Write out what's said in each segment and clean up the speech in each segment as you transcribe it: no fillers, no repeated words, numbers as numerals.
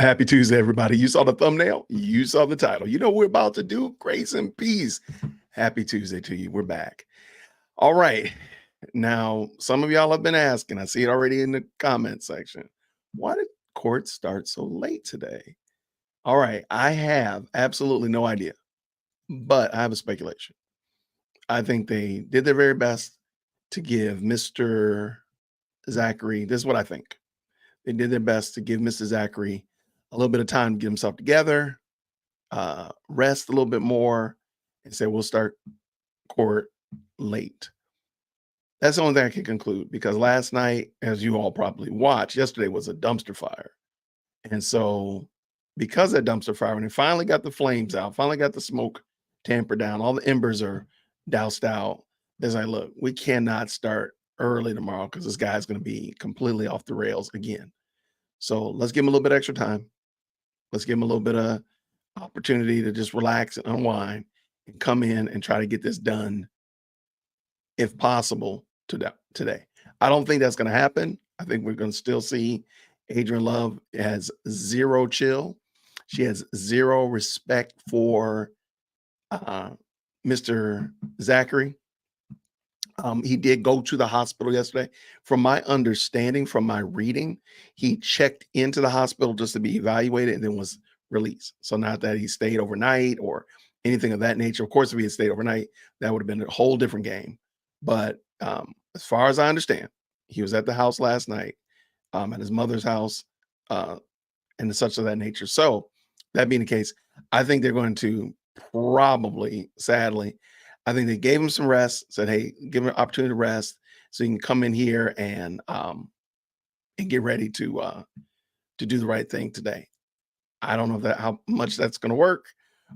Happy Tuesday, everybody. You saw the thumbnail. You saw the title. You know what we're about to do. Grace and peace. Happy Tuesday to you. We're back. All right. Now, some of y'all have been asking. I see it already in the comment section. Why did court start so late today? All right. I have absolutely no idea, but I have a speculation. I think they did their very best to give Mr. Zachary, this is what I think. They did their best to give Mr. Zachary a little bit of time to get himself together, rest a little bit more, and say we'll start court late. That's the only thing I can conclude, because last night, as you all probably watched, yesterday was a dumpster fire. And so because of that dumpster fire, when they finally got the flames out, finally got the smoke tampered down, all the embers are doused out, there's like, look, we cannot start early tomorrow because this guy's going to be completely off the rails again. So let's give him a little bit extra time. Let's give him a little bit of opportunity to just relax and unwind and come in and try to get this done, if possible, today. I don't think that's going to happen. I think we're going to still see Adrian Love has zero chill. She has zero respect for Mr. Zachary. He did go to the hospital yesterday. From my understanding, from my reading, he checked into the hospital just to be evaluated and then was released. So not that he stayed overnight or anything of that nature. Of course, if he had stayed overnight, that would have been a whole different game. But as far as I understand, he was at the house last night, at his mother's house, and such of that nature. So that being the case, I think they're going to probably, sadly, I think they gave him some rest, said, hey, give him an opportunity to rest so you can come in here and get ready to do the right thing today. I don't know how much that's going to work,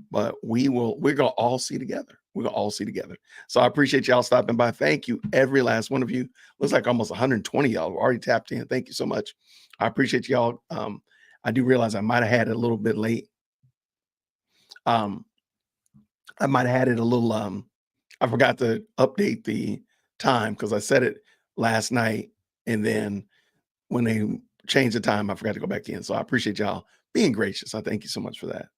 but we're going to all see together. We're going to all see together. So I appreciate y'all stopping by. Thank you, every last one of you. Looks like almost 120 y'all have already tapped in. Thank you so much. I appreciate y'all. I do realize I might have had it a little bit late. I might have had it a little, I forgot to update the time because I said it last night. And then when they changed the time, I forgot to go back in. So I appreciate y'all being gracious. I thank you so much for that.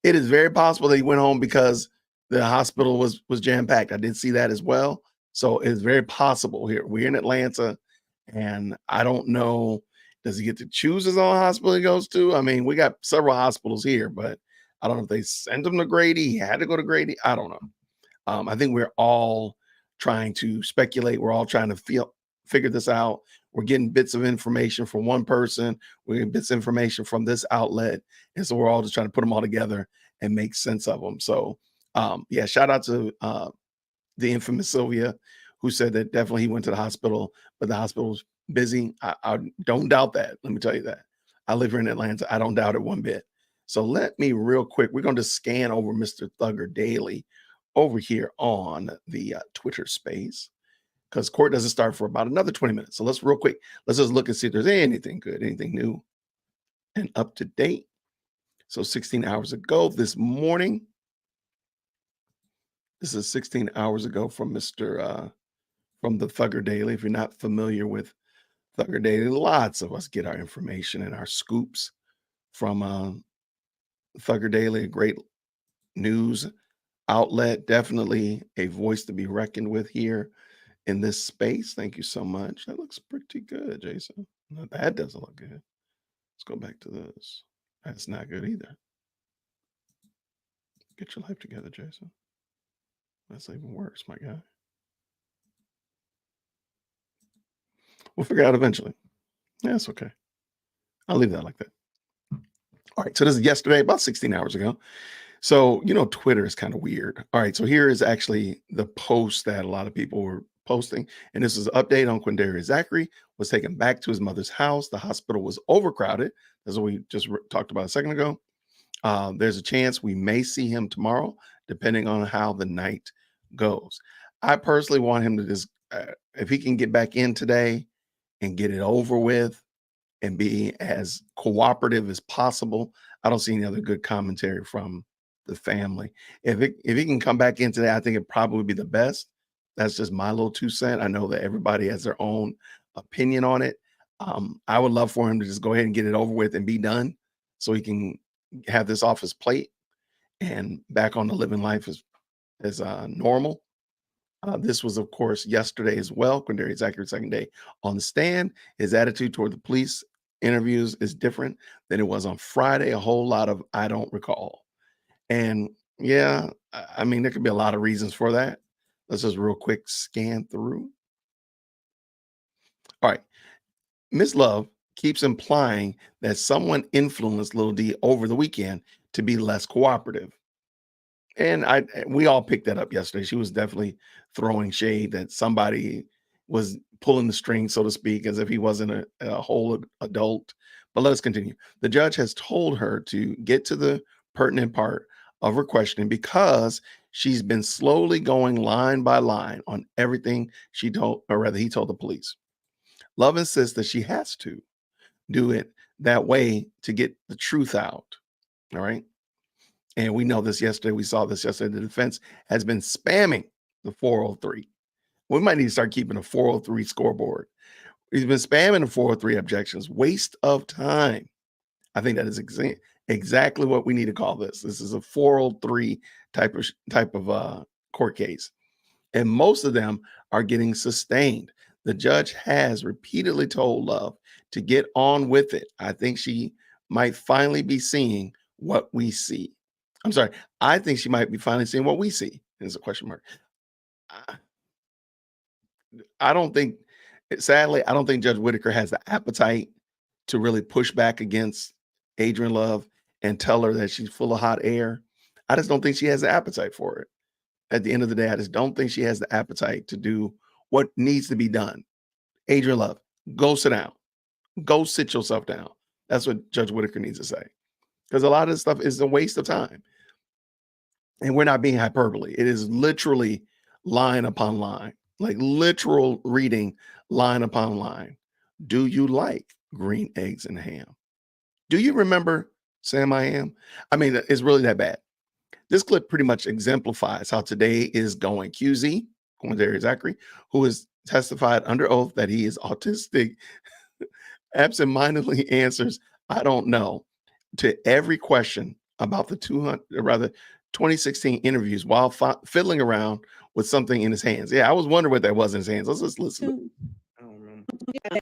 It is very possible that he went home because the hospital was jam-packed. I did see that as well. So it's very possible here. We're in Atlanta, and I don't know, does he get to choose his own hospital he goes to? I mean, we got several hospitals here, but I don't know if they sent him to Grady. He had to go to Grady. I don't know. I think we're all trying to speculate. We're all trying to figure this out. We're getting bits of information from one person. We're getting bits of information from this outlet. And so we're all just trying to put them all together and make sense of them. So yeah, shout out to the infamous Sylvia, who said that definitely he went to the hospital, but the hospital was busy. I don't doubt that. Let me tell you that. I live here in Atlanta. I don't doubt it one bit. So let me real quick, we're going to scan over Mr. Thugger Daily over here on the Twitter space, because court doesn't start for about another 20 minutes. So let's real quick, let's just look and see if there's anything good, anything new and up to date. So 16 hours ago this morning, this is 16 hours ago from from the Thugger Daily. If you're not familiar with Thugger Daily, lots of us get our information and our scoops from Thugger Daily, a great news outlet, definitely a voice to be reckoned with here in this space. Thank you so much. That looks pretty good, Jason. No, that doesn't look good. Let's go back to this. That's not good either. Get your life together, Jason. That's even worse, my guy. We'll figure it out eventually. Yeah, that's okay. I'll leave that like that. All right, so this is yesterday, about 16 hours ago. So, you know, Twitter is kind of weird. All right, so here is actually the post that a lot of people were posting. And this is an update on Quindarius Zachary was taken back to his mother's house. The hospital was overcrowded. That's what we just talked about a second ago. There's a chance we may see him tomorrow, depending on how the night goes. I personally want him to just, if he can get back in today and get it over with and be as cooperative as possible. I don't see any other good commentary from the family. If he can come back in today, I think it'd probably be the best. That's just my little 2 cents. I know that everybody has their own opinion on it. I would love for him to just go ahead and get it over with and be done. so he can have this off his plate and back on to living life as normal. This was, of course, yesterday as well. Quindarius Zackery's second day on the stand. His attitude toward the police interviews is different than it was on Friday. A whole lot of I don't recall. And yeah, I mean, there could be a lot of reasons for that. Let's just real quick scan through. All right. Miss Love keeps implying that someone influenced Lil D over the weekend to be less cooperative. And we all picked that up yesterday. She was definitely throwing shade that somebody was pulling the string, so to speak, as if he wasn't a whole adult. But let us continue. The judge has told her to get to the pertinent part of her questioning because she's been slowly going line by line on everything she told, or rather, he told the police. Love insists that she has to do it that way to get the truth out. All right. And we know this yesterday. We saw this yesterday. The defense has been spamming the 403. We might need to start keeping a 403 scoreboard. He's been spamming the 403 objections. Waste of time. I think that is exactly what we need to call this. This is a 403 type of court case. And most of them are getting sustained. The judge has repeatedly told Love to get on with it. I think she might finally be seeing what we see. I'm sorry. I think she might be finally seeing what we see. There's a question mark. I don't think, sadly, I don't think Judge Whitaker has the appetite to really push back against Adrian Love and tell her that she's full of hot air. I just don't think she has the appetite for it. At the end of the day, I just don't think she has the appetite to do what needs to be done. Adrian Love, go sit down. Go sit yourself down. That's what Judge Whitaker needs to say. Because a lot of this stuff is a waste of time. And we're not being hyperbole. It is literally line upon line, like literal reading line upon line. Do you like green eggs and ham? Do you remember Sam I Am? I mean, it's really that bad. This clip pretty much exemplifies how today is going. QZ, Quindarius Zackery, who has testified under oath that he is autistic, absentmindedly answers, I don't know, to every question about the 2016 interviews while fiddling around with something in his hands. Yeah, I was wondering what that was in his hands. Let's just listen. I don't remember. I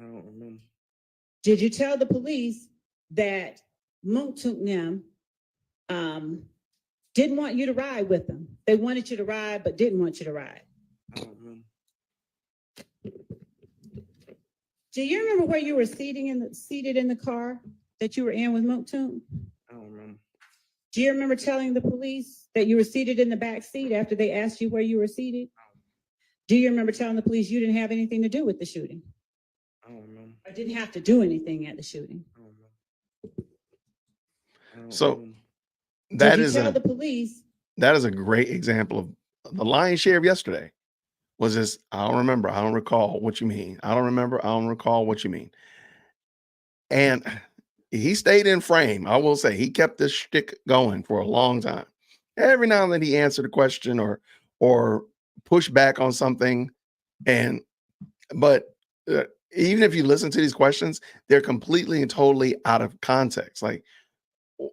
don't remember. Did you tell the police that Moontook didn't want you to ride with them? They wanted you to ride, but didn't want you to ride. I don't remember. Do you remember where you were seated in the car that you were in with Moontook? I don't remember. Do you remember telling the police that you were seated in the back seat after they asked you where you were seated? Do you remember telling the police you didn't have anything to do with the shooting? I don't remember. Or didn't have to do anything at the shooting? I don't remember. So that is the police? That is a great example of the lion's share of yesterday. Was this, I don't remember, I don't recall what you mean. I don't remember, I don't recall what you mean. And he stayed in frame. I will say he kept this shtick going for a long time. Every now and then he answered a question or pushed back on something. But even if you listen to these questions, they're completely and totally out of context. Like,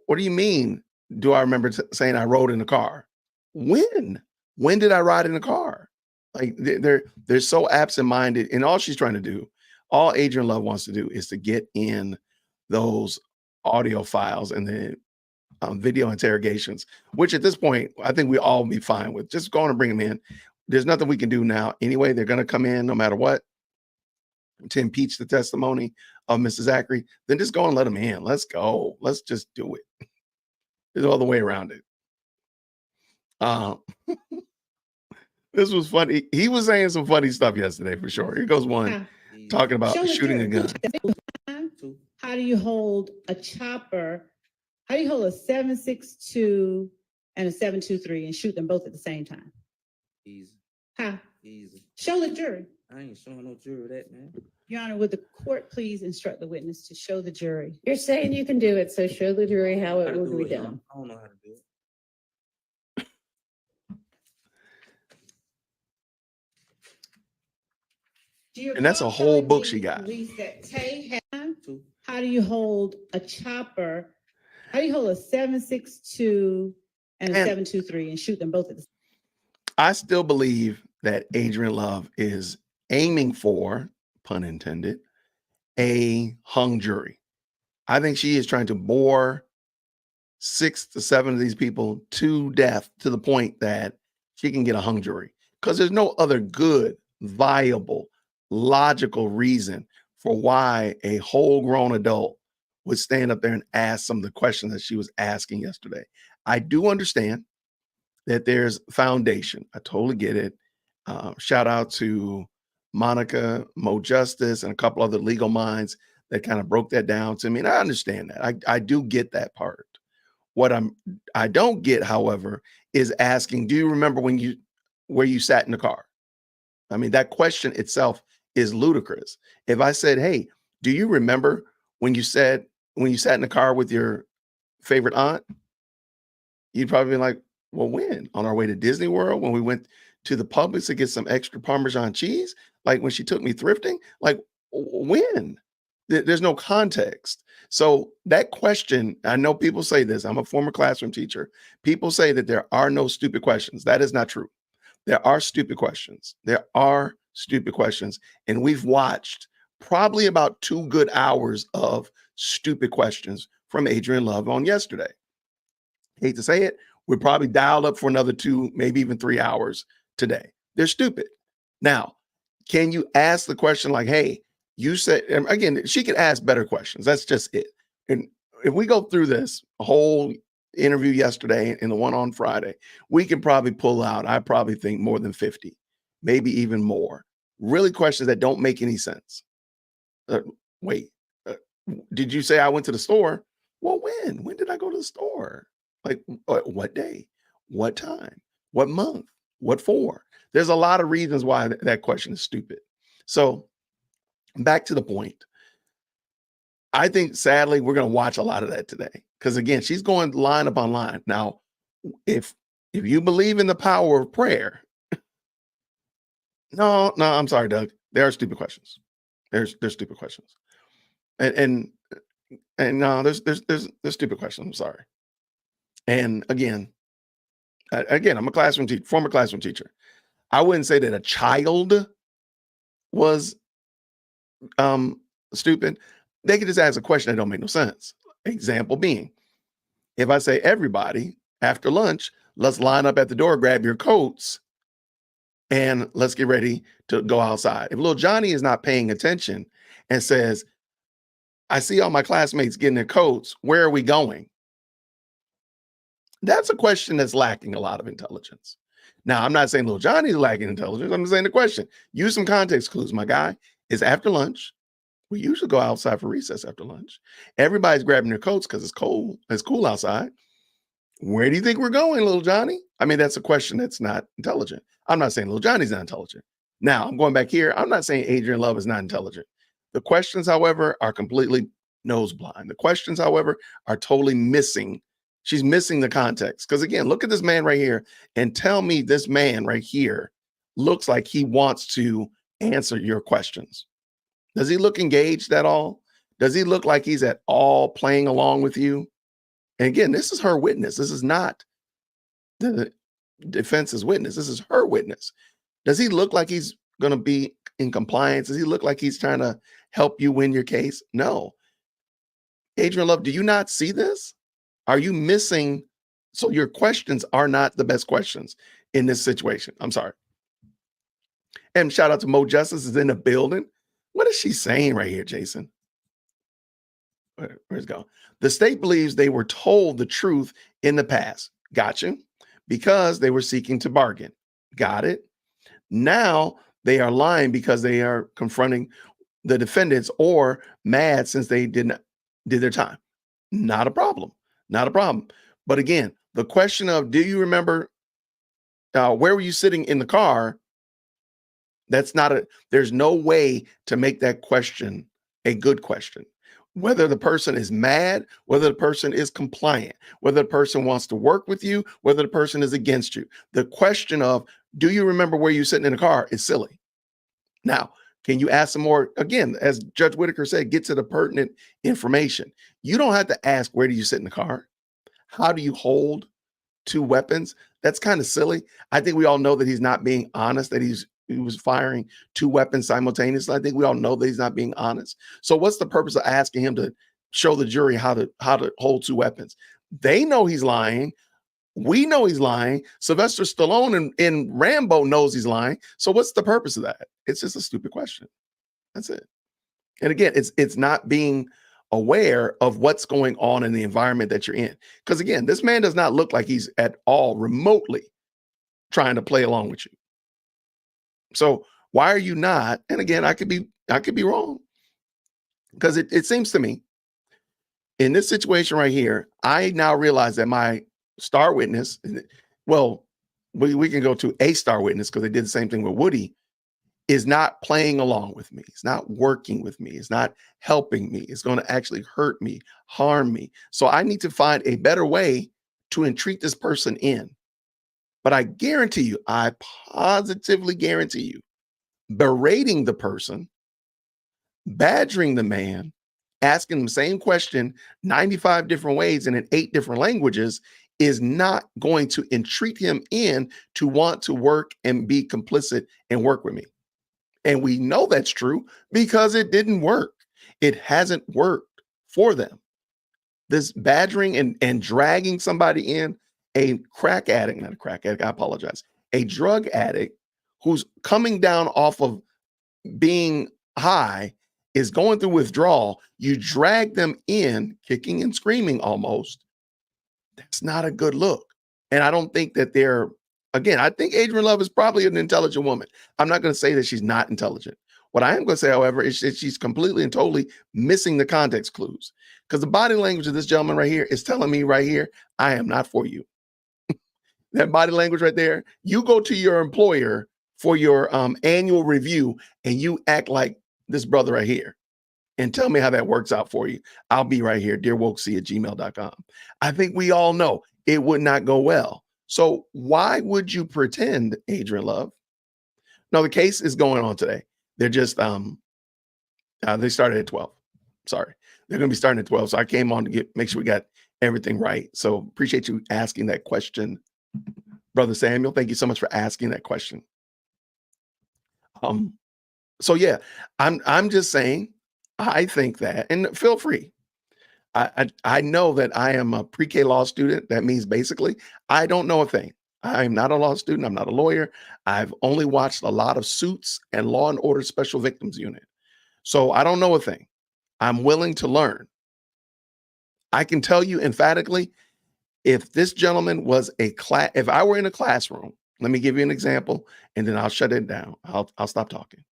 what do you mean? Do I remember saying I rode in the car? When did I ride in the car? Like they're so absent-minded, and all she's trying to do, all Adrian Love wants to do is to get in those audio files and the video interrogations, which at this point, I think we all be fine with. Just going to bring them in. There's nothing we can do now. Anyway, they're going to come in no matter what to impeach the testimony of Mr. Zackery. Then just go and let them in. Let's go. Let's just do it. There's all the way around it. This was funny. He was saying some funny stuff yesterday for sure. Here goes one talking about shooting a gun. How do you hold a chopper? How do you hold a 7.62 and a 7.23 and shoot them both at the same time? Easy. How? Easy. Show the jury. I ain't showing no jury that, man. Your Honor, would the court please instruct the witness to show the jury? You're saying you can do it, so show the jury how it will be done. I don't know how to do it. And that's a whole book she got. That Tay had how do you hold a chopper? How do you hold a 7.62 and a And- 7.23 and shoot them both at the I still believe that Adrian Love is aiming for, pun intended, a hung jury. I think she is trying to bore 6 to 7 of these people to death to the point that she can get a hung jury because there's no other good, viable, logical reason for why a whole grown adult would stand up there and ask some of the questions that she was asking yesterday. I do understand that there's foundation. I totally get it. Shout out to Monica, Mo Justice, and a couple other legal minds that kind of broke that down to me. And I understand that. I do get that part. What I don't get, however, is asking, do you remember where you sat in the car? I mean, that question itself is ludicrous. If I said, hey, do you remember when you sat in the car with your favorite aunt? You'd probably be like, well, when? On our way to Disney World, when we went to the Publix to get some extra Parmesan cheese? Like when she took me thrifting? Like when? There's no context. So that question, I know people say this. I'm a former classroom teacher. People say that there are no stupid questions. That is not true. There are stupid questions. There are stupid questions. And we've watched probably about 2 good hours of stupid questions from Adrian Love on yesterday. Hate to say it, we're probably dialed up for another 2, maybe even 3 hours today. They're stupid. Now, can you ask the question like, hey, you said, and again, she could ask better questions. That's just it. And if we go through this whole interview yesterday and the one on Friday, we can probably pull out, I probably think more than 50, maybe even more. Really questions that don't make any sense. Wait, did you say I went to the store? Well, when? When did I go to the store? Like what day? What time? What month? What for? There's a lot of reasons why that question is stupid. So back to the point. I think sadly we're going to watch a lot of that today because again, she's going line upon line. Now, if you believe in the power of prayer, no, I'm sorry, Doug. There are stupid questions. There's stupid questions, and no, there's stupid questions. I'm sorry. And again, I'm a classroom teacher, former classroom teacher. I wouldn't say that a child was stupid. They could just ask a question that don't make no sense. Example being, if I say, everybody, after lunch, let's line up at the door, grab your coats, and let's get ready to go outside. If little Johnny is not paying attention and says, I see all my classmates getting their coats, where are we going? That's a question that's lacking a lot of intelligence. Now, I'm not saying little Johnny's lacking intelligence. I'm just saying the question. Use some context clues, my guy. It's after lunch. We usually go outside for recess after lunch. Everybody's grabbing their coats because it's cold. It's cool outside. Where do you think we're going, little Johnny? I mean, that's a question that's not intelligent. I'm not saying little Johnny's not intelligent. Now, I'm going back here. I'm not saying Adrian Love is not intelligent. The questions, however, are completely nose blind. The questions, however, are totally missing. She's missing the context. Because again, look at this man right here and tell me this man right here looks like he wants to answer your questions. Does he look engaged at all? Does he look like he's at all playing along with you? And again, this is her witness. This is not the defense's witness. This is her witness. Does he look like he's going to be in compliance? Does he look like he's trying to help you win your case? No. Adrian Love, do you not see this? Are you missing? So your questions are not the best questions in this situation. I'm sorry. And shout out to Mo Justice is in the building. What is she saying right here, Jason? Where's it going? The state believes they were told the truth in the past. Gotcha. Because they were seeking to bargain. Got it. Now they are lying because they are confronting the defendants or mad since they did their time. Not a problem. Not a problem. But again, the question of, do you remember where were you sitting in the car? There's no way to make that question a good question. Whether the person is mad, whether the person is compliant, whether the person wants to work with you, whether the person is against you. The question of, do you remember where you're sitting in the car is silly. Now, Can you ask some more? Again, as Judge Whitaker said, get to the pertinent information. You don't have to ask, where do you sit in the car? How do you hold two weapons? That's kind of silly. I think we all know that he's not being honest, that he was firing two weapons simultaneously. I think we all know that he's not being honest. So what's the purpose of asking him to show the jury how to hold two weapons? They know he's lying. We know he's lying. Sylvester Stallone in Rambo knows he's lying. So what's the purpose of that? It's just a stupid question. That's it. And again, it's not being aware of what's going on in the environment that you're in. Because again, this man does not look like he's at all remotely trying to play along with you. So why are you not? And again, I could be wrong. Because it seems to me, in this situation right here, I now realize that my star witness, well, we can go to a star witness because they did the same thing with Woody, is not playing along with me. It's not working with me. It's not helping me. It's going to actually hurt me, harm me. So I need to find a better way to entreat this person in. But I guarantee you, I positively guarantee you, berating the person, badgering the man, asking the same question 95 different ways and in 8 different languages is not going to entreat him in to want to work and be complicit and work with me. And we know that's true because it didn't work. It hasn't worked for them. This badgering and dragging somebody in, a crack addict, not a crack addict, I apologize, a drug addict who's coming down off of being high, is going through withdrawal, you drag them in, kicking and screaming almost. That's not a good look. And I don't think that again, I think Adrian Love is probably an intelligent woman. I'm not going to say that she's not intelligent. What I am going to say, however, is that she's completely and totally missing the context clues. Because the body language of this gentleman right here is telling me right here, I am not for you. That body language right there, you go to your employer for your annual review and you act like this brother right here and tell me how that works out for you. I'll be right here, dearwokesee@gmail.com. I think we all know it would not go well. So why would you pretend, Adrian Love? No, the case is going on today. They're just, they started at 12. Sorry. They're going to be starting at 12. So I came on to make sure we got everything right. So appreciate you asking that question, Brother Samuel. Thank you so much for asking that question. So yeah, I'm just saying, I think that, and feel free. I know that I am a pre-K law student. That means basically I don't know a thing. I'm not a law student. I'm not a lawyer. I've only watched a lot of Suits and Law and Order Special Victims Unit. So I don't know a thing. I'm willing to learn. I can tell you emphatically, if this gentleman was if I were in a classroom, let me give you an example and then I'll shut it down. I'll stop talking.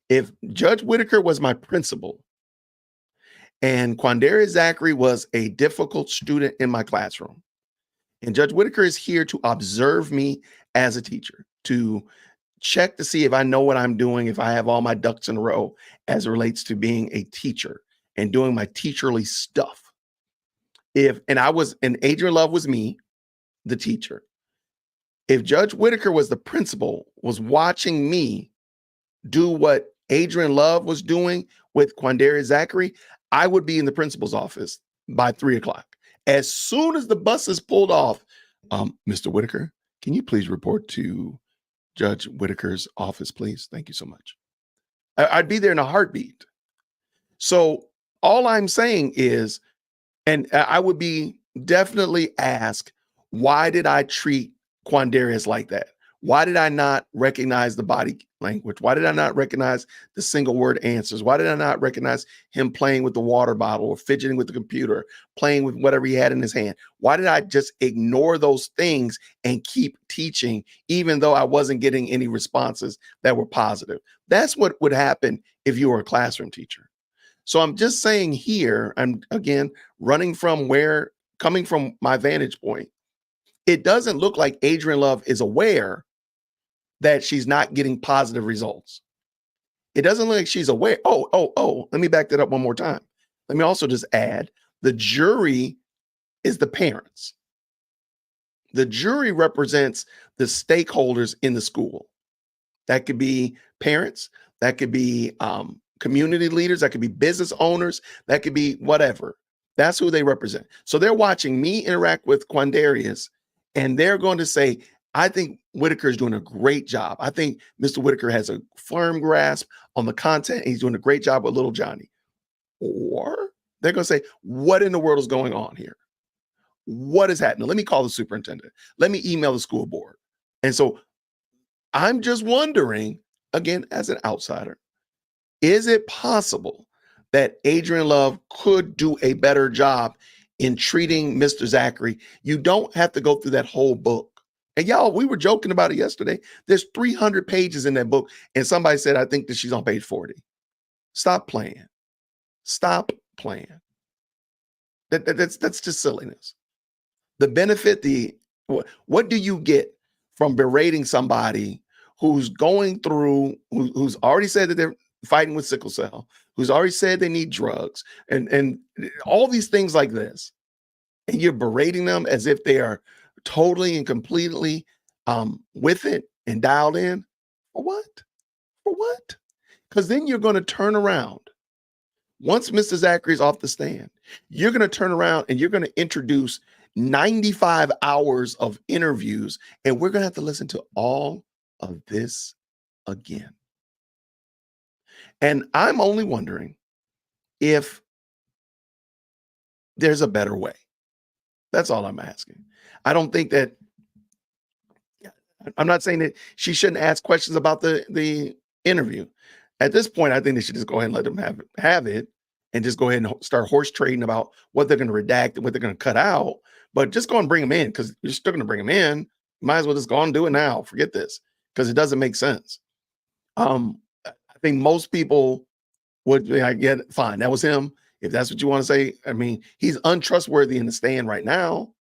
If Judge Whitaker was my principal and Quandarius Zachary was a difficult student in my classroom, and Judge Whitaker is here to observe me as a teacher, to check to see if I know what I'm doing, if I have all my ducks in a row as it relates to being a teacher and doing my teacherly stuff. And Adrian Love was me, the teacher. If Judge Whitaker was the principal, was watching me do what Adrian Love was doing with Quandarius Zachary, I would be in the principal's office by 3:00. As soon as the bus is pulled off, Mr. Whitaker, can you please report to Judge Whitaker's office, please? Thank you so much. I'd be there in a heartbeat. So all I'm saying is, and I would be definitely asked, why did I treat Quandarius like that? Why did I not recognize the body language? Why did I not recognize the single word answers? Why did I not recognize him playing with the water bottle or fidgeting with the computer, playing with whatever he had in his hand? Why did I just ignore those things and keep teaching, even though I wasn't getting any responses that were positive? That's what would happen if you were a classroom teacher. So I'm just saying here, I'm again coming from my vantage point, it doesn't look like Adrian Love is aware that she's not getting positive results. It doesn't look like she's aware. Oh, let me back that up one more time. Let me also just add, the jury is the parents. The jury represents the stakeholders in the school. That could be parents, that could be community leaders, that could be business owners, that could be whatever. That's who they represent. So they're watching me interact with Quandarius, and they're going to say, I think Whitaker is doing a great job. I think Mr. Whitaker has a firm grasp on the content. And he's doing a great job with little Johnny. Or they're going to say, what in the world is going on here? What is happening? Let me call the superintendent. Let me email the school board. And so I'm just wondering, again, as an outsider, is it possible that Adrian Love could do a better job in treating Mr. Zachary? You don't have to go through that whole book. And y'all, we were joking about it yesterday. There's 300 pages in that book. And somebody said, I think that she's on page 40. Stop playing. Stop playing. That's just silliness. The benefit, what do you get from berating somebody who's going through, who's already said that they're fighting with sickle cell, who's already said they need drugs, and all these things like this, and you're berating them as if they are totally and completely with it and dialed in? For what? For what? Because then you're going to turn around. Once Mr. Zachary's off the stand, you're going to turn around and you're going to introduce 95 hours of interviews, and we're going to have to listen to all of this again. And I'm only wondering if there's a better way. That's all I'm asking. I don't think that, I'm not saying that she shouldn't ask questions about the interview. At this point, I think they should just go ahead and let them have it and just go ahead and start horse trading about what they're going to redact and what they're going to cut out. But just go and bring them in, because you're still going to bring them in. Might as well just go and do it now. Forget this, because it doesn't make sense. I think most people would, I get it, fine. That was him. If that's what you want to say, I mean, he's untrustworthy in the stand right now.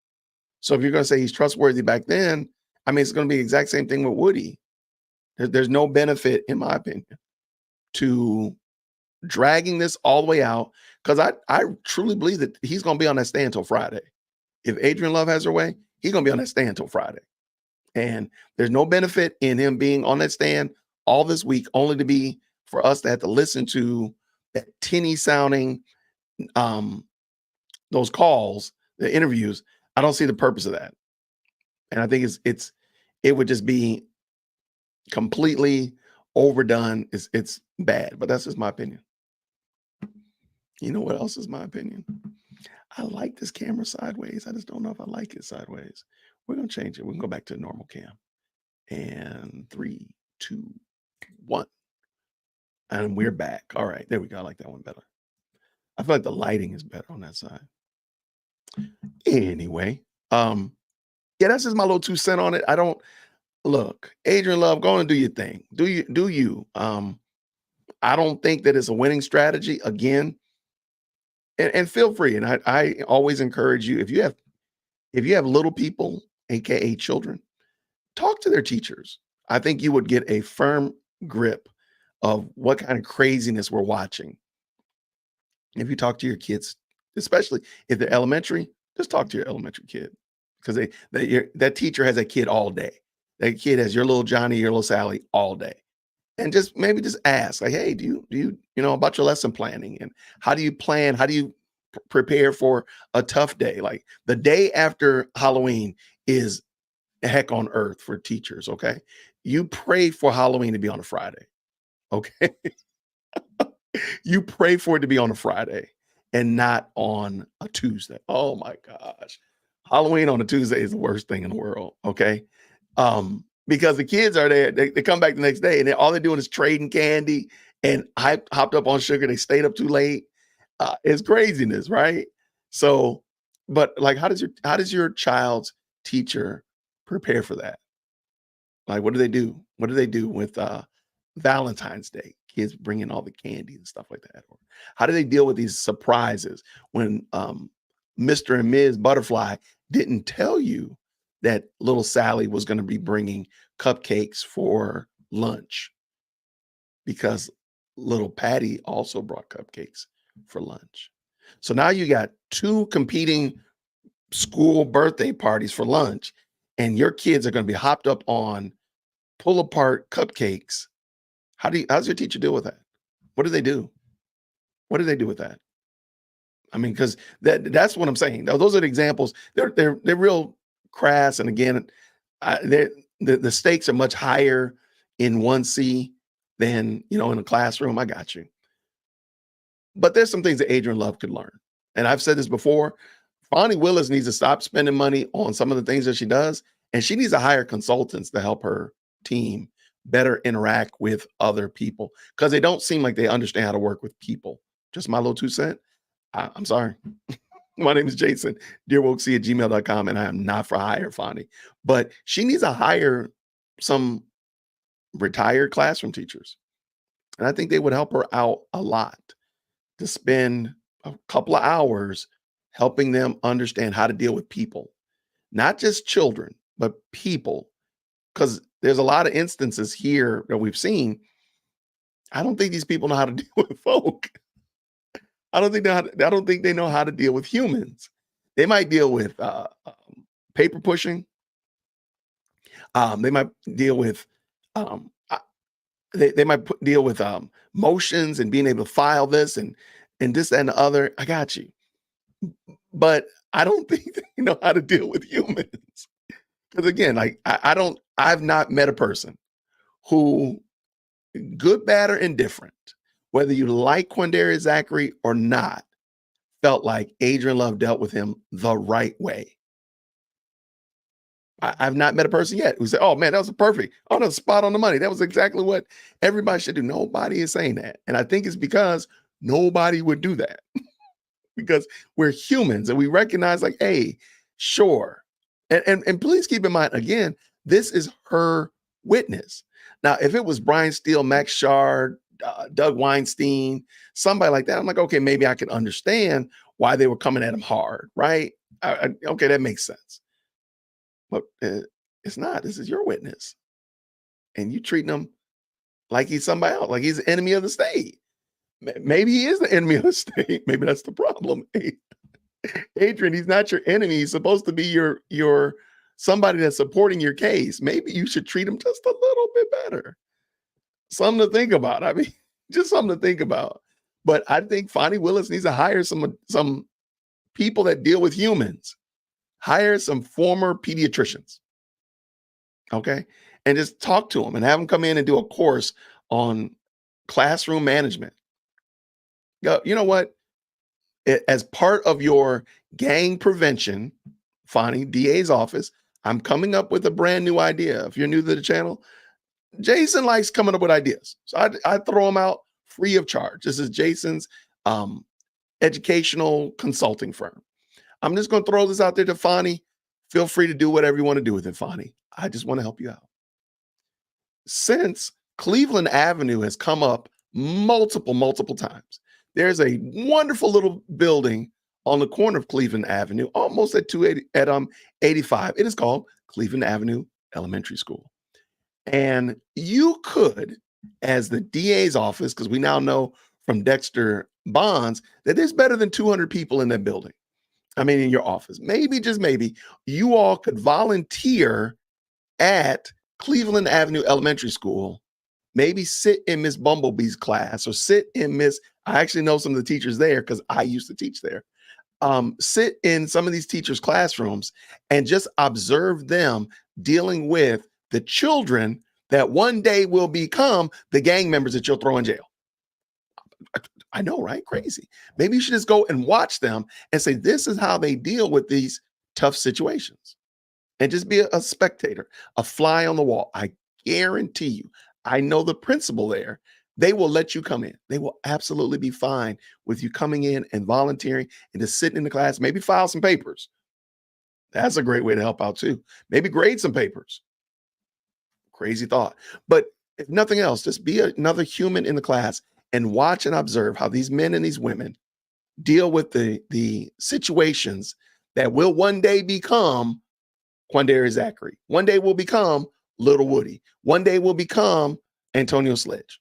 So if you're going to say he's trustworthy back then, I mean, it's going to be the exact same thing with Woody. There's no benefit, in my opinion, to dragging this all the way out, because I truly believe that he's going to be on that stand until Friday. If Adrian Love has her way, he's going to be on that stand until Friday. And there's no benefit in him being on that stand all this week, only to be for us to have to listen to that tinny sounding, those calls, the interviews. I don't see the purpose of that. And I think it would just be completely overdone. It's bad, but that's just my opinion. You know what else is my opinion? I like this camera sideways. I just don't know if I like it sideways. We're going to change it. We can go back to the normal cam. And 3, 2, 1. And we're back. All right. There we go. I like that one better. I feel like the lighting is better on that side. Anyway, yeah, that's just my little 2 cents on it. I don't look, Adrian Love, go and do your thing. Do you? I don't think that it's a winning strategy again. And feel free. And I always encourage you, if you have little people, aka children, talk to their teachers. I think you would get a firm grip of what kind of craziness we're watching. If you talk to your kids, especially if they're elementary, just talk to your elementary kid, because that teacher has a kid all day. That kid has your little Johnny, your little Sally all day. And maybe just ask, like, hey, do you know about your lesson planning, and how do you plan? How do you prepare for a tough day? Like the day after Halloween is heck on earth for teachers. Okay. You pray for Halloween to be on a Friday. Okay. You pray for it to be on a Friday and not on a Tuesday. Oh my gosh. Halloween on a Tuesday is the worst thing in the world. Okay. Because the kids are there, they come back the next day, and all they're doing is trading candy and hopped up on sugar. They stayed up too late. It's craziness, right? So, but like, how does your child's teacher prepare for that? Like, what do they do? What do they do with Valentine's Day? Kids bringing all the candy and stuff like that. Or how do they deal with these surprises when Mr. and Ms. Butterfly didn't tell you that little Sally was going to be bringing cupcakes for lunch, because little Patty also brought cupcakes for lunch. So now you got 2 competing school birthday parties for lunch, and your kids are going to be hopped up on pull apart cupcakes How's your teacher deal with that? What do they do? What do they do with that? I mean, because that's what I'm saying. Those are the examples. They're real crass. And again, the stakes are much higher in 1C than, in a classroom. I got you. But there's some things that Adrian Love could learn. And I've said this before. Fonnie Willis needs to stop spending money on some of the things that she does. And she needs to hire consultants to help her team better interact with other people, because they don't seem like they understand how to work with people. Just my little 2 cents. I'm sorry. My name is Jason, dearwokec@gmail.com, and I am not for hire, Fonnie. But she needs to hire some retired classroom teachers. And I think they would help her out a lot to spend a couple of hours helping them understand how to deal with people, not just children, but people. Because there's a lot of instances here that we've seen. I don't think these people know how to deal with folk. I don't think they know how to deal with humans. They might deal with paper pushing. They might deal with deal with motions and being able to file this and this and the other. I got you, but I don't think they know how to deal with humans. Because again, like I've not met a person who, good, bad, or indifferent, whether you like Quindarius Zachary or not, felt like Adrian Love dealt with him the right way. I've not met a person yet who said, "Oh man, that was perfect. Oh, no, spot on the money. That was exactly what everybody should do." Nobody is saying that. And I think it's because nobody would do that. Because we're humans and we recognize, like, hey, sure. And please keep in mind, again, this is her witness. Now, if it was Brian Steele, Max Shard, Doug Weinstein, somebody like that, I'm like, okay, maybe I can understand why they were coming at him hard, right? Okay, that makes sense. But it's not. This is your witness. And you treating him like he's somebody else, like he's the enemy of the state. Maybe he is the enemy of the state. Maybe that's the problem. Adrian, he's not your enemy. He's supposed to be your somebody that's supporting your case. Maybe you should treat him just a little bit better. Something to think about. I mean, just something to think about. But I think Fonnie Willis needs to hire some people that deal with humans. Hire some former pediatricians. Okay. And just talk to them and have them come in and do a course on classroom management. You know what? As part of your gang prevention, Fonnie, DA's office, I'm coming up with a brand new idea. If you're new to the channel, Jason likes coming up with ideas. So I throw them out free of charge. This is Jason's educational consulting firm. I'm just going to throw this out there to Fonnie. Feel free to do whatever you want to do with it, Fonnie. I just want to help you out. Since Cleveland Avenue has come up multiple times, there's a wonderful little building on the corner of Cleveland Avenue, almost at 85. It is called Cleveland Avenue Elementary School. And you could, as the DA's office, because we now know from Dexter Bonds that there's better than 200 people in that building. I mean, in your office, maybe, just maybe, you all could volunteer at Cleveland Avenue Elementary School, maybe sit in Miss Bumblebee's class or sit in I actually know some of the teachers there because I used to teach there. Sit in some of these teachers' classrooms and just observe them dealing with the children that one day will become the gang members that you'll throw in jail. I know, right? Crazy. Maybe you should just go and watch them and say, this is how they deal with these tough situations. And just be a spectator, a fly on the wall. I guarantee you, I know the principal there. They will let you come in. They will absolutely be fine with you coming in and volunteering and just sitting in the class, maybe file some papers. That's a great way to help out too. Maybe grade some papers. Crazy thought. But if nothing else, just be another human in the class and watch and observe how these men and these women deal with the situations that will one day become Quindarius Zachary. One day will become Little Woody. One day will become Antonio Sledge.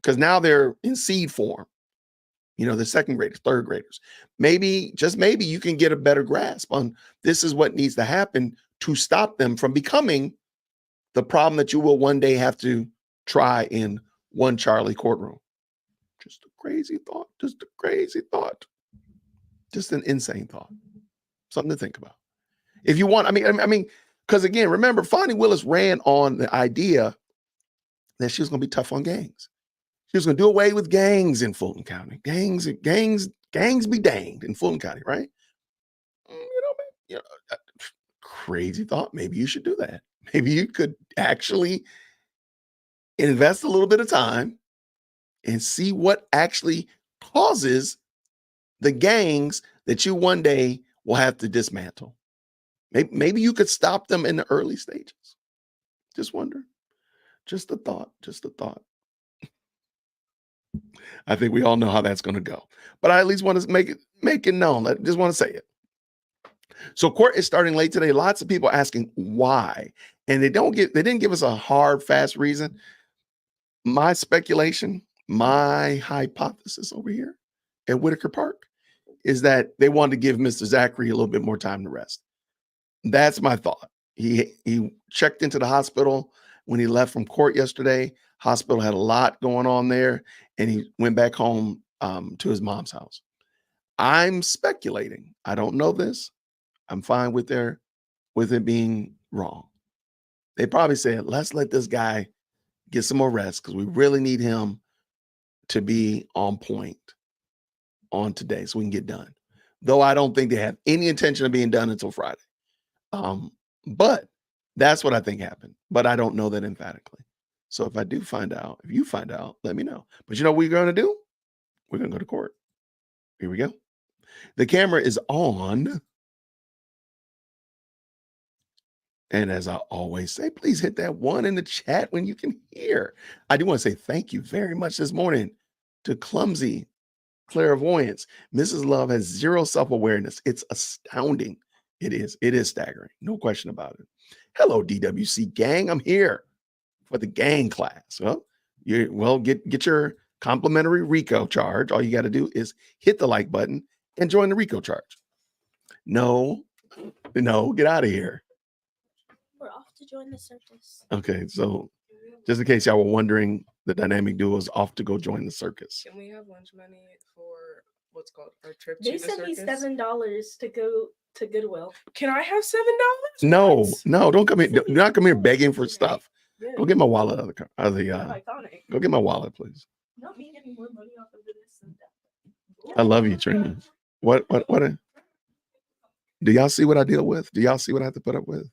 Because now they're in seed form. You know, the second graders, third graders. Maybe, just maybe, you can get a better grasp on this is what needs to happen to stop them from becoming the problem that you will one day have to try in one Charlie courtroom. Just a crazy thought. Just a crazy thought. Just an insane thought. Something to think about. If you want, I mean, because again, remember, Fonnie Willis ran on the idea that she was going to be tough on gangs. She was going to do away with gangs in Fulton County. Gangs be danged in Fulton County, right? Crazy thought. Maybe you should do that. Maybe you could actually invest a little bit of time and see what actually causes the gangs that you one day will have to dismantle. Maybe you could stop them in the early stages. Just wonder. Just a thought. Just a thought. I think we all know how that's going to go. But I at least want to make it known. I just want to say it. So court is starting late today. Lots of people asking why. And they didn't give us a hard, fast reason. My speculation, my hypothesis over here at Whitaker Park is that they wanted to give Mr. Zachary a little bit more time to rest. That's my thought. He checked into the hospital when he left from court yesterday. Hospital had a lot going on there, and he went back home to his mom's house. I'm speculating. I don't know this. I'm fine with it being wrong. They probably said, let's let this guy get some more rest because we really need him to be on point on today so we can get done. Though I don't think they have any intention of being done until Friday. But that's what I think happened. But I don't know that emphatically. So if you find out, let me know. But you know what we're going to do? We're going to go to court. Here we go. The camera is on. And as I always say, please hit that one in the chat when you can hear. I do want to say thank you very much this morning to Clumsy Clairvoyance. Mrs. Love has zero self-awareness. It's astounding. It is staggering. No question about it. Hello, DWC gang. I'm here for the gang class. Well, get your complimentary RICO charge. All you got to do is hit the like button and join the RICO charge. No, get out of here. We're off to join the circus. Okay, so just in case y'all were wondering, the dynamic duo is off to go join the circus. Can we have lunch money for what's called our trip to They the sent me circus? $7 to go to Goodwill. Can I have $7? No, don't come here. Do not come here begging for stuff. Yeah. Go get my wallet out of the car. Iconic. Go get my wallet, please. Not me getting more money off of this than that. I love you, Trina. What? Do y'all see what I deal with? Do y'all see what I have to put up with?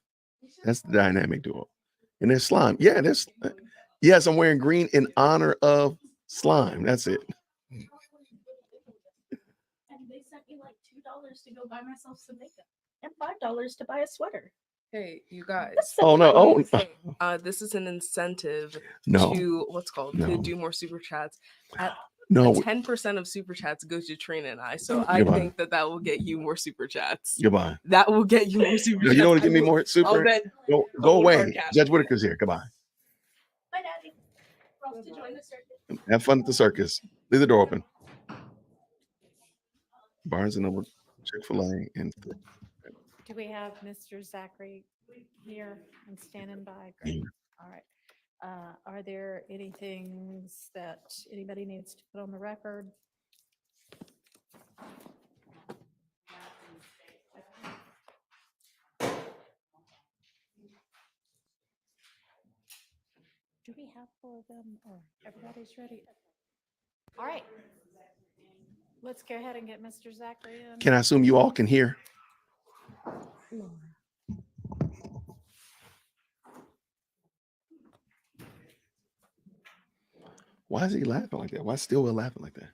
That's the dynamic duo. And there's slime. Yeah, yes, I'm wearing green in honor of slime. That's it. And they sent me like $2 to go buy myself some makeup and $5 to buy a sweater. Hey, you guys. Oh no! This is an incentive No. to what's called No. to do more super chats. No. 10% of super chats goes to Trina and I, so I Goodbye. think that will get you more super chats. Goodbye. That will get you more super No, chats. you don't want to give me more super? Go away. Judge Whitaker's here. Goodbye. Bye, Daddy. We're off to join the circus. Have fun at the circus. Leave the door open. Barnes and Noble, Chick-fil-A, and Do we have Mr. Zachary here and standing by? Great. All right. Are there any things that anybody needs to put on the record? Do we have 4 of them or everybody's ready? All right. Let's go ahead and get Mr. Zachary in. Can I assume you all can hear? Why is he laughing like that? Why is Stillwell laughing like that?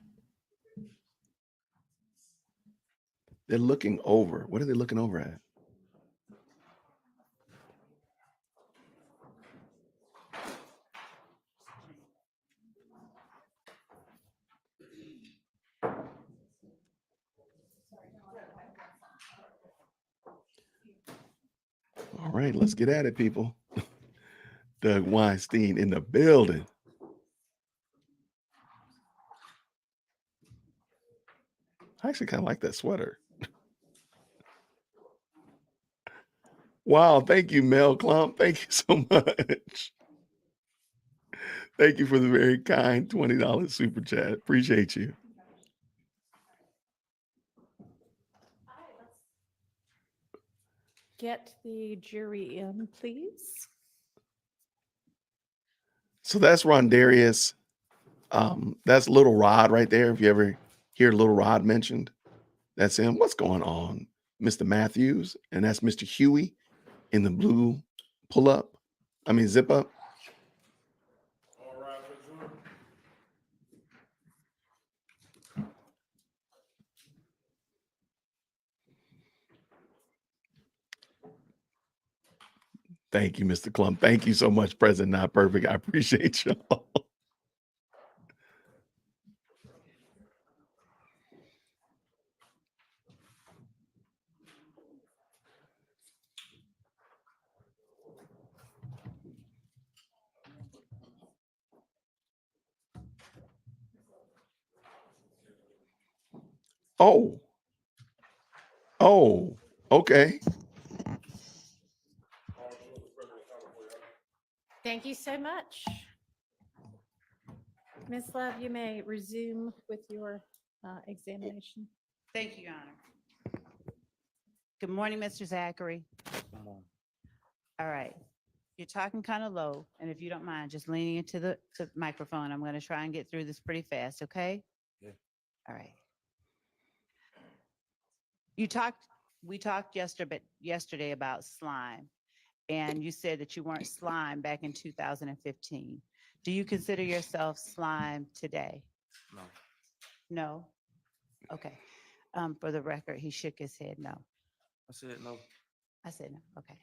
They're looking over. What are they looking over at? All right, let's get at it, people. Doug Weinstein in the building. I actually kind of like that sweater. Wow, thank you, Mel Clump. Thank you so much. Thank you for the very kind $20 super chat. Appreciate you. Get the jury in, please. So that's Rondarius. That's Little Rod right there. If you ever hear Little Rod mentioned, that's him. What's going on, Mr. Matthews? And that's Mr. Huey in the blue zip up. Thank you, Mr. Clump. Thank you so much, President Not Perfect. I appreciate y'all. Oh, okay. Thank you so much. Ms. Love, you may resume with your examination. Thank you, Your Honor. Good morning, Mr. Zachary. Come on. All right. You're talking kind of low, and if you don't mind, just leaning into the microphone. I'm going to try and get through this pretty fast, okay? Yeah. All right. We talked yesterday about slime, and you said that you weren't slime back in 2015. Do you consider yourself slime today? No. No? Okay. For the record, he shook his head no. I said no. I said no. Okay.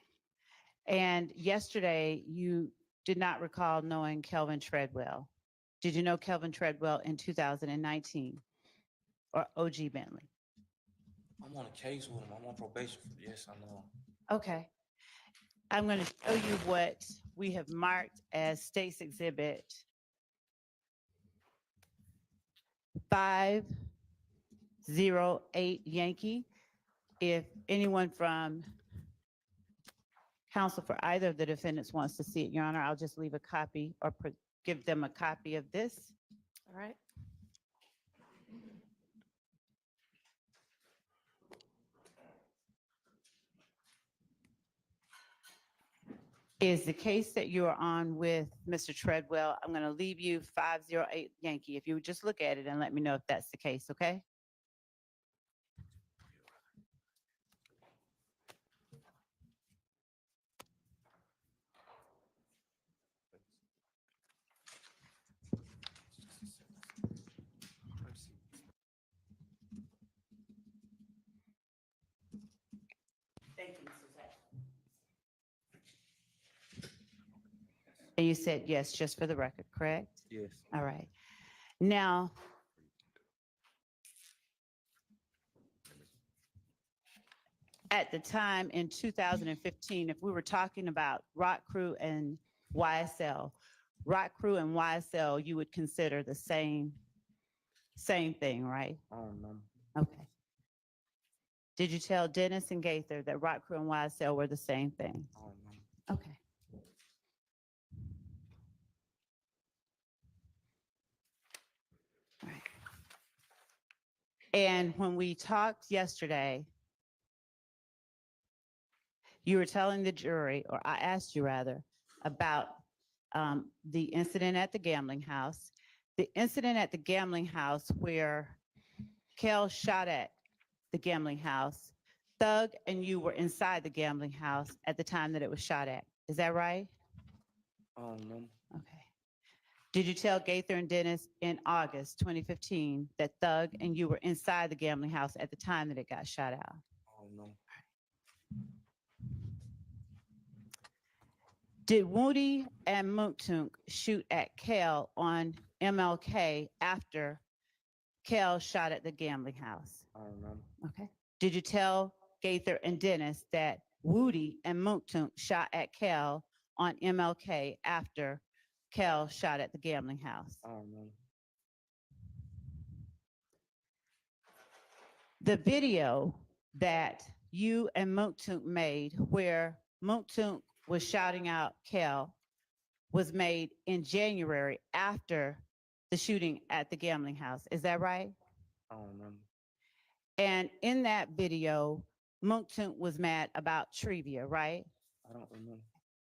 And yesterday, you did not recall knowing Kelvin Treadwell. Did you know Kelvin Treadwell in 2019 or OG Bentley? I'm on a case with him. I'm on probation. Yes, I know. Okay. I'm going to show you what we have marked as State's Exhibit 508 Yankee. If anyone from counsel for either of the defendants wants to see it, Your Honor, I'll just leave a copy or give them a copy of this. All right. Is the case that you are on with Mr. Treadwell. I'm going to leave you 508 Yankee. If you would just look at it and let me know if that's the case, okay? Thank you, Mr. Zach. And you said yes, just for the record, correct? Yes. All right. Now, at the time in 2015, if we were talking about Rock Crew and YSL, Rock Crew and YSL, you would consider the same thing, right? I don't know. Okay. Did you tell Dennis and Gaither that Rock Crew and YSL were the same thing? I don't know. Okay. All right. And when we talked yesterday, you were telling the jury, or I asked you rather, about the incident at the gambling house. The incident at the gambling house where Kel shot at the gambling house, Thug and you were inside the gambling house at the time that it was shot at. Is that right? I don't know. Okay. Did you tell Gaither and Dennis in August 2015 that Thug and you were inside the gambling house at the time that it got shot out? I don't know. Did Woody and Mooktunk shoot at Kel on MLK after Kel shot at the gambling house? I don't know. Okay. Did you tell Gaither and Dennis that Woody and Mooktunk shot at Kel on MLK after Kel shot at the gambling house? I don't know. The video that you and Mooktunk made where Mooktunk was shouting out Kel, was made in January after the shooting at the gambling house. Is that right? I don't remember. And in that video, Monkton was mad about trivia, right? I don't remember.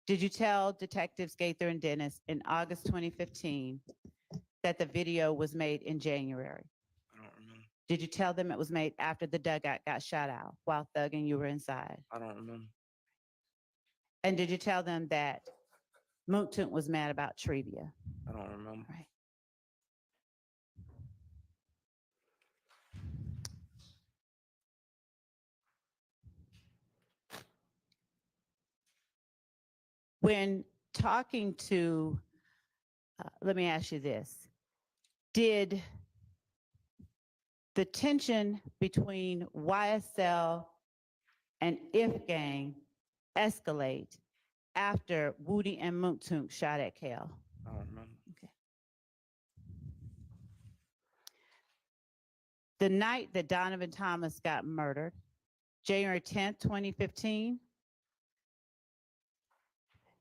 Did you tell Detectives Gaither and Dennis in August 2015 that the video was made in January? I don't remember. Did you tell them it was made after the dugout got shot out while Thug and you were inside? I don't remember. And did you tell them that Monkton was mad about trivia? I don't remember. Right. When talking to, let me ask you this. Did the tension between YSL and If Gang escalate after Woody and Monkton shot at Kel? I don't remember. Okay. The night that Donovan Thomas got murdered, January 10th, 2015,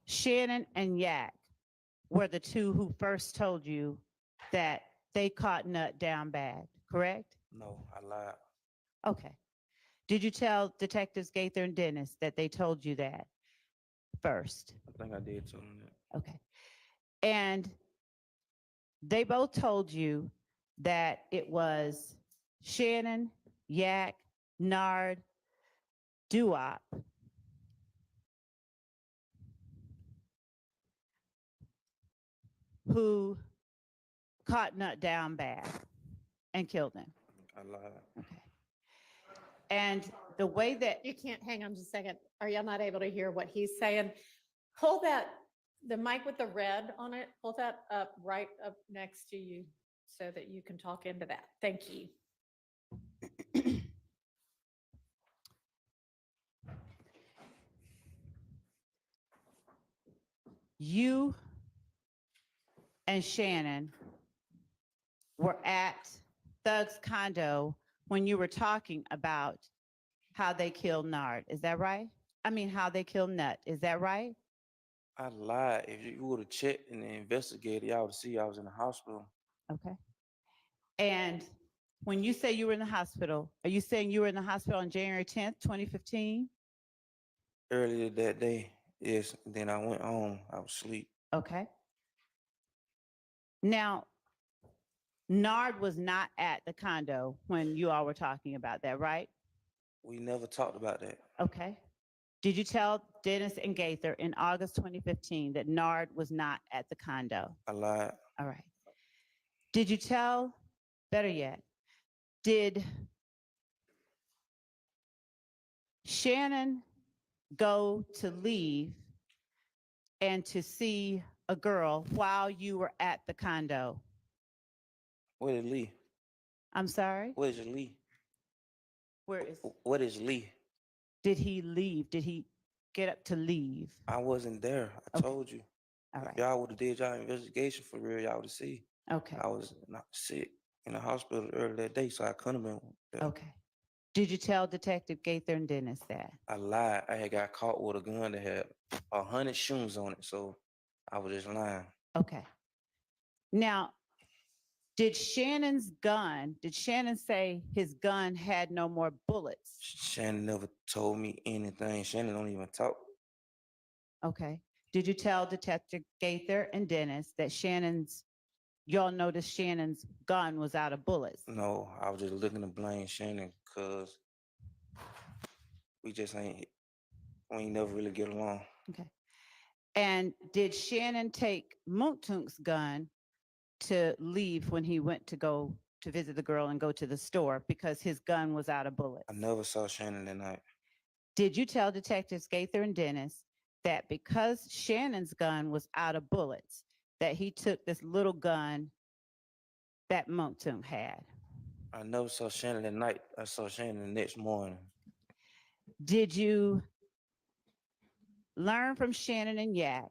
Shannon and Yak were the two who first told you that they caught Nut down bad, correct? No, I lied. Okay. Did you tell Detectives Gaither and Dennis that they told you that first? I think I did tell them that. Okay. And they both told you that it was Shannon, Yak, Nard, Duop, who caught Nut down bad and killed him. I lied. Okay. And the way that You can't, hang on just a second. Are y'all not able to hear what he's saying? Pull that, the mic with the red on it, pull that up right up next to you so that you can talk into that. Thank you. you and Shannon were at Thug's condo when you were talking about how they killed Nard. Is that right? I mean, how they killed Nut. Is that right? I lied. If you would have checked and investigated, y'all would see I was in the hospital. Okay. And when you say you were in the hospital, are you saying you were in the hospital on January 10th, 2015? Earlier that day, yes. Then I went home. I was asleep. Okay. Now, Nard was not at the condo when you all were talking about that, right? We never talked about that. Okay. Did you tell Dennis and Gaither in August 2015 that Nard was not at the condo? I lied. All right. Did you tell, better yet, did Shannon go to leave and to see a girl while you were at the condo? What is Lee? I'm sorry? What is Lee? Where is, What is Lee? did he leave? Did he get up to leave? I wasn't there. I Okay. told you. All If right. y'all would have did y'all investigation for real, y'all would have seen. Okay. I was not sick in the hospital earlier that day, so I couldn't have been there. Okay. Did you tell Detective Gaither and Dennis that? I lied. I had got caught with a gun that had 100 shoes on it, so I was just lying. Okay. Now, did Shannon say his gun had no more bullets? Shannon never told me anything. Shannon don't even talk. Okay. Did you tell Detective Gaither and Dennis that y'all noticed Shannon's gun was out of bullets? No, I was just looking to blame Shannon because we ain't never really get along. Okay. And did Shannon take Monktunk's gun to leave when he went to go to visit the girl and go to the store because his gun was out of bullets? I never saw Shannon that night. Did you tell Detectives Gaither and Dennis that because Shannon's gun was out of bullets, that he took this little gun that Monkton had? I never saw Shannon that night. I saw Shannon the next morning. Did you learn from Shannon and Yak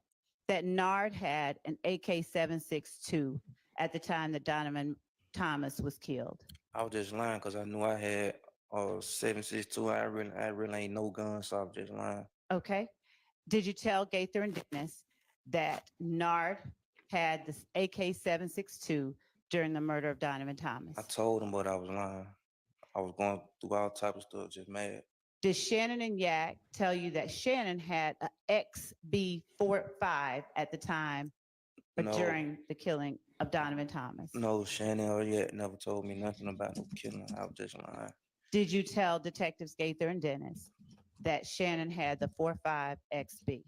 that Nard had an AK-762 at the time that Donovan Thomas was killed? I was just lying because I knew I had 7.62. I really ain't no gun, so I was just lying. Okay. Did you tell Gaither and Dennis that Nard had this AK-762 during the murder of Donovan Thomas? I told him, but I was lying. I was going through all type of stuff, just mad. Did Shannon and Yak tell you that Shannon had a XB45 at the time or No. during the killing of Donovan Thomas? No, Shannon or yet never told me nothing about no killing. I was just lying. Did you tell Detectives Gaither and Dennis that Shannon had the 45 XB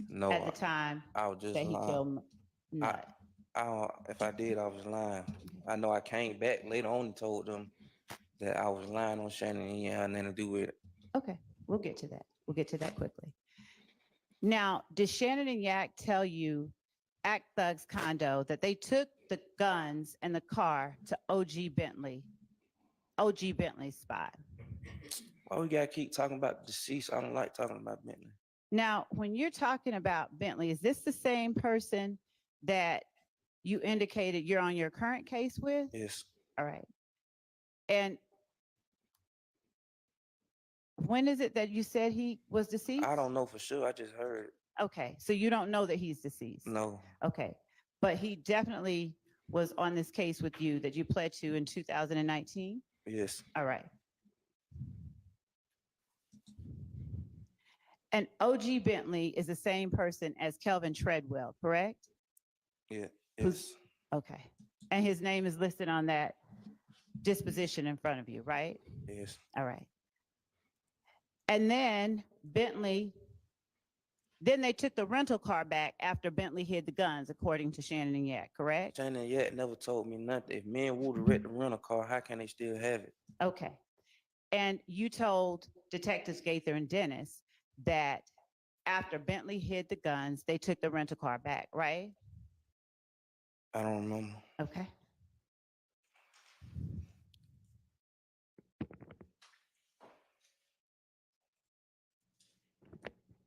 No, at the time I was just that he lying. killed Nut? If I did, I was lying. I know I came back later on and told them that I was lying on Shannon and he had nothing to do with it. Okay, we'll get to that. We'll get to that quickly. Now, did Shannon and Yak tell you at Thug's condo that they took the guns and the car to OG Bentley's spot? Why we gotta keep talking about the deceased? I don't like talking about Bentley. Now, when you're talking about Bentley, is this the same person that you indicated you're on your current case with? Yes, All right. And when is it that you said he was deceased? I don't know for sure. I just heard. Okay, so you don't know that he's deceased? No, Okay, but he definitely was on this case with you that you pled to in 2019? yes, All right. And OG Bentley is the same person as Kelvin Treadwell, correct? yeah, Who's- yes, Okay. And his name is listed on that disposition in front of you, right? yes. All right. And then Bentley, then they took the rental car back after Bentley hid the guns, according to Shannon and Yak, correct? Shannon yet never told me nothing. If me and Woody wrecked the rental car, how can they still have it? Okay. And you told Detectives Gaither and Dennis that after Bentley hid the guns, they took the rental car back, right? I don't remember. Okay.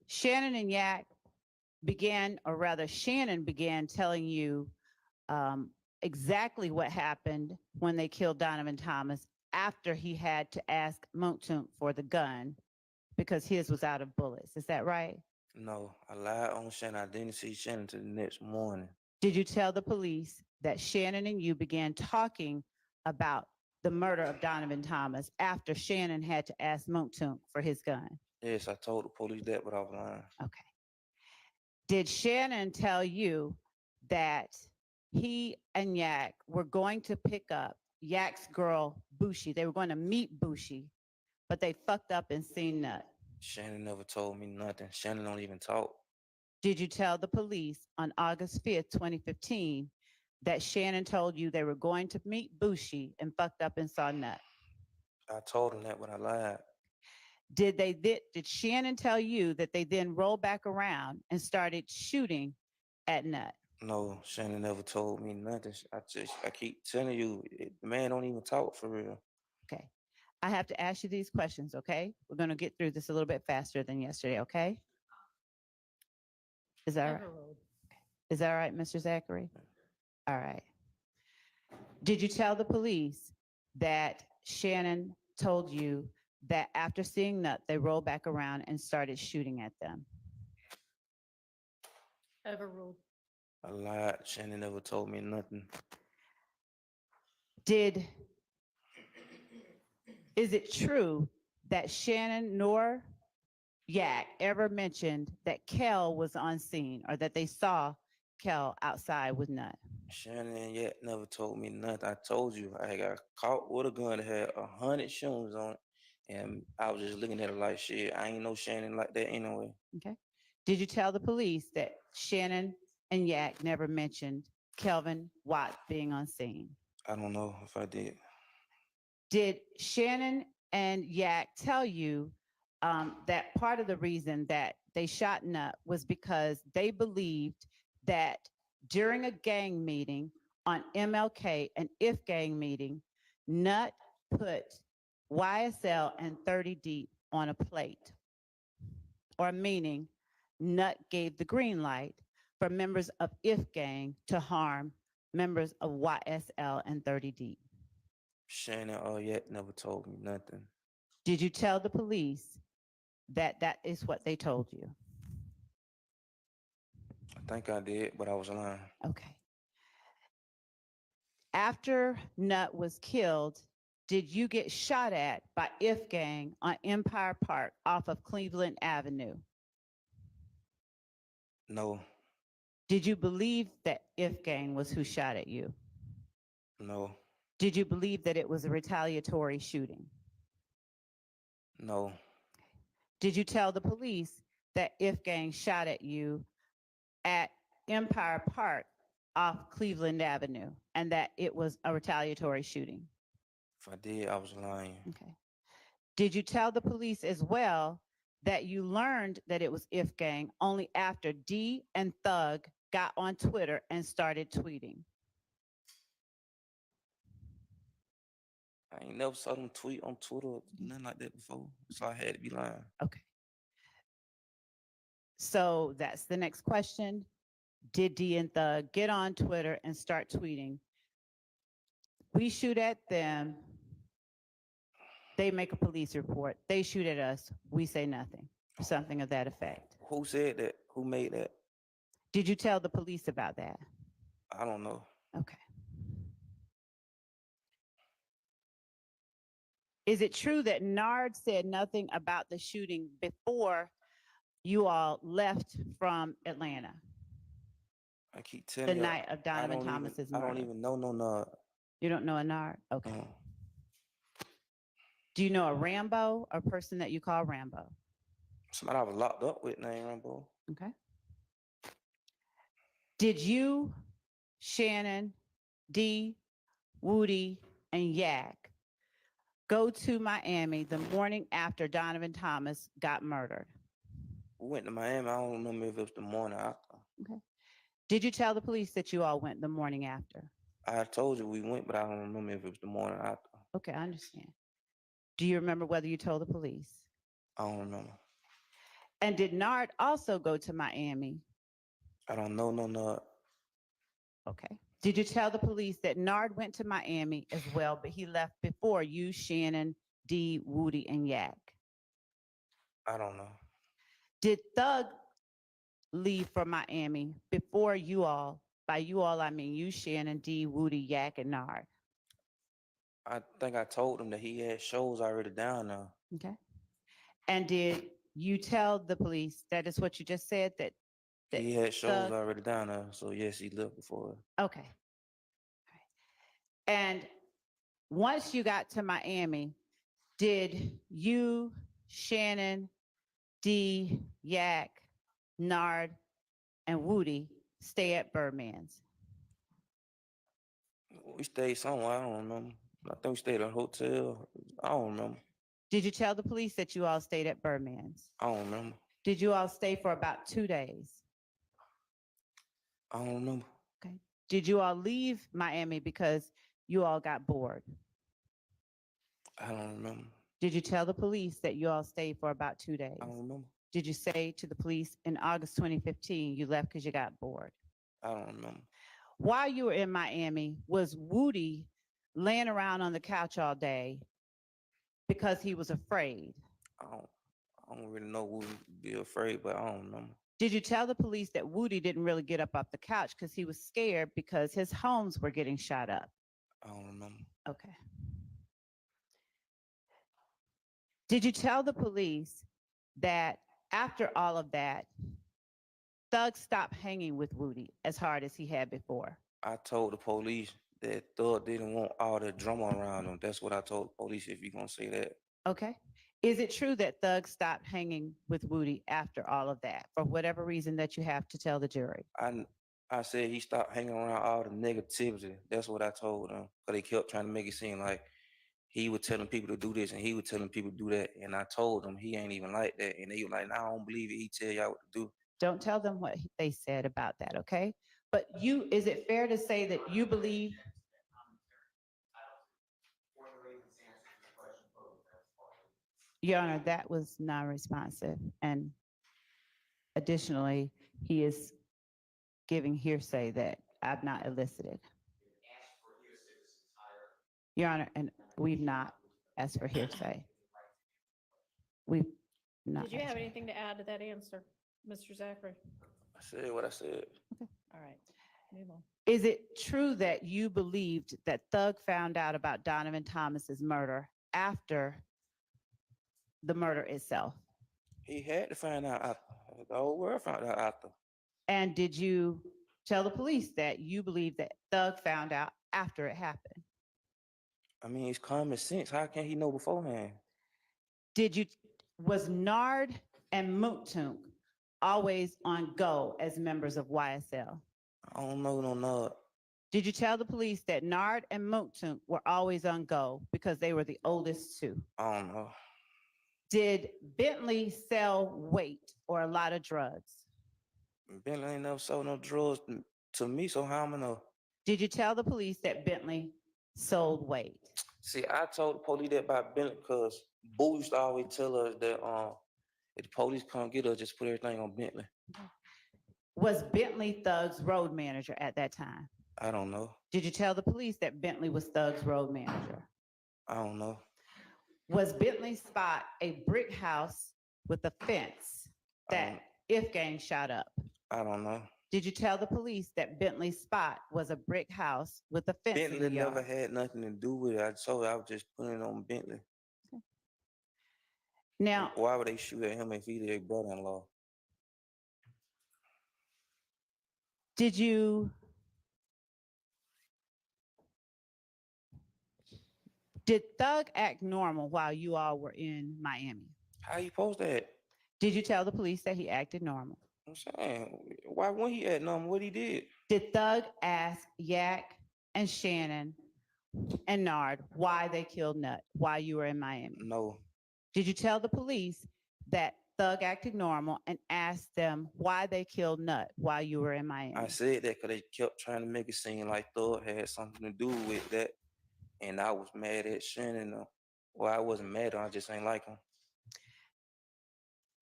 Shannon and Yak began, or rather Shannon began telling you exactly what happened when they killed Donovan Thomas after he had to ask Montun for the gun because his was out of bullets. Is that right? No, I lied on Shannon. I didn't see Shannon till the next morning. Did you tell the police that Shannon and you began talking about the murder of Donovan Thomas after Shannon had to ask Montun for his gun? Yes, I told the police that, but I was lying. Okay. Did Shannon tell you that he and Yak were going to pick up Yak's girl, Bushi? They were going to meet Bushi, but they fucked up and seen Nut. Shannon never told me nothing. Shannon don't even talk. Did you tell the police on August 5th, 2015, that Shannon told you they were going to meet Bushi and fucked up and saw Nut? I told him that, but I lied. Did Shannon tell you that they then rolled back around and started shooting at Nut? No, Shannon never told me nothing. I keep telling you, the man don't even talk for real. Okay. I have to ask you these questions, okay? We're going to get through this a little bit faster than yesterday, okay? Is that right? Is that all right, Mr. Zachary? All right. Did you tell the police that Shannon told you that after seeing Nut, they rolled back around and started shooting at them? Overruled. I lied. Shannon never told me nothing. Is it true that Shannon nor Yak ever mentioned that Kel was on scene or that they saw Kel outside with Nut? Shannon yet never told me nothing. I told you I got caught with a gun that had 100 shooters on it, and I was just looking at it like shit. I ain't know Shannon like that anyway. Okay. Did you tell the police that Shannon and Yak never mentioned Kelvin Watt being on scene? I don't know if I did. Did Shannon and Yak tell you that part of the reason that they shot Nut was because they believed that during a gang meeting on MLK, an IF gang meeting, Nut put YSL and 30 Deep on a plate? Or meaning Nut gave the green light for members of IF gang to harm members of YSL and 30 Deep? Shannon yet never told me nothing. Did you tell the police that that is what they told you? think I did, but I was lying. Okay. After Nut was killed, did you get shot at by If Gang on Empire Park off of Cleveland Avenue? No, Did you believe that If Gang was who shot at you? no, Did you believe that it was a retaliatory shooting? no, Did you tell the police that If Gang shot at you at Empire Park off Cleveland Avenue and that it was a retaliatory shooting? if I did, I was lying. Okay. Did you tell the police as well that you learned that it was If Gang only after D and Thug got on Twitter and started tweeting? I ain't never saw them tweet on Twitter or nothing like that before, so I had to be lying. Okay. So that's the next question. Did D and Thug get on Twitter and start tweeting? We shoot at them. They make a police report. They shoot at us. We say nothing. Something of that effect. Who said that? Who made that? Did you tell the police about that? I don't know. Okay. Is it true that Nard said nothing about the shooting before you all left from Atlanta I keep the telling you, night of Donovan Thomas's I murder? don't even know no Nard. You don't know a Nard? Okay. Uh, Do you know a Rambo, a person that you call Rambo? Somebody I was locked up with named Rambo. Okay. Did you, Shannon, D, Woody, and Yak go to Miami the morning after Donovan Thomas got murdered? We went to Miami. I don't remember if it was the morning after. Okay. Did you tell the police that you all went the morning after? I told you we went, but I don't remember if it was the morning after. Okay, I understand. Do you remember whether you told the police? I don't remember. And did Nard also go to Miami? I don't know no Nard. Okay. Did you tell the police that Nard went to Miami as well, but he left before you, Shannon, D, Woody, and Yak? I don't know. Did Thug leave for Miami before you all? By you all, I mean you, Shannon, D, Woody, Yak, and Nard. I think I told him that he had shows already down there. Okay. And did you tell the police, that is what you just said, that He had shows Thug- already down there. So yes, he left before. Okay. All right. And once you got to Miami, did you, Shannon, D, Yak, Nard, and Woody stay at Birdman's? We stayed somewhere. I don't remember. I think we stayed at a hotel. I don't remember. Did you tell the police that you all stayed at Birdman's? I don't remember. Did you all stay for about 2 days? I don't remember. Okay. Did you all leave Miami because you all got bored? I don't remember. Did you tell the police that you all stayed for about 2 days? I don't remember. Did you say to the police in August 2015 you left because you got bored? I don't remember. While you were in Miami, was Woody laying around on the couch all day because he was afraid? I don't really know who would be afraid, but I don't remember. Did you tell the police that Woody didn't really get up off the couch because he was scared because his homes were getting shot up? I don't remember. Okay. Did you tell the police that after all of that, Thug stopped hanging with Woody as hard as he had before? I told the police that Thug didn't want all the drama around him. That's what I told the police, if you're going to say that. Okay. Is it true that Thug stopped hanging with Woody after all of that, for whatever reason that you have to tell the jury? I said he stopped hanging around all the negativity. That's what I told them. Because they kept trying to make it seem like he was telling people to do this and he was telling people to do that. And I told them he ain't even like that. And they were like, nah, I don't believe it. He tell y'all what to do. Don't tell them what they said about that, okay? But is it fair to say that you believe? Your Honor, that was non-responsive. And additionally, he is giving hearsay that I've not elicited. Your Honor, and we've not asked for hearsay. We've not. Did you asked have for- anything to add to that answer, Mr. Zachary? I said what I said. All right, move on. Is it true that you believed that Thug found out about Donovan Thomas's murder after the murder itself? He had to find out after. The whole world found out after. And did you tell the police that you believe that Thug found out after it happened? I mean, it's common sense. How can he know beforehand? Was Nard and Mooktunk always on go as members of YSL? I don't know no nod. Did you tell the police that Nard and Mooktunk were always on go because they were the oldest two? I don't know. Did Bentley sell weight or a lot of drugs? Bentley ain't never sold no drugs to me, so how am I know? Did you tell the police that Bentley sold weight? See, I told the police that about Bentley because Boo used to always tell us that if the police come get us, just put everything on Bentley. Was Bentley Thug's road manager at that time? I don't know. Did you tell the police that Bentley was Thug's road manager? I don't know. Was Bentley's spot a brick house with a fence that If Gang shot up? I don't know. Did you tell the police that Bentley's spot was a brick house with a fence in Bentley the yard? never had nothing to do with it. I told her I was just putting it on Bentley. Now, Why would they shoot at him if he their brother-in-law? did Thug act normal while you all were in Miami? How you post that? Did you tell the police that he acted normal? I'm saying, why when he had nothing, what he did? Did Thug ask Yak and Shannon and Nard why they killed Nut while you were in Miami? No. Did you tell the police that Thug acted normal and asked them why they killed Nut while you were in Miami? I said that because they kept trying to make it seem like Thug had something to do with that. And I was mad at Shannon. Well, I wasn't mad, I just ain't like him.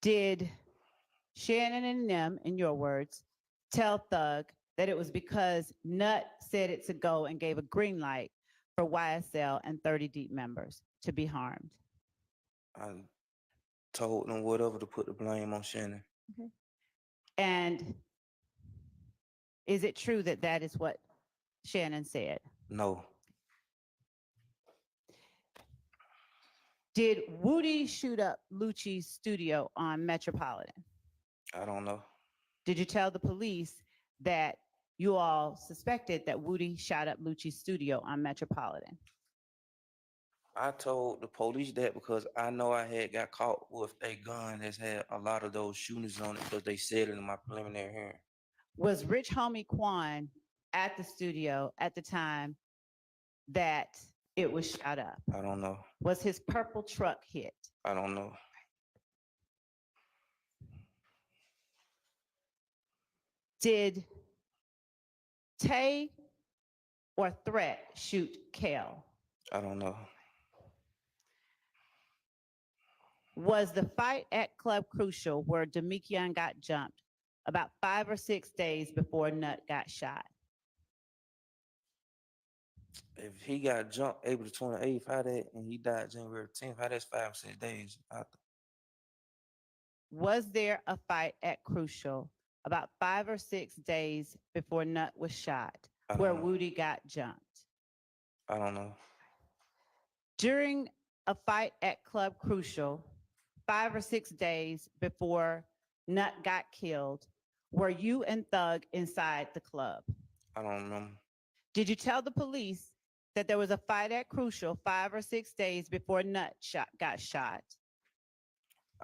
Did Shannon and them, in your words, tell Thug that it was because Nut said it to go and gave a green light for YSL and 30 Deep members to be harmed? I told them whatever to put the blame on Shannon. Okay. And is it true that that is what Shannon said? No. Did Woody shoot up Lucci's studio on Metropolitan? I don't know. Did you tell the police that you all suspected that Woody shot up Lucci's studio on Metropolitan? I told the police that because I know I had got caught with a gun that's had a lot of those shootings on it because they said it in my preliminary hearing. Was Rich Homie Quan at the studio at the time that it was shot up? I don't know. Was his purple truck hit? I don't know. Did Tay or Threat shoot Kel? I don't know. Was the fight at Club Crucial where Demikian got jumped about 5 or 6 days before Nut got shot? If he got jumped April 28th, how that, and he died January 10th, how that's 5 or 6 days after? Was there a fight at Crucial about 5 or 6 days before Nut was shot where Woody got jumped? I don't know. During a fight at Club Crucial, 5 or 6 days before Nut got killed, were you and Thug inside the club? I don't remember. Did you tell the police that there was a fight at Crucial 5 or 6 days before Nut got shot?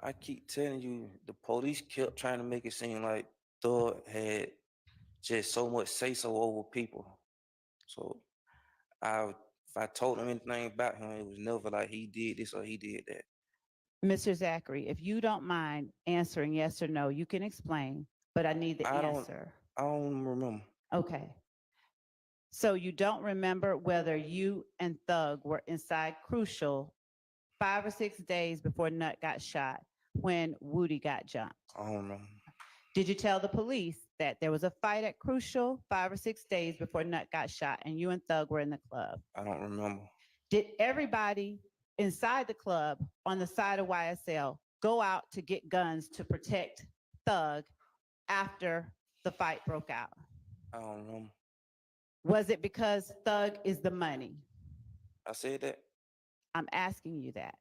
I keep telling you, the police kept trying to make it seem like Thug had just so much say-so over people. So if I told them anything about him, it was never like he did this or he did that. Mr. Zachary, if you don't mind answering yes or no, you can explain, but I need the answer. I don't remember. Okay. So you don't remember whether you and Thug were inside Crucial 5 or 6 days before Nut got shot when Woody got jumped? I don't remember. Did you tell the police that there was a fight at Crucial 5 or 6 days before Nut got shot and you and Thug were in the club? I don't remember. Did everybody inside the club on the side of YSL go out to get guns to protect Thug after the fight broke out? I don't remember. Was it because Thug is the money? I said that. I'm asking you that.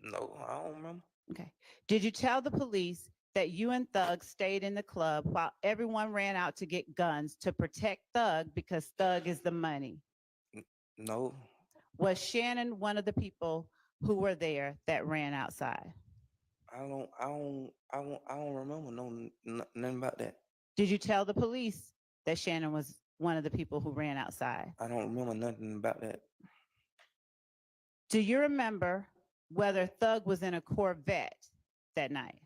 No, I don't remember. Okay. Did you tell the police that you and Thug stayed in the club while everyone ran out to get guns to protect Thug because Thug is the money? No, Was Shannon one of the people who were there that ran outside? I don't remember nothing about that. Did you tell the police that Shannon was one of the people who ran outside? I don't remember nothing about that. Do you remember whether Thug was in a Corvette that night?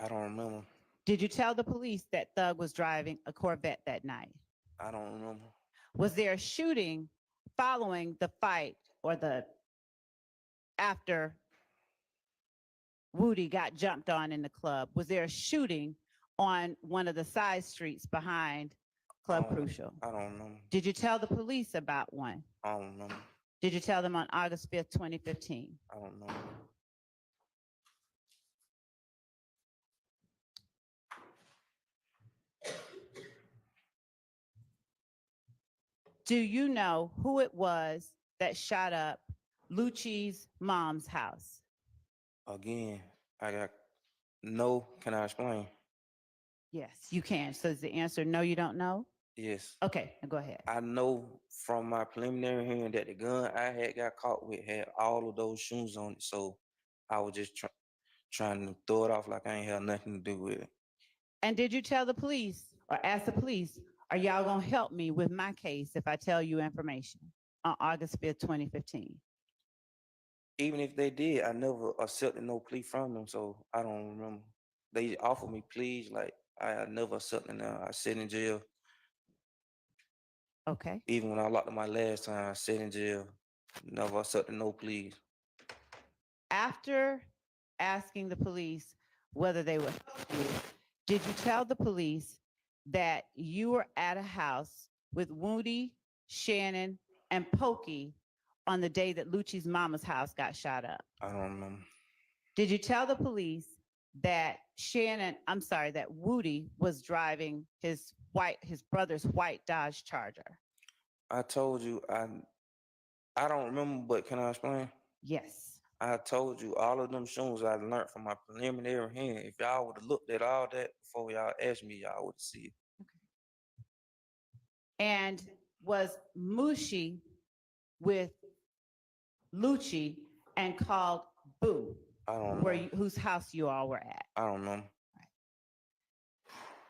I don't remember. Did you tell the police that Thug was driving a Corvette that night? I don't remember. Was there a shooting following the fight or the after Woody got jumped on in the club? Was there a shooting on one of the side streets behind Club Crucial? I don't remember. Did you tell the police about one? I don't remember. Did you tell them on August 5th, 2015? I don't know. Do you know who it was that shot up Lucci's mom's house? Again, I got no. Can I explain? Yes, you can. So is the answer no, you don't know? Yes. Okay, now go ahead. I know from my preliminary hearing that the gun I had got caught with had all of those shoes on it. So I was just trying to throw it off like I ain't had nothing to do with it. And did you tell the police or ask the police, are y'all gonna help me with my case if I tell you information on August 5th, 2015? Even if they did, I never accepted no plea from them. So I don't remember. They offered me pleas, like I never accepted them. I sat in jail. Okay. Even when I locked up my last time, I sat in jail. Never accepted no pleas. After asking the police whether they would help you, did you tell the police that you were at a house with Woody, Shannon, and Pokey on the day that Lucci's mama's house got shot up? I don't remember. Did you tell the police that that Woody was driving his brother's white Dodge Charger? I told you I don't remember, but can I explain? Yes. I told you all of them shoes I learned from my preliminary hearing. If y'all would have looked at all that before y'all asked me, y'all would have seen it. And was Mushi with Lucci and called Boo, I don't know. whose house you all were at? I don't know.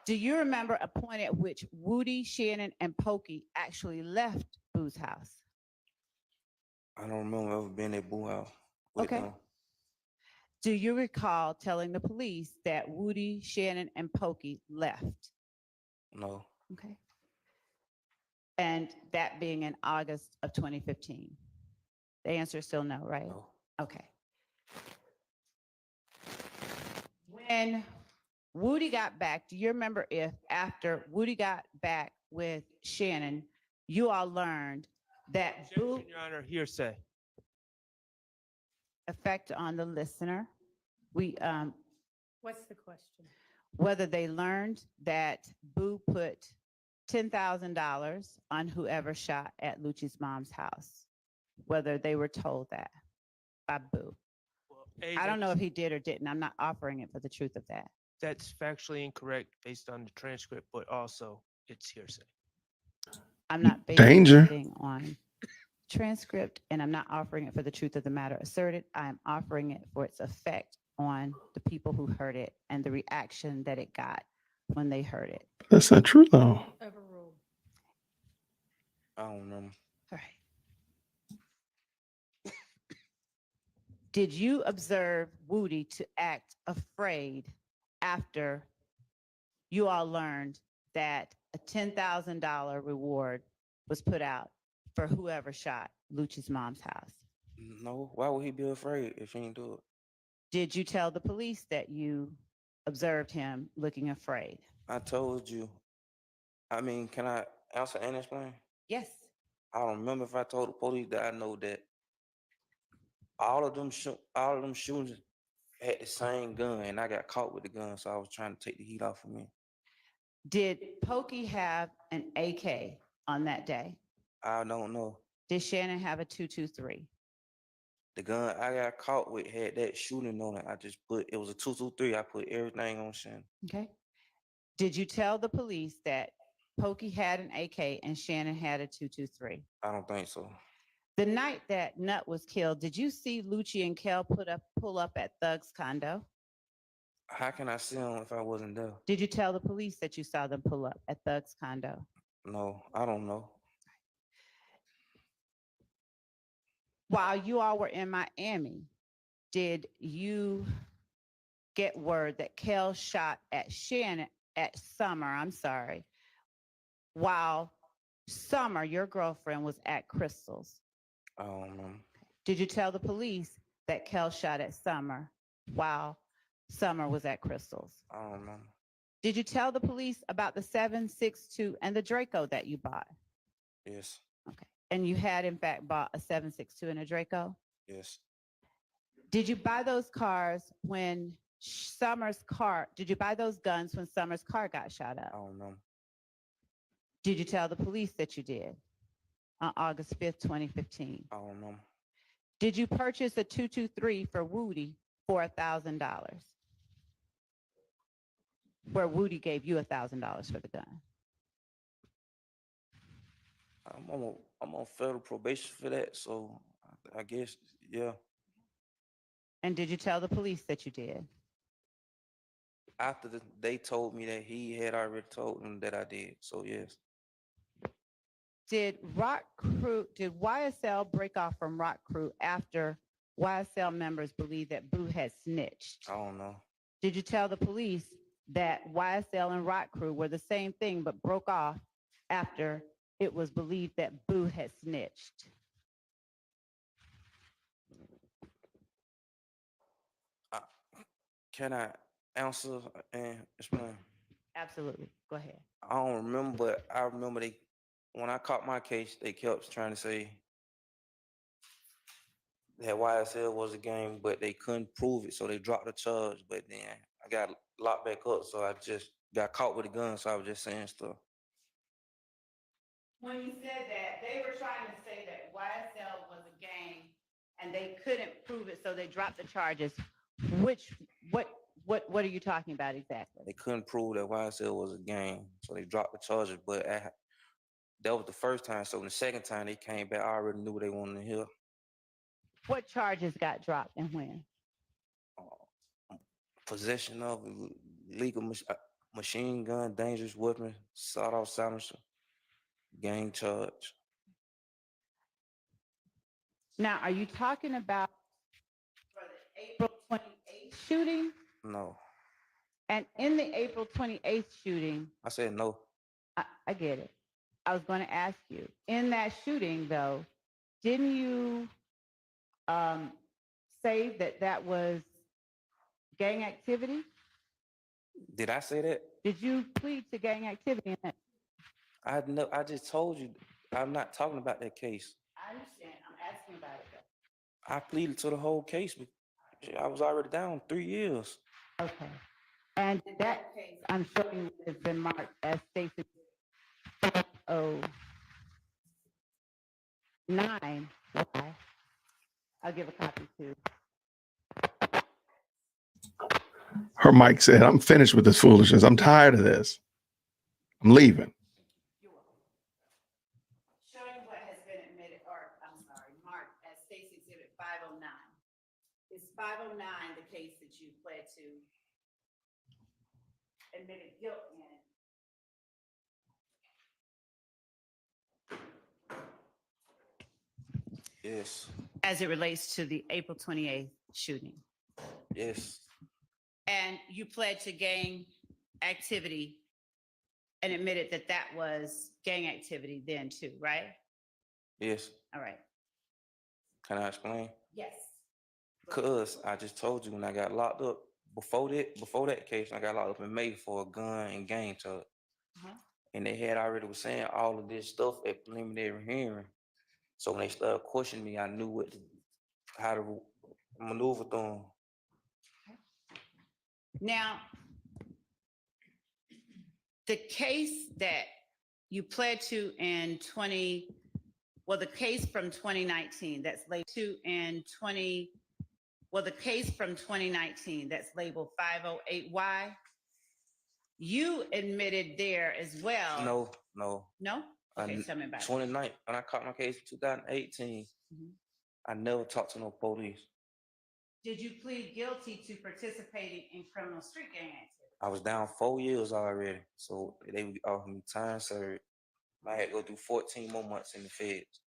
Do you remember a point at which Woody, Shannon, and Pokey actually left Boo's house? I don't remember ever being at Boo House with Okay. them. Do you recall telling the police that Woody, Shannon, and Pokey left? No. Okay. And that being in August of 2015? The answer is still no, right? No. Okay. When Woody got back, do you remember if after Woody got back with Shannon, you all learned that Boo Objection, Your Honor, hearsay. effect on the listener? What's the question? Whether they learned that Boo put $10,000 on whoever shot at Lucci's mom's house, whether they were told that by Boo. Well, I don't know if he did or didn't. I'm not offering it for the truth of that. that's factually incorrect based on the transcript, but also it's hearsay. I'm not basing Danger. anything on transcript, and I'm not offering it for the truth of the matter asserted. I am offering it for its effect on the people who heard it and the reaction that it got when they heard it. That's not true, though. Overruled. I don't remember. All right. Did you observe Woody to act afraid after you all learned that a $10,000 reward was put out for whoever shot Lucci's mom's house? No. Why would he be afraid if he didn't do it? Did you tell the police that you observed him looking afraid? I told you. I mean, can I answer and explain? Yes. I don't remember if I told the police that I know that all of them shoes had the same gun, and I got caught with the gun, so I was trying to take the heat off of me. Did Pokey have an AK on that day? I don't know. Did Shannon have a 223? The gun I got caught with had that shooting on it. I just put, it was a 223. I put everything on Shannon. Okay. Did you tell the police that Pokey had an AK and Shannon had a 223? I don't think so. The night that Nut was killed, did you see Lucci and Kel pull up at Thug's condo? How can I see him if I wasn't there? Did you tell the police that you saw them pull up at Thug's condo? No, I don't know. While you all were in Miami, did you get word that Kel shot at Summer, I'm sorry, while Summer, your girlfriend, was at Crystal's? I don't know. Did you tell the police that Kel shot at Summer while Summer was at Crystal's? I don't know. Did you tell the police about the 7.62 and the Draco that you bought? Yes, Okay. And you had in fact bought a 7.62 and a Draco? yes. Did you buy those cars when did you buy those guns when Summer's car got shot I up? don't know. Did you tell the police that you did on August 5th, 2015? I don't know. Did you purchase a 223 for Woody for $1,000? Where Woody gave you $1,000 for the gun? I'm on federal probation for that, so I guess, yeah. And did you tell the police that you did? After they told me that he had already told them that I did, so yes. Did YSL break off from Rock Crew after YSL members believed that Boo had snitched? I don't know. Did you tell the police that YSL and Rock Crew were the same thing but broke off after it was believed that Boo had snitched? Can I answer and explain? Absolutely. Go ahead. I don't remember, but I remember when I caught my case, they kept trying to say that YSL was a game, but they couldn't prove it, so they dropped the charge. But then I got locked back up, so I just got caught with a gun, so I was just saying stuff. When you said that, they were trying to say that YSL was a gang and they couldn't prove it, so they dropped the charges. What are you talking about exactly? They couldn't prove that YSL was a gang, so they dropped the charges. But that was the first time. So the second time they came back, I already knew what they wanted to hear. What charges got dropped and when? Possession of legal machine gun, dangerous weapon, sawed-off silencer, gang charge. Now, are you talking about for the April 28th shooting? No, And in the April 28th shooting, I said no. I get it. I was going to ask you, in that shooting though, didn't you say that was gang activity? Did I say that? Did you plead to gang activity in that? I just told you I'm not talking about that case. I understand. I'm asking about it though. I pleaded to the whole case, but I was already down 3 years. Okay. And that case, I'm showing you has been marked as Stacy 509. I'll give a copy to. Her mic said, I'm finished with this foolishness. I'm tired of this. I'm leaving. Showing what has been admitted, or I'm sorry, marked as Stacy Exhibit 509. Is 509 the case that you pled to admitted guilt in? Yes, As it relates to the April 28th shooting. yes, And you pled to gang activity and admitted that was gang activity then too, right? yes. All right. Can I explain? Yes. Cause I just told you when I got locked up before that case, I got locked up in May for a gun and gang charge. And they had already was saying all of this stuff at preliminary hearing. So when they started questioning me, I knew how to maneuver through them. Now, the case that you pled to in the case from 2019 that's labeled the case from 2019 that's labeled 508Y, you admitted there as well. No. No? Okay, tell me about it. 29, when I caught my case in 2018, Mhm. I never talked to no police. Did you plead guilty to participating in criminal street gang activity? I was down 4 years already, so they offered me time served. I had to go through 14 more months in the feds,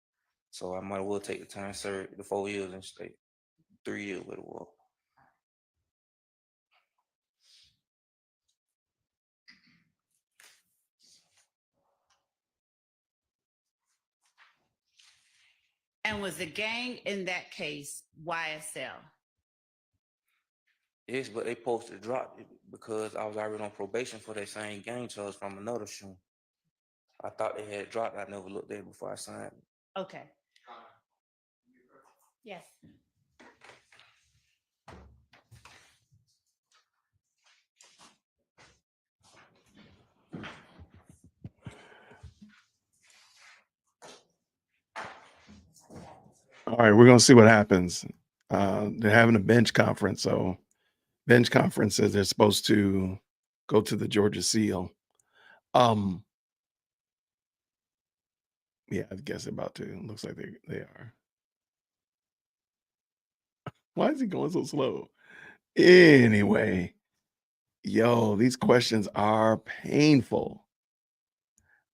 so I might as well take the time served, the 4 years and stay 3 years with it was. And was the gang in that case YSL? Yes, but they supposed to drop it because I was already on probation for that same gang charge from another shoe. I thought they had dropped. I never looked at it before I signed it. Okay. Yes. All right, we're gonna see what happens. They're having a bench conference, so bench conference says they're supposed to go to the Georgia Seal. Yeah, I guess they're about to. Looks like they are. Why is he going so slow? Anyway, yo, these questions are painful.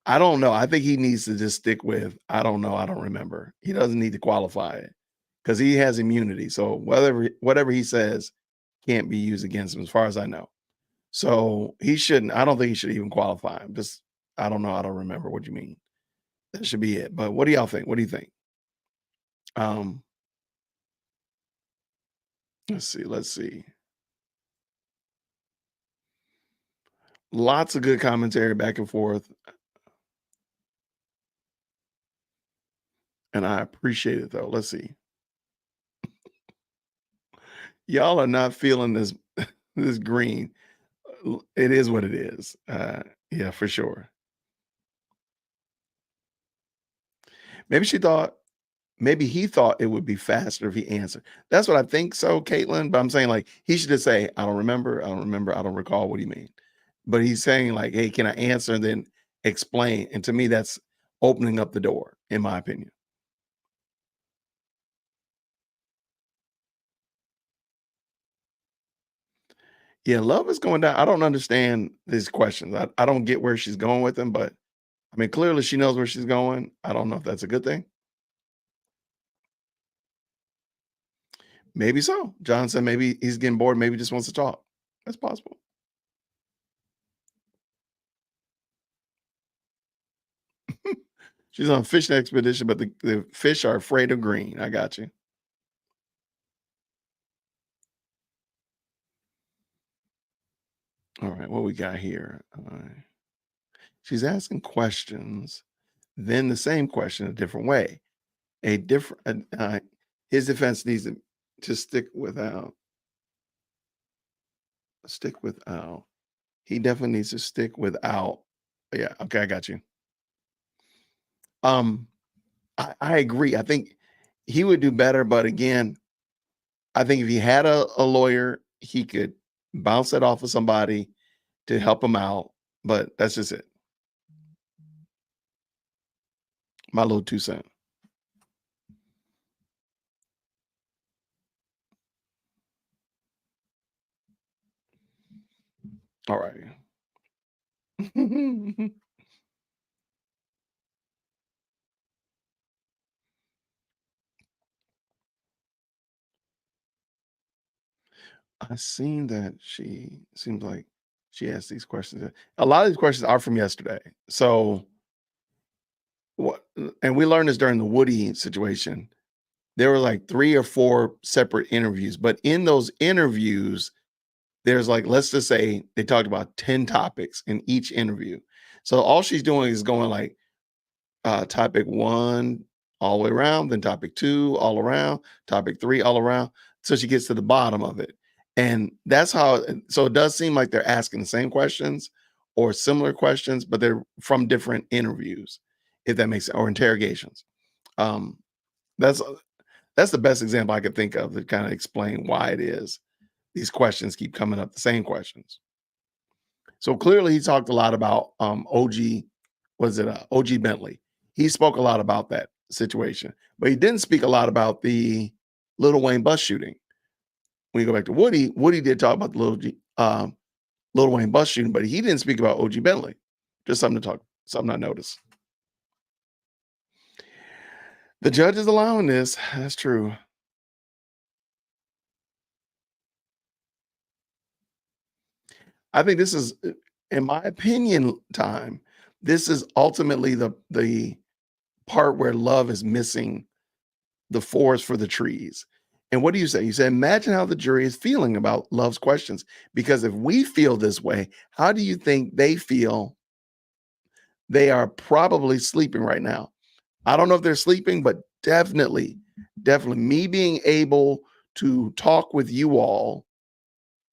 I don't know. I think he needs to just stick with I don't know, I don't remember. He doesn't need to qualify it because he has immunity. So whatever he says can't be used against him, as far as I know. So he shouldn't. I don't think he should even qualify him. Just I don't know. I don't remember what you mean. That should be it. But what do y'all think? What do you think? Let's see. Let's see. Lots of good commentary back and forth. And I appreciate it though. Let's see. Y'all are not feeling this this green. It is what it is. Yeah, for sure. Maybe he thought it would be faster if he answered. That's what I think so, Caitlin. But I'm saying like he should just say, I don't remember, I don't recall. What do you mean? But he's saying like, hey, can I answer and then explain? And to me, that's opening up the door, in my opinion. Yeah, love is going down. I don't understand these questions. I don't get where she's going with them, but I mean, clearly she knows where she's going. I don't know if that's a good thing. Maybe so. John said maybe he's getting bored. Maybe he just wants to talk. That's possible. She's on a fishing expedition, but the fish are afraid of green. I got you. All right, what we got here? She's asking questions, then the same question a different way. His defense needs to stick with Al. Stick with Al. He definitely needs to stick with Al. Yeah, okay, I got you. I agree. I think he would do better, but again, I think if he had a lawyer, he could bounce that off of somebody to help him out. But that's just it. My little 2 cents. All right. I seen that she seems like she asked these questions. A lot of these questions are from yesterday. So what, and we learned this during the Woody situation. There were like 3 or 4 separate interviews, but in those interviews, there's like, let's just say they talked about 10 topics in each interview. So all she's doing is going like topic 1 all the way around, then topic 2 all around, topic 3 all around. So she gets to the bottom of it. And that's how, so it does seem like they're asking the same questions or similar questions, but they're from different interviews, if that makes sense, or interrogations. Um, that's that's the best example I could think of to kind of explain why it is these questions keep coming up, the same questions. So clearly he talked a lot about OG, was it OG Bentley? He spoke a lot about that situation, but he didn't speak a lot about the Lil Wayne bus shooting. When you go back to Woody, Woody did talk about the Lil Wayne bus shooting, but he didn't speak about OG Bentley. Just something to talk, something I noticed. The judge is allowing this. That's true. I think this is, in my opinion, time. This is ultimately the part where love is missing the forest for the trees. And what do you say? You say, imagine how the jury is feeling about Love's questions. Because if we feel this way, how do you think they feel? They are probably sleeping right now. I don't know if they're sleeping, but definitely me being able to talk with you all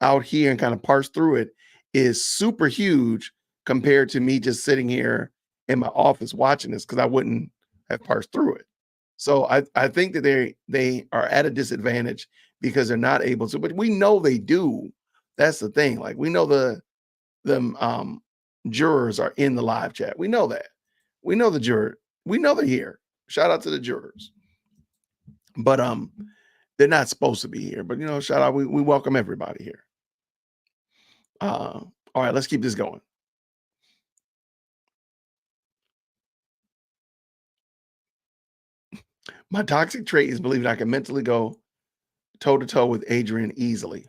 out here and kind of parse through it is super huge compared to me just sitting here in my office watching this, because I wouldn't have parsed through it. So I think that they are at a disadvantage because they're not able to, but we know they do. That's the thing. Like, we know them jurors are in the live chat. We know that. We know the juror. We know they're here. Shout out to the jurors. But they're not supposed to be here. But shout out. We welcome everybody here. All right, let's keep this going. My toxic trait is believing I can mentally go toe to toe with Adrian easily.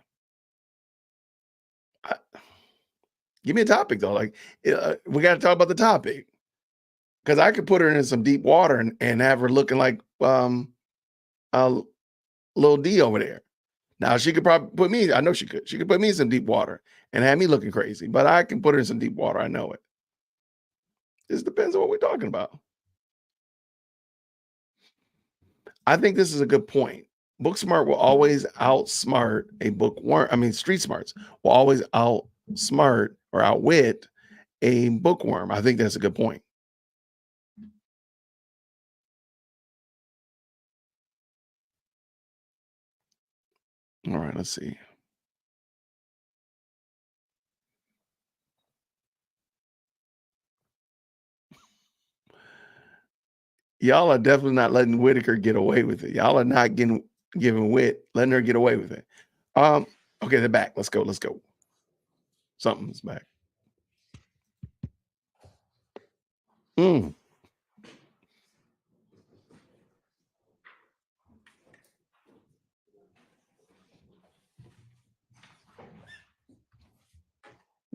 Give me a topic though. Like, we got to talk about the topic, because I could put her in some deep water and have her looking like Lil D over there. Now she could probably put me. I know she could. She could put me in some deep water and have me looking crazy. But I can put her in some deep water. I know it. This depends on what we're talking about. I think this is a good point. Book smart will always outsmart a bookworm. I mean, street smarts will always outsmart or outwit a bookworm. I think that's a good point. All right, let's see. Y'all are definitely not letting Whitaker get away with it. Y'all are not giving letting her get away with it. Okay, they're back. Let's go. Something's back.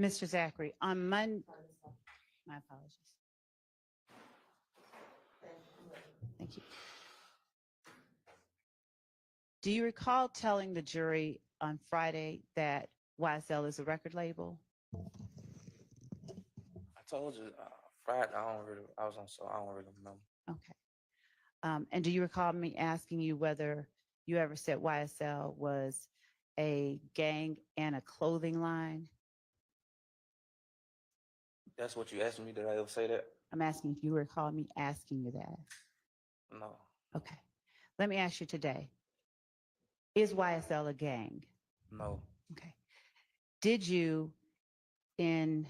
Mr. Zachary, on Monday, my apologies. Thank you. Do you recall telling the jury on Friday that YSL is a record label? I told you Friday. I was on, so I don't really remember. Okay. And do you recall me asking you whether you ever said YSL was a gang and a clothing line? That's what you asked me. Did I ever say that? I'm asking if you recall me asking you that. No. Okay. Let me ask you today. Is YSL a gang? No. Okay. Did you, in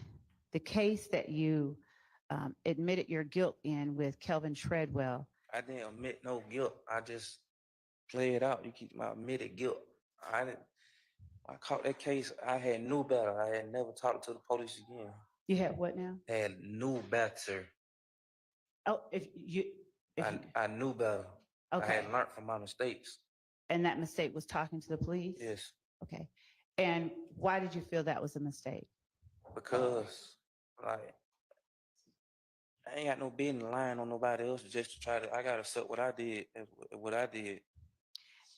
the case that you admitted your guilt in with Kelvin Treadwell? I didn't admit no guilt. I just play it out. You keep my admitted guilt. I caught that case. I had knew better. I had never talked to the police again. You had what now? Had knew better. Oh, I knew better. Okay. I had learned from my mistakes. And that mistake was talking to the police? Yes. Okay. And why did you feel that was a mistake? Because, like, I ain't got no business lying on nobody else just to try to. I gotta accept what I did. What I did.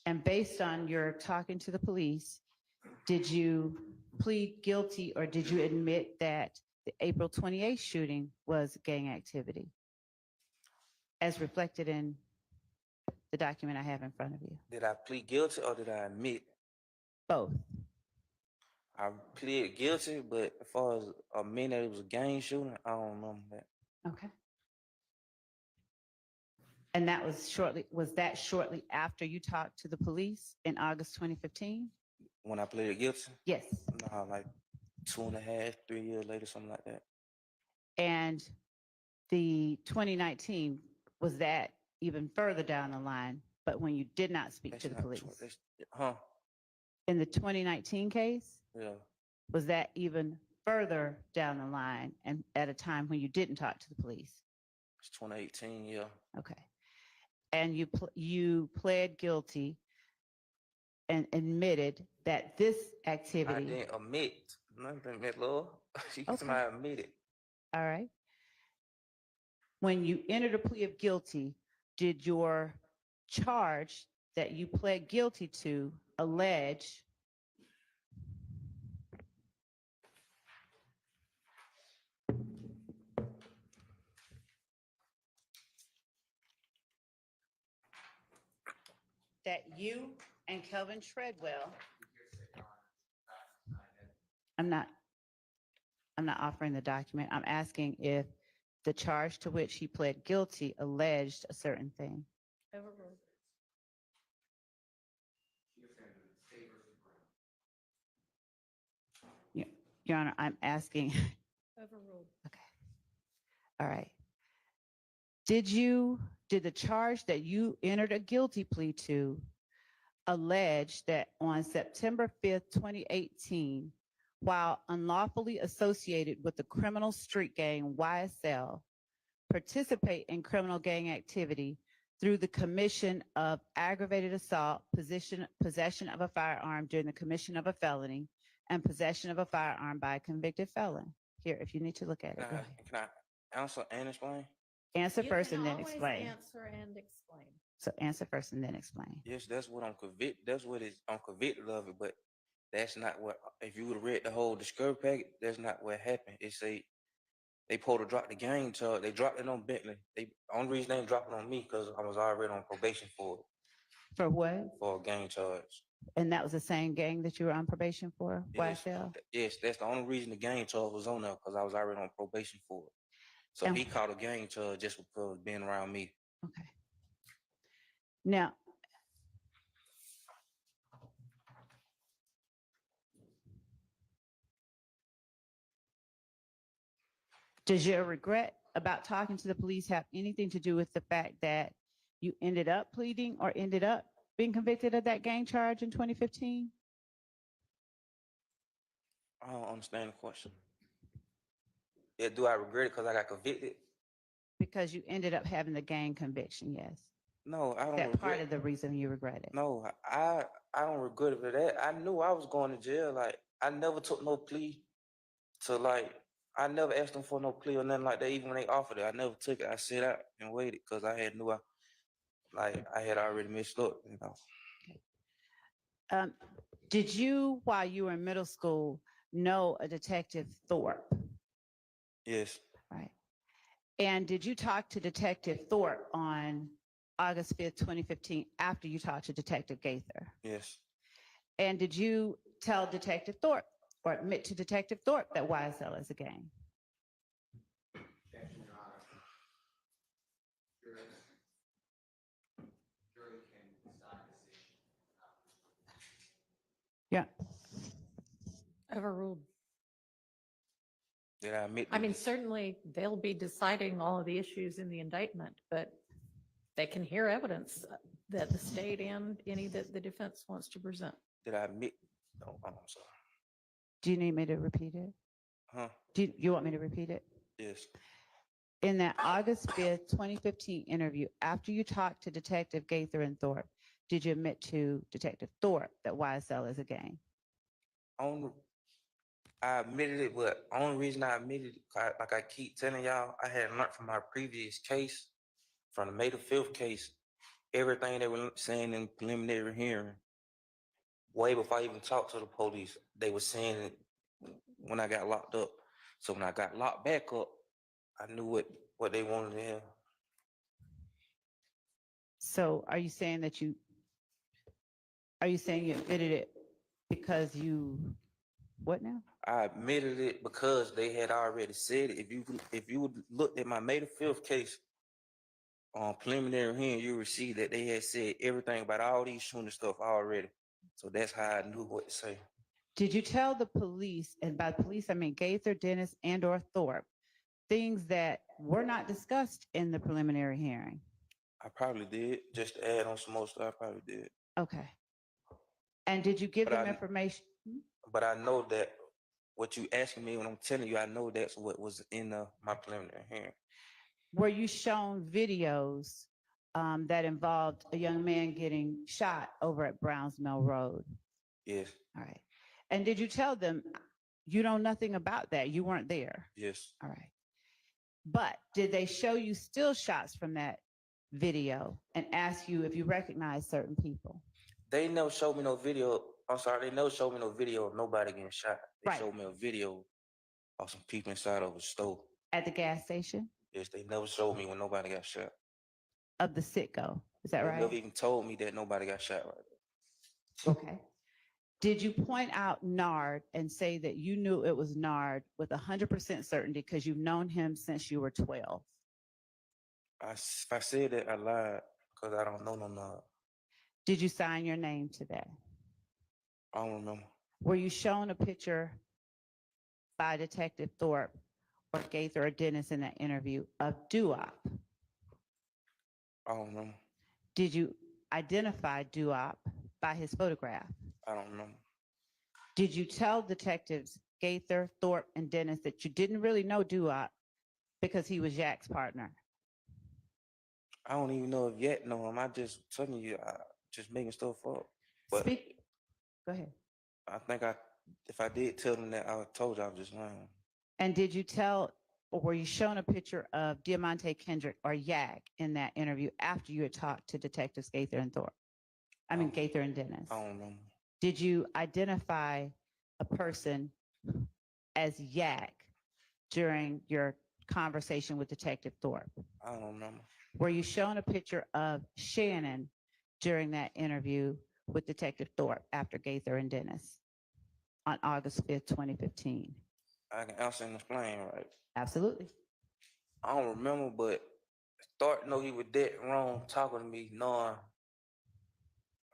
And based on your talking to the police, did you plead guilty or did you admit that the April 28th shooting was gang activity, as reflected in the document I have in front of you? Did I plead guilty or did I admit? Both. I pleaded guilty, but as far as a minute it was a gang shooting, I don't remember that. Okay. And that was that shortly after you talked to the police in August 2015? When I pleaded guilty, Yes. nah, like 2.5, 3 years later, something like that. And the 2019, was that even further down the line, but when you did not speak That's to the not police? huh? In the 2019 case, Yeah. was that even further down the line and at a time when you didn't talk to the police? It's 2018, yeah. Okay. And you pled guilty and admitted that this I activity, didn't admit nothing, that Lord. She Okay. somebody admitted. all right. When you entered a plea of guilty, did your charge that you pled guilty to allege that you and Kelvin Treadwell, I'm not offering the document. I'm asking if the charge to which he pled guilty alleged a certain thing. Overruled. Your Honor, I'm asking, Overruled. okay. All right. Did the charge that you entered a guilty plea to allege that on September 5th, 2018, while unlawfully associated with the criminal street gang YSL, participate in criminal gang activity through the commission of aggravated assault, possession of a firearm during the commission of a felony, and possession of a firearm by a convicted felon? Here, if you need to look at it, go ahead. Can I answer and explain? Answer You first can and then always explain. Answer and explain. So answer first and then explain. Yes, that's what I'm convicted. That's what I'm convicted of it, but that's not what. If you would have read the whole discovery packet, that's not what happened. It say they supposed to drop the gang charge. They dropped it on Bentley. The only reason they dropped it on me because I was already on probation for it. For what? For a gang charge. And that was the same gang that you were on probation for, Yes, YSL? yes, that's the only reason the gang charge was on there because I was already on probation for it. So And- he caught a gang charge just because of being around me. Okay. Now, does your regret about talking to the police have anything to do with the fact that you ended up pleading or ended up being convicted of that gang charge in 2015? I don't understand the question. Yeah, do I regret it because I got convicted? Because you ended up having the gang conviction, yes. No, I don't That part regret of the reason you regret it. No, I don't regret it for that. I knew I was going to jail. Like I never took no plea to like I never asked them for no plea or nothing like that. Even when they offered it, I never took it. I sat out and waited because I had knew I had already messed up. You know. Did you, while you were in middle school, know a Detective Thorpe? Yes. Right. And did you talk to Detective Thorpe on August 5th, 2015, after you talked to Detective Gaither? Yes. And did you tell Detective Thorpe or admit to Detective Thorpe that YSL is a gang? Yeah. Overruled. Did I admit? I mean, certainly they'll be deciding all of the issues in the indictment, but they can hear evidence that the state and any that the defense wants to present. Did I admit? No, I'm sorry. Do you need me to repeat it? Huh? Do you want me to repeat it? Yes. In that August 5th, 2015 interview, after you talked to Detective Gaither and Thorpe, did you admit to Detective Thorpe that YSL is a gang? I admitted it, but only reason I admitted it, like I keep telling y'all, I had learned from my previous case, from the May the 5th case, everything they were saying in preliminary hearing, way before I even talked to the police, they were saying it when I got locked up. So when I got locked back up, I knew what they wanted to hear. So are you saying you admitted it because you What now? I admitted it because they had already said it. If you would looked at my May the 5th case on preliminary hearing, you would see that they had said everything about all these shooting stuff already. So that's how I knew what to say. Did you tell the police, and by police I mean Gaither, Dennis, and or Thorpe, things that were not discussed in the preliminary hearing? I probably did. Just to add on some more stuff, I probably did. Okay. And did you give But them I- information? But I know that what you asking me when I'm telling you, I know that's what was in my preliminary hearing. Were you shown videos that involved a young man getting shot over at Browns Mill Road? Yes, All right. And did you tell them you know nothing about that? You weren't there. yes. All right. But did they show you still shots from that video and ask you if you recognize certain people? They never showed me no video. I'm sorry, they never showed me no video of nobody getting shot. They Right. showed me a video of some people inside of a store. At the gas station Yes, they never showed me when nobody got shot. of the Citgo. Is that They right? never even told me that nobody got shot right there. Okay. Did you point out Nard and say that you knew it was Nard with 100% certainty because you've known him since you were 12? If I said that, I lied because I don't know no. Did you sign your name to that? I don't remember. Were you shown a picture by Detective Thorpe or Gaither or Dennis in that interview of Duop? I don't remember. Did you identify Duop by his photograph? I don't remember. Did you tell detectives Gaither, Thorpe, and Dennis that you didn't really know Duop because he was Jack's partner? I don't even know if yet know him. I just telling you, I just making stuff up. But Go ahead. I think if I did tell them that, I told you I was just lying. And did you tell, or were you shown a picture of Diamante Kendrick or Yak in that interview after you had talked to Detectives Gaither and Thorpe? Gaither and Dennis. I don't remember. Did you identify a person as Yak during your conversation with Detective Thorpe? I don't remember. Were you shown a picture of Shannon during that interview with Detective Thorpe after Gaither and Dennis on August 5th, 2015? I can answer and explain, right? Absolutely. I don't remember, but Thorpe know he was dead wrong talking to me, knowing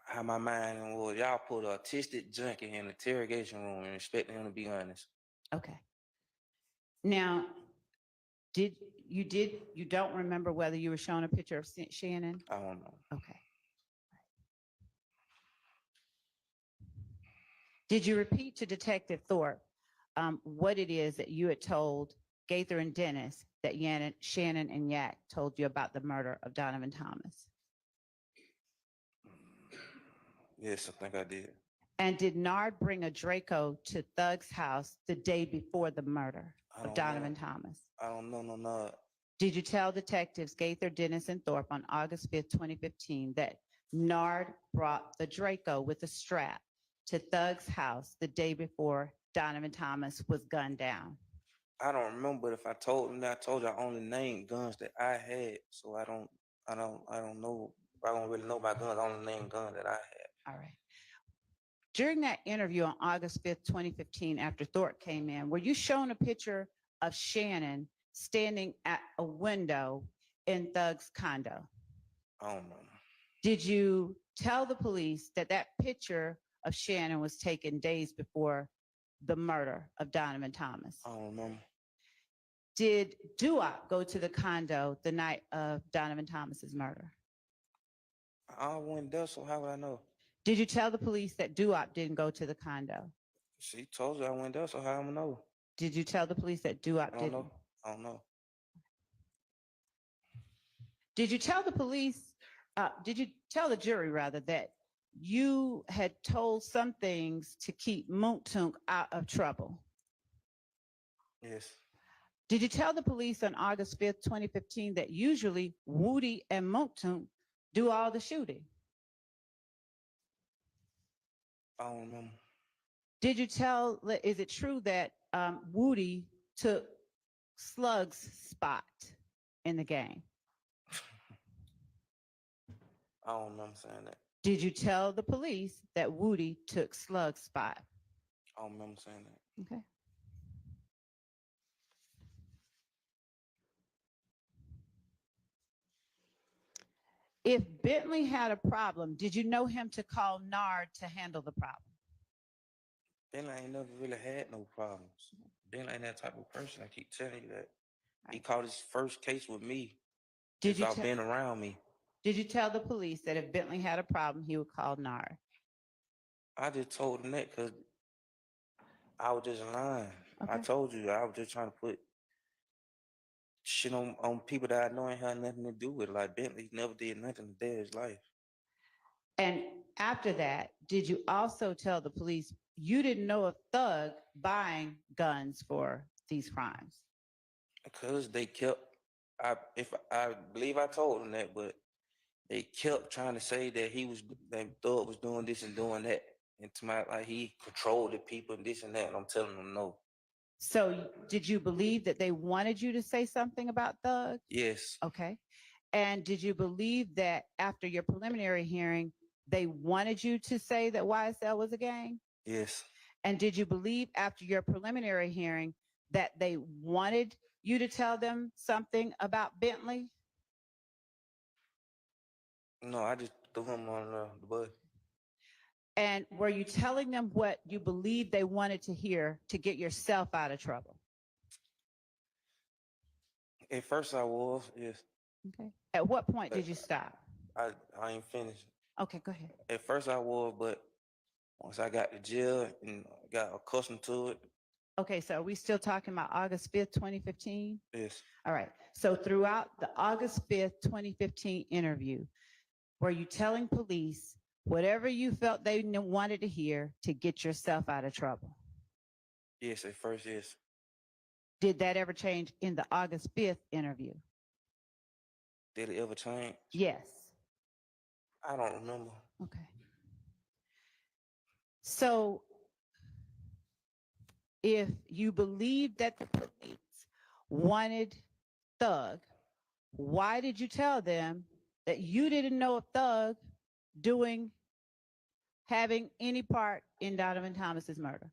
how my mind was. Y'all put an autistic junkie in the interrogation room and expecting him to be honest. Okay. Now, you don't remember whether you were shown a picture of Shannon? I don't know. Okay. Did you repeat to Detective Thorpe what it is that you had told Gaither and Dennis that Shannon and Yak told you about the murder of Donovan Thomas? Yes, I think I did. And did Nard bring a Draco to Thug's house the day before the murder of Donovan Thomas? I don't know no Nard. Did you tell detectives Gaither, Dennis, and Thorpe on August 5th, 2015 that Nard brought the Draco with a strap to Thug's house the day before Donovan Thomas was gunned down? I don't remember, but if I told them that, I told you I only named guns that I had, so I don't know. I don't really know about guns. I only named guns that I had. All right. During that interview on August 5th, 2015, after Thorpe came in, were you shown a picture of Shannon standing at a window in Thug's condo? I don't know. Did you tell the police that that picture of Shannon was taken days before the murder of Donovan Thomas? I don't remember. Did Duop go to the condo the night of Donovan Thomas's murder? I went there, so how would I know? Did you tell the police that Duop didn't go to the condo? She told you I went there, so how am I know? Did you tell the police that Duop I don't didn't? know. I don't know. Did you tell the police, did you tell the jury rather that you had told some things to keep Moontunk out of trouble? Yes. Did you tell the police on August 5th, 2015 that usually Woody and Moontunk do all the shooting? I don't remember. Did you tell, is it true that Woody took Slug's spot in the game? I don't remember saying that. Did you tell the police that Woody took Slug's spot? I I don't remember saying that. Okay. If Bentley had a problem, did you know him to call Nard to handle the problem? Ben ain't never really had no problems. Ben ain't that type of person. I keep telling you that. He Right. caught his first case with me. Did you, I've been around me. did you tell the police that if Bentley had a problem, he would call Nard? I just told him that because I was just lying. I Okay. told you I was just trying to put shit on people that I know ain't had nothing to do with it. Like Bentley never did nothing to day his life. And after that, did you also tell the police you didn't know a thug buying guns for these crimes? Because they kept, I believe I told them that, but they kept trying to say that that Thug was doing this and doing that. And to my, like, he controlled the people and this and that. And I'm telling them no. So did you believe that they wanted you to say something about Thug? Yes, Okay. And did you believe that after your preliminary hearing, they wanted you to say that YSL was a gang? yes. And did you believe after your preliminary hearing that they wanted you to tell them something about Bentley? No, I just threw him on the bus. And were you telling them what you believed they wanted to hear to get yourself out of trouble? At first I was, yes. Okay. At what point did you stop? I ain't finished. Okay, go ahead. At first I was, but once I got to jail and got accustomed to it, Okay, so are we still talking about August 5th, 2015? yes. All right. So throughout the August 5th, 2015 interview, were you telling police whatever you felt they wanted to hear to get yourself out of trouble? Yes, at first, yes. Did that ever change in the August 5th interview? Did it ever change? Yes. I don't remember. Okay. So if you believe that the police wanted Thug, why did you tell them that you didn't know of Thug having any part in Donovan Thomas's murder?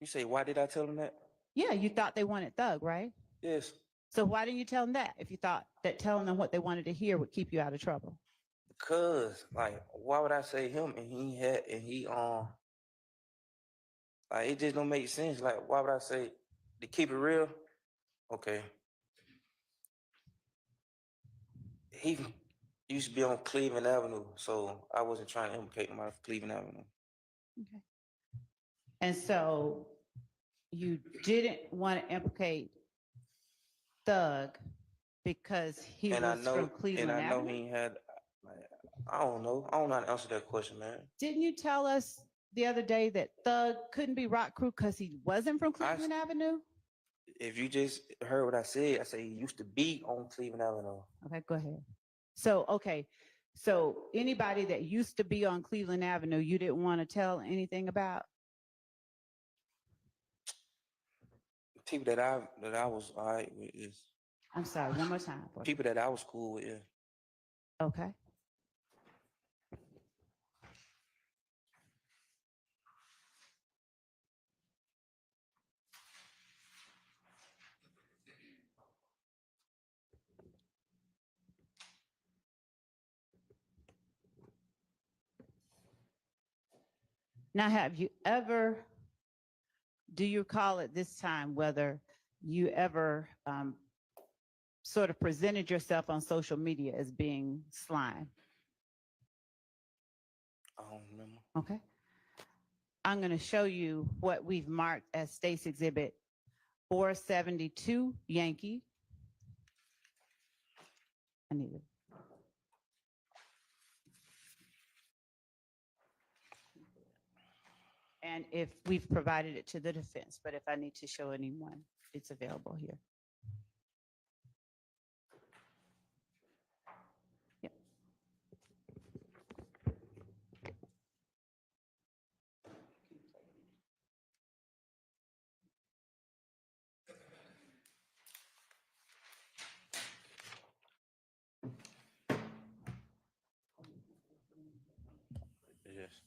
You say, why did I tell him that? Yeah, you thought they wanted Thug, right? Yes. So why didn't you tell them that if you thought that telling them what they wanted to hear would keep you out of trouble? Because, like, why would I say him like, it just don't make sense. Like, why would I say, to keep it real? Okay. He used to be on Cleveland Avenue, so I wasn't trying to implicate him on Cleveland Avenue. Okay. And so you didn't want to implicate Thug because he And I was know, from Cleveland and I know Avenue? he ain't had, like, I don't know how to answer that question, man. Didn't you tell us the other day that Thug couldn't be Rock Crew because he wasn't from Cleveland Avenue? If you just heard what I said he used to be on Cleveland Avenue. Okay, go ahead. So, okay. So anybody that used to be on Cleveland Avenue, you didn't want to tell anything about? People that I was all right with is I'm sorry, one more time. people that I was cool with. Yeah. Okay. Now, do you recall at this time whether you ever sort of presented yourself on social media as being slime? I don't remember. Okay. I'm going to show you what we've marked as State's Exhibit 472 Yankee. I need it. And if we've provided it to the defense, but if I need to show anyone, it's available here. Yep. Yes.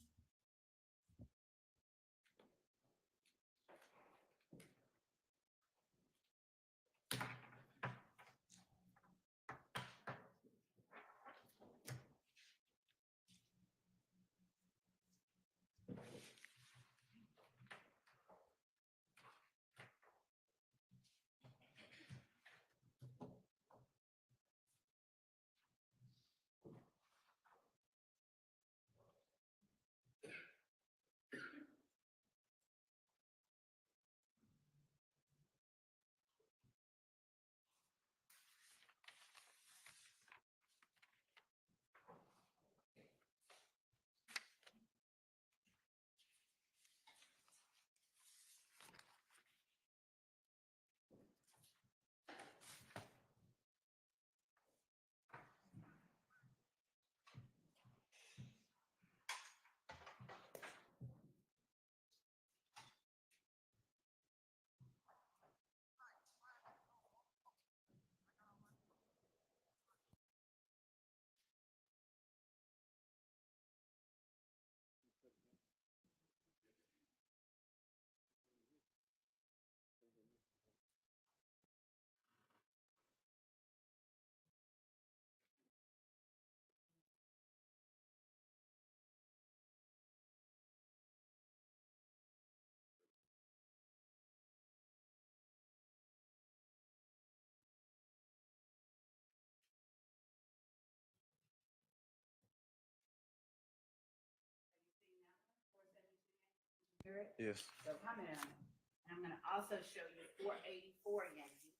Hear it? Yes. So comment on it. And I'm gonna also show you 484 Yankee.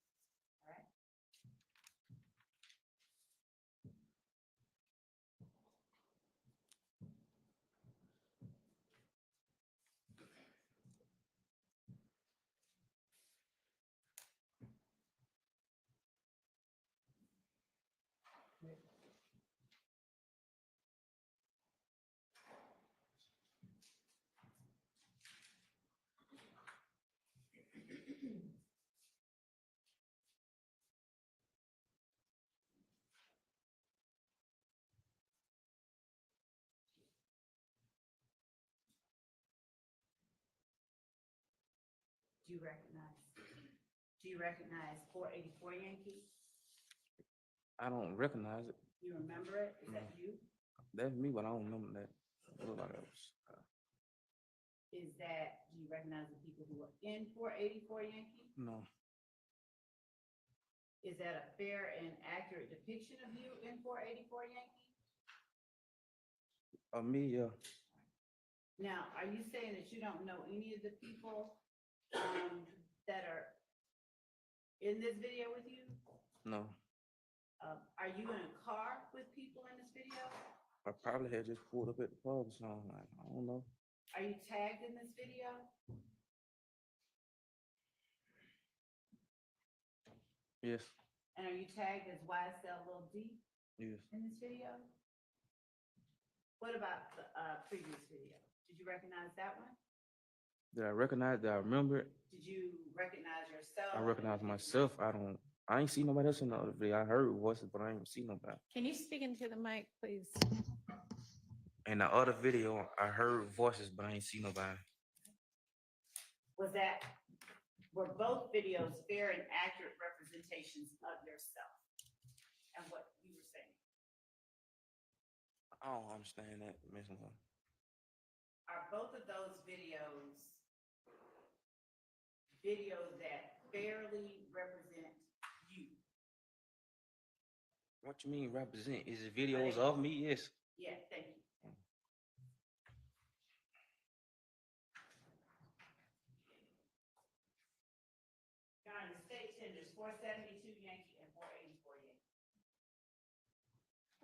All right? Do you recognize 484 Yankee? I don't recognize it. You remember it? Is that you? That's me, but I don't remember that. It look like it was, Is that, do you recognize the people who are in 484 Yankee? no. Is that a fair and accurate depiction of you in 484 Yankee? Me, yeah. Now, are you saying that you don't know any of the people that are in this video with you? No. Are you in a car with people in this video? I probably had just pulled up at the pub or something. Like, I don't know. Are you tagged in this video? Yes. And are you tagged as YSL Lil D Yes. in this video? What about the previous video? Did you recognize that one? Did I recognize? Did I remember it? Did you recognize yourself? I recognize myself. I ain't see nobody else in the other video. I heard voices, but I ain't see nobody. Can you speak into the mic, please? In the other video, I heard voices, but I ain't see nobody. Were both videos fair and accurate representations of yourself and what you were saying? I don't understand that, Miss Moore. Are both of those videos that fairly represent you? What you mean represent? Is it videos of me? Yes. Yeah, thank you. Your Honor, the state tenders 472 Yankee and 484 Yankee.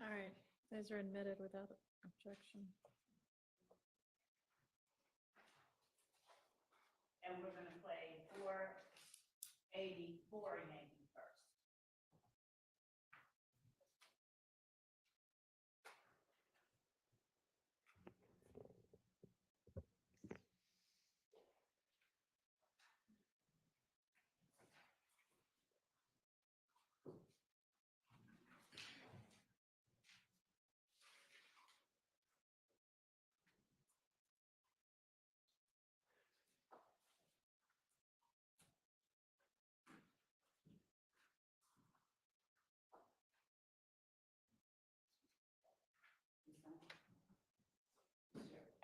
All right, those are admitted without objection. And we're gonna play 484 Yankee first.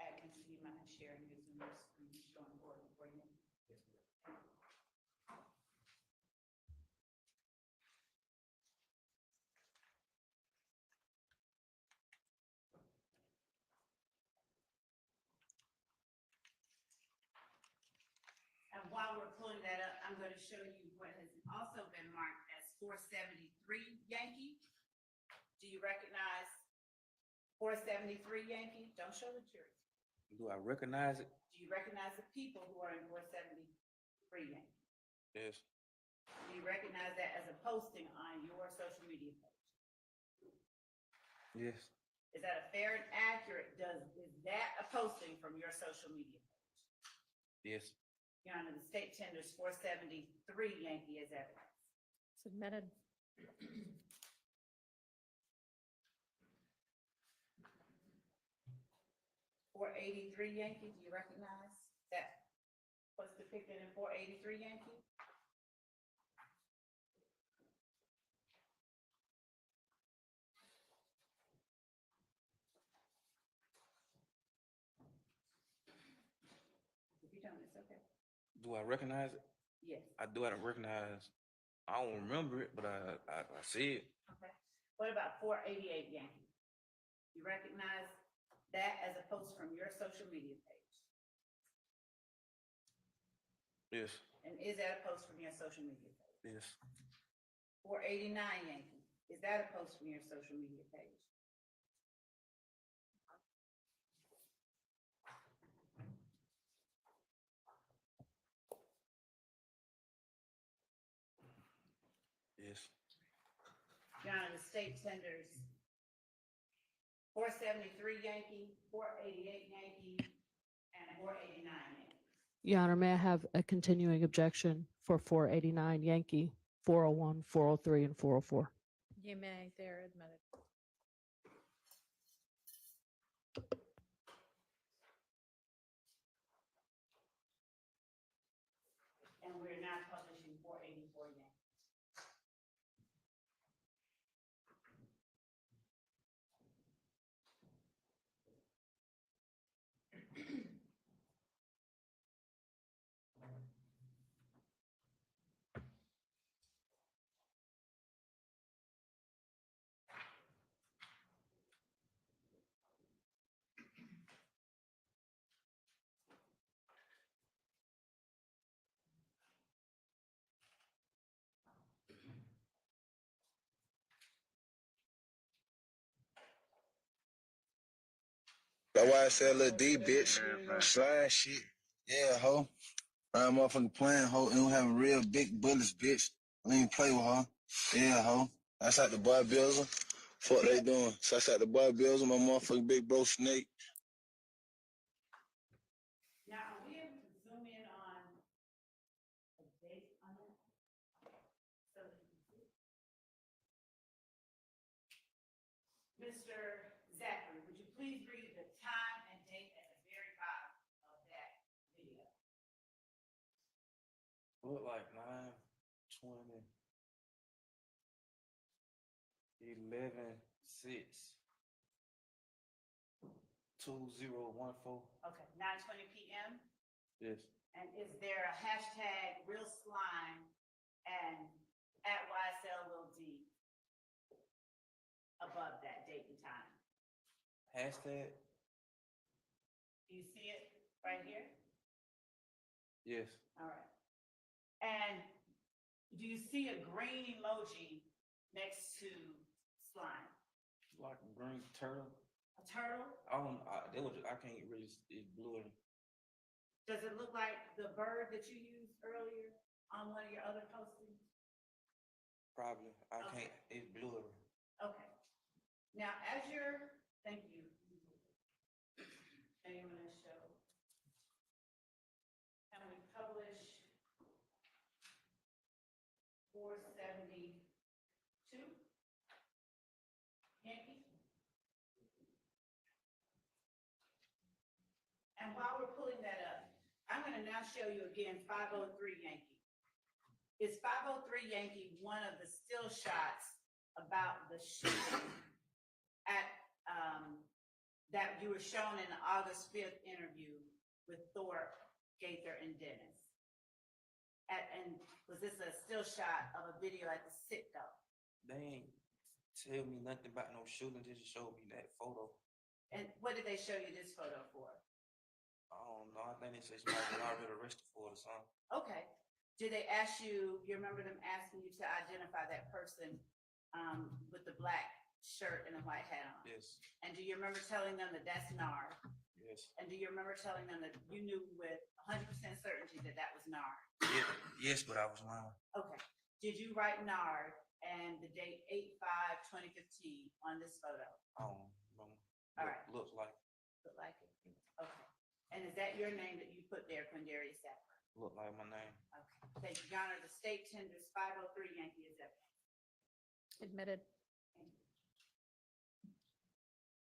Atkins, do you mind sharing your Zoom screen showing board for you? And while we're pulling that up, I'm going to show you what has also been marked as 473 Yankee. Do you recognize 473 Yankee? Don't show the jury. Do I recognize it? Do you recognize the people who are in 473 Yankee? Yes. Do you recognize that as a posting on your social media page? Yes. Is that a fair and accurate, is that a posting from your social media page? Yes. Your Honor, the state tenders 473 Yankee as evidence. Submitted. 483 Yankee, do you recognize that was depicted in 483 Yankee? If you don't, it's okay. Do I recognize it? Yes. I do. I recognize. I don't remember it, but I see it. Okay. What about 488 Yankee? You recognize that as a post from your social media page? Yes, And is that a post from your social media page? yes, 489 Yankee, is that a post from your social media page? yes. Your Honor, the state tenders 473 Yankee, 488 Yankee, and 489 Yankee. Your Honor, may I have a continuing objection for 489 Yankee, 401, 403, and 404? You may, they're admitted. And we're now publishing 484 Yankee. That's why I said Lil D, bitch. Slime shit. Yeah, ho. Right motherfucking playing, ho. And we having real big bullets, bitch. I don't even play with her. Yeah, ho. That's like the boy builder. Fuck they doing. So that's like the boy builder, my motherfucking big bro Snake. Now, are we able to zoom in on a date on that? So that you can see. Mr. Zachary, would you please read the time and date at the very bottom of that video? Look like 9:20, 11:06, 2014. Okay, 9:20 p.m. Yes, And is there a hashtag real slime and at YSL Lil D above that date and time? hashtag. Do you see it right here? Yes, All right. And do you see a green emoji next to slime? like a green turtle. A turtle? I can't really. It's blurry. Does it look like the bird that you used earlier on one of your other postings? Probably. I Okay. can't. It's blurry. Okay. Now, as you're, thank you. And I'm gonna show. And we publish 472 Yankee. And while we're pulling that up, I'm gonna now show you again 503 Yankee. Is 503 Yankee one of the still shots about the shooting at, that you were shown in the August 5th interview with Thorpe, Gaither, and Dennis? And was this a still shot of a video at the Citgo? They ain't tell me nothing about no shooting. They just showed me that photo. And what did they show you this photo for? I don't know. I think they say somebody was already arrested for it or something. Okay. Did they ask you, you remember them asking you to identify that person with the black shirt and the white hat on? Yes, And do you remember telling them that that's Nard? yes, And do you remember telling them that you knew with 100% certainty that that was Nard? yes, but I was lying. Okay. Did you write Nard and the date 8/5/2015 on this photo? I don't know. All right. Looks like. Look like it? Okay. And is that your name that you put there, Quindarius Zachary? Look like my name. Okay. Thank you, Your Honor. The state tenders 503 Yankee is up. Admitted.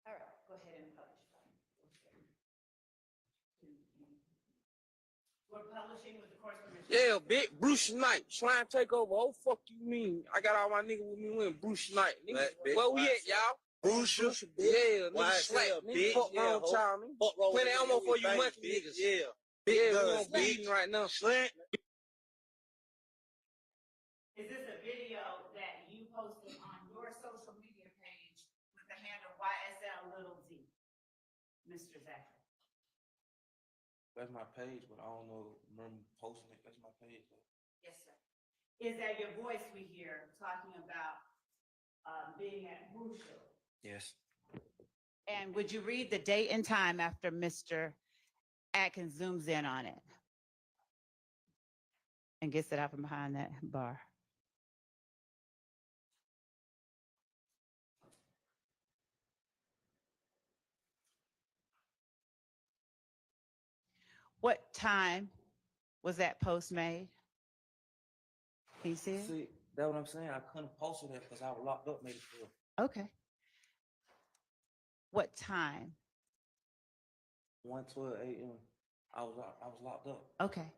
All right, go ahead and publish. We're publishing with the course permission. Yeah, big Bruce Knight, slime takeover. Oh, fuck you mean? I got all my niggas with me when Bruce Knight. Nigga, where we at, y'all? Bruce, Yeah, nigga YSL, slack. Nigga, bitch. fuck Yeah, wrong ho. child, nigga. Fuck wrong Plenty with ammo nigga, for you bang, monkey bitch. niggas. Yeah. Yeah, we guns, on beating right now. Slant. Is this a video that you posted on your social media page with the handle YSL Lil D, Mr. Zachary? That's my page, but I don't know. Remember posting it? That's my page. Though. Yes, sir. Is that your voice we hear talking about being at Crucial? Yes. And would you read the date and time after Mr. Atkins zooms in on it? And gets it out from behind that bar. What time was that post made? Can you see it? See, that's what I'm saying. I couldn't post it because I was locked up. Made it feel. Okay. What time? 1:12 a.m. I was locked up. Okay.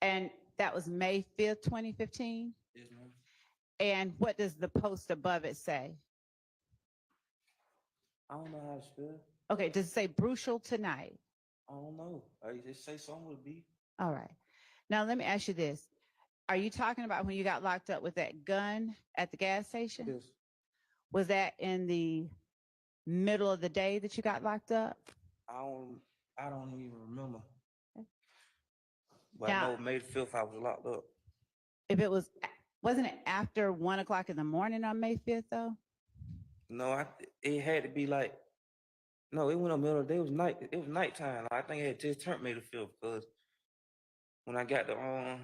And that was May 5th, 2015? Yes, ma'am. And what does the post above it say? I don't know how to spell. Okay, does it say Crucial tonight? I don't know. I just say something would be. All right. Now let me ask you this. Are you talking about when you got locked up with that gun at the gas station? Yes. Was that in the middle of the day that you got locked up? I don't even remember. But Now- I know May the 5th I was locked up. If it wasn't it after 1 o'clock in the morning on May 5th though? No, it had to be like, no, it went in the middle of the day. It was night. It was nighttime. I think it had just turned May the 5th because when I got the I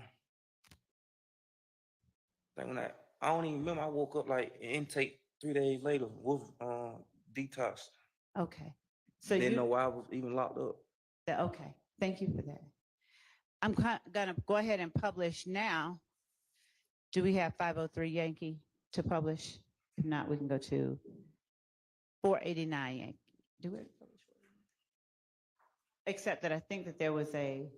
don't even remember. I woke up like intake 3 days later with detox. Okay. So Didn't you know why I was even locked up. okay. Thank you for that. I'm gonna go ahead and publish now. Do we have 503 Yankee to publish? If not, we can go to 489 Yankee. Do it. Except that I think that there was a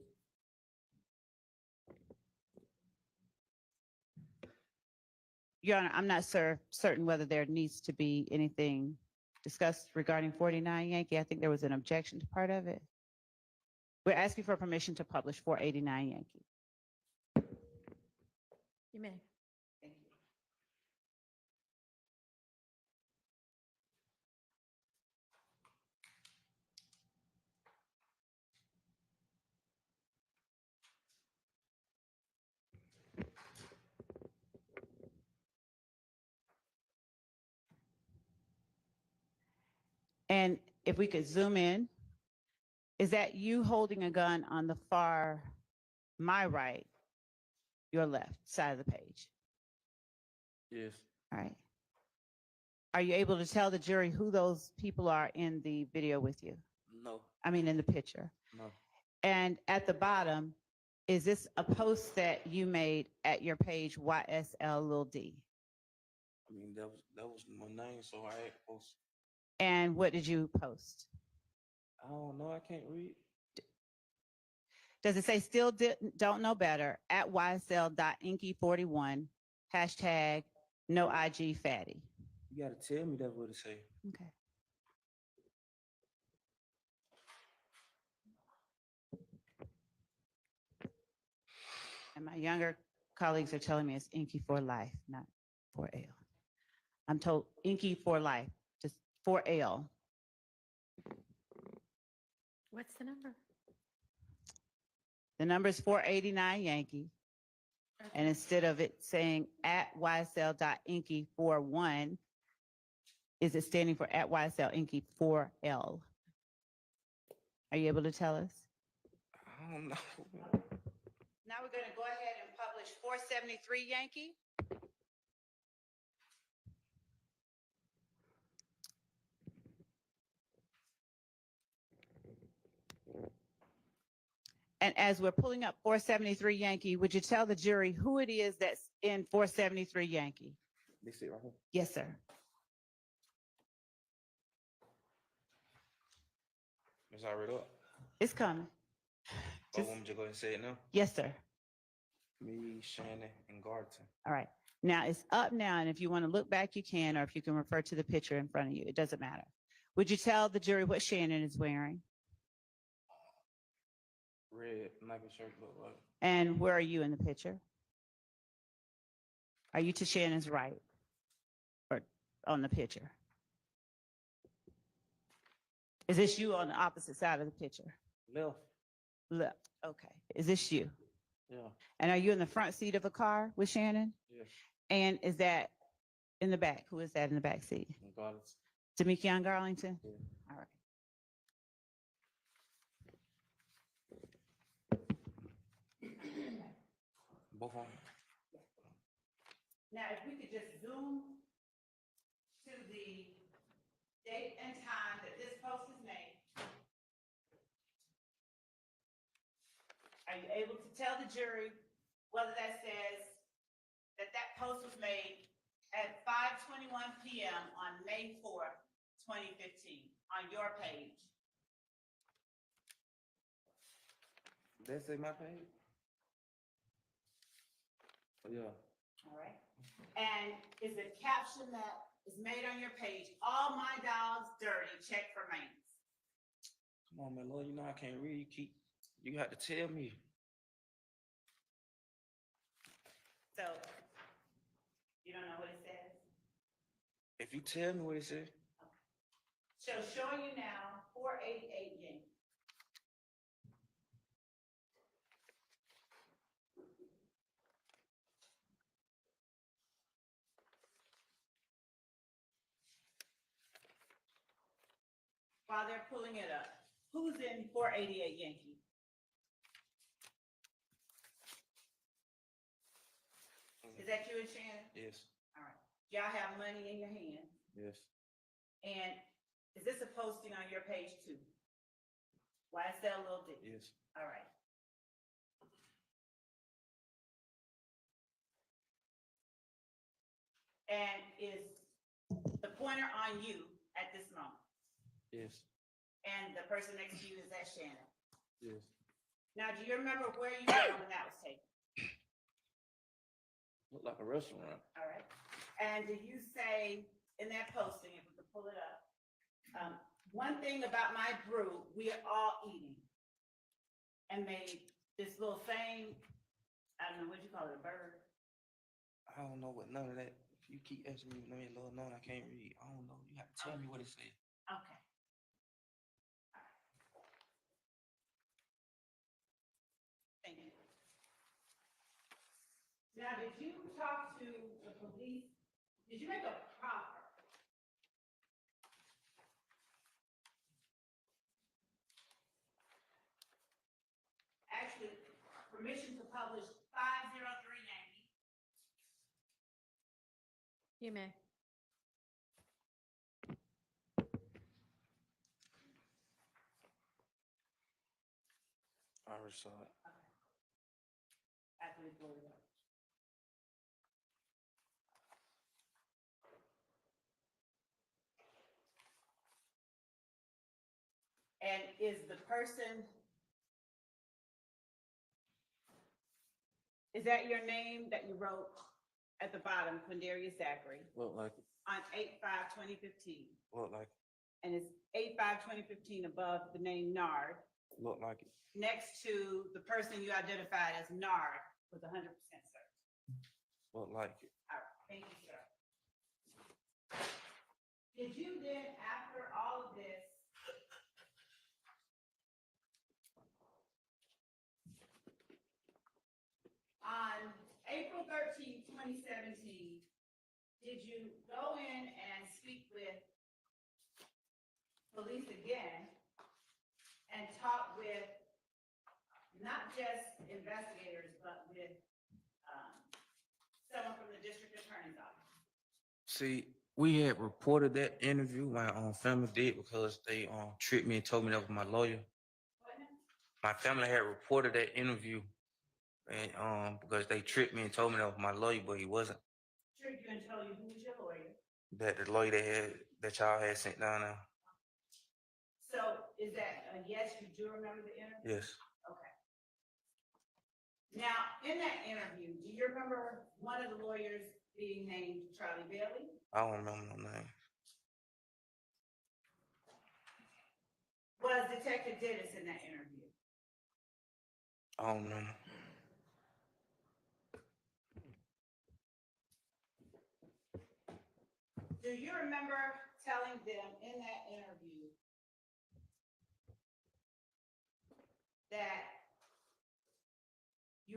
Your Honor, I'm not certain whether there needs to be anything discussed regarding 49 Yankee. I think there was an objection to part of it. We're asking for permission to publish 489 Yankee. You may. Thank you. And if we could zoom in, is that you holding a gun on the far, my right, your left side of the page? Yes. All right. Are you able to tell the jury who those people are in the video with you? No. I mean, in the picture. No. And at the bottom, is this a post that you made at your page, YSL Lil D? I mean, that was my name, so I had to post. And what did you post? I don't know. I can't read. Does it say still don't know better at YSL.inky41 hashtag no IG fatty? You gotta tell me that's what it say. Okay. And my younger colleagues are telling me it's Inky for life, not 4L. I'm told Inky for life, just 4L. What's the number? The number is 489 Yankee. And instead of it saying at YSL.inky41, is it standing for at YSL Inky 4L? Are you able to tell us? I don't know. Now we're going to go ahead and publish 473 Yankee. And as we're pulling up 473 Yankee, would you tell the jury who it is that's in 473 Yankee? They see it right here. Yes, sir. It's already up. It's coming. Oh, want me to go ahead and say it now? Yes, sir. Me, Shannon, and Garton. All right. Now it's up now, and if you want to look back, you can, or if you can refer to the picture in front of you, it doesn't matter. Would you tell the jury what Shannon is wearing? Red Nike shirt look like. And where are you in the picture? Are you to Shannon's right or on the picture? Is this you on the opposite side of the picture? Left. Look, okay, is this you? Yeah. And are you in the front seat of a car with Shannon? Yes. And is that in the back? Who is that in the back seat? Regardless. Demekion Garlington? Yeah. All right. Both of them. Now, if we could just zoom to the date and time that this post is made. Are you able to tell the jury whether that says that that post was made at 5:21 p.m. on May 4th, 2015, on your page? That say my page? Oh, yeah. All right. And is the caption that is made on your page, "All my dogs dirty, check for maintenance"? Come on, man, Lord, you know I can't read. You got to tell me. So, you don't know what it says? If you tell me what it says. So showing you now, 488 Yankee. While they're pulling it up, who's in 488 Yankee? Is that you and Shannon? Yes. All right. Y'all have money in your hand. Yes. And is this a posting on your page too? YSL Lil D? Yes. All right. And is the pointer on you at this moment? Yes. And the person next to you, is that Shannon? Yes. Now, do you remember where you were when that was taken? Look like a restaurant. All right. And did you say in that posting, if we could pull it up, one thing about my brew, we are all eating, and made this little thing, I don't know, what'd you call it, a bird? I don't know what none of that. If you keep asking me, let me Lord know I can't read. I don't know. You have to tell me what it says. Okay. Thank you. Now, did you talk to the police? Did you make a proffer? Actually, permission to publish 503 Yankee. You may. I already saw it. After we blow it up. And is the person, is that your name that you wrote at the bottom, Quindarius Zachary, Look like it. on 8/5/2015? Look like it. And it's 8/5/2015 above the name Nard, Look like it. next to the person you identified as Nard with 100% search. Look like it. All right, thank you, sir. Did you then, after all of this, on April 13th, 2017, did you go in and speak with police again and talk with not just investigators, but with someone from the district attorney's office? See, we had reported that interview. My family did because they tricked me and told me that was my lawyer. My family had reported that interview, and because they tricked me and told me that was my lawyer, but he wasn't. Tricked you and told you who was your lawyer? That the lawyer that y'all had sent down there. So is that a yes, you do remember the interview? Yes. Okay. Now, in that interview, do you remember one of the lawyers being named Charlie Bailey? I don't remember no name. Was Detective Dennis in that interview? I don't remember. Do you remember telling them in that interview that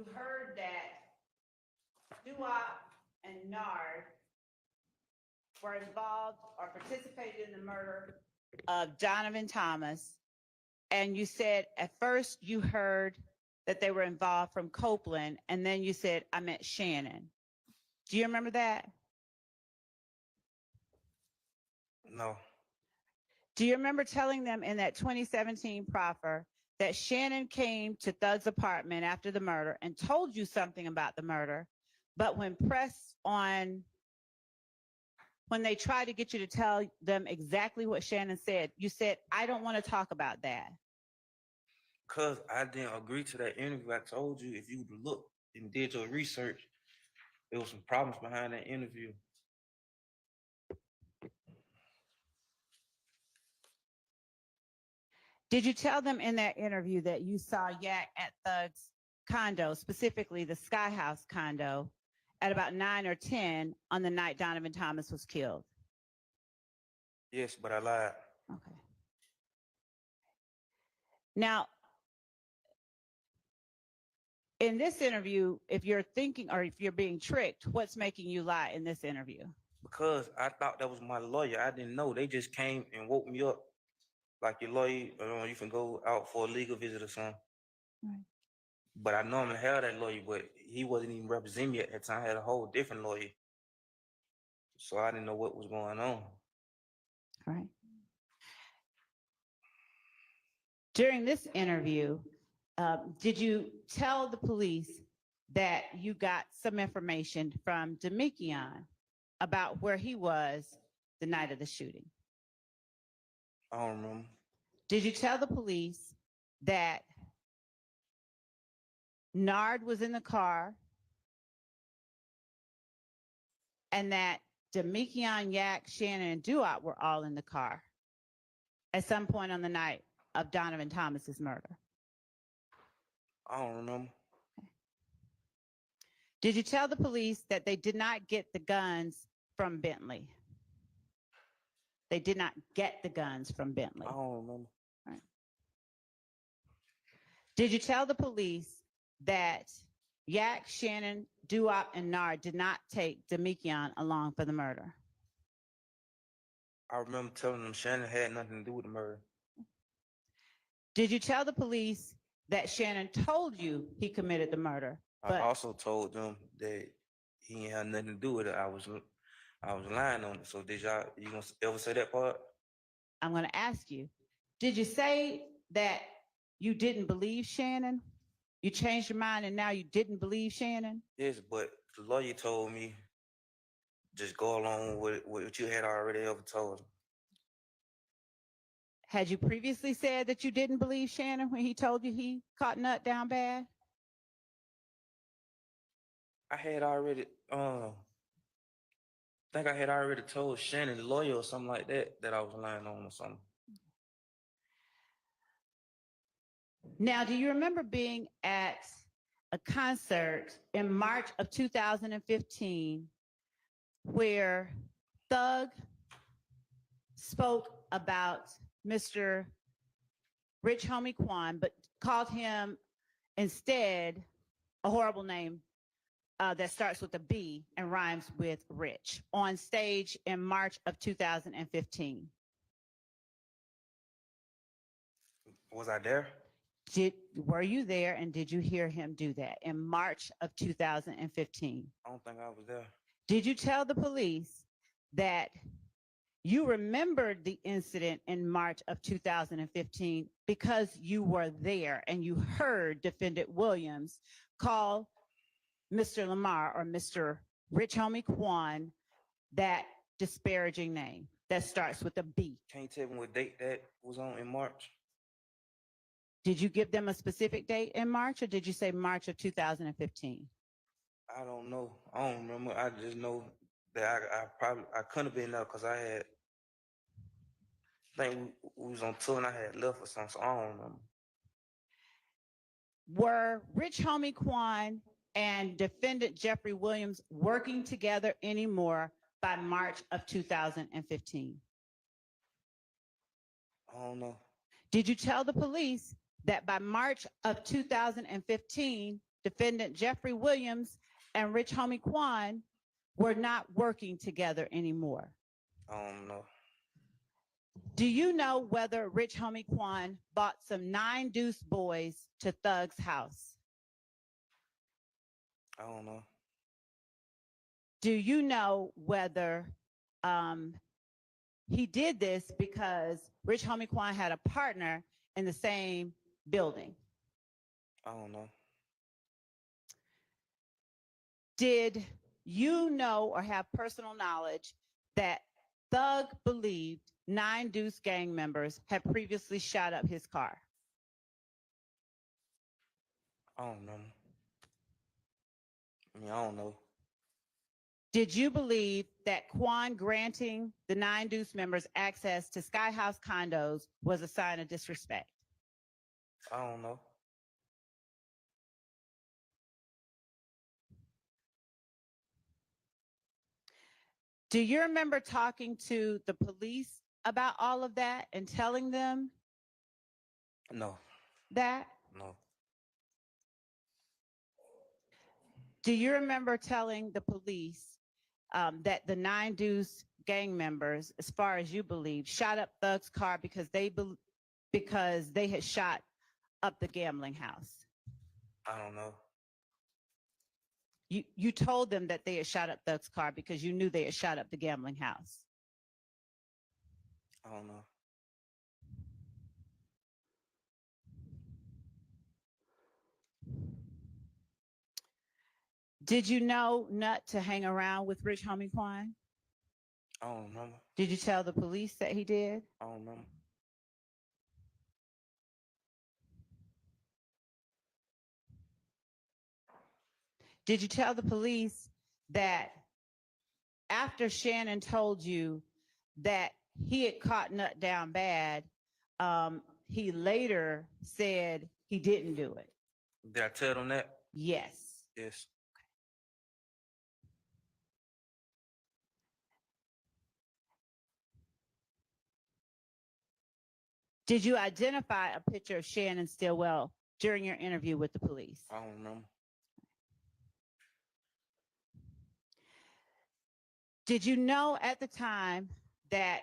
you heard that Duop and Nard were involved or participated in the murder of Donovan Thomas. And you said at first you heard that they were involved from Copeland, and then you said, I meant Shannon. Do you remember that? No. Do you remember telling them in that 2017 proffer that Shannon came to Thug's apartment after the murder and told you something about the murder, but when pressed on, when they tried to get you to tell them exactly what Shannon said, you said, I don't want to talk about that? Because I didn't agree to that interview. I told you if you would look and did your research, there was some problems behind that interview. Did you tell them in that interview that you saw Yak at Thug's condo, specifically the Sky House condo, at about 9 or 10 on the night Donovan Thomas was killed? Yes, but I lied. Okay. Now, in this interview, if you're thinking or if you're being tricked, what's making you lie in this interview? Because I thought that was my lawyer. I didn't know. They just came and woke me up. Like your lawyer, you can go out for a legal visit or something. Right. But I normally had that lawyer, but he wasn't even representing me at that time. I had a whole different lawyer. So I didn't know what was going on. All right. During this interview, did you tell the police that you got some information from Demikian about where he was the night of the shooting? I don't remember. Did you tell the police that Nard was in the car and that Demikian, Yak, Shannon, and Duop were all in the car at some point on the night of Donovan Thomas's murder? I don't remember. Did you tell the police that they did not get the guns from Bentley? They did not get the guns from Bentley. I don't remember. Right. Did you tell the police that Yak, Shannon, Duop, and Nard did not take Demikian along for the murder? I remember telling them Shannon had nothing to do with the murder. Did you tell the police that Shannon told you he committed the murder? I also told them that he ain't had nothing to do with it. I was lying on it. So you gonna ever say that part? I'm going to ask you, did you say that you didn't believe Shannon? You changed your mind and now you didn't believe Shannon? Yes, but the lawyer told me just go along with what you had already ever told him. Had you previously said that you didn't believe Shannon when he told you he caught Nut down bad? I had already, think I had already told Shannon, the lawyer or something like that I was lying on or something. Now, do you remember being at a concert in March of 2015 where Thug spoke about Mr. Rich Homie Quan, but called him instead a horrible name that starts with a B and rhymes with Rich on stage in March of 2015? Was I there? Were you there and did you hear him do that in March of 2015? I don't think I was there. Did you tell the police that you remembered the incident in March of 2015 because you were there and you heard Defendant Williams call Mr. Lamar or Mr. Rich Homie Quan that disparaging name that starts with a B? Can't tell me what date that was on in March. Did you give them a specific date in March or did you say March of 2015? I don't know. I don't remember. I just know that I couldn't have been there because I think we was on tour and I had left or something, so I don't remember. Were Rich Homie Quan and Defendant Jeffrey Williams working together anymore by March of 2015? I don't know. Did you tell the police that by March of 2015, defendant Jeffrey Williams and Rich Homie Quan were not working together anymore? I don't know. Do you know whether Rich Homie Quan bought some 9 Deuce boys to Thug's house? I don't know. Do you know whether he did this because Rich Homie Quan had a partner in the same building? I don't know. Did you know or have personal knowledge that Thug believed 9 Deuce gang members had previously shot up his car? I don't know. I mean, I don't know. Did you believe that Quan granting the 9 Deuce members access to Sky House condos was a sign of disrespect? I don't know. Do you remember talking to the police about all of that and telling them No. that? No. Do you remember telling the police that the 9 Deuce gang members, as far as you believe, shot up Thug's car because they had shot up the gambling house? I don't know. You told them that they had shot up Thug's car because you knew they had shot up the gambling house. I don't know. Did you know not to hang around with Rich Homie Quan? I don't remember. Did you tell the police that he did? I don't remember. Did you tell the police that after Shannon told you that he had caught Nut down bad, he later said he didn't do it? Did I tell them that? Yes. Yes. Did you identify a picture of Shannon Stillwell during your interview with the police? I don't remember. Did you know at the time that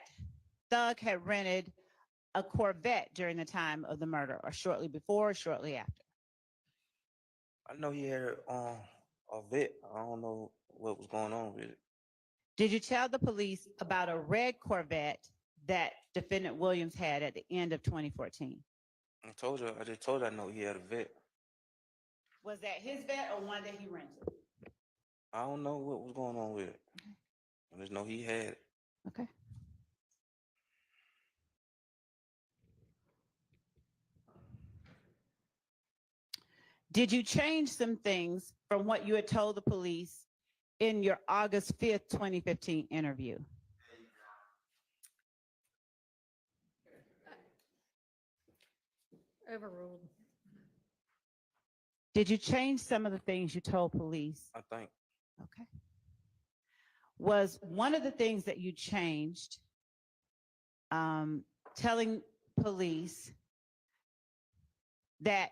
Thug had rented a Corvette during the time of the murder, or shortly before or shortly after? I know he had a vet. I don't know what was going on with it. Did you tell the police about a red Corvette that defendant Williams had at the end of 2014? I just told you I know he had a vet. Was that his vet or one that he rented? I don't know what was going on with it. I just know he had it. Okay. Did you change some things from what you had told the police in your August 5th, 2015 interview? Overruled. Did you change some of the things you told police? I think. Okay. Was one of the things that you changed telling police that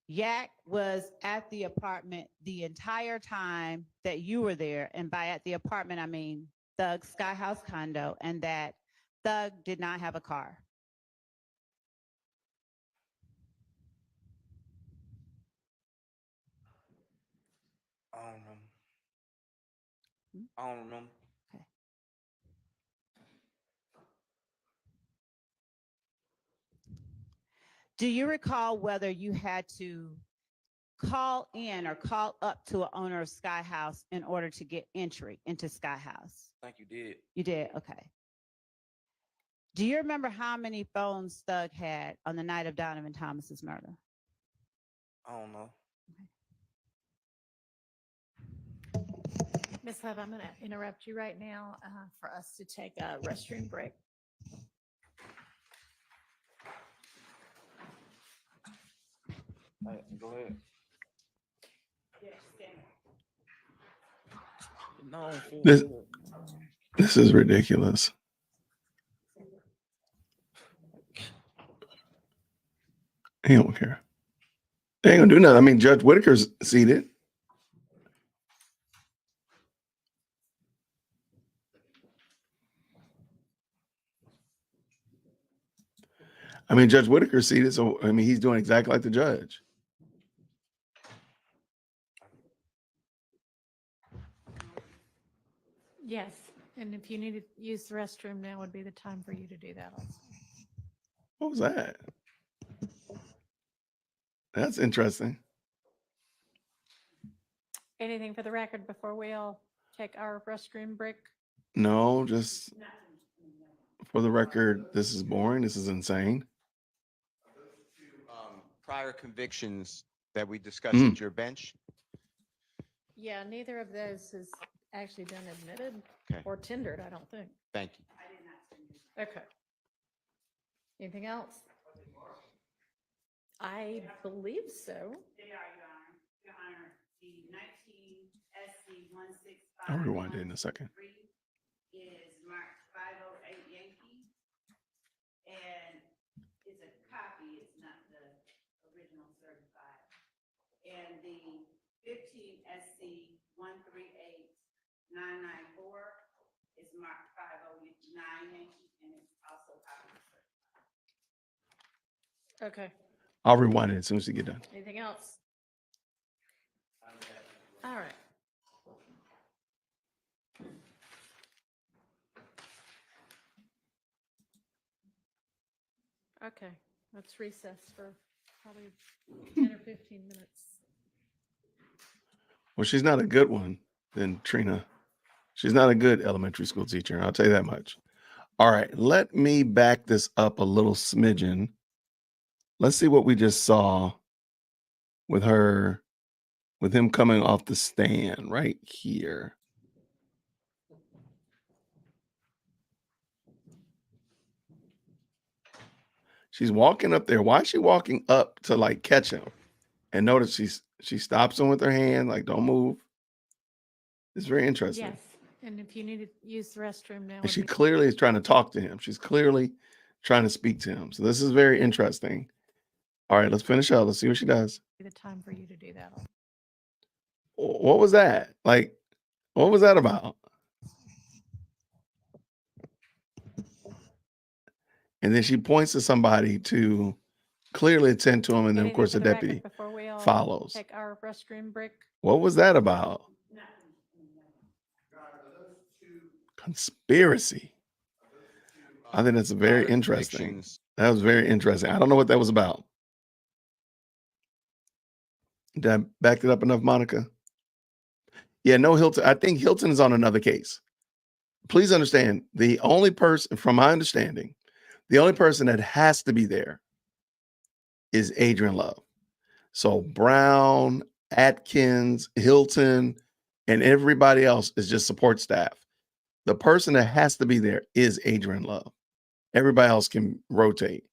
Yak was at the apartment the entire time that you were there, and by at the apartment, I mean Thug's Sky House condo, and that Thug did not have a car? I don't remember. I don't remember. Okay. Do you recall whether you had to call in or call up to an owner of Sky House in order to get entry into Sky House? I think you did. You did? Okay. Do you remember how many phones Thug had on the night of Donovan Thomas's murder? I don't know. Ms. Love, I'm going to interrupt you right now for us to take a restroom break. Hey, go ahead. No, This is ridiculous. He don't care. They ain't gonna do nothing. I mean, Judge Whitaker's seated. I mean, Judge Whitaker's seated, so I mean, he's doing exactly like the judge. Yes, and if you need to use the restroom, now would be the time for you to do that also. What was that? That's interesting. Anything for the record before we all take our restroom break? No, just for the record, this is boring. This is insane. Prior convictions that we discussed Mm. at your bench. Yeah, neither of those has actually been admitted Okay. or tendered, I don't think. Thank you. Okay. Anything else? I believe so. I'll rewind it in a second. Is marked 508 Yankee. And it's a copy, it's not the original certified. And the 15 SC 138994 is marked 509 Yankee, and it's also copy certified. Okay. I'll rewind it as soon as you get done. Anything else? All right. Okay, let's recess for probably 10 or 15 minutes. Well, she's not a good one, then Trina. She's not a good elementary school teacher. I'll tell you that much. All right, let me back this up a little smidgen. Let's see what we just saw with him coming off the stand right here. She's walking up there. Why is she walking up to like catch him? And notice she stops him with her hand, like don't move. It's very interesting. Yes, and if you need to use the restroom now. And would she be- clearly is trying to talk to him. She's clearly trying to speak to him. So this is very interesting. All right, let's finish up. Let's see what she does. be the time for you to do that. What was that? Like, what was that about? And then she points to somebody to clearly attend to him. And then, of Anything course, for the the record deputy before we all follows. take our restroom break? What was that about? Conspiracy. I think that's very Prior interesting. convictions. That was very interesting. I don't know what that was about. Did I back it up enough, Monica? Yeah, no, Hilton. I think Hilton is on another case. Please understand, the only person, from my understanding, the only person that has to be there is Adrian Love. So Brown, Atkins, Hilton, and everybody else is just support staff. The person that has to be there is Adrian Love. Everybody else can rotate.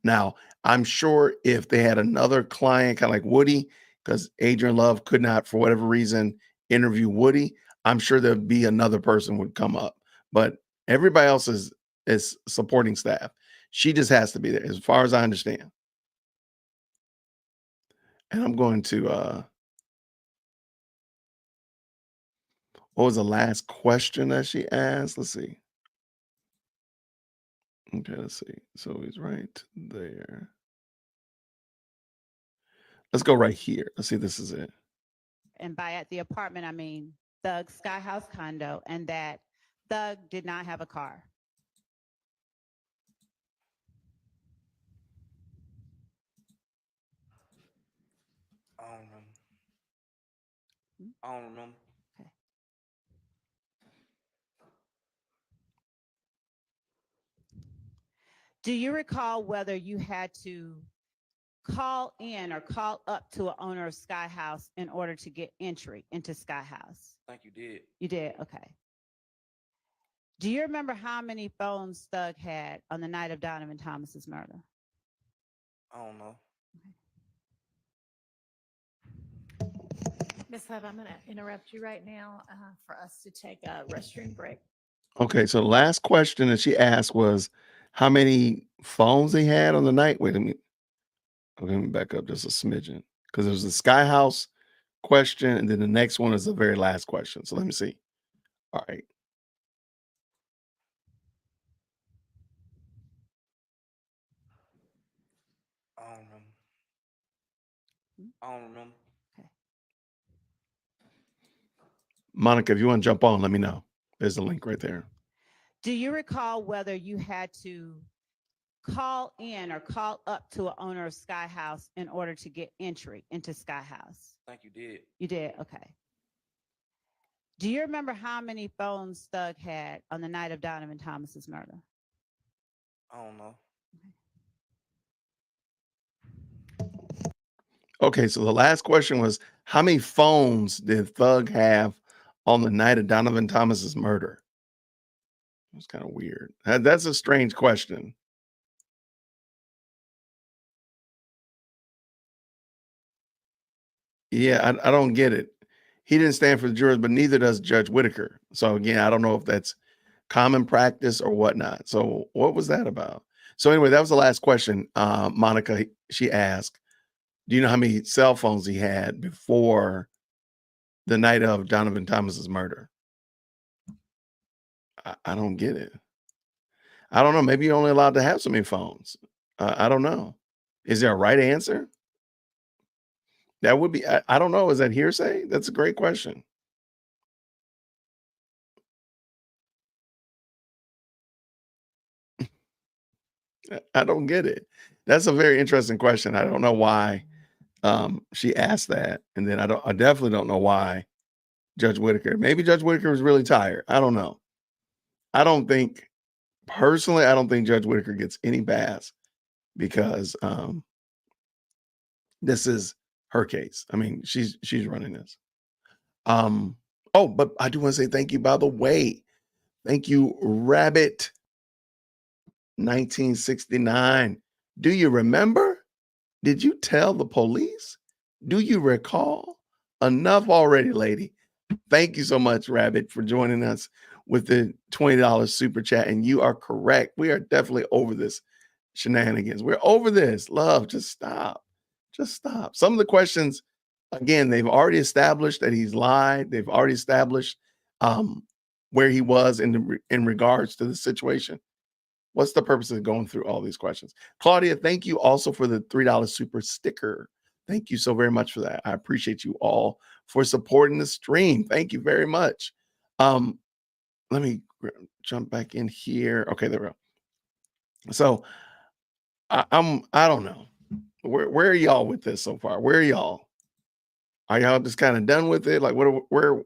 Now, I'm sure if they had another client, kind of like Woody, because Adrian Love could not, for whatever reason, interview Woody, I'm sure there'd be another person would come up. But everybody else is supporting staff. She just has to be there, as far as I understand. And I'm going to what was the last question that she asked? Let's see. Okay, let's see. So he's right there. Let's go right here. Let's see if this is it. And by at the apartment, I mean Thug's Sky House condo, and that Thug did not have a car. I don't remember. I don't remember. Do you recall whether you had to call in or call up to an owner of Sky House in order to get entry into Sky House? I think you did. You did? Okay. Do you remember how many phones Thug had on the night of Donovan Thomas's murder? I don't know. Ms. Hub, I'm going to interrupt you right now for us to take a restroom break. Okay, so the last question that she asked was how many phones he had on the night. Wait a minute. Okay, let me back up just a smidgen because there's the Sky House question, and then the next one is the very last question. So let me see. All right. I don't remember. I don't remember. Monica, if you want to jump on, let me know. There's the link right there. Do you recall whether you had to call in or call up to an owner of Sky House in order to get entry into Sky House? I think you did. You did? Okay. Do you remember how many phones Thug had on the night of Donovan Thomas's murder? I don't know. Okay, so the last question was, how many phones did Thug have on the night of Donovan Thomas's murder? It was kind of weird. That's a strange question. Yeah, I don't get it. He didn't stand for the jurors, but neither does Judge Whitaker. So again, I don't know if that's common practice or whatnot. So what was that about? So anyway, that was the last question. Monica, she asked, do you know how many cell phones he had before the night of Donovan Thomas's murder? I don't get it. I don't know. Maybe you're only allowed to have so many phones. I don't know. Is there a right answer? That would be, I don't know. Is that hearsay? That's a great question. I don't get it. That's a very interesting question. I don't know why she asked that. And then I definitely don't know why Judge Whitaker, maybe Judge Whitaker was really tired. I don't know. I don't think Judge Whitaker gets any pass because this is her case. I mean, she's running this. Oh, but I do want to say thank you, by the way. Thank you, Rabbit 1969. Do you remember? Did you tell the police? Do you recall? Enough already, lady. Thank you so much, Rabbit, for joining us with the $20 super chat. And you are correct. We are definitely over this shenanigans. We're over this. Love, just stop. Just stop. Some of the questions, again, they've already established that he's lied. They've already established where he was in regards to the situation. What's the purpose of going through all these questions? Claudia, thank you also for the $3 super sticker. Thank you so very much for that. I appreciate you all for supporting the stream. Thank you very much. Let me jump back in here. Okay, there we go. So I don't know. Where are y'all with this so far? Where are y'all? Are y'all just kind of done with it? Like where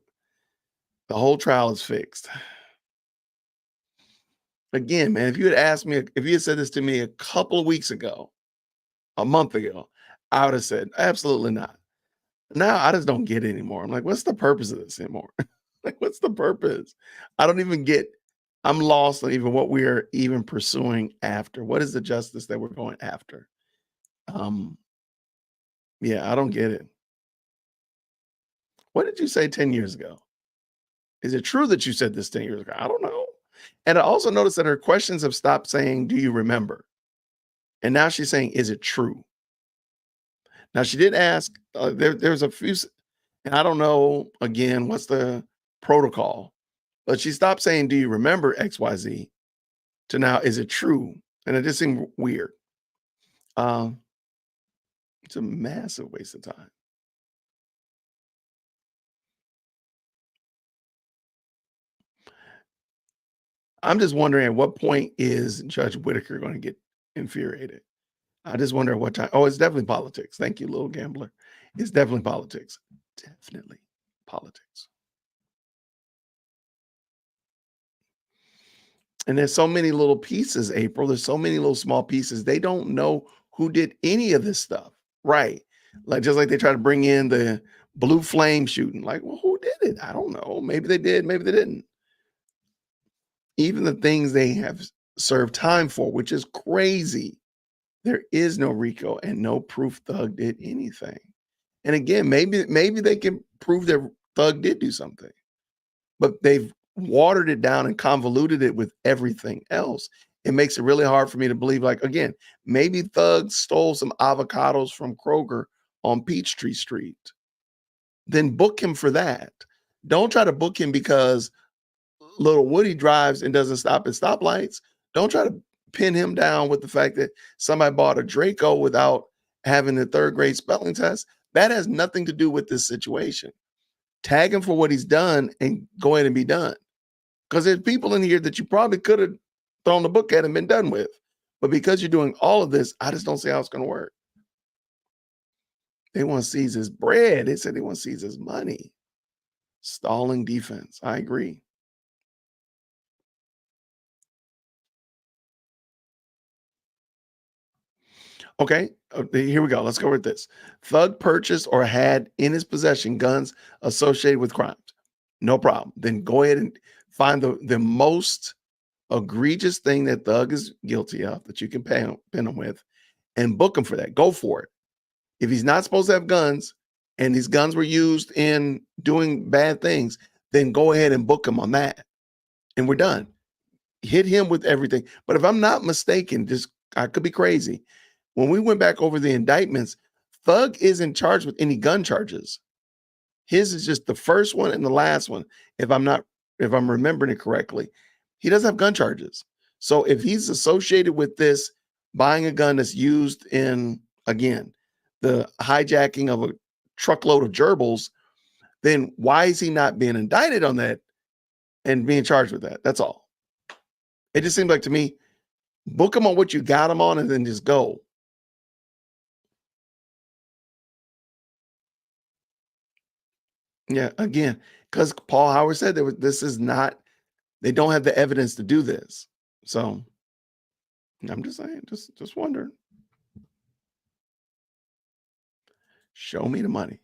the whole trial is fixed? Again, man, if you had asked me, if you had said this to me a couple of weeks ago, a month ago, I would have said, absolutely not. Now I just don't get it anymore. I'm like, what's the purpose of this anymore? Like, what's the purpose? I don't even get, I'm lost on even what we're even pursuing after. What is the justice that we're going after? Yeah, I don't get it. What did you say 10 years ago? Is it true that you said this 10 years ago? I don't know. And I also noticed that her questions have stopped saying, do you remember? And now she's saying, is it true? Now she did ask, there's a few, and I don't know, again, what's the protocol, but she stopped saying, do you remember XYZ to now, is it true? And it just seemed weird. It's a massive waste of time. I'm just wondering at what point is Judge Whitaker going to get infuriated? I just wonder what time. Oh, it's definitely politics. Thank you, little gambler. It's definitely politics. Definitely politics. And there's so many little pieces, April. There's so many little small pieces. They don't know who did any of this stuff. Right. Like, just like they try to bring in the blue flame shooting. Like, well, who did it? I don't know. Maybe they did. Maybe they didn't. Even the things they have served time for, which is crazy. There is no RICO and no proof Thug did anything. And again, maybe they can prove that Thug did do something, but they've watered it down and convoluted it with everything else. it makes it really hard for me to believe, like, again, maybe Thug stole some avocados from Kroger on Peachtree Street. Then book him for that. Don't try to book him because little Woody drives and doesn't stop at stoplights. Don't try to pin him down with the fact that somebody bought a Draco without having the 3rd grade spelling test. That has nothing to do with this situation. Tag him for what he's done and go ahead and be done. Because there's people in here that you probably could have thrown the book at and been done with. But because you're doing all of this, I just don't see how it's going to work. They want to seize his bread. They said they want to seize his money. Stalling defense. I agree. Okay, here we go. Let's go with this. Thug purchased or had in his possession guns associated with crimes. No problem. Then go ahead and find the most egregious thing that Thug is guilty of that you can pin him with and book him for that. Go for it. If he's not supposed to have guns and these guns were used in doing bad things, then go ahead and book him on that. And we're done. Hit him with everything. But if I'm not mistaken, I could be crazy. When we went back over the indictments, Thug isn't charged with any gun charges. His is just the first one and the last one. If I'm remembering it correctly, he doesn't have gun charges. So if he's associated with this, buying a gun that's used in, again, the hijacking of a truckload of gerbils, then why is he not being indicted on that and being charged with that? That's all. It just seems like to me, book him on what you got him on and then just go. Yeah, again, because Paul Howard said this is not, they don't have the evidence to do this. So I'm just saying, just wondering. Show me the money.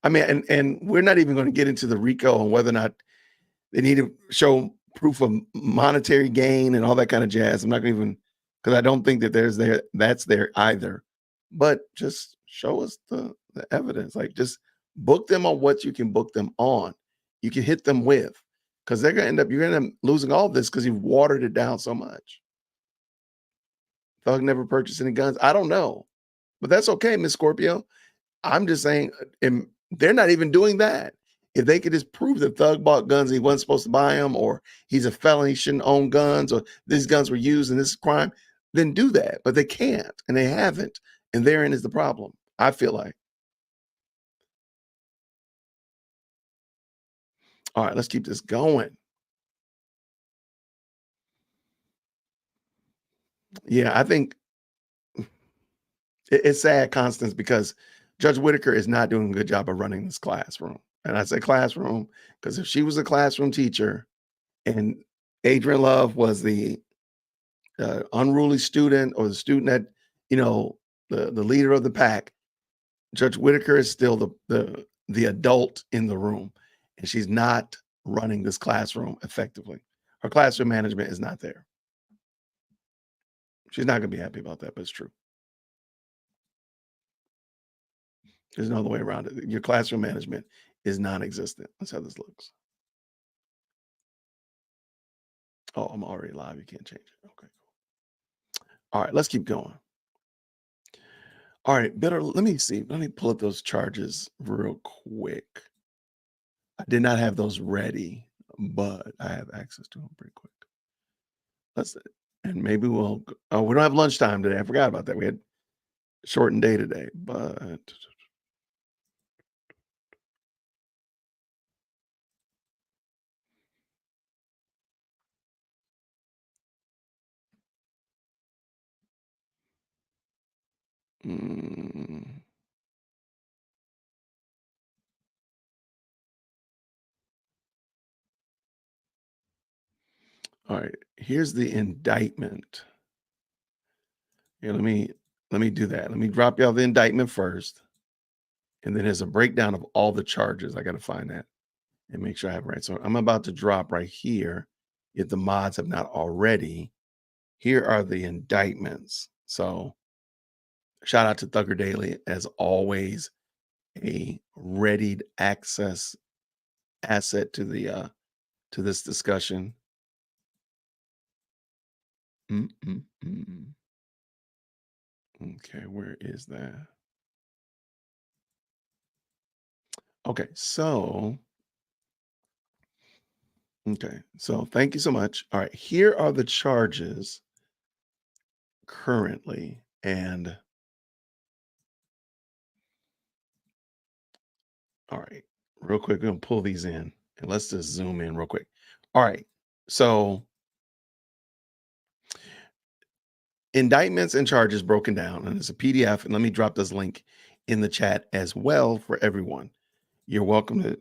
I mean, and we're not even going to get into the RICO and whether or not they need to show proof of monetary gain and all that kind of jazz. I'm not going to even, because I don't think that that's there either. But just show us the evidence. Like, just book them on what you can book them on. You can hit them with, because you're going to end up losing all this because you've watered it down so much. Thug never purchased any guns. I don't know, but that's okay, Miss Scorpio. I'm just saying, they're not even doing that. If they could just prove that Thug bought guns and he wasn't supposed to buy them, or he's a felon, he shouldn't own guns, or these guns were used in this crime, then do that. But they can't, and they haven't. And therein is the problem, I feel like. All right, let's keep this going. Yeah, I think it's sad, Constance, because Judge Whitaker is not doing a good job of running this classroom. And I say classroom because if she was a classroom teacher and Adrian Love was the unruly student, or the student that, the leader of the pack, Judge Whitaker is still the adult in the room, and she's not running this classroom effectively. Her classroom management is not there. She's not going to be happy about that, but it's true. There's no other way around it. Your classroom management is non-existent. That's how this looks. Oh, I'm already live. You can't change it. Okay, cool. All right, let's keep going. All right, let me see. Let me pull up those charges real quick. I did not have those ready, but I have access to them pretty quick. And maybe we don't have lunchtime today. I forgot about that. We had a shortened day today, but all right, here's the indictment. Here, let me do that. Let me drop y'all the indictment first. And then there's a breakdown of all the charges. I got to find that and make sure I have it right. So I'm about to drop right here, if the mods have not already. Here are the indictments. So shout out to Thugger Daily, as always, a ready access asset to the to this discussion. Mm, mm, mm. Okay, where is that? Okay, so thank you so much. All right, here are the charges currently, and all right, real quick, we're gonna pull these in and let's just zoom in real quick. All right, so indictments and charges broken down, and it's a PDF. And let me drop this link in the chat as well for everyone. You're welcome to,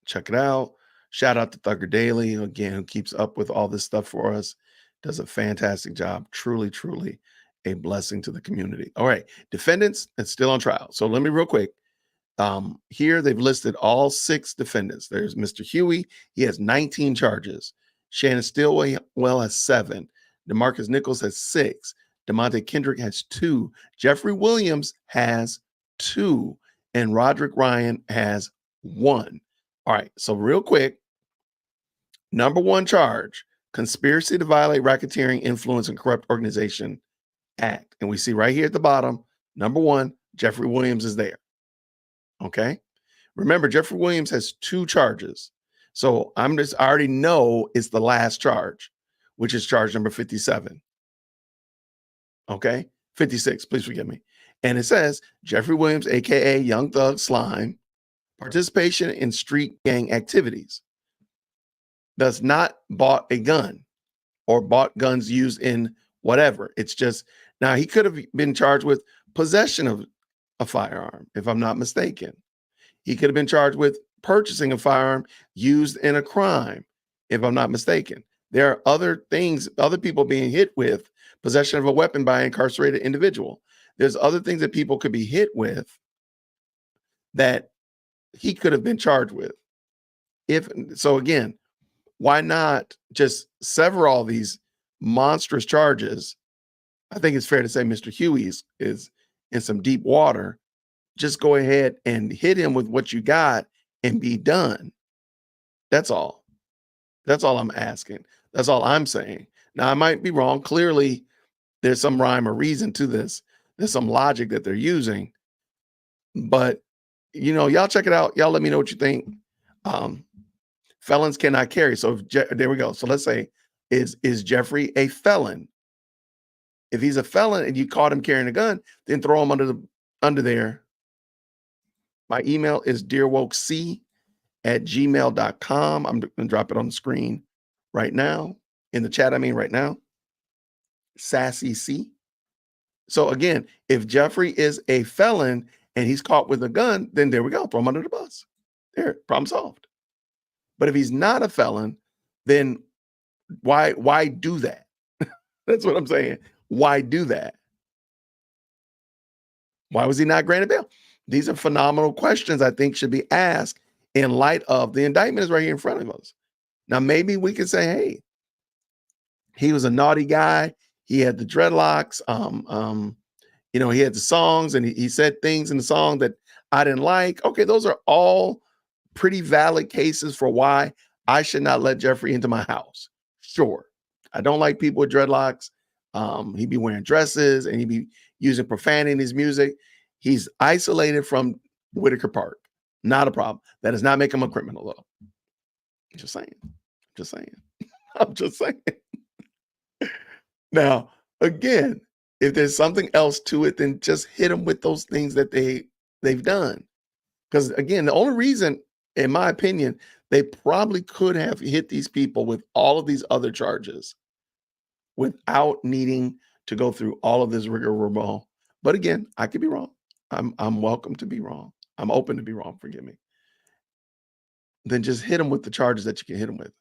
check it out. Shout out to Thugger Daily again, who keeps up with all this stuff for us. Does a fantastic job. Truly, truly a blessing to the community. All right, defendants that's still on trial. So let me real quick. Here they've listed all 6 defendants. There's Mr. Huey. He has 19 charges. Shannon Stillwell has 7. DeMarcus Nichols has 6. DeMonte Kendrick has 2. Jeffrey Williams has 2. And Roderick Ryan has 1. All right. So real quick, number 1 charge, conspiracy to violate racketeering, influence, and corrupt organization act. And we see right here at the bottom, number 1, Jeffrey Williams is there. Okay. Remember, Jeffrey Williams has 2 charges. So I already know it's the last charge, which is charge number 57. Okay. 56, please forgive me. And it says Jeffrey Williams, AKA Young Thug Slime, participation in street gang activities. Does not bought a gun or bought guns used in whatever. It's just, now he could have been charged with possession of a firearm, if I'm not mistaken. He could have been charged with purchasing a firearm used in a crime, if I'm not mistaken. There are other things, other people being hit with possession of a weapon by an incarcerated individual. There's other things that people could be hit with that he could have been charged with. If so, again, why not just sever all these monstrous charges? I think it's fair to say Mr. Huey is in some deep water. Just go ahead and hit him with what you got and be done. That's all. That's all I'm asking. That's all I'm saying. Now, I might be wrong. Clearly, there's some rhyme or reason to this. There's some logic that they're using. But, y'all check it out. Y'all let me know what you think. Felons cannot carry. So there we go. So let's say, is Jeffrey a felon? If he's a felon and you caught him carrying a gun, then throw him under there. My email is dearwokec@gmail.com. I'm going to drop it on the screen right now. In the chat, right now. Sassy C. So again, if Jeffrey is a felon and he's caught with a gun, then there we go. Throw him under the bus. There, problem solved. But if he's not a felon, then why do that? That's what I'm saying. Why do that? Why was he not granted bail? These are phenomenal questions I think should be asked in light of the indictment is right here in front of us. Now, maybe we could say, hey, he was a naughty guy. He had the dreadlocks. He had the songs and he said things in the song that I didn't like. Okay, those are all pretty valid cases for why I should not let Jeffrey into my house. Sure. I don't like people with dreadlocks. He'd be wearing dresses and he'd be using profanity in his music. He's isolated from Whitaker Park. Not a problem. That does not make him a criminal, though. Just saying. I'm just saying. Now, again, if there's something else to it, then just hit them with those things that they've done. Because again, the only reason, in my opinion, they probably could have hit these people with all of these other charges without needing to go through all of this rigmarole. But again, I could be wrong. I'm welcome to be wrong. I'm open to be wrong. Forgive me. Then just hit them with the charges that you can hit them with.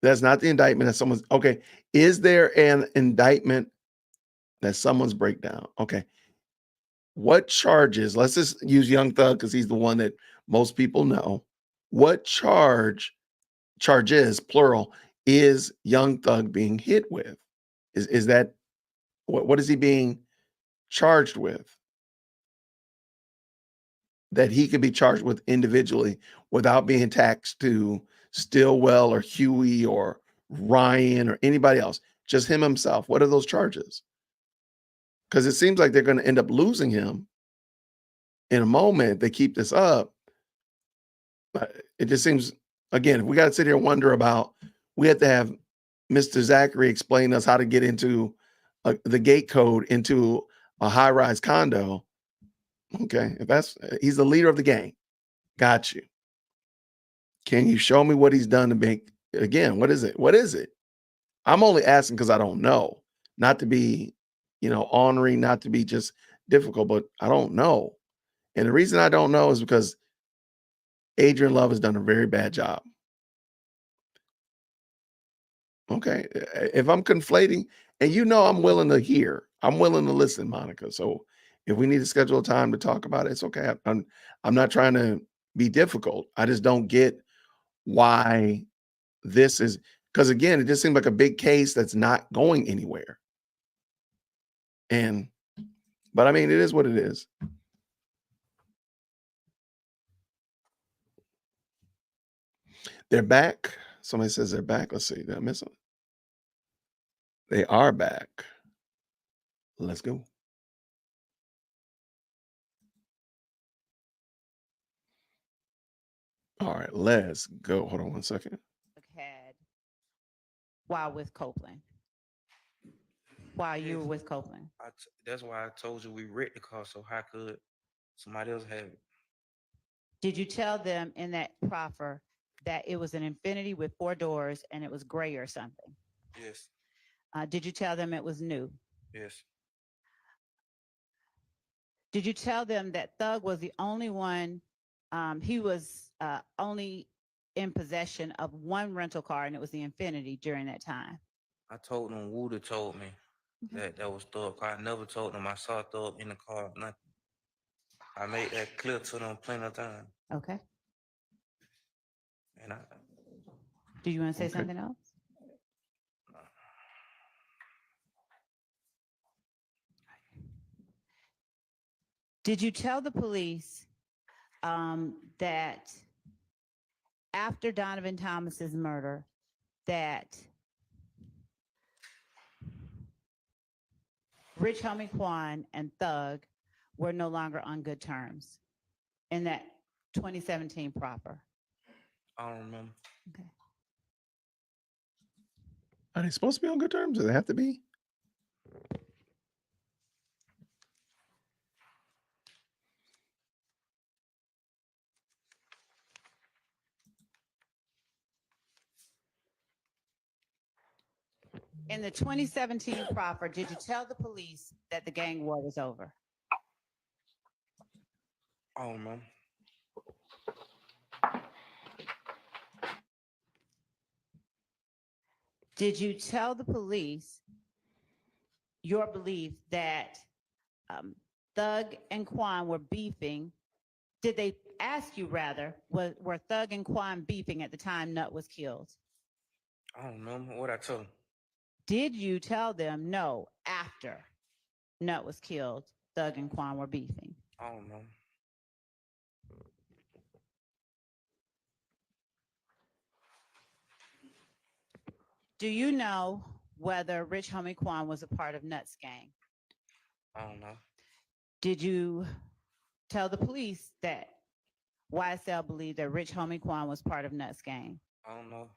That's not the indictment that someone's okay. Is there an indictment that someone's breakdown? Okay. What charges? Let's just use Young Thug because he's the one that most people know. What charges, plural, is Young Thug being hit with? Is that what is he being charged with? That he could be charged with individually without being taxed to Stillwell or Huey or Ryan or anybody else, just him himself, what are those charges? Because it seems like they're going to end up losing him in a moment. They keep this up. It just seems, again, if we got to sit here and wonder about, we have to have Mr. Zachary explain us how to get into the gate code into a high-rise condo. Okay, if that's, he's the leader of the gang. Got you. Can you show me what he's done to make, again, what is it? What is it? I'm only asking because I don't know, not to be, ornery, not to be just difficult, but I don't know. And the reason I don't know is because Adrian Love has done a very bad job. Okay. If I'm conflating, and I'm willing to hear, I'm willing to listen, Monica. So if we need to schedule a time to talk about it, it's okay. I'm not trying to be difficult. I just don't get why this is, because again, it just seems like a big case that's not going anywhere. But I mean, it is what it is. They're back. Somebody says they're back. Let's see. Did I miss them? They are back. Let's go. All right, let's go. Hold on one second. Had while with Copeland. While you were with Copeland. That's why I told you we wrecked the car, so how could somebody else have it? Did you tell them in that proffer that it was an Infiniti with 4 doors and it was gray or something? Yes. Did you tell them it was new? Yes. Did you tell them that Thug was the only one, he was only in possession of one rental car and it was the Infiniti during that time? I told them Wooda told me that was Thug car. I never told them I saw Thug in the car, nothing. I made that clear to them plenty of times. Okay. And do you want to say something else? Did you tell the police that after Donovan Thomas's murder, that Rich Homie Quan and Thug were no longer on good terms in that 2017 proper? I don't remember. Okay. Are they supposed to be on good terms? Do they have to be? In the 2017 proffer, did you tell the police that the gang war was over? I don't remember. Did you tell the police your belief that Thug and Quan were beefing? Did they ask you rather, were Thug and Quan beefing at the time Nut was killed? I don't remember what I told them. Did you tell them no, after Nut was killed, Thug and Quan were beefing? I don't know. Do you know whether Rich Homie Quan was a part of Nut's gang? I don't know. Did you tell the police that YSL believed that Rich Homie Quan was part of Nut's gang? I don't know.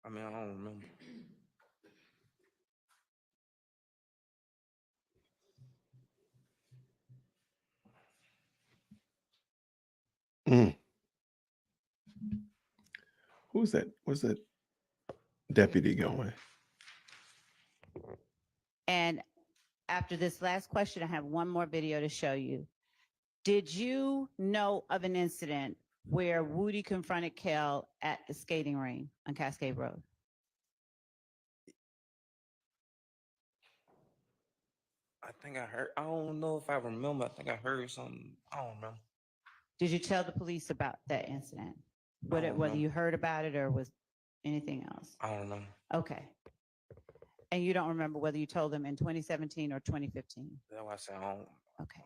I mean, I don't remember. Who's that? Where's that deputy going? And after this last question, I have one more video to show you. Did you know of an incident where Woody confronted Kel at the skating ring on Cascade Road? I think I heard. I don't know if I remember. I think I heard something. I don't remember. Did you tell the police about that incident? Whether know. you heard about it or was anything else? I don't know. Okay. And you don't remember whether you told them in 2017 or 2015? That's why I said I don't. Okay.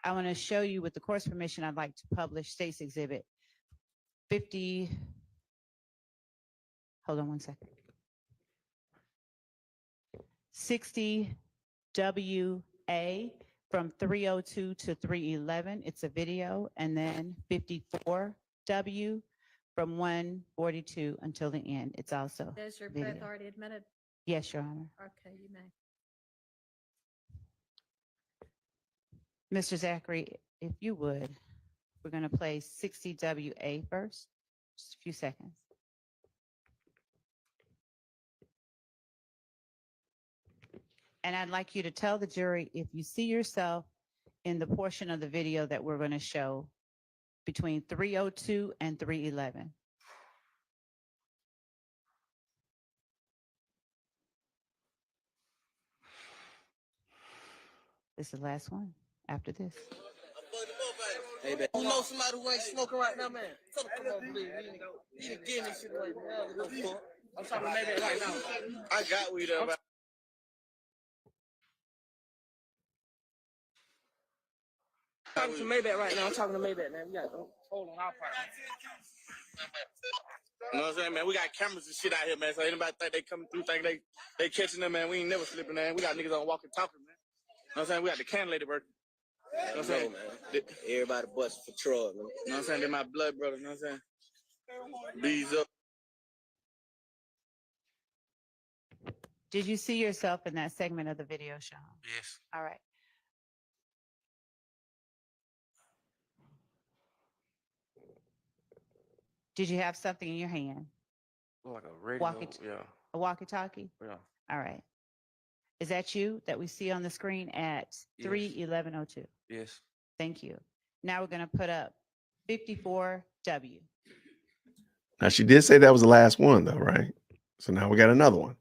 I want to show you, with the court's permission, I'd like to publish State's Exhibit 50, hold on one second. 60 WA from 302 to 311. It's a video. And then 54 W from 142 until the end. It's also Those are video. both already admitted. Yes, Your Honor. Okay, you may. Mr. Zachary, if you would, we're going to play 60 WA first. Just a few seconds. And I'd like you to tell the jury if you see yourself in the portion of the video that we're going to show between 302 and 311. This is the last one after this. Hey, man. Who knows somebody who ain't smoking right now, man? Tell them, come on, please. You ain't getting this shit away, man. I'm talking to Mayback right now. I got weed up. I'm talking to Mayback right now. I'm talking to Mayback, man. We got hold on our part. You know what I'm saying, man? We got cameras and shit out here, man. So anybody think they coming through, think they catching them, man. We ain't never slipping, man. We got niggas on walking talking, man. You know what I'm saying? We got the can lady working. You know what I'm saying? Man. Everybody bust for Troy, man. You know what I'm saying? They're my blood brothers, you know what I'm saying? Bees up. Did you see yourself in that segment of the video, Sean? Yes. All right. Did you have something in your hand? Like a radio. Yeah. A walkie-talkie? Yeah. All right. Is that you that we see on the screen at 3:11:02? Yes. Thank you. Now we're going to put up 54W. Now, she did say that was the last one, though, right? So now we got another one.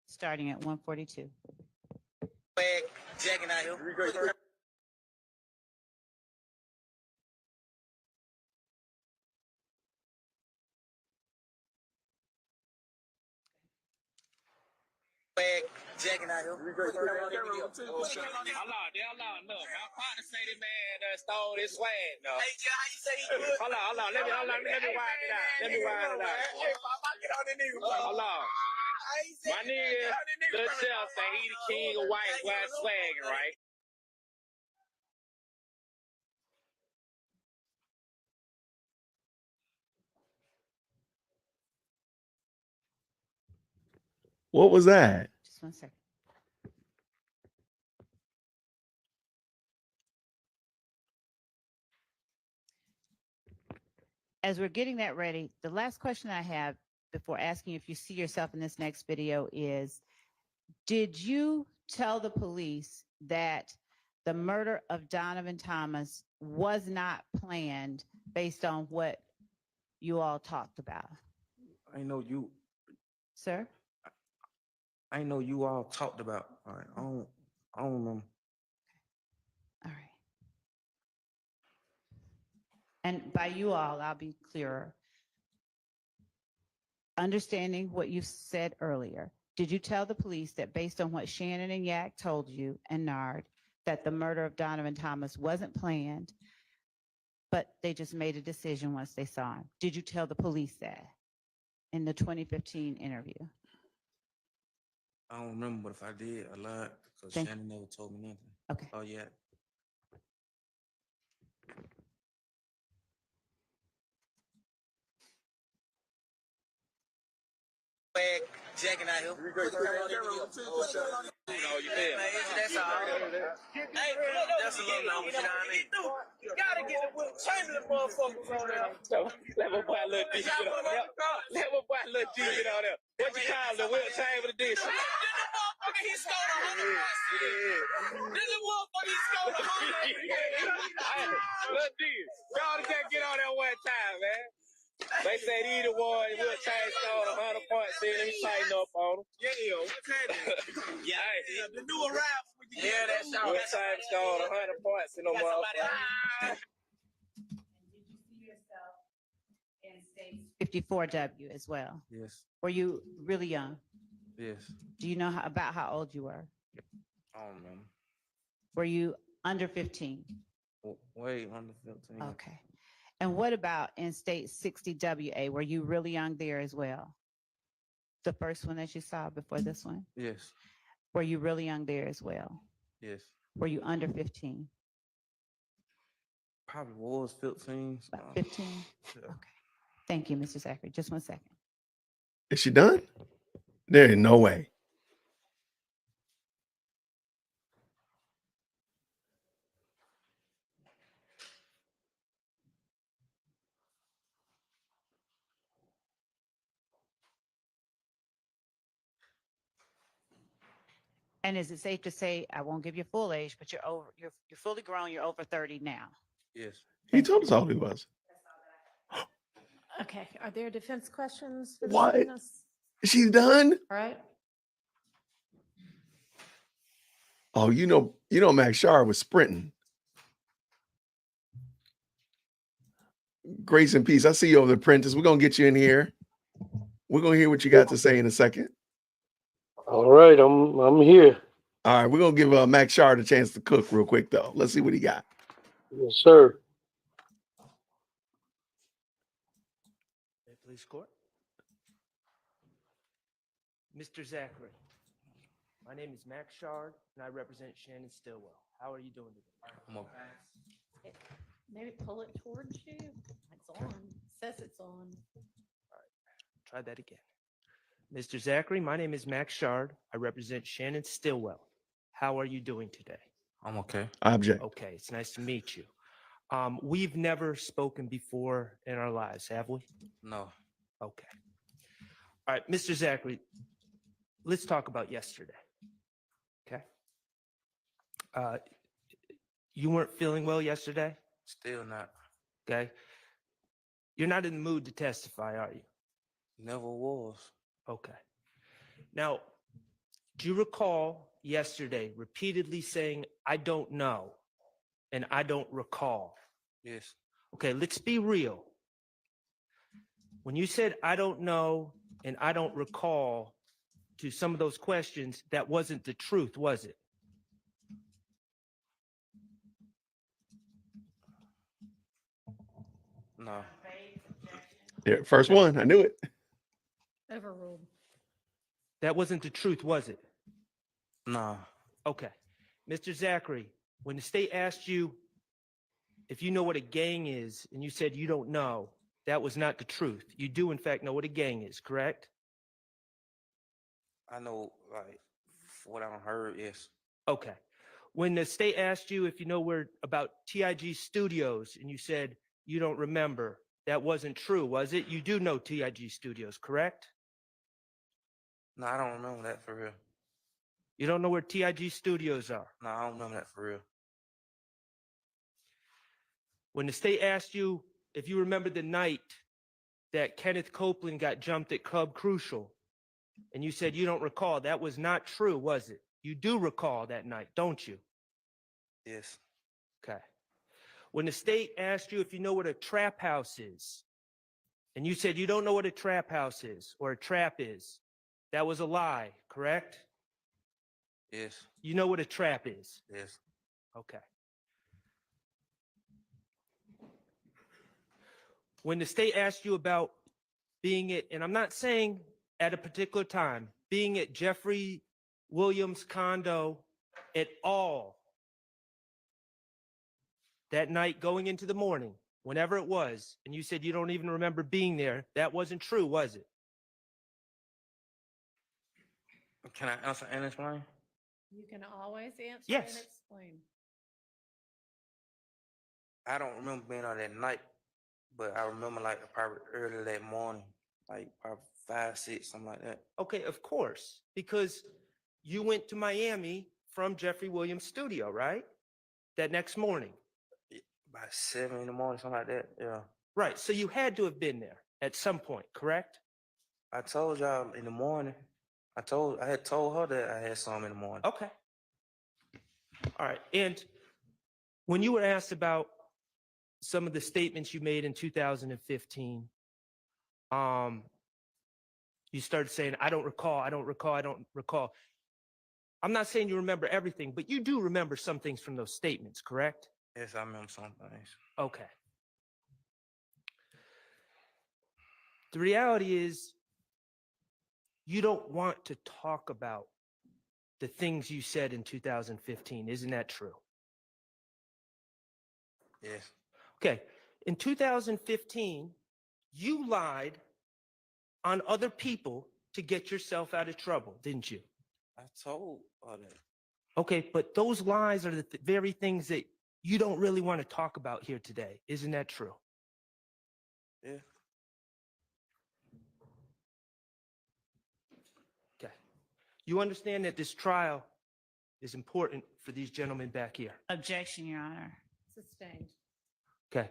Starting at 142. Jacking out here. Jacking out here. Hold on, no. My partner say this man stole his swag, no. Hey, Jay, how you say he good? Hold on. Let me wind it out. Hold on. My nigga, Lil D say he the king of white swagging, right? What was that? Just one second. As we're getting that ready, the last question I have before asking if you see yourself in this next video is, did you tell the police that the murder of Donovan Thomas was not planned based on what you all talked about? I know you. Sir? I know you all talked about. All right. I don't remember. All right. And by you all, I'll be clearer. Understanding what you said earlier, did you tell the police that based on what Shannon and Yak told you and Nard, that the murder of Donovan Thomas wasn't planned, but they just made a decision once they saw him? Did you tell the police that in the 2015 interview? I don't remember, but if I did, I lied because Thank Shannon never told me nothing. Okay. Oh, yeah. Jacking out here. You know, you feel me? That's all. Hey, that's a little number, you know what I mean? You gotta get the Will Chamberlain motherfuckers on there. Let my boy Lil D get on there. Let my boy Lil D get on there. What you call the Will Chamberlain dish? This motherfucker, he stole 100 bucks. This motherfucker, he stole 100. Lil D, y'all just get on there one time, man. They said either one, Will Chamberlain stole 100 points. See, let me tighten up on them. Yeah, what's happening? Yeah, the new arrival. Yeah, that's all. Will Chamberlain stole 100 points in the motherfucker. And did you see yourself in states 54W as well. Yes. Were you really young? Yes. Do you know about how old you were? I don't remember. Were you under 15? Way under 15. Okay. And what about in state 60WA? Were you really young there as well? The first one that you saw before this one? Yes. Were you really young there as well? Yes. Were you under 15? Probably was 15. About 15? Yeah. Okay. Thank you, Mr. Zachary. Just 1 second. Is she done? There ain't no way. And is it safe to say, I won't give you full age, but you're fully grown, you're over 30 now? Yes. He told us how old he was. Okay, are there defense questions? for this What? witness? She's done? All right. Oh, Max Shar was sprinting. Grace and peace. I see you over the apprentice. We're gonna get you in here. We're gonna hear what you got to say in a second. All right, I'm here. All right, we're gonna give Max Shard a chance to cook real quick though. Let's see what he got. Yes, sir. Police court. Mr. Zachary, my name is Max Shard, and I represent Shannon Stillwell. How are you doing today? I'm okay. Maybe pull it towards you. It's on. It says it's on. Try that again. Mr. Zachary, my name is Max Shard. I represent Shannon Stillwell. How are you doing today? I'm okay. I object. Okay, it's nice to meet you. We've never spoken before in our lives, have we? No. Okay. All right, Mr. Zachary, let's talk about yesterday. Okay. You weren't feeling well yesterday? Still not. Okay. You're not in the mood to testify, are you? Never was. Okay. Now, do you recall yesterday repeatedly saying, I don't know, and I don't recall? Yes. Okay, let's be real. When you said, I don't know, and I don't recall to some of those questions, that wasn't the truth, was it? No. Yeah, first one. I knew it. Overruled. That wasn't the truth, was it? No. Okay. Mr. Zachary, when the state asked you if you know what a gang is, and you said you don't know, that was not the truth. You do, in fact, know what a gang is, correct? I know, like, what I heard, yes. Okay. When the state asked you if you know where about TIG Studios, and you said you don't remember, that wasn't true, was it? You do know TIG Studios, correct? No, I don't remember that for real. You don't know where TIG Studios are? No, I don't remember that for real. When the state asked you if you remember the night that Kenneth Copeland got jumped at Club Crucial, and you said you don't recall, that was not true, was it? You do recall that night, don't you? Yes. Okay. When the state asked you if you know what a trap house is, and you said you don't know what a trap house is or a trap is, that was a lie, correct? Yes. You know what a trap is? Yes. Okay. When the state asked you about being at, and I'm not saying at a particular time, being at Jeffrey Williams' condo at all that night going into the morning, whenever it was, and you said you don't even remember being there, that wasn't true, was it? Can I answer and explain? You can always answer Yes. and explain. I don't remember being on that night, but I remember like probably early that morning, like probably 5, 6, something like that. Okay, of course, because you went to Miami from Jeffrey Williams' studio, right? That next morning. By 7 in the morning, something like that. Yeah. Right, so you had to have been there at some point, correct? I told y'all in the morning. I had told her that I had some in the morning. Okay. All right, and when you were asked about some of the statements you made in 2015, you started saying, I don't recall, I don't recall, I don't recall. I'm not saying you remember everything, but you do remember some things from those statements, correct? Yes, I remember some things. Okay. The reality is you don't want to talk about the things you said in 2015. Isn't that true? Yes. Okay. In 2015, you lied on other people to get yourself out of trouble, didn't you? I told all that. Okay, but those lies are the very things that you don't really want to talk about here today. Isn't that true? Yeah. Okay. You understand that this trial is important for these gentlemen back here. Objection, Your Honor. Sustained. Okay.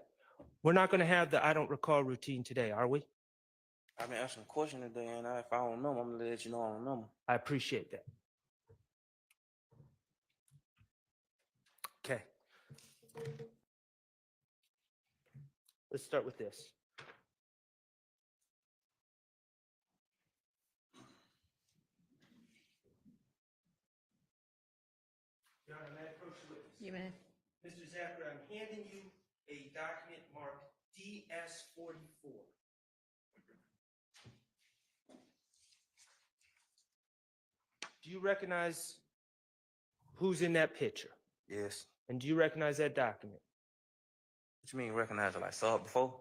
We're not going to have the I don't recall routine today, are we? I've been asking a question today, and if I don't remember, I'm gonna let you know I don't remember. I appreciate that. Okay. Let's start with this. Your Honor, may I approach the witness? You may. Mr. Zachary, I'm handing you a document marked DS-44. Do you recognize who's in that picture? Yes. And do you recognize that document? What you mean recognize it? Like saw it before?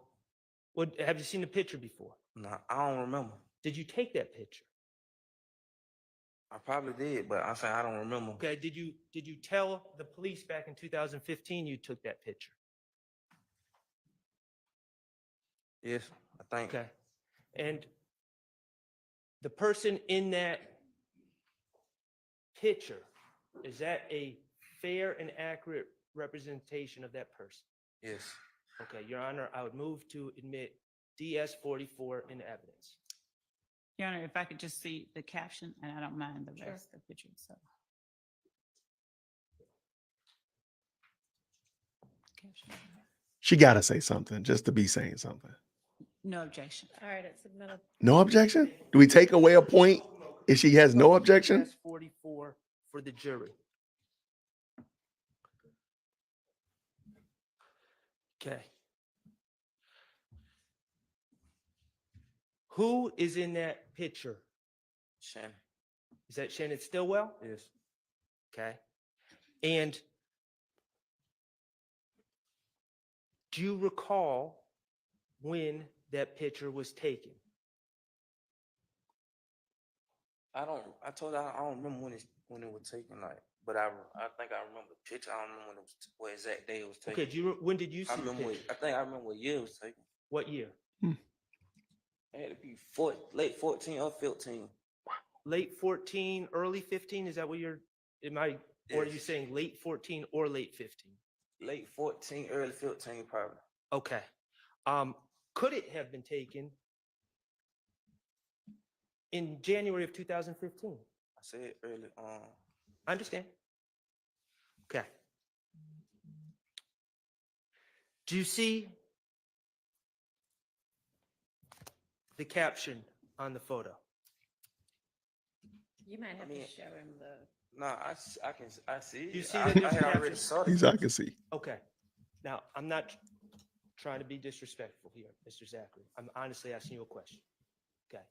What, have you seen the picture before? Nah, I don't remember. Did you take that picture? I probably did, but I'm saying I don't remember. Okay, did you tell the police back in 2015 you took that picture? Yes, I think. Okay. And the person in that picture, is that a fair and accurate representation of that person? Yes. Okay, Your Honor, I would move to admit DS-44 in evidence. Your Honor, if I could just see the caption, and I don't mind the rest of the picture, so. Caption. She got to say something just to be saying something. No objection. All right, it's submitted. No objection? Do we take away a point if she has no objection? DS-44 for the jury. Okay. Who is in that picture? Shannon. Is that Shannon Stillwell? Yes. Okay. And do you recall when that picture was taken? I told you I don't remember when it was taken, like, but I think I remember the picture. I don't remember when it was, what exact day it was taken. Okay, when did you see the picture? I think I remember what year it was taken. What year? It had to be late 14 or 15. Late 14, early 15? Is that what or are you Yes. saying late 14 or late 15? Late 14, early 15, probably. Okay. Could it have been taken in January of 2015? I said early on. I understand. Okay. Do you see the caption on the photo? You might have I mean, to show him the. No, I see it. You see I that there's a had already caption? saw the He's I can see. Okay. Now, I'm not trying to be disrespectful here, Mr. Zachary. I'm honestly asking you a question. Okay.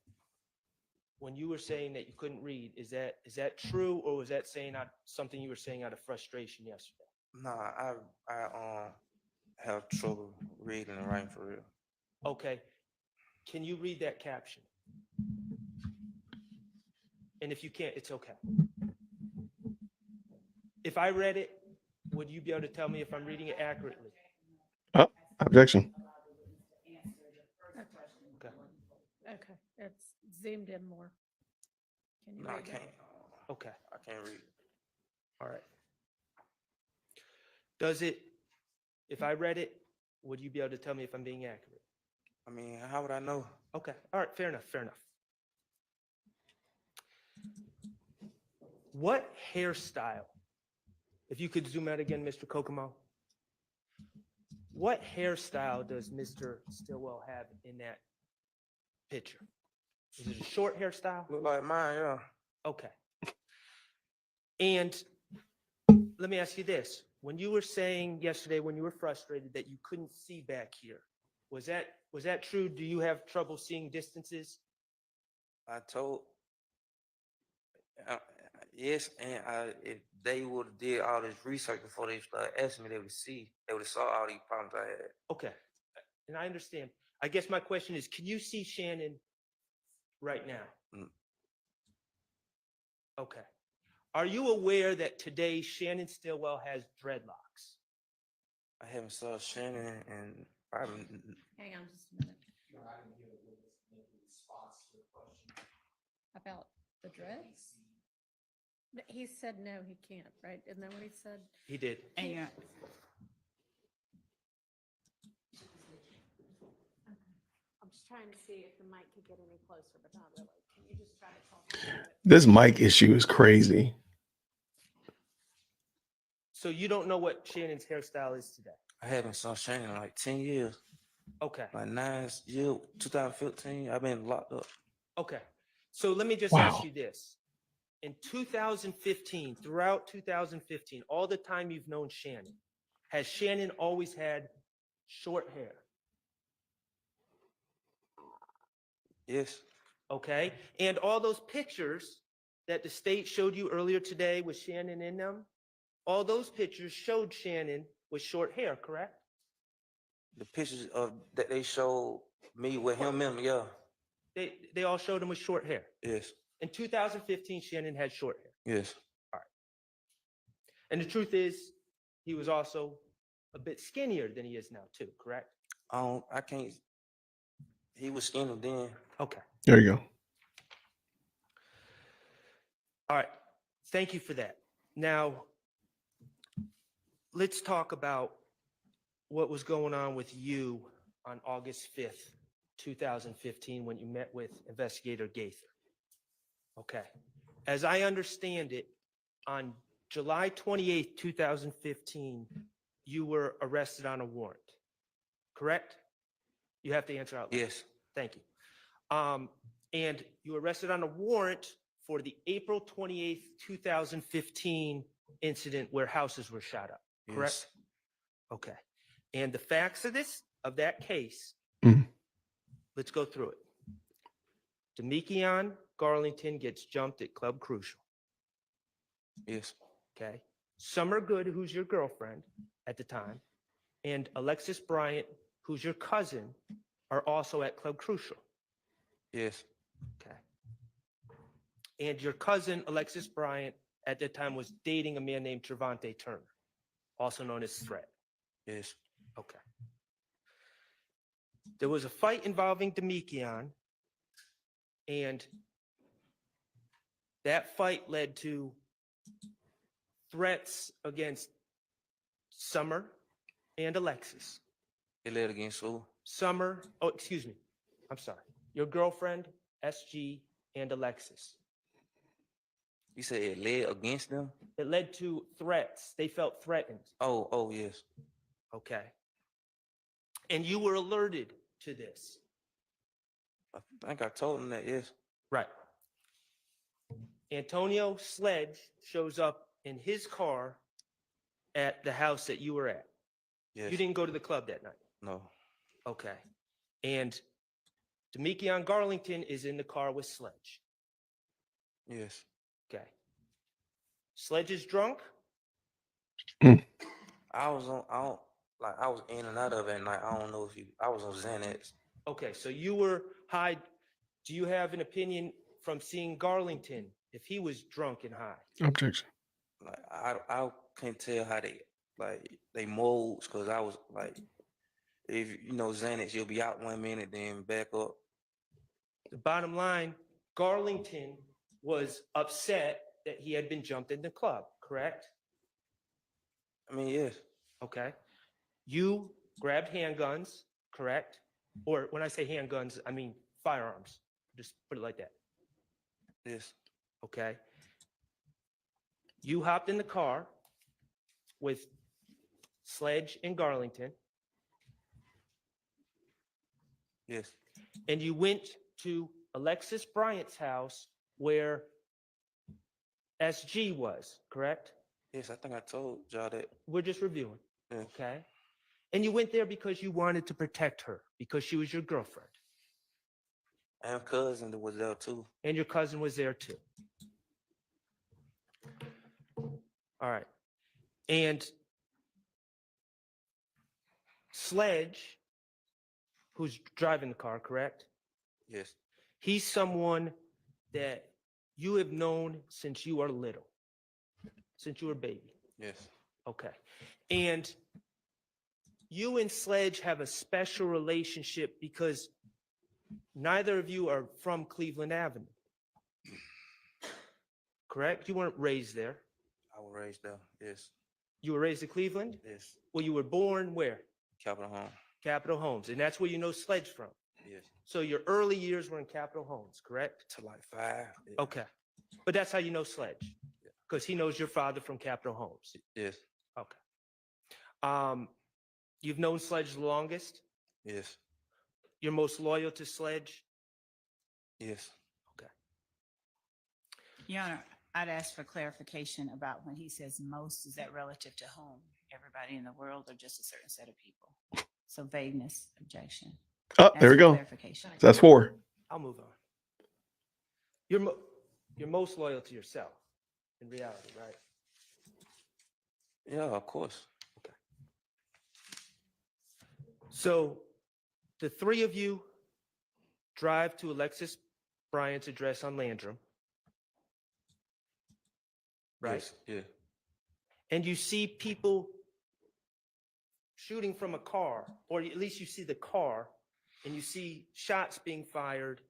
When you were saying that you couldn't read, is that true, or was that saying something you were saying out of frustration yesterday? No, I have trouble reading and writing for real. Okay. Can you read that caption? And if you can't, it's okay. If I read it, would you be able to tell me if I'm reading it accurately? Objection. Okay. Okay, it's zoomed in more. Can you No, I read that? can't. Okay. I can't read. All right. Does it, if I read it, would you be able to tell me if I'm being accurate? I mean, how would I know? Okay. All right. Fair enough. Fair enough. What hairstyle, if you could zoom out again, Mr. Kokomo, what hairstyle does Mr. Stillwell have in that picture? Is it a short hairstyle? Look like mine, yeah. Okay. And let me ask you this. When you were saying yesterday, when you were frustrated that you couldn't see back here, was that true? Do you have trouble seeing distances? I told, uh, yes, and if they would have did all this research before they started asking me, they would have saw all these problems I had. Okay. And I understand. I guess my question is, can you see Shannon right now? Mm. Okay. Are you aware that today Shannon Stillwell has dreadlocks? I haven't saw Shannon and probably Hang on just a minute. About the dreads? He said no, he can't, right? Isn't that what he said? He did. And you're, I'm just trying to see if the mic could get any closer, but not really. Can you just try to talk into it? This mic issue is crazy. So you don't know what Shannon's hairstyle is today? I haven't saw Shannon in like 10 years. Okay. Like 9 years, 2015, I've been locked up. Okay. So let me just Wow. ask you this. In 2015, throughout 2015, all the time you've known Shannon, has Shannon always had short hair? Yes. Okay. And all those pictures that the state showed you earlier today with Shannon in them, all those pictures showed Shannon with short hair, correct? The pictures of that they showed me with him in them, yeah. They all showed him with short hair. Yes. In 2015, Shannon had short hair. Yes. And the truth is, he was also a bit skinnier than he is now, too, correct? I can't. He was skinny then. Okay. There you go. All right. Thank you for that. Now, let's talk about what was going on with you on August 5th, 2015, when you met with Investigator Gaither. Okay. As I understand it, on July 28th, 2015, you were arrested on a warrant, correct? You have to answer out loud. Yes. Thank you. And you were arrested on a warrant for the April 28th, 2015 incident where houses were shot up, correct? Yes. Okay. And the facts of that case, Mhm. let's go through it. Demekion Garlington gets jumped at Club Crucial. Yes. Okay. Summer Good, who's your girlfriend at the time, and Alexis Bryant, who's your cousin, are also at Club Crucial. Yes. Okay. And your cousin, Alexis Bryant, at that time was dating a man named Trevante Turner, also known as Threat. Yes. Okay. There was a fight involving Demekion, and that fight led to threats against Summer and Alexis. It led against who? Summer, oh, excuse me. I'm sorry. Your girlfriend, SG, and Alexis. You said it led against them? It led to threats. They felt threatened. Oh, yes. Okay. And you were alerted to this. I think I told him that, yes. Right. Antonio Sledge shows up in his car at the house that you were at. Yes. You didn't go to the club that night. No. Okay. And Demekion Garlington is in the car with Sledge. Yes. Okay. Sledge is drunk? I was in and out of it, and like, I don't know if I was on Xanax. Okay, so you were high. Do you have an opinion from seeing Garlington if he was drunk and high? Objection. Like, I can't tell how they molds, because I was like, if you know Xanax, you'll be out 1 minute, then back up. The bottom line, Garlington was upset that he had been jumped in the club, correct? I mean, yes. Okay. You grabbed handguns, correct? Or when I say handguns, I mean firearms. Just put it like that. Yes. Okay. You hopped in the car with Sledge and Garlington, Yes. and you went to Alexis Bryant's house where SG was, correct? Yes, I think I told y'all that. We're just reviewing, Yeah. okay? And you went there because you wanted to protect her, because she was your girlfriend, And cousin that was there too. and your cousin was there too. All right. And Sledge, who's driving the car, correct? Yes. He's someone that you have known since you are little, since you were a baby. Yes. Okay. And you and Sledge have a special relationship because neither of you are from Cleveland Avenue. Correct? You weren't raised there. I was raised there. Yes. You were raised in Cleveland? Yes. Well, you were born where? Capitol Home. Capitol Homes. And that's where you know Sledge from. Yes. So your early years were in Capitol Homes, correct? To like 5. Yeah. Okay. But that's how you know Sledge, because he knows your father from Capitol Homes. Yes. Okay. You've known Sledge the longest? Yes. You're most loyal to Sledge? Yes. Okay. Your Honor, I'd ask for clarification about when he says most, is that relative to whom? Everybody in the world or just a certain set of people? So vagueness, objection. Oh, Ask there we for go. clarification. That's 4. I'll move on. You're most loyal to yourself in reality, right? Yeah, of course. Okay. So the three of you drive to Alexis Bryant's address on Landrum, right? Yes. Yeah. And you see people shooting from a car, or at least you see the car, and you see shots being fired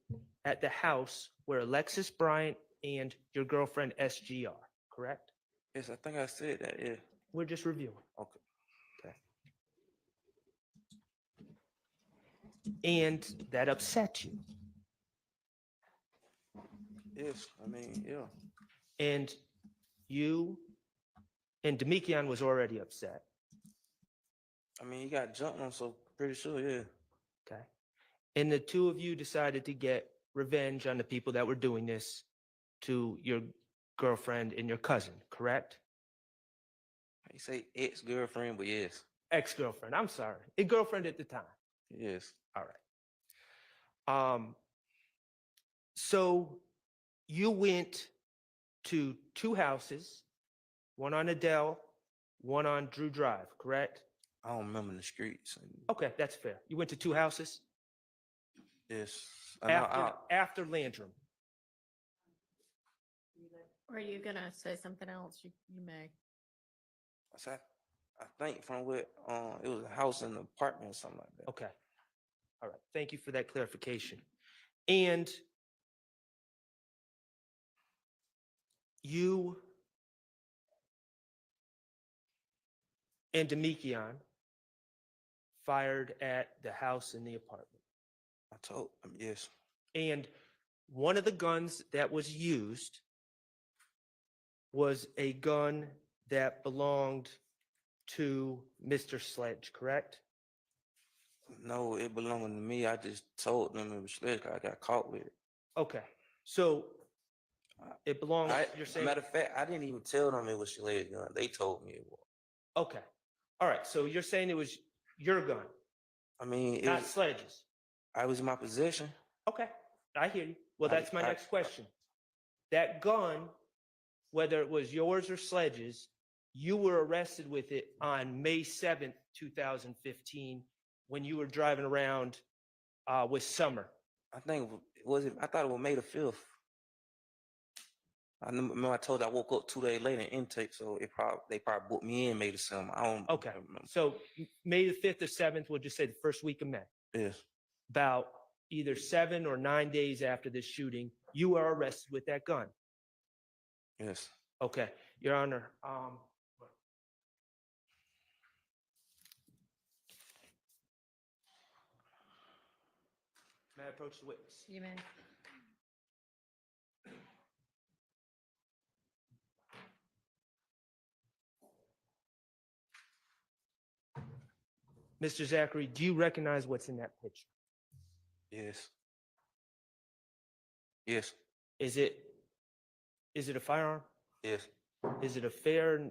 at the house where Alexis Bryant and your girlfriend SG are, correct? Yes, I think I said that. Yeah. We're just reviewing. Okay. Okay. And that upset you. Yes. I mean, yeah. And you and Demikian was already upset. I mean, you got jumped on, so pretty sure, yeah. Okay. And the two of you decided to get revenge on the people that were doing this to your girlfriend and your cousin, correct? You say ex-girlfriend, but yes. Ex-girlfriend, I'm sorry. A girlfriend at the time. Yes. All right. So you went to 2 houses, one on Adele, one on Drew Drive, correct? I don't remember the streets. Okay, that's fair. You went to 2 houses Yes. And after Landrum. Or are you gonna say something else? You may. I think from where it was a house and an apartment or something like that. Okay. All right. Thank you for that clarification. And you and Demikian fired at the house and the apartment. I told him yes. And one of the guns that was used was a gun that belonged to Mr. Sledge, correct? No, it belonged to me. I just told them it was slick. I got caught with it. Okay. So it belonged, you're saying? Matter of fact, I didn't even tell them it was Sledge's gun. They told me it was. Okay. All right. So you're saying it was your gun, I mean, it not was, Sledge's. I was in my possession. Okay. I hear you. Well, I- that's my I- next question. That gun, whether it was yours or Sledge's, you were arrested with it on May 7th, 2015, when you were driving around with Summer. I think I thought it was May the 5th. I remember I told you I woke up 2 days later in intake, so they probably booked me in May the 7th. I don't Okay. remember. So May the 5th or 7th, we'll just say the first week of May. Yes. About either 7 or 9 days after this shooting, you are arrested with that gun. Yes. Okay, Your Honor. May I approach the witness? You may. Mr. Zachary, do you recognize what's in that picture? Yes. Yes. Is it a firearm? Yes. Is it a fair and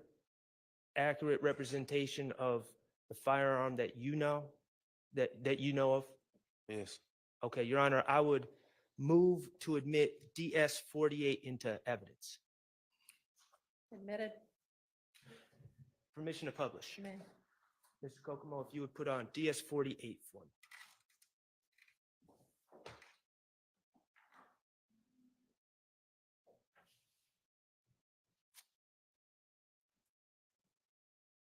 accurate representation of the firearm that you know, that you know of? Yes. Okay, Your Honor, I would move to admit DS-48 into evidence. Admitted. Permission to publish. Amen. Mr. Kokomo, if you would put on DS-48 for me.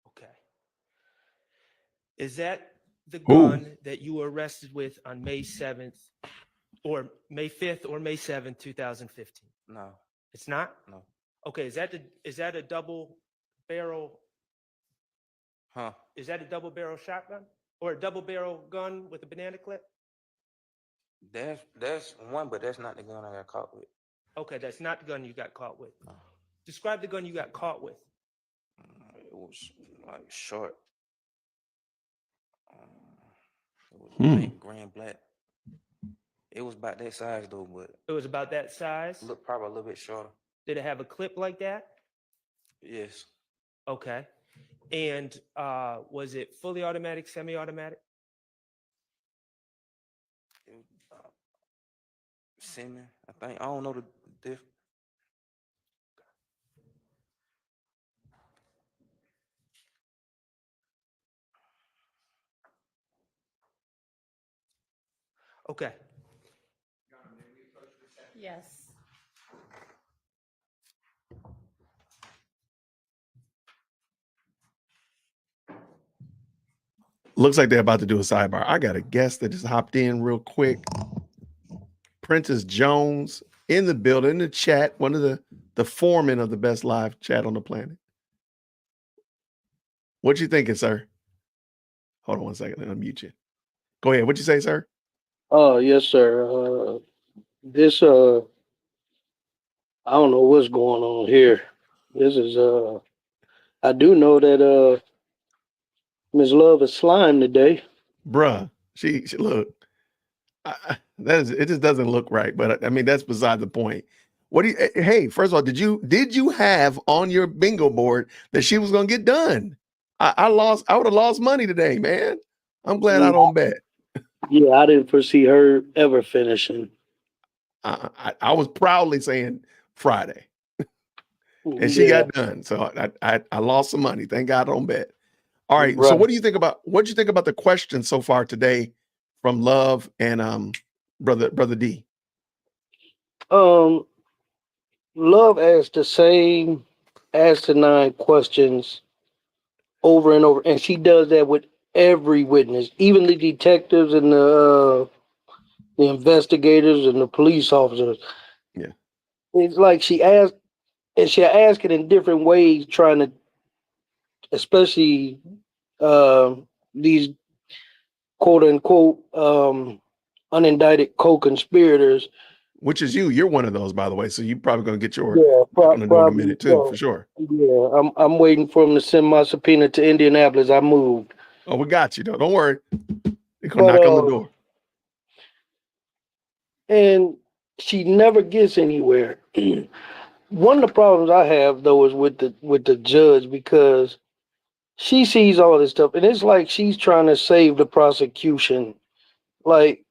Okay. Is that the gun that you were arrested with on May 7th or May 5th or May 7th, 2015? No. It's not? No. Okay, is that a double barrel? Huh? Is that a double barrel shotgun or a double barrel gun with a banana clip? That's one, but that's not the gun I got caught with. Okay, that's not the gun you got caught with. Describe the gun you got caught with. It was like short. It was green and black. It was about that size though, but It was about that size. look probably a little bit shorter. Did it have a clip like that? Yes. Okay. And was it fully automatic, semi-automatic? It was, semi, I think. I don't know the diff. Okay. Yes. Looks like they're about to do a sidebar. I got a guest that just hopped in real quick. Prentice Jones in the building, in the chat, one of the foremen of the best live chat on the planet. What you thinking, sir? Hold on one second. Let me unmute you. Go ahead. What you say, sir? Yes, sir. This I don't know what's going on here. This is I do know that Ms. Love is slime today. Bruh, she look. It just doesn't look right. But I mean, that's beside the point. What do you? Hey, first of all, did you have on your bingo board that she was gonna get done? I lost. I would have lost money today, man. I'm glad I don't bet. Yeah, I didn't foresee her ever finishing. I was proudly saying Friday, and she Yeah, got done. So I lost some money. Thank God I don't bet. All right. So right. what do you think about the questions so far today from Love and brother D? Love asked the same asinine questions over and over, and she does that with every witness, even the detectives and the investigators and the police officers. Yeah. It's like she asked, and she asked it in different ways, trying to, especially these quote unquote unindicted co-conspirators. Which is you. You're one of those, by the way. So you're probably gonna get your Yeah, on the door in a probably minute too, for so. sure. Yeah, I'm waiting for him to send my subpoena to Indianapolis. I moved. Oh, we got you though. Don't worry. They're gonna But knock on the door. and she never gets anywhere. One of the problems I have though is with the judge, because she sees all this stuff and it's like she's trying to save the prosecution. Like,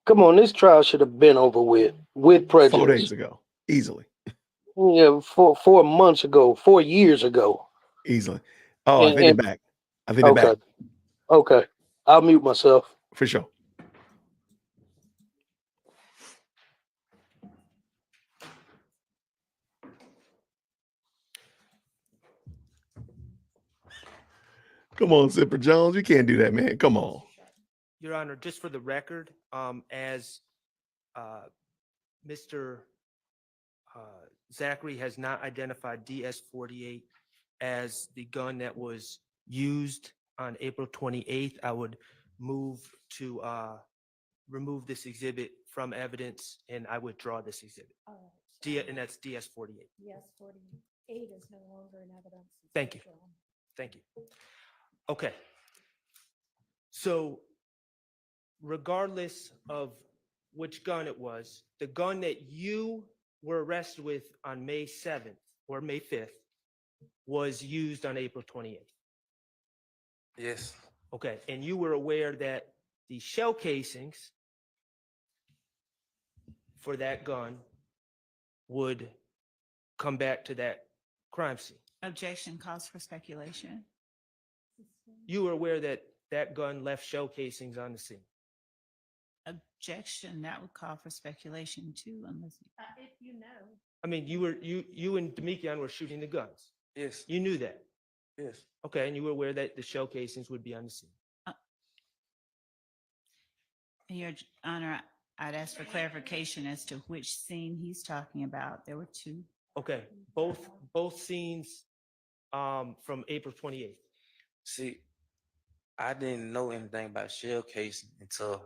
come on, this trial should have been over with 4 prejudice. days ago. Easily. Yeah, 4 months ago, 4 years ago. Easily. Oh, I think they're back. I think they're Okay, back. okay. I'll mute myself. For sure. Come on, Zipper Jones. You can't do that, man. Come on. Your Honor, just for the record, as Mr. Zachary has not identified DS-48 as the gun that was used on April 28th, I would move to remove this exhibit from evidence, and I withdraw this exhibit. And that's DS-48. Yes, 48 is no longer in evidence. It's Thank you. withdrawn. Thank you. Okay. So regardless of which gun it was. The gun that you were arrested with on May 7th or May 5th was used on April 28th. Yes. Okay, and you were aware that the shell casings for that gun would come back to that crime scene. Objection calls for speculation. You were aware that that gun left shell casings on the scene. Objection, that would call for speculation too, unless. If you know. I mean, you and Demekian were shooting the guns. Yes. You knew that. Yes. Okay, and you were aware that the shell casings would be on the scene. Your Honor, I'd ask for clarification as to which scene he's talking about. There were two. Okay, both scenes from April 28th. See, I didn't know anything about shell casing until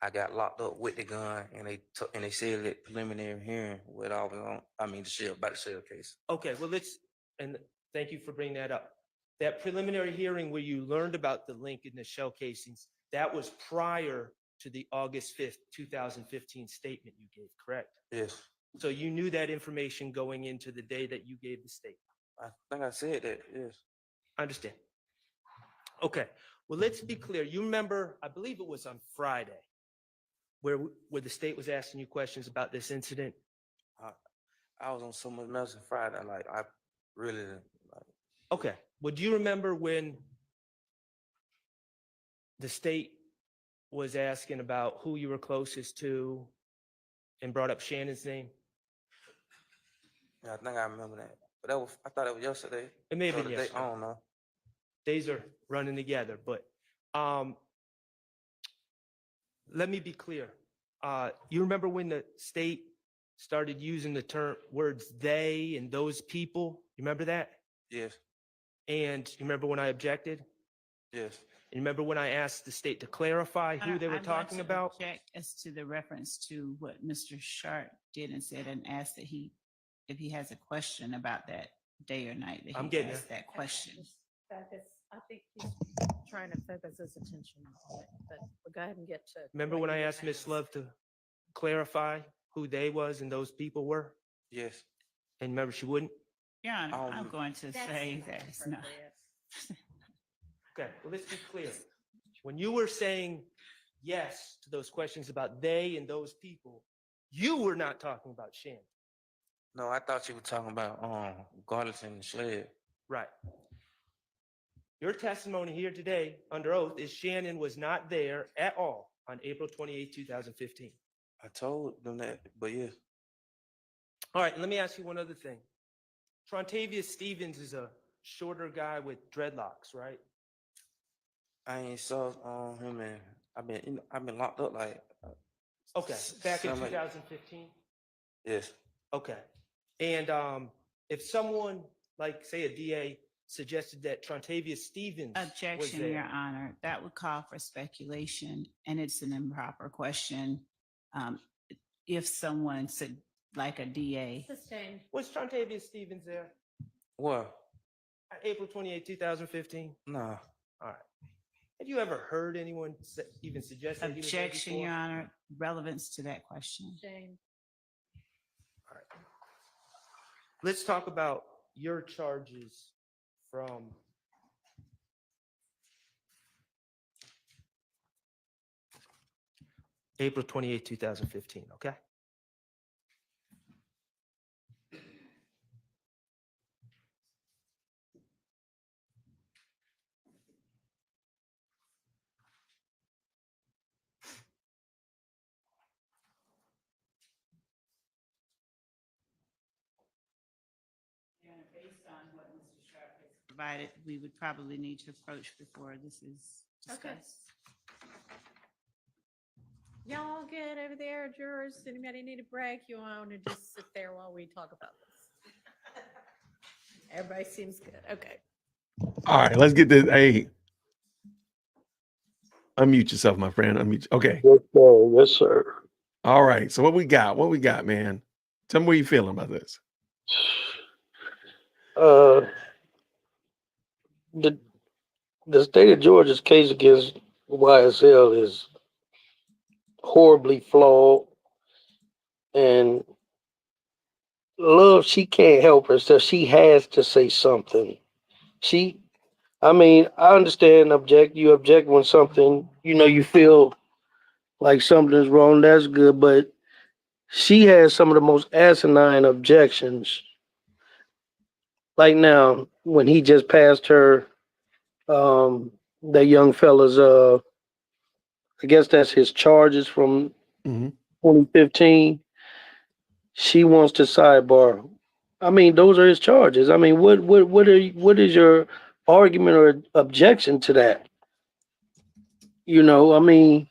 I got locked up with the gun, and they said that preliminary hearing what I was on. I mean, the shell case. Okay, well, and thank you for bringing that up. That preliminary hearing where you learned about the link in the shell casings, that was prior to the August 5th, 2015 statement you gave, correct? Yes. So you knew that information going into the day that you gave the statement. I think I said that. Yes. I understand. Okay, well, let's be clear. You remember, I believe it was on Friday, where the state was asking you questions about this incident. I was on so much else on Friday. Like, I really didn't. Okay, well, do you remember when the state was asking about who you were closest to and brought up Shannon's name? Yeah, I think I remember that. But I thought it was yesterday. It may have been Or the day- yesterday. I don't know. Days are running together, but let me be clear. You remember when the state started using the words they and those people? You remember that? Yes. And you remember when I objected? Yes. And you remember when I asked the state to clarify who they were I'm going talking to about? object as to the reference to what Mr. Sharp did and said, and ask that if he has a question about that day or night, that I'm he getting ask that question. I think he's trying to focus his attention on it, but we'll go ahead and get to. Remember what when I you asked Ms. Love to clarify who they was and those people were? Yes. And remember she wouldn't? Your Honor, I'm going to say that it's not. Okay, well, let's be clear. When you were saying yes to those questions about they and those people, you were not talking about Shannon. No, I thought you were talking about Garlison and Sled. Right. Your testimony here today under oath is Shannon was not there at all on April 28, 2015. I told them that, but yes. All right, let me ask you one other thing. Trontavious Stevens is a shorter guy with dreadlocks, right? I ain't saw him, and I've been locked up like. Okay, back in Something like- 2015? Yes. Okay. And if someone, like, say, a DA suggested that Trontavious Stevens was Objection, there. Your Honor. That would call for speculation, and it's an improper question. If someone said, like a DA, Sustained. Was Trontavious Stevens there? What? April 28, 2015? Nah. All right. Have you ever heard anyone even suggest that he was there objection, before? Your Honor, relevance to that question. Jane. All right. Let's talk about your charges from April 28, 2015, okay? Based on what Mr. Sharp has provided, we would probably need to approach before this is Okay. discussed. Y'all good over there, jurors? Anybody need a break? You want to just sit there while we talk about this? Everybody seems good. Okay. All right, let's get this. Hey, unmute yourself, my friend. Unmute. Okay. Yes, sir. Yes, sir. All right. So what we got? What we got, man? Tell me what you feeling about this. The state of Georgia's case against YSL is horribly flawed. And Love, she can't help herself. She has to say something. I mean, I understand you object when something, you feel like something's wrong. That's good. But she has some of the most asinine objections. Like now, when he just passed her, that young fella's, I guess that's his charges from Mhm. 2015. She wants to sidebar. I mean, those are his charges. I mean, what is your argument or objection to that? I mean,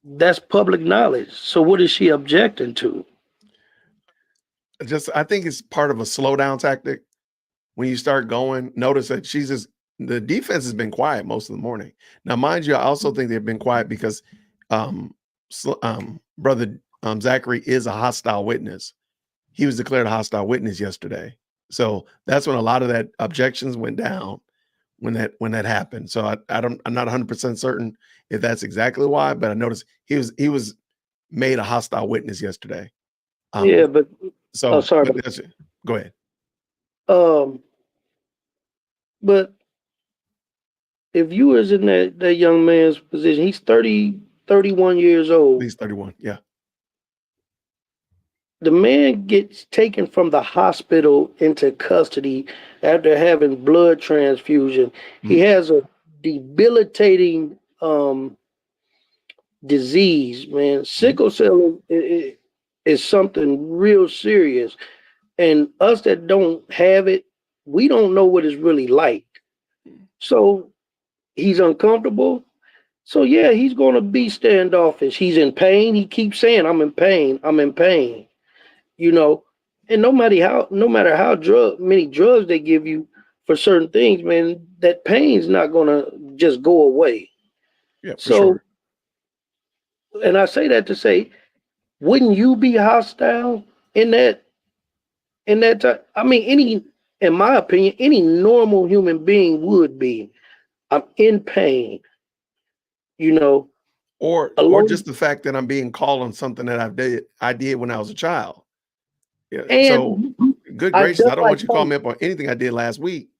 that's public knowledge. So what is she objecting to? I think it's part of a slow down tactic. When you start going, notice that the defense has been quiet most of the morning. Now, mind you, I also think they've been quiet because brother Zachary is a hostile witness. He was declared a hostile witness yesterday. So that's when a lot of that objections went down when that happened. So I'm not 100% certain if that's exactly why, but I noticed he was made a hostile witness yesterday. Yeah, but So sorry. go ahead. But if you was in that young man's position, he's 31 years old. He's 31. Yeah. The man gets taken from the hospital into custody after having blood transfusion. He has a debilitating disease, man. Sickle cell is something real serious. And us that don't have it, we don't know what it's really like. So he's uncomfortable. So yeah, he's going to be standoffish. He's in pain. He keeps saying, "I'm in pain. I'm in pain." And no matter how many drugs they give you for certain things, man, that pain's not going to just go away. Yeah, for So, sure. and I say that to say, wouldn't you be hostile in that time? I mean, in my opinion, any normal human being would be. I'm in pain, Or alone. just the fact that I'm being called on something that I did when I was a child. Yeah. So And good I've gracious, done I don't my want you to call time. me up on anything I did last week,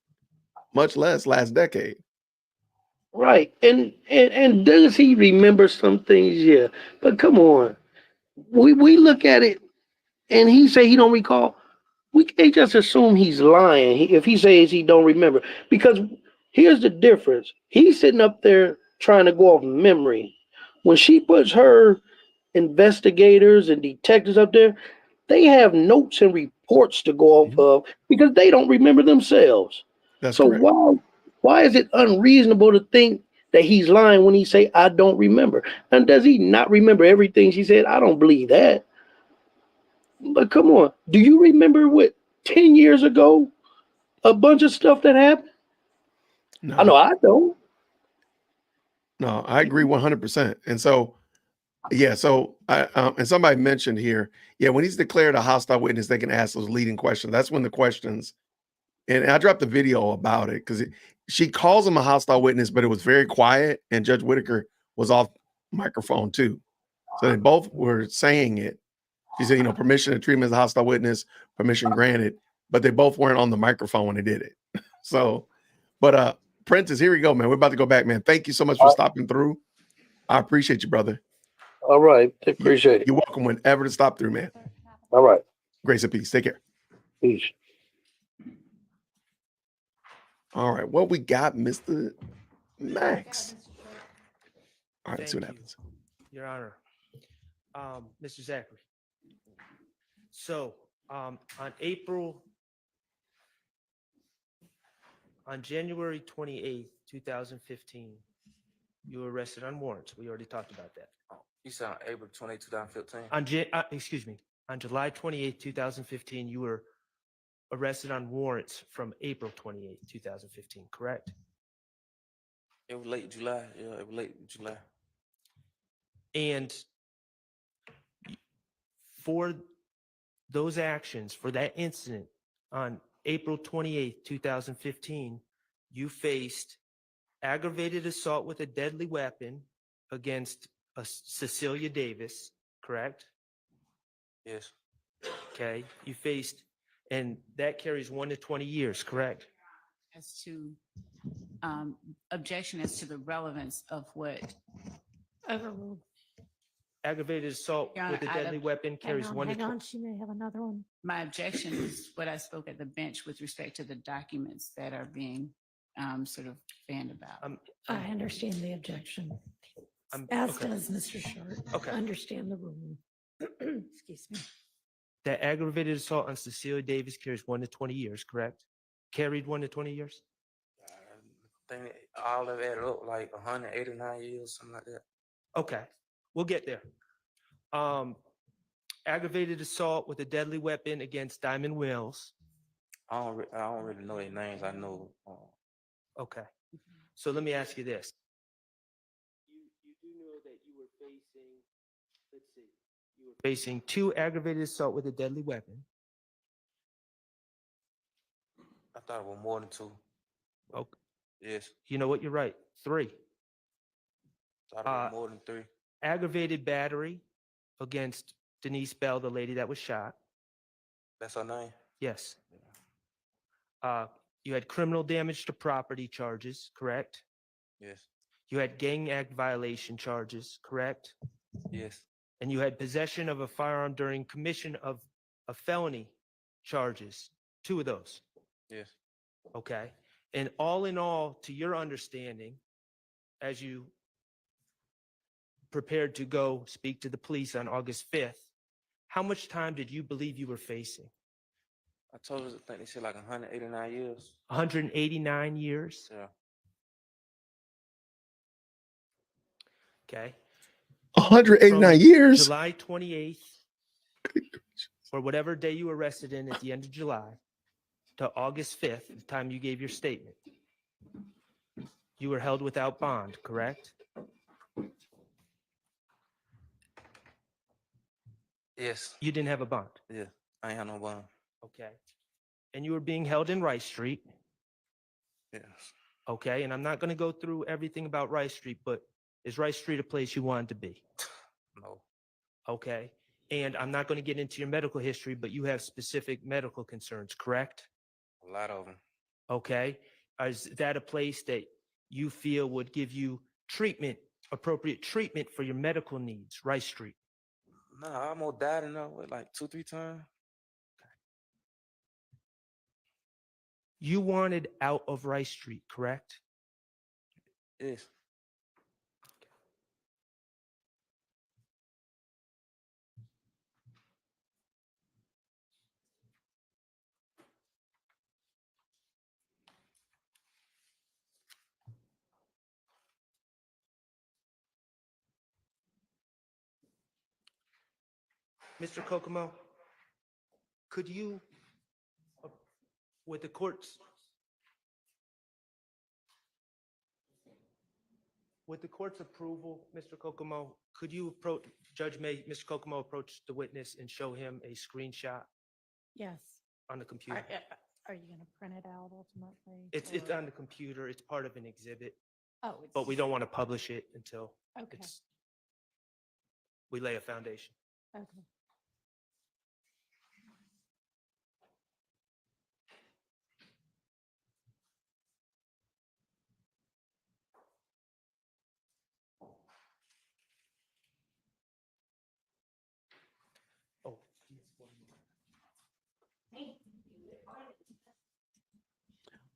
much less last decade. Right. And does he remember some things? Yeah. But come on. We look at it and he say he don't recall. We can't just assume he's lying if he says he don't remember. Because here's the difference. He's sitting up there trying to go off memory. When she puts her investigators and detectives up there, they have notes and reports to go off of because they don't remember themselves. That's So correct. why is it unreasonable to think that he's lying when he say I don't remember? And does he not remember everything she said? I don't believe that. But come on, do you remember what 10 years ago a bunch of stuff that happened? No. I know I don't. No, I agree 100%. And so, yeah, so and somebody mentioned here, yeah, when he's declared a hostile witness, they can ask those leading questions. That's when the questions, and I dropped a video about it because she calls him a hostile witness, but it was very quiet, and Judge Whitaker was off microphone too. So they both were saying it. She said, permission to treat him as a hostile witness, permission granted, but they both weren't on the microphone when they did it. So, but Prentice, here we go, man. We're about to go back, man. Thank you so much for stopping through. I appreciate you, brother. All right. Appreciate it. You're welcome whenever to stop through, man. All right. Grace and peace. Take care. Peace. All right. What we got, Mr. Max? All right, let's see what Thank happens. you, Your Honor. Mr. Zachary. So, on January 28th, 2015, you were arrested on warrants. We already talked about that. You said on April 20, 2015? On July 28th, 2015, you were arrested on warrants from April 28th, 2015, correct? It was late July. Yeah, it was late July. And for those actions, for that incident on April 28th, 2015, you faced aggravated assault with a deadly weapon against Cecilia Davis, correct? Yes. Okay, you faced, and that carries 1 to 20 years, correct? As to, objection as to the relevance of what, Overruled. Aggravated assault Your Honor, with a I'd deadly weapon carries 1 to Hang 20. on, she may have another one. my objection is what I spoke at the bench with respect to the documents that are being, sort of fanned about. I understand the objection. I'm- As okay. does Mr. Short. Okay. Understand the rule. Excuse me. That aggravated assault on Cecilia Davis carries 1 to 20 years, correct? Carried 1 to 20 years? I think all of it added up like 189 years, something like that. Okay, we'll get there. Aggravated assault with a deadly weapon against Diamond Wells. I don't really know their names. I know. Okay, so let me ask you this. You do know that you were facing, let's see, you were facing 2 aggravated assault with a deadly weapon. I thought it was more than 2. Okay, Yes. you know what, you're right, 3. Thought it was more than 3. Aggravated battery against Denise Bell, the lady that was shot. That's her name? Yes. You had criminal damage to property charges, correct? Yes. You had gang act violation charges, correct? Yes. And you had possession of a firearm during commission of a felony charges, 2 of those, Yes. okay? And all in all, to your understanding, as you prepared to go speak to the police on August 5th, how much time did you believe you were facing? I told her, I think they said like 189 years. 189 years? Yeah. Okay. 189 From years. July 28th, or whatever day you were arrested in at the end of July, to August 5th, the time you gave your statement. You were held without bond, correct? Yes. You didn't have a bond. Yeah. I ain't had no bond. Okay. And you were being held in Rice Street. Yes. Okay. And I'm not going to go through everything about Rice Street, but is Rice Street a place you wanted to be? No. Okay. And I'm not going to get into your medical history, but you have specific medical concerns, correct? A lot of them. Okay. Is that a place that you feel would give you treatment, appropriate treatment for your medical needs, Rice Street? No, I almost died in there like 2, 3 times. You wanted out of Rice Street, correct? Yes. Mr. Kokomo, could you, with the court's approval, Mr. Kokomo, could you approach, Judge May, Mr. Kokomo approach the witness and show him a screenshot Yes. on the computer? Are you going to print it out ultimately? It's or- on the computer. It's part of an exhibit, Oh, but we don't want to publish it until Okay. we lay a foundation. Okay. Oh.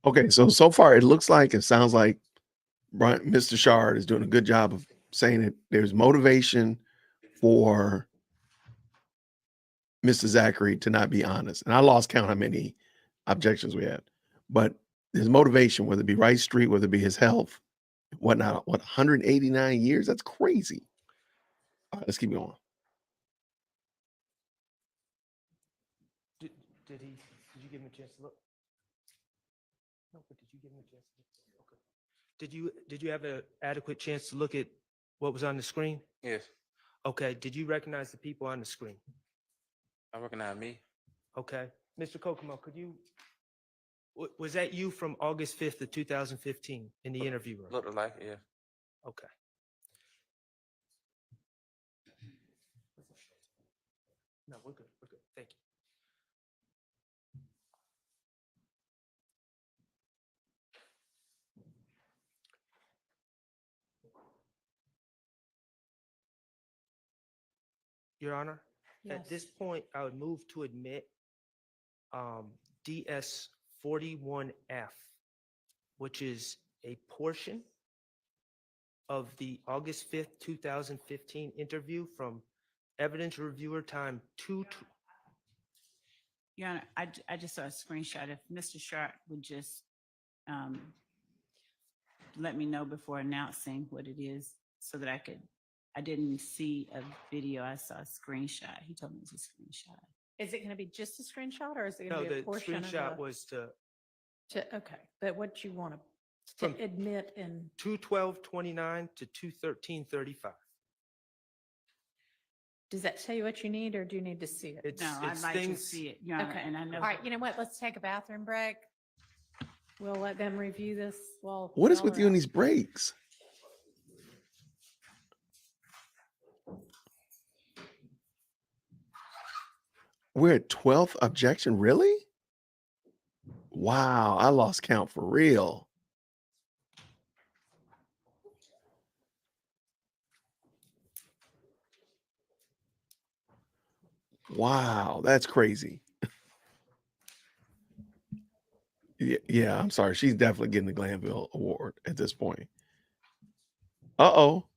Okay, so far it looks like, it sounds like Mr. Shard is doing a good job of saying that there's motivation for Mr. Zachary to not be honest. And I lost count how many objections we had, but there's motivation, whether it be Rice Street, whether it be his health, whatnot. What, 189 years? That's crazy. All right, let's keep going. Did you give him a chance to look? No, but did you give him a chance to look? Okay. Did you have an adequate chance to look at what was on the screen? Yes. Okay. Did you recognize the people on the screen? I recognize me. Okay. Mr. Kokomo, could you, was that you from August 5th of 2015 in the interview room? Looked like, yeah. Okay. No, we're good. We're good. Thank you. Your Honor, at this Yes. point, I would move to admit DS 41F, which is a portion of the August 5th, 2015 interview from evidence reviewer time 2. Your Honor, I just saw a screenshot. If Mr. Sharp would just let me know before announcing what it is so that I didn't see a video, I saw a screenshot. He told me it was a screenshot. Is it going to be just a screenshot or is it No, going to be the a portion of screenshot the, was to okay, but what you want to From- admit in, 2/12/29 to 2/13/35. does that tell you what you need or do you need to see it? It's, No, I'd it's like to things, see it, Your Honor, Okay. and I know. All right, you know what? Let's take a bathroom break. We'll let them review this while. What is y'all with are you and out. these breaks? We're at 12th objection. Really? Wow. I lost count for real. Wow. That's crazy. Yeah, I'm sorry. She's definitely getting the Glanville Award at this point. Uh-oh.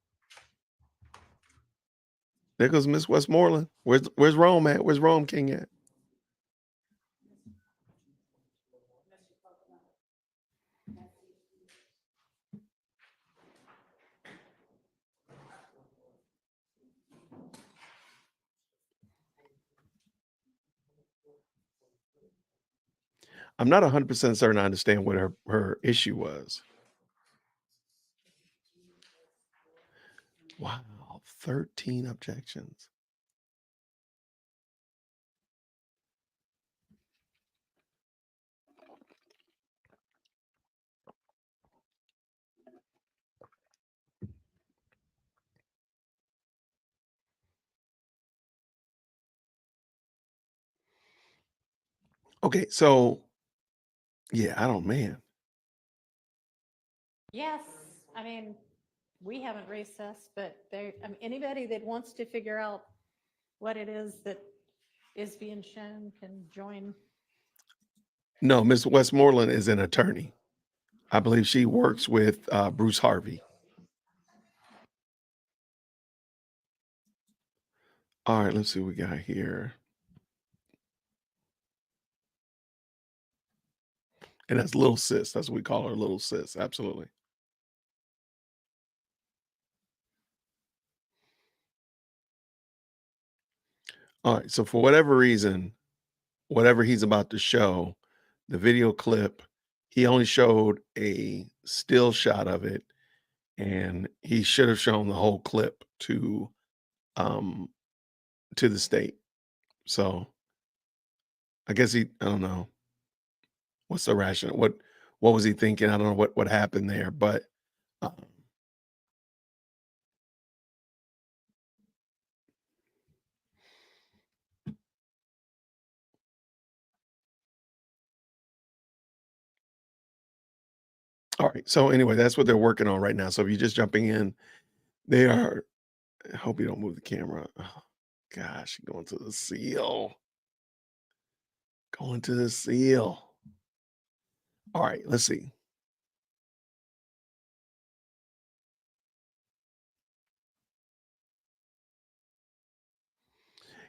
There goes Miss Westmoreland. Where's Rome at? Where's Rome King at? I'm not 100% certain I understand what her issue was. Wow, 13 objections. Okay, so yeah, man. Yes, I mean, we haven't recessed, but there, I mean, anybody that wants to figure out what it is that is being shown can join. No, Miss Westmoreland is an attorney. I believe she works with Bruce Harvey. All right, let's see what we got here. And that's little sis. That's what we call her, little sis. Absolutely. All right. So for whatever reason, whatever he's about to show, the video clip, he only showed a still shot of it, and he should have shown the whole clip to the state. So I guess I don't know. What's the rationale? What was he thinking? I don't know what happened there, but all right. So anyway, that's what they're working on right now. So if you're just jumping in, they are. I hope you don't move the camera. Oh, gosh, going to the seal. Going to the seal. All right, let's see.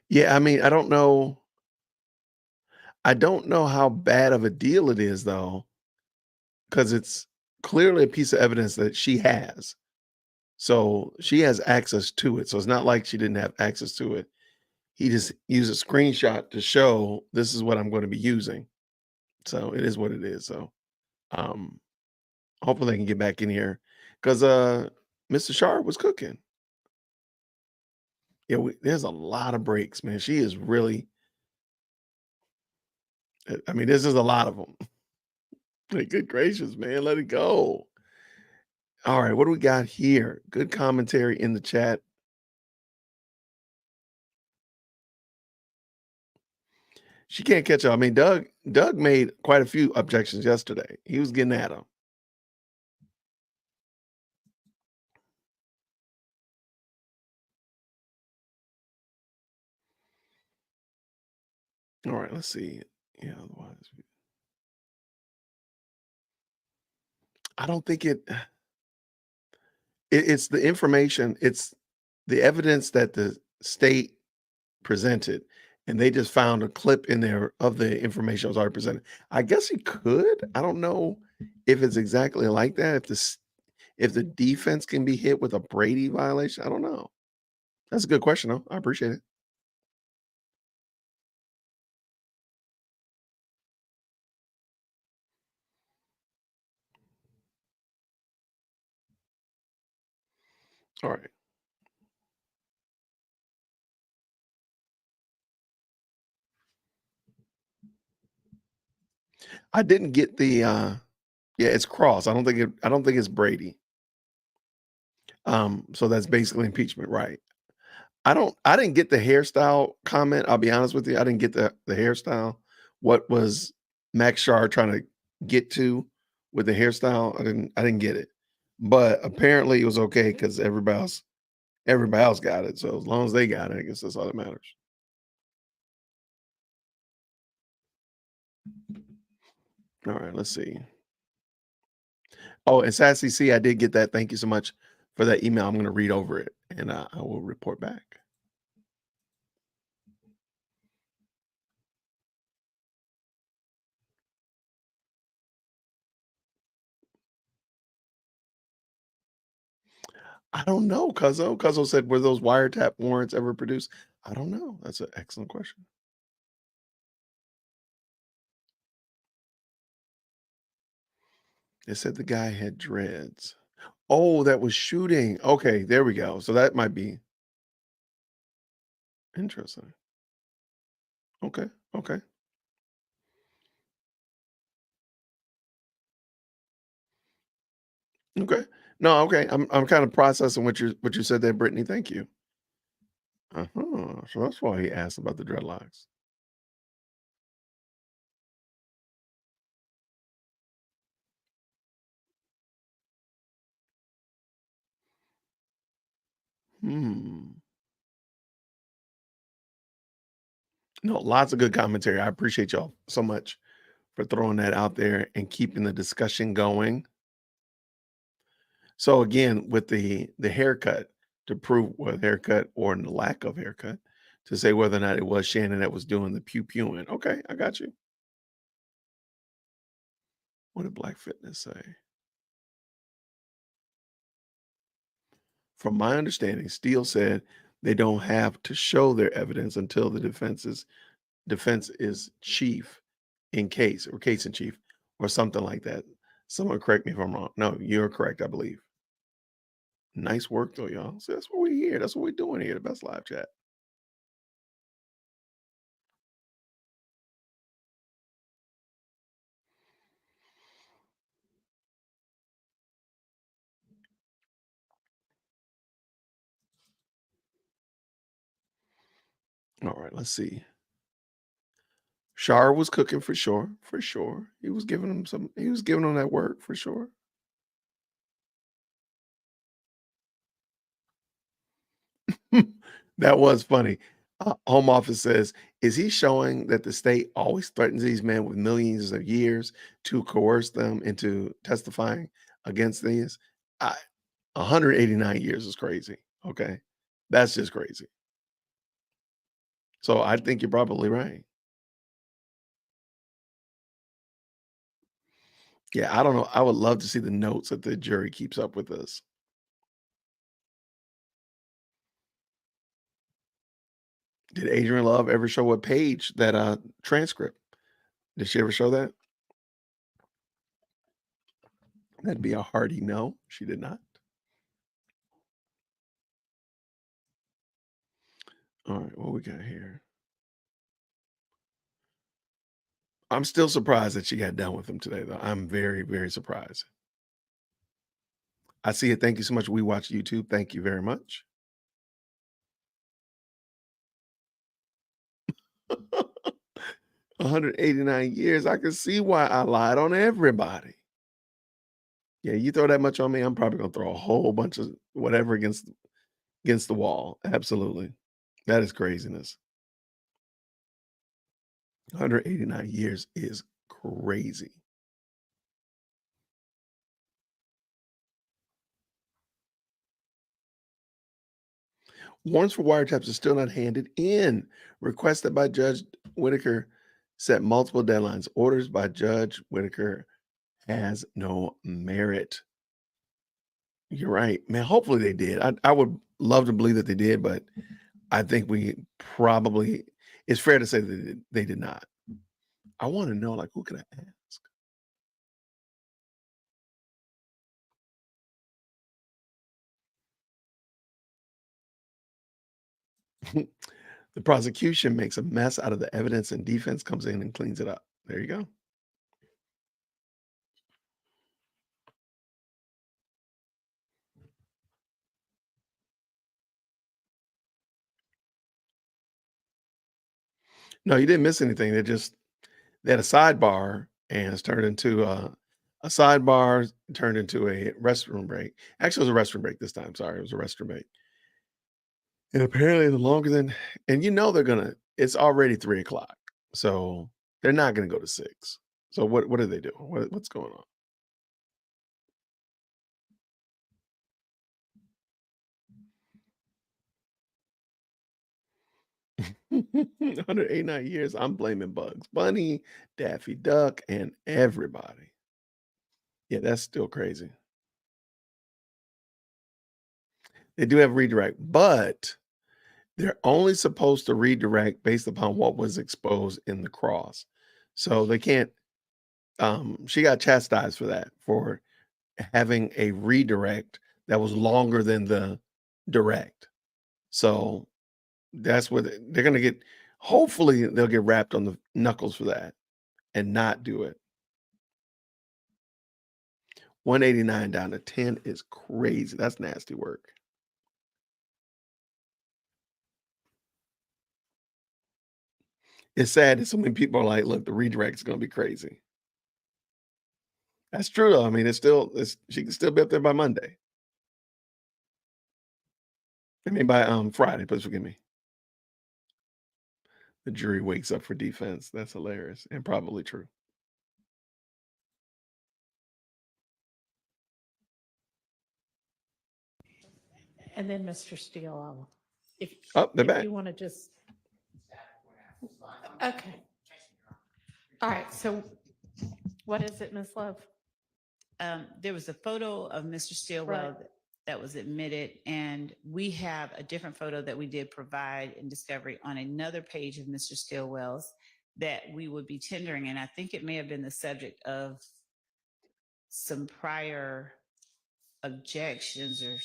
Yeah, I mean, I don't know. I don't know how bad of a deal it is, though, because it's clearly a piece of evidence that she has. So she has access to it. So it's not like she didn't have access to it. He just used a screenshot to show this is what I'm going to be using. So it is what it is. So hopefully they can get back in here because Mr. Sharp was cooking. Yeah, there's a lot of breaks, man. She is really, I mean, this is a lot of them. Like, good gracious, man, let it go. All right, what do we got here? Good commentary in the chat. She can't catch up. I mean, Doug made quite a few objections yesterday. He was getting at him. All right, let's see. Yeah, otherwise, I don't think it's the information, it's the evidence that the state presented, and they just found a clip in there of the information that was already presented. I guess he could. I don't know if it's exactly like that. If the defense can be hit with a Brady violation, I don't know. That's a good question, though. I appreciate it. All right. I didn't get the yeah, it's Cross. I don't think it's Brady. So that's basically impeachment, right? I didn't get the hairstyle comment. I'll be honest with you. I didn't get the hairstyle. What was Max Shar trying to get to with the hairstyle? I didn't get it. But apparently it was okay because everybody else got it. So as long as they got it, I guess that's all that matters. All right, let's see. Oh, and Sassy C, I did get that. Thank you so much for that email. I'm going to read over it and I will report back. I don't know, Cuzzo. Cuzzo said, were those wiretap warrants ever produced? I don't know. That's an excellent question. They said the guy had dreads. Oh, that was shooting. Okay, there we go. So that might be interesting. Okay, okay. Okay. No, okay. I'm kind of processing what you said there, Brittany. Thank you. Uh-huh. So that's why he asked about the dreadlocks. Hmm. No, lots of good commentary. I appreciate y'all so much for throwing that out there and keeping the discussion going. So again, with the haircut, to prove whether haircut or the lack of haircut, to say whether or not it was Shannon that was doing the pew-pewing. Okay, I got you. What did Black Fitness say? From my understanding, Steele said they don't have to show their evidence until the defense is chief in case or case in chief or something like that. Someone correct me if I'm wrong. No, you're correct, I believe. Nice work though, y'all. So that's what we're here. That's what we're doing here, the Best Live Chat. All right, let's see. Shar was cooking for sure, for sure. He was giving him that work for sure. That was funny. Home Office says, is he showing that the state always threatens these men with millions of years to coerce them into testifying against these? 189 years is crazy. Okay. That's just crazy. So I think you're probably right. Yeah, I don't know. I would love to see the notes that the jury keeps up with us. Did Adrian Love ever show what page that transcript? Did she ever show that? That'd be a hearty no. She did not. All right, what we got here? I'm still surprised that she got done with him today, though. I'm very, very surprised. I see it. Thank you so much. We watch YouTube. Thank you very much. 189 years. I can see why I lied on everybody. Yeah, you throw that much on me, I'm probably gonna throw a whole bunch of whatever against the wall. Absolutely. That is craziness. 189 years is crazy. Warrants for wiretaps are still not handed in. Requested by Judge Whitaker set multiple deadlines. Orders by Judge Whitaker has no merit. You're right, man. Hopefully they did. I would love to believe that they did, but I think we probably, it's fair to say that they did not. I want to know, like, who can I ask? The prosecution makes a mess out of the evidence and defense comes in and cleans it up. There you go. No, you didn't miss anything. They had a sidebar and it's turned into a sidebar, turned into a restroom break. Actually, it was a restroom break this time. Sorry, it was a restroom break. And apparently, the longer than, and it's already 3:00. So they're not going to go to 6. So what do they do? What's going on? – 189 years. I'm blaming Bugs Bunny, Daffy Duck, and everybody. Yeah, that's still crazy. They do have redirect, but they're only supposed to redirect based upon what was exposed in the cross. So they can't, she got chastised for that, for having a redirect that was longer than the direct. So that's what they're going to get. Hopefully they'll get wrapped on the knuckles for that and not do it. 189 down to 10 is crazy. That's nasty work. It's sad that so many people are like, look, the redirect is going to be crazy. That's true though. I mean, she can still be up there by Monday. I mean, by Friday, please forgive me. The jury wakes up for defense. That's hilarious and probably true. And then Mr. Steele, if they're back. you want to just, okay. All right, so what is it, Ms. Love? There was a photo of Mr. Stillwell that was admitted, and we have a different photo that we did provide in discovery on another page of Mr. Stillwell's that we would be tendering, and I think it may have been the subject of some prior objections or.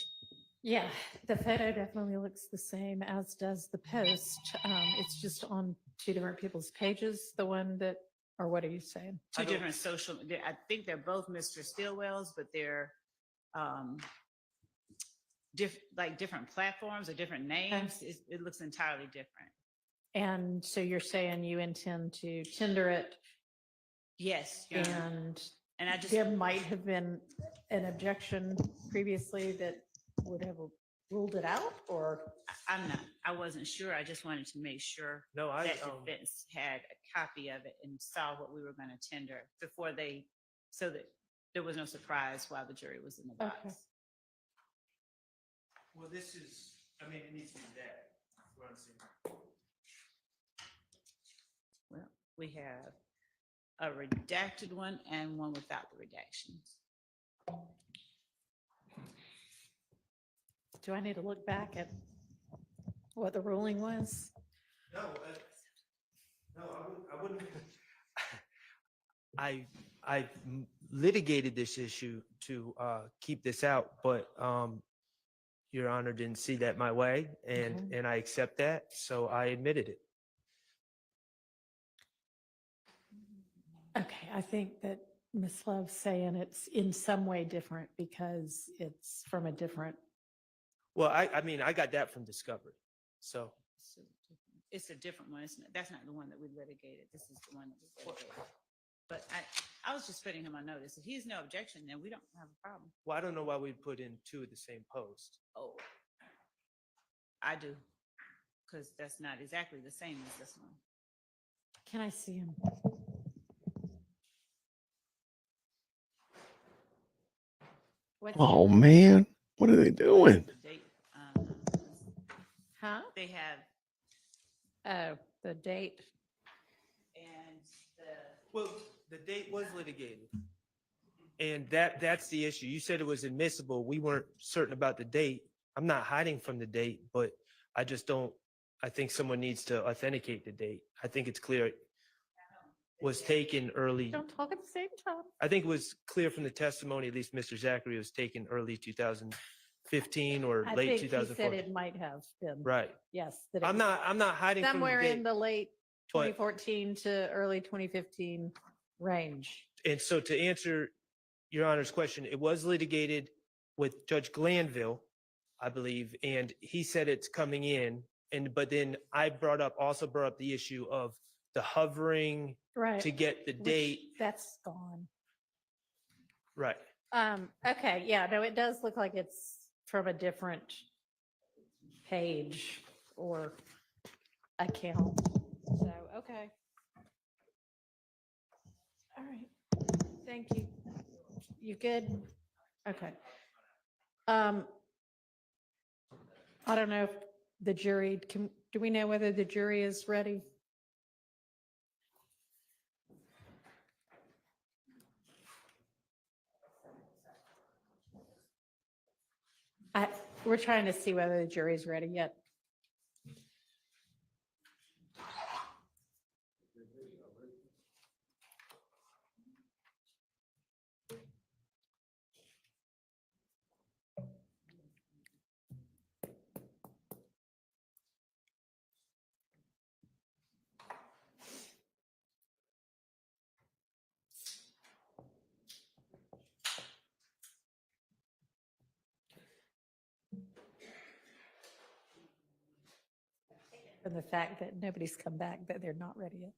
Yeah, the photo definitely looks the same, as does the post. It's just on 2 different people's pages, the one that, or what are you saying? Two different social, I think they're both Mr. Stillwell's, but they're different platforms or different names. It looks entirely different. And so you're saying you intend to tender it? Yes. And there might have been an objection previously that would have ruled it out, or? I wasn't sure. I just wanted to make sure that defense had a copy of it and saw what we were going to tender before so that there was no surprise while the jury was in the box. Okay. Well, it needs to be that. Well, we have a redacted one and one without the redactions. Do I need to look back at what the ruling was? No, I wouldn't. I've litigated this issue to keep this out, but Your Honor didn't see that my way, and I accept that, so I admitted it. Okay, I think that Ms. Love's saying it's in some way different because it's from a different. Well, I got that from discovery, so. It's a different one. That's not the one that we litigated. This is the one that we litigated. But I was just putting him on notice. If he's no objection, then we don't have a problem. Well, I don't know why we put in two of the same post. Oh, I do. Because that's not exactly the same as this one. Can I see him? What's Oh man, what are they doing? The date, Huh? they have, Oh, the date. and Well, the date was litigated. And that's the issue. You said it was admissible. We weren't certain about the date. I'm not hiding from the date, but I just don't, I think someone needs to authenticate the date. I think it's clear it was taken early. Don't talk at the same time. I think it was clear from the testimony, at least Mr. Zachary, it was taken early 2015 or I late think he said 2014. it might have been. Right. Yes. that it I'm was not hiding from the somewhere in date. the late but- 2014 to early 2015 range. And so to answer Your Honor's question, it was litigated with Judge Glanville, I believe, and he said it's coming in. But then I also brought up the issue of the hovering Right. to get the Which, date. that's gone. Right. Okay, yeah, no, it does look like it's from a different page or account. So, okay. All right. Thank you. You good? Okay. I don't know if the jury do we know whether the jury is ready? We're trying to see whether the jury's ready yet. And the fact that nobody's come back, that they're not ready yet.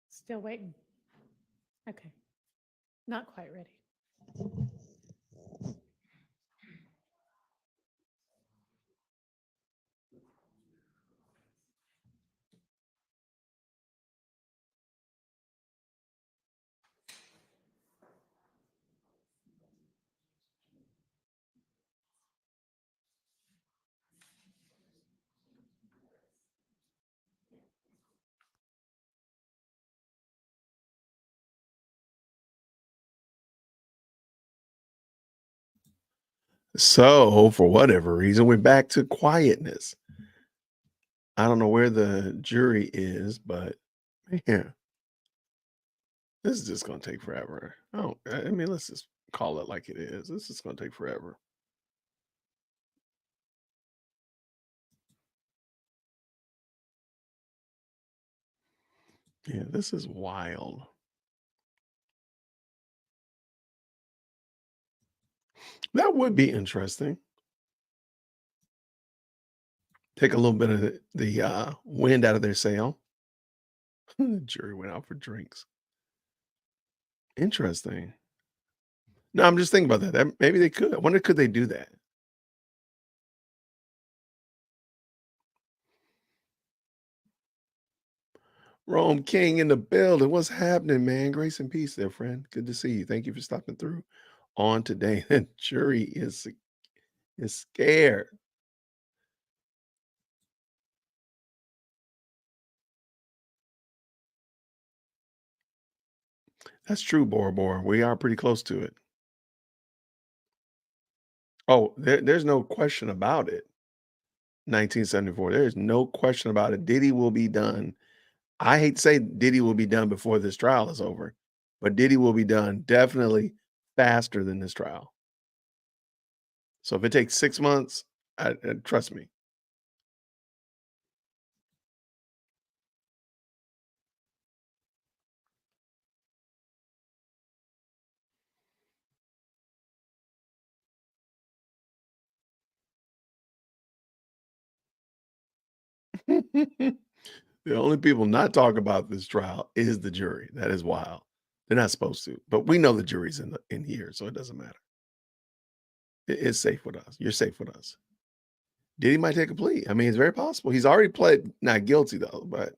Still waiting. Okay. Not quite ready. So, for whatever reason, we're back to quietness. I don't know where the jury is, but man, this is just going to take forever. I mean, let's just call it like it is. This is going to take forever. Yeah, this is wild. That would be interesting. Take a little bit of the wind out of their sail. The jury went out for drinks. Interesting. No, I'm just thinking about that. Maybe they could. I wonder, could they do that? Rome King in the building. What's happening, man? Grace and peace there, friend. Good to see you. Thank you for stopping through on today. The jury is scared. That's true, Bora Bora. We are pretty close to it. Oh, there's no question about it. 1974. There's no question about it. Diddy will be done. I hate to say Diddy will be done before this trial is over. but Diddy will be done definitely faster than this trial. So if it takes 6 months, trust me. The only people not talking about this trial is the jury. That is wild. They're not supposed to, but we know the jury's in here, so it doesn't matter. It's safe with us. You're safe with us. Diddy might take a plea. I mean, it's very possible. He's already pled not guilty though, but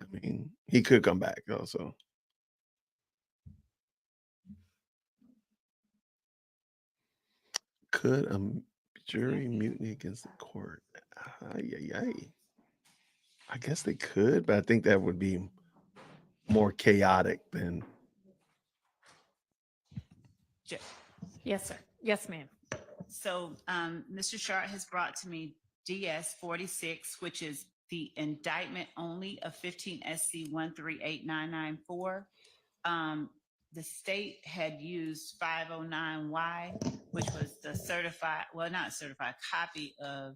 I mean, he could come back though. So could a jury mutiny against the court? Ay, ay, ay. I guess they could, but I think that would be more chaotic than. Yes, sir. Yes, ma'am. So, Mr. Sharp has brought to me DS 46, which is the indictment only of 15 SC 138994. The state had used 509Y, which was the certified, well, not certified, copy of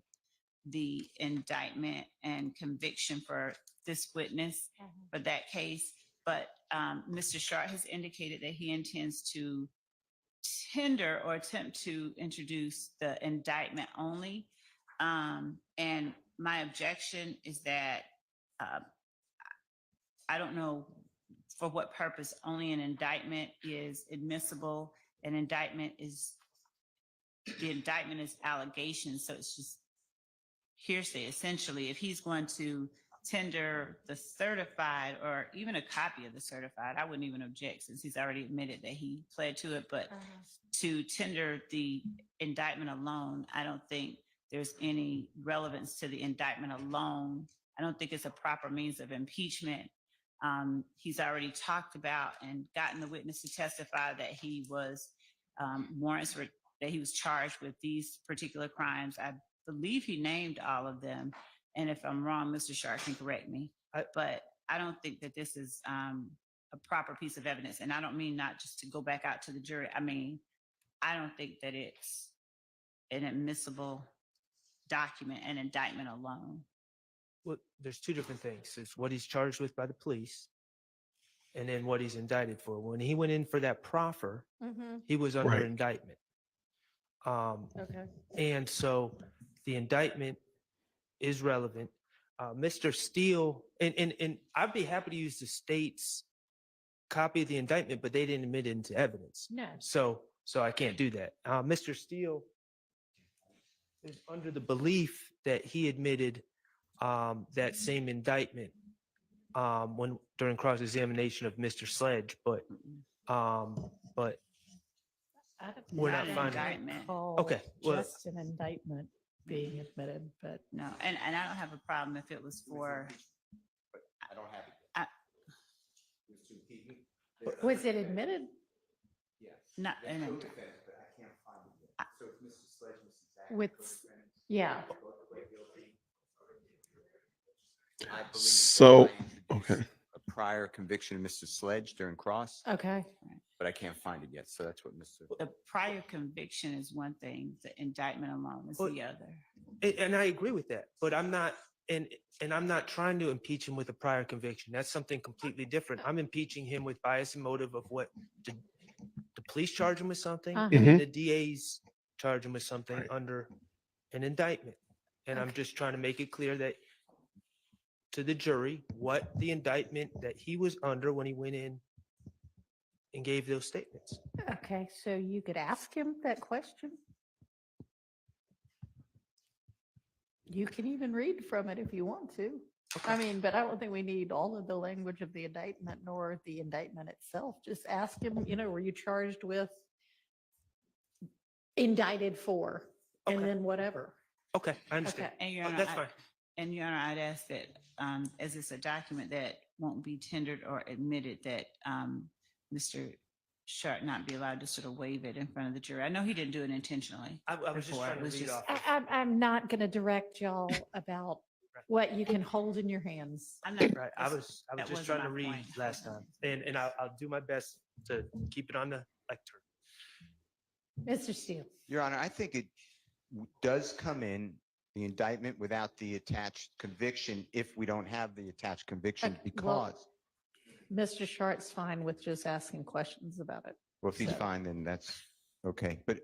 the indictment and conviction for this witness for that case. But Mr. Sharp has indicated that he intends to tender or attempt to introduce the indictment only. And my objection is that I don't know for what purpose only an indictment is admissible. An indictment is, the indictment is allegations, so it's just hearsay essentially. If he's going to tender the certified or even a copy of the certified, I wouldn't even object since he's already admitted that he pled to it. But to tender the indictment alone, I don't think there's any relevance to the indictment alone. I don't think it's a proper means of impeachment. He's already talked about and gotten the witness to testify that he was warrants for, that he was charged with these particular crimes. I believe he named all of them. And if I'm wrong, Mr. Sharp can correct me. But I don't think that this is a proper piece of evidence. And I don't mean not just to go back out to the jury. I mean, I don't think that it's an admissible document, an indictment alone. Well, there's two different things. It's what he's charged with by the police and then what he's indicted for. When he went in for that proffer, he was under Right. indictment. Okay. And so the indictment is relevant. Mr. Steele, and I'd be happy to use the state's copy of the indictment, but they didn't admit it into evidence. No. So I can't do that. Mr. Steele is under the belief that he admitted that same indictment when during cross-examination of Mr. Sledge, but we're not finding it. Okay, well, Just an indictment being admitted, but No, and I don't have a problem if it was for, I don't have it. was it admitted? not an indictment. But I can't find it yet. So if Mr. Sledge, Mrs. Zach, With, yeah. I believe So, that I introduced okay. a prior conviction of Mr. Sledge during cross, Okay. but I can't find it yet. So that's what Mr. The prior conviction is one thing, the indictment alone is But- the other. and I agree with that, but I'm not, and I'm not trying to impeach him with a prior conviction. That's something completely different. I'm impeaching him with bias and motive of what the police charge him with something, and the DA's charge him with something Right. under an indictment. And I'm just trying to make it clear that to the jury what the indictment that he was under when he went in and gave those statements. Okay, so you could ask him that question? You can even read from it if you want to. I mean, but I don't think we need all of the language of the indictment nor the indictment itself. Just ask him, were you charged with, indicted for, and Okay. then whatever. Okay, I understand. Okay. And Your Oh, Honor, that's I- fine. And Your Honor, I'd ask that, as it's a document that won't be tendered or admitted, that Mr. Sharp not be allowed to sort of waive it in front of the jury. I know he didn't do it intentionally. I was just before. trying It to was read just- off. I'm not going to direct y'all about what you can hold in your hands. I'm not. Right. I was that just wasn't trying to my read point. last time, and I'll do my best to keep it on the lectern. Mr. Steele. Your Honor, I think it does come in the indictment without the attached conviction if we don't have the attached conviction Well, because, Mr. Shart's fine with just asking questions about it. well, if he's So- fine, then that's okay. But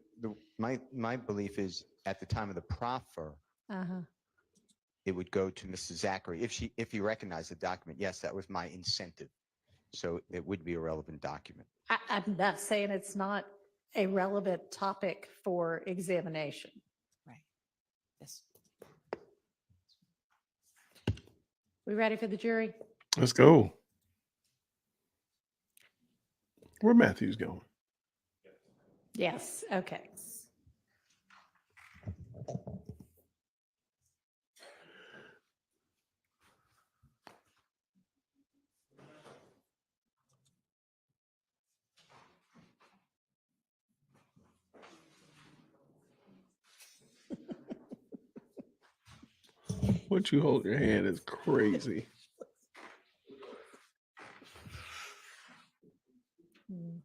my belief is at the time of the proffer, Uh-huh. it would go to Mrs. Zachary. If he recognized the document, yes, that was my incentive. So it would be a relevant document. I'm not saying it's not a relevant topic for examination. Right. Yes. We ready for the jury? Let's go. Where Matthew's going? Yes, okay. What you hold your hand is crazy. Hmm.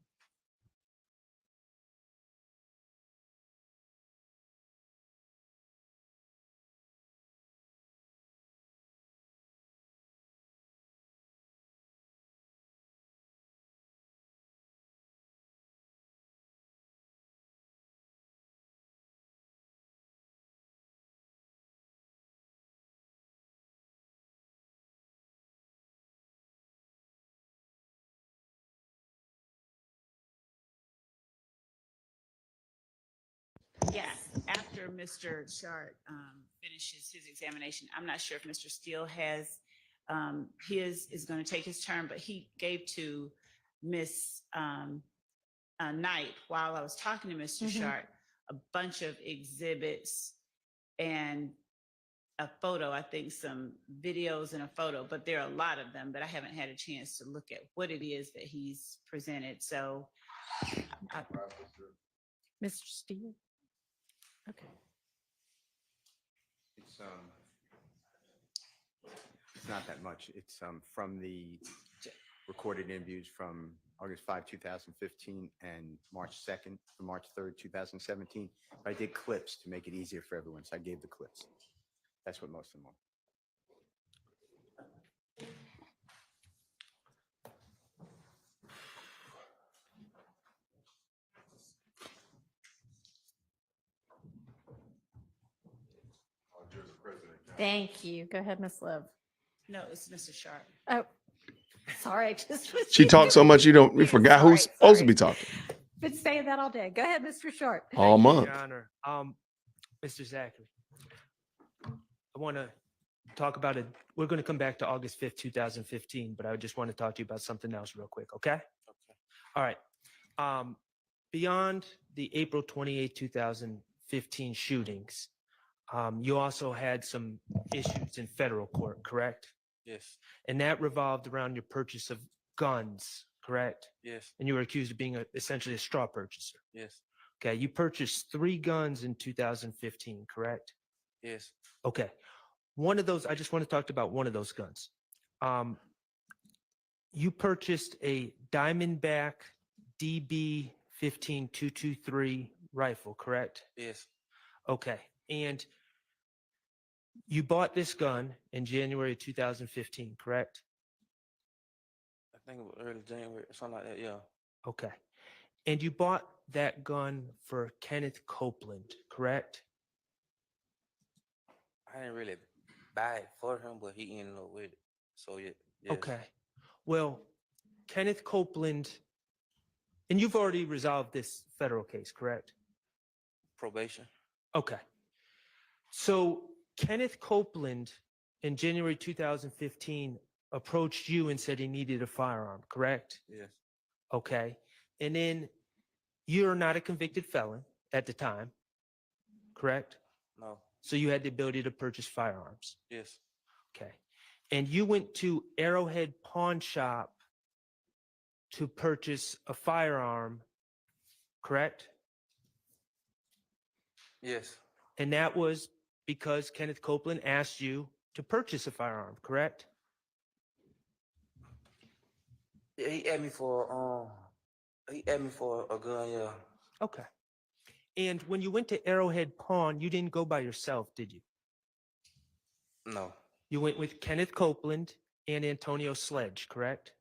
Yeah, after Mr. Shart finishes his examination, I'm not sure if Mr. Steele has, his is going to take his turn, but he gave to Miss Knight, while I was talking to Mr. Shart, a bunch of exhibits and a photo, I think some videos and a photo, but there are a lot of them, but I haven't had a chance to look at what it is that he's presented. So Mr. Steele? Okay. It's not that much. It's from the recorded interviews from August 5, 2015 and March 2nd, March 3rd, 2017. I did clips to make it easier for everyone, so I gave the clips. That's what most of them are. Thank you. Go ahead, Ms. Liv. no, it's Mr. Shart. Oh, sorry, I just was. She talks so much you forgot who's supposed to be talking Been saying that all day. Go ahead, Mr. Short. all month. Your Honor, Mr. Zachary, I want to talk about it. We're going to come back to August 5th, 2015, but I just want to talk to you about something else real quick, okay? All right. Beyond the April 28, 2015 shootings, you also had some issues in federal court, correct? Yes. And that revolved around your purchase of guns, correct? Yes. And you were accused of being essentially a straw purchaser. Yes. Okay, you purchased 3 guns in 2015, correct? Yes. Okay. One of those, I just want to talk about one of those guns. You purchased a Diamondback DB 15223 rifle, correct? Yes. Okay. And you bought this gun in January 2015, correct? I think it was early January, something like that. Yeah. Okay. And you bought that gun for Kenneth Copeland, correct? I didn't really buy it for him, but he ended up with it. So yeah. Yes. Okay. Well, Kenneth Copeland, and you've already resolved this federal case, correct? Probation. Okay. So Kenneth Copeland in January 2015 approached you and said he needed a firearm, correct? Yes. Okay. And then you're not a convicted felon at the time, correct? No. So you had the ability to purchase firearms. Yes. Okay. And you went to Arrowhead Pawn Shop to purchase a firearm, correct? Yes. And that was because Kenneth Copeland asked you to purchase a firearm, correct? Yeah, he asked me for He asked me for a gun, yeah. Okay. And when you went to Arrowhead Pawn, you didn't go by yourself, did you? No. You went with Kenneth Copeland and Antonio Sledge, correct?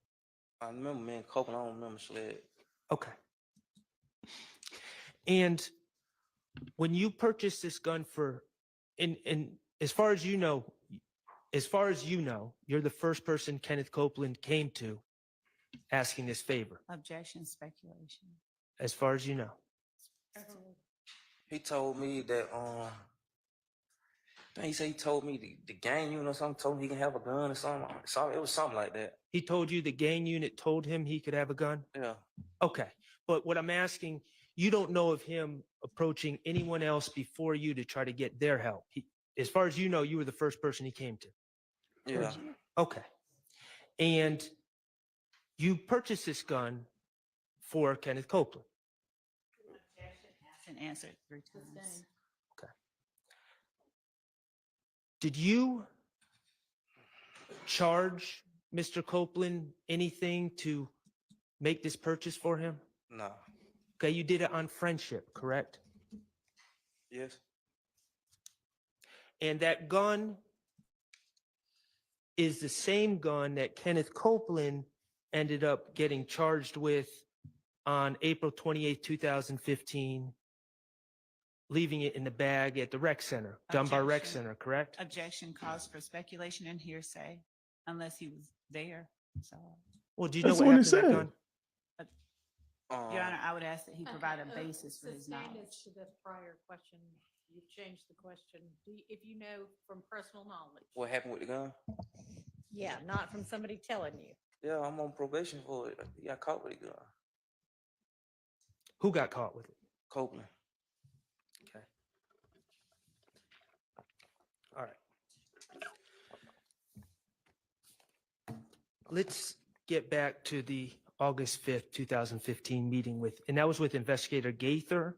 I remember me and Copeland, I don't remember Sled. Okay. And when you purchased this gun for, and as far as you know, you're the first person Kenneth Copeland came to asking this favor, Objection, speculation. as far as you know. He told me that, he said he told me the gang unit or something, told me he can have a gun or something. It was something like that. He told you the gang unit told him he could have a gun? Yeah. Okay. But what I'm asking, you don't know of him approaching anyone else before you to try to get their help. As far as you know, you were the first person he came to. Yeah. Okay. And you purchased this gun for Kenneth Copeland. Asked and answered 3 times. Okay. Did you charge Mr. Copeland anything to make this purchase for him? No. Okay, you did it on friendship, correct? Yes. And that gun is the same gun that Kenneth Copeland ended up getting charged with on April 28, 2015, leaving it in the bag at the rec center, Dunbar Rec Objection. Center, correct? Objection calls for speculation and hearsay, unless he was there. So, Well, do you That's know the what one happened he to that said. gun? Your Honor, I would ask that he provide a basis for his Sustained knowledge. as to the prior question, you've changed the question. If you know from personal knowledge. What happened with the gun? Yeah, not from somebody telling you. Yeah, I'm on probation for it. He got caught with a gun. Who got caught with it? Copeland. Okay. All right. Let's get back to the August 5th, 2015 meeting and that was with Investigator Gaither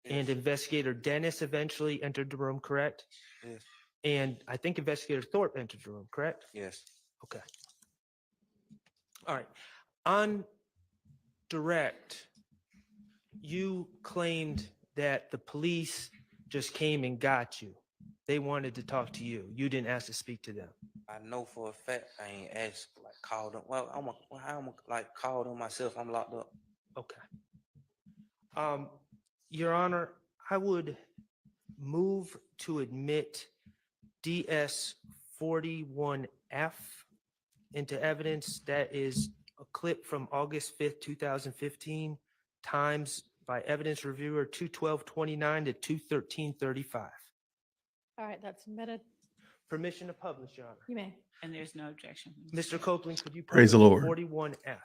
and Investigator Dennis eventually entered the room, correct? Yes. And I think Investigator Thorpe entered the room, correct? Yes. Okay. All right. On direct, you claimed that the police just came and got you. They wanted to talk to you. You didn't ask to speak to them. I know for a fact I ain't asked, like, called them. Well, I'm like call them myself. I'm locked up. Okay. Your Honor, I would move to admit DS 41F into evidence. That is a clip from August 5th, 2015, times by evidence reviewer 21229 to 21335. All right, that's submitted. Permission to publish, Your Honor. You may. And there's no objection. Mr. Copeland, could you Praise the publish Lord. 41F?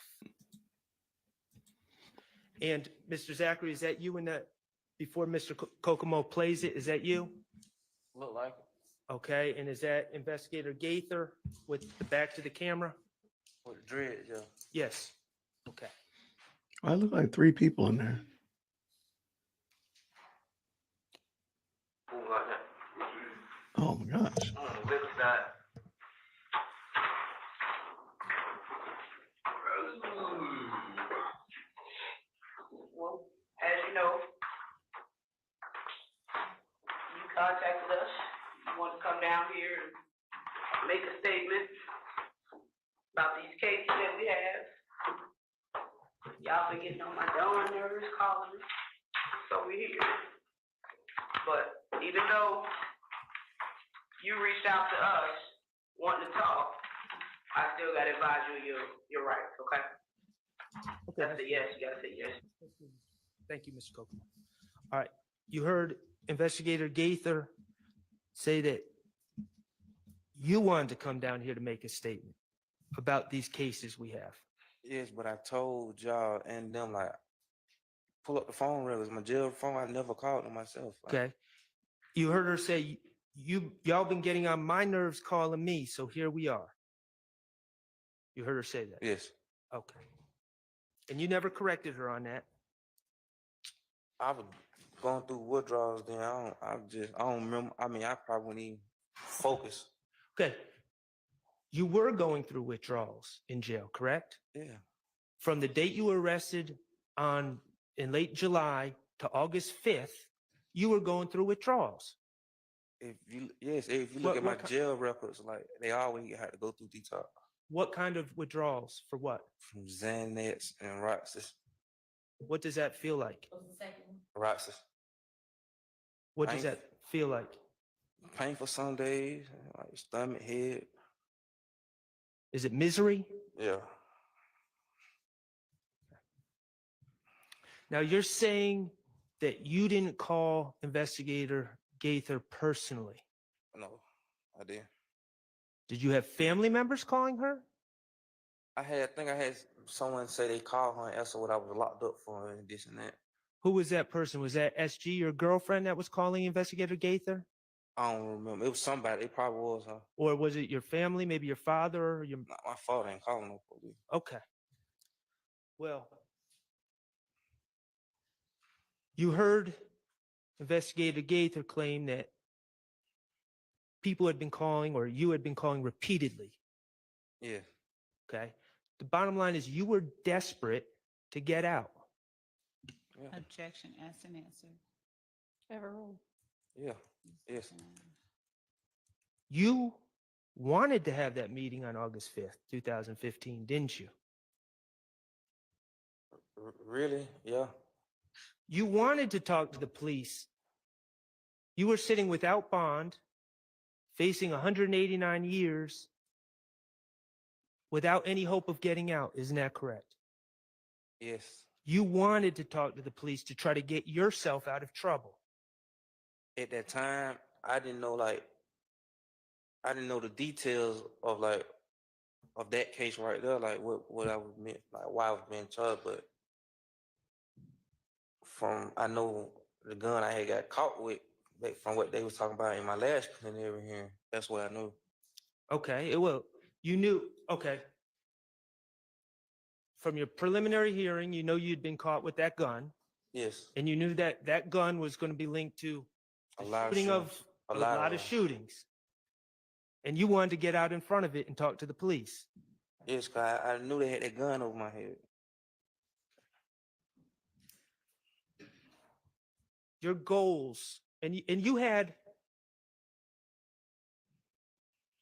And Mr. Zachary, is that you in that, before Mr. Kokomo plays it, is that you? Look like it. Okay, and is that Investigator Gaither with the back to the camera? With the dread, yeah. Yes. Okay. I look like 3 people in there. Oh my gosh. Well, as you know, you contacted us. You want to come down here and make a statement about these cases that we have. Y'all been getting on my darn nerves calling me, so we're here. But even though you reached out to us wanting to talk, I still gotta advise you your rights, okay? That's a yes, you gotta say yes. Thank you, Mr. Kokomo. All right, you heard Investigator Gaither say that you wanted to come down here to make a statement about these cases we have. Yes, but I told y'all and them, like, pull up the phone real. It's my jail phone. I never called them myself. Like, Okay. You heard her say, y'all been getting on my nerves calling me, so here we are. You heard her say that? yes. Okay. And you never corrected her on that? I was going through withdrawals then. I don't remember. I mean, I probably wouldn't even focus. Okay. You were going through withdrawals in jail, correct? Yeah. From the date you were arrested in late July to August 5th, you were going through withdrawals. If you look at my what jail records, like they always had to go through detox What kind of withdrawals? For what? from Xanax and Roxas. What does that feel like? Roxas. What does that feel like? Painful some days, like stomach, head. Is it misery? Yeah. Now you're saying that you didn't call Investigator Gaither personally. No, I didn't. Did you have family members calling her? I think I had someone say they called her and asked her what I was locked up for and this and that. Who was that person? Was that SG, your girlfriend, that was calling Investigator Gaither? I don't remember. It was somebody. It probably was her. Or was it your family, maybe your father or your... My father ain't calling no police. Okay. Well, you heard Investigator Gaither claim that people had been calling or you had been calling repeatedly. Yeah. Okay. The bottom line is you were desperate to get out. Yeah. Objection, ask and answer. Overruled. Yeah. Yes. You wanted to have that meeting on August 5th, 2015, didn't you? Really? Yeah. You wanted to talk to the police. You were sitting without bond, facing 189 years without any hope of getting out. Isn't that correct? Yes. You wanted to talk to the police to try to get yourself out of trouble. At that time, I didn't know the details of that case right there, like what I was meant, like why I was being charged, but I know the gun I had got caught with, from what they was talking about in my last preliminary hearing. That's what I knew. Okay, well, you knew, okay. From your preliminary hearing, you know you'd been caught with that gun. Yes. And you knew that that gun was going to be linked to A the lot of shooting of shootings. a lot of shootings. And you wanted to get out in front of it and talk to the police. Yes, cause I knew they had that gun over my head. Your goals, and you had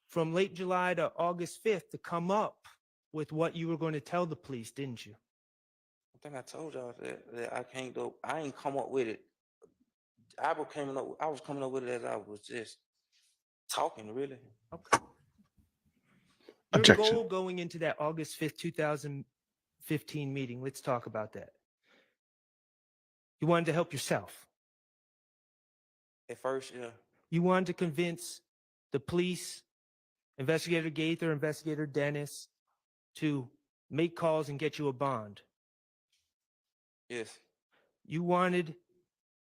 from late July to August 5th to come up with what you were going to tell the police, didn't you? I think I told y'all that I can't go. I ain't come up with it. I was coming up with it as I was just talking, really. Okay. Your Objection. goal going into that August 5th, 2015 meeting, let's talk about that. You wanted to help yourself. At first, yeah. You wanted to convince the police, Investigator Gaither, Investigator Dennis, to make calls and get you a bond. Yes. You wanted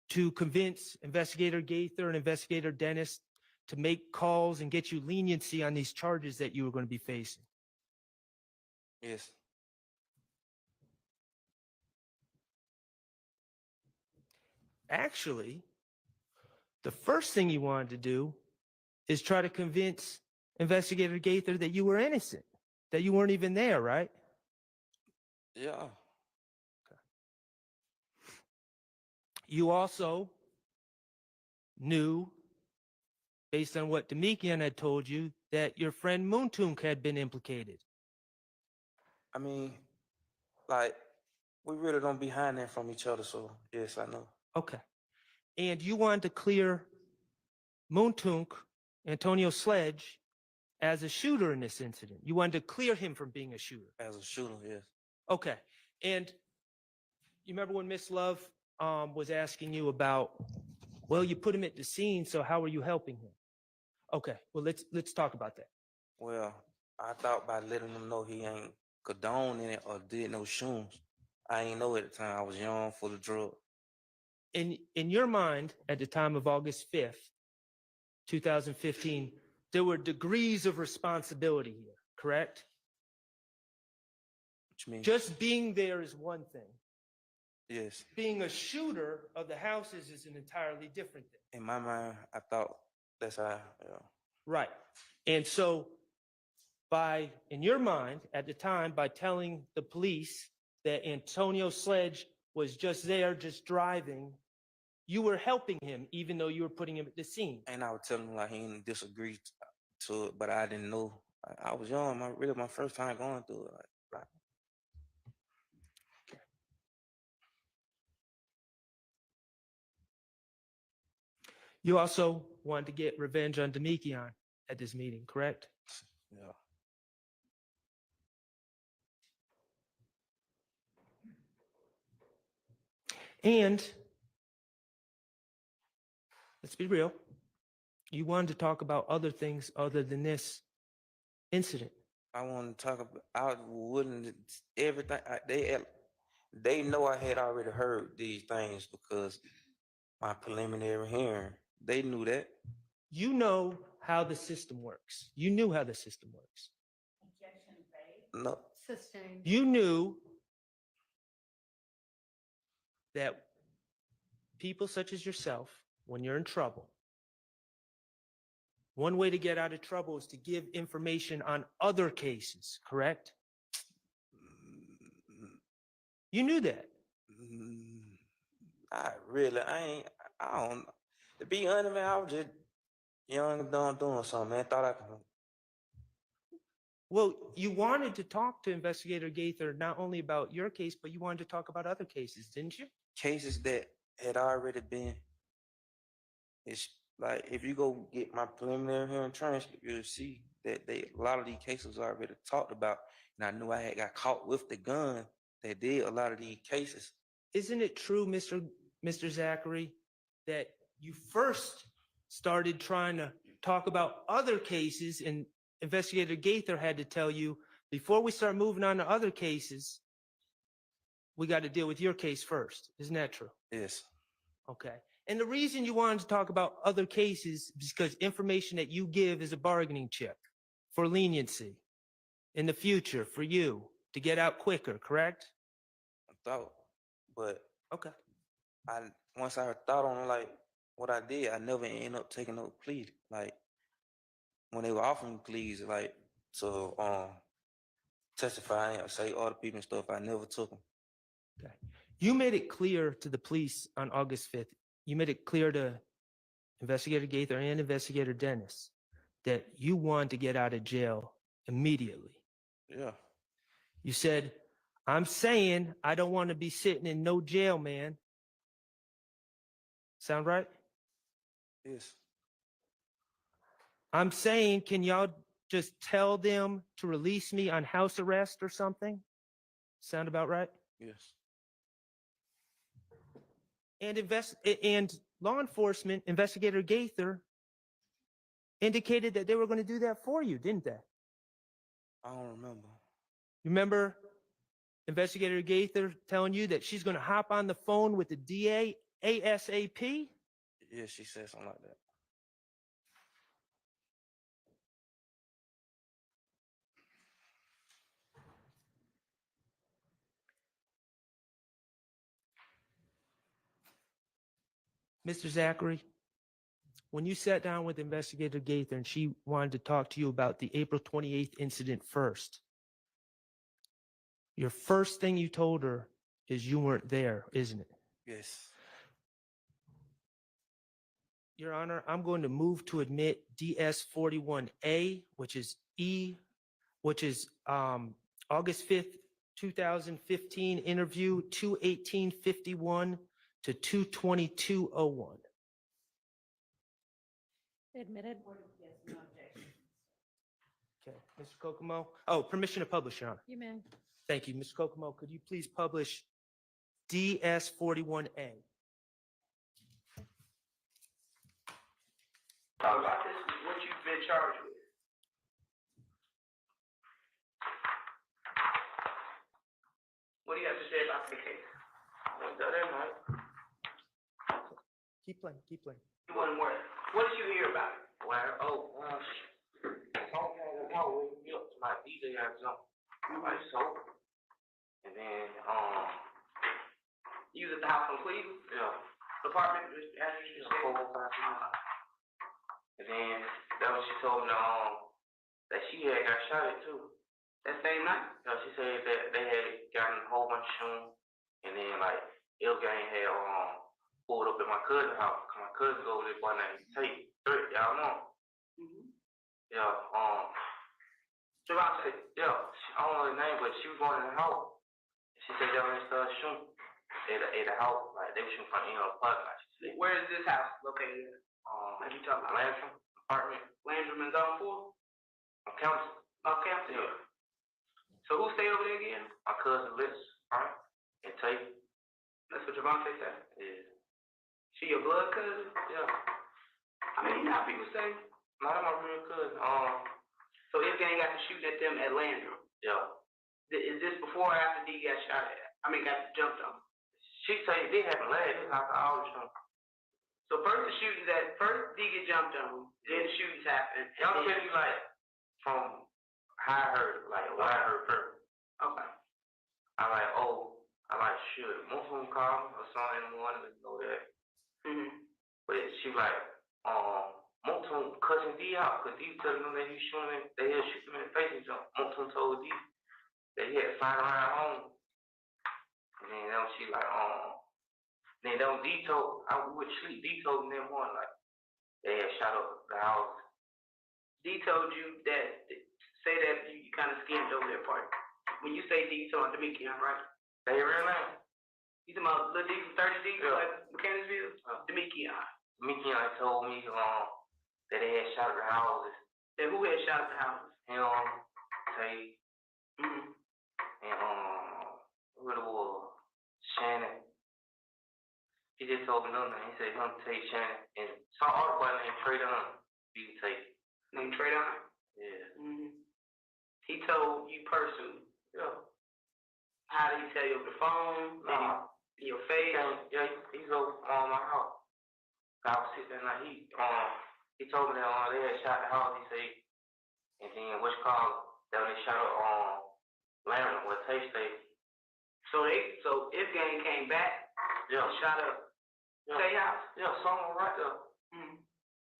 to convince Investigator Gaither and Investigator Dennis to make calls and get you leniency on these charges that you were going to be facing. Yes. Actually, the first thing you wanted to do is try to convince Investigator Gaither that you were innocent, that you weren't even there, right? Yeah. You also knew, based on what Demikian had told you, that your friend Moontunk had been implicated. I mean, like, we really don't be hiding that from each other, so yes, I know. Okay. And you wanted to clear Moontunk, Antonio Sledge, as a shooter in this incident. You wanted to clear him from being a shooter. As a shooter, yes. Okay. And you remember when Miss Love was asking you about, well, you put him at the scene, so how are you helping him? Okay, well, let's talk about that. Well, I thought by letting them know he ain't condoning it or did no shootings. I ain't know at the time. I was young, full of drugs. In your mind, at the time of August 5th, 2015, there were degrees of responsibility here, correct? What you mean? Just being there is one thing. Yes. Being a shooter of the houses is an entirely different thing. In my mind, I thought that's how, Right. And so in your mind, at the time, by telling the police that Antonio Sledge was just there, just driving, you were helping him, even though you were putting him at the scene. And I was telling him like he didn't disagree to it, but I didn't know. I was young, my first time going through it. Like, You also wanted to get revenge on Demekion at this meeting, correct? yeah. And let's be real, you wanted to talk about other things other than this incident. I want to talk about. I wouldn't everything. They know I had already heard these things because my preliminary hearing. They knew that. You know how the system works. You knew how the system works. No. Sustained. You knew that people such as yourself, when you're in trouble, one way to get out of trouble is to give information on other cases, correct? You knew that. I don't. To be honest, man, I was just young and dumb doing something, man. Thought I could. Well, you wanted to talk to Investigator Gaither not only about your case, but you wanted to talk about other cases, didn't you? Cases that had already been. It's like if you go get my preliminary hearing transcript, you'll see that a lot of these cases are already talked about, and I knew I had got caught with the gun that did a lot of these cases. Isn't it true, Mr. Zachary, that you first started trying to talk about other cases and Investigator Gaither had to tell you, before we start moving on to other cases, we got to deal with your case first. Isn't that true? Yes. Okay. And the reason you wanted to talk about other cases is because information that you give is a bargaining chip for leniency in the future for you to get out quicker, correct? I thought, but okay. Once I thought on like what I did, I never ended up taking no plea. Like when they were offering pleas, like to testify and say all the people and stuff, I never took them. Okay. You made it clear to the police on August 5th. You made it clear to Investigator Gaither and Investigator Dennis that you wanted to get out of jail immediately. Yeah. You said, I'm saying I don't want to be sitting in no jail, man. Sound right? Yes. I'm saying, can y'all just tell them to release me on house arrest or something? Sound about right? Yes. And law enforcement, Investigator Gaither, indicated that they were going to do that for you, didn't they? I don't remember. You remember Investigator Gaither telling you that she's going to hop on the phone with the DA ASAP? Yeah, she said something like that. Mr. Zachary, when you sat down with Investigator Gaither and she wanted to talk to you about the April 28th incident first, your first thing you told her is you weren't there, isn't it? Yes. Your Honor, I'm going to move to admit DS41A, which is August 5th, 2015 interview 21851 to 22201. Admitted. Okay, Mr. Kokomo. Oh, permission to publish, Your Honor. You may. Thank you. Mr. Kokomo, could you please publish DS41A? Talk about this, what you've been charged with. What do you have to say about the case? What's the other night? Keep playing, keep playing. You wasn't worried. What did you hear about it? Well, my DJ had jumped my soap. And then, you was at the house in Cleveland? Yeah. Department, address you said? 405. And then, that was she told me, that she had got shot at too. That same night? No, she said that they had gotten a whole bunch of shoes. And then, like, L gang had pulled up at my cousin's house. My cousin's over there, boy named Tate. Y'all know. Yeah. Javante. Yeah. I don't know his name, but she was going in the house. She said that when they started shooting at the house, like they were shooting from the parking lot. Where is this house located? What you talking about? Landrum apartment. Landrum and Zone 4? On campus. On campus? Yeah. So who stay over there again? My cousin Liz, right? And Tate. That's what Javante said? Yeah. She your blood cousin? Yeah. I mean, you know how people say? No, that's my real cousin. So this gang got to shooting at them at Landrum? Yeah. Is this before or after D got shot at? Got jumped on? She say it happened last. This after all the shooting. So first D get jumped on, then the shootings happen. Y'all tell me like from how I heard, like what I heard first. Okay. I like shit. Most of them call me or something in the morning, let me know that. But she like, most of them cussing D out, cause D telling them that he shooting, they had shoot him in the face and jump. Most of them told D that he had to find around home. And then that was she like, then that was D told, I would sleep. D told me that morning like they had shot up the house. D told you that, say that you kind of skimmed over that part. When you say D, you talking about Demekion, right? They real name. You talking about Lil D from 30D, Yeah. like Mechanicsville? Demekion. Demekion told me that they had shot at the houses. Then who had shot at the houses? Him, Tay, and what it was, Shannon. He just told me another name. He said him, Tay, Shannon, and some other boy named Traydon. You can take. Named Traydon? Yeah. He told you personally. Yeah. How did he tell you over the phone? Nah. In your face? Yeah, he's over my house. I was sitting there and he told me that they had shot the house, he said, and then what's called that they shot up Larry where Tay stayed. So if gang came back, yeah, and shot up Tay house? Yeah, someone right there.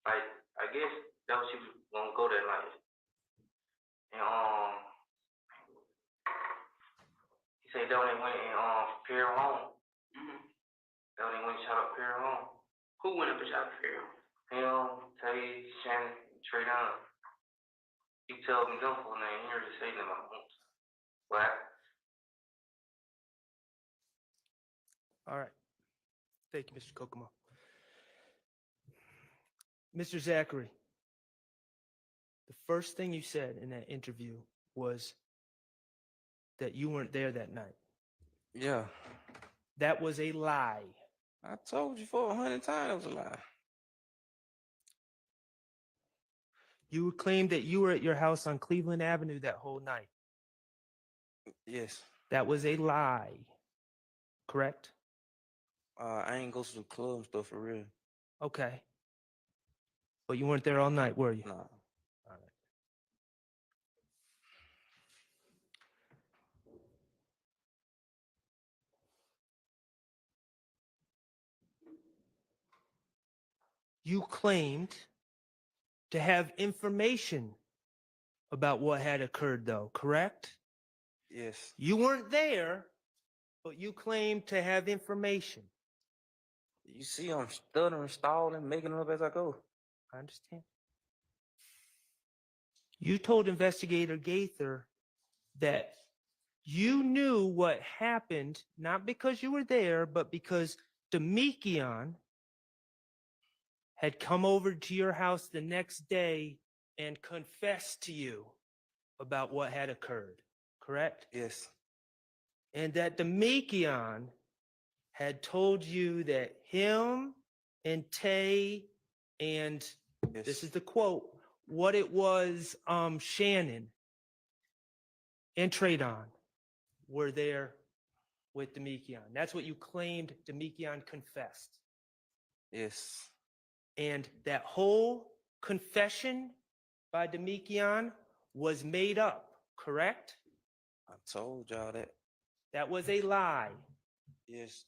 Like I guess that was she was gonna go that night. And he said that when they went and prepared home. That when they went and shot up prepared home. Who went up and shot up prepared home? Him, Tay, Shannon, Traydon. You tell me them full name, you already say them I won't. What? All right. Thank you, Mr. Kokomo. Mr. Zachary, the first thing you said in that interview was that you weren't there that night. Yeah. That was a lie. I told you 400 times it was a lie. You claimed that you were at your house on Cleveland Avenue that whole night. Yes. That was a lie, correct? I ain't go to the club and stuff for real. Okay. But you weren't there all night, were you? Nah. All right. You claimed to have information about what had occurred, though, correct? Yes. You weren't there, but you claimed to have information. You see I'm stuttering, stalling, making it up as I go. I understand. You told Investigator Gaither that you knew what happened, not because you were there, but because Demekion had come over to your house the next day and confessed to you about what had occurred, correct? Yes. And that Demekion had told you that him and Tay and, yes, this is the quote, what it was Shannon and Traydon were there with Demekion. That's what you claimed Demekion confessed. Yes. And that whole confession by Demekion was made up, correct? I told y'all that. That was a lie. Yes.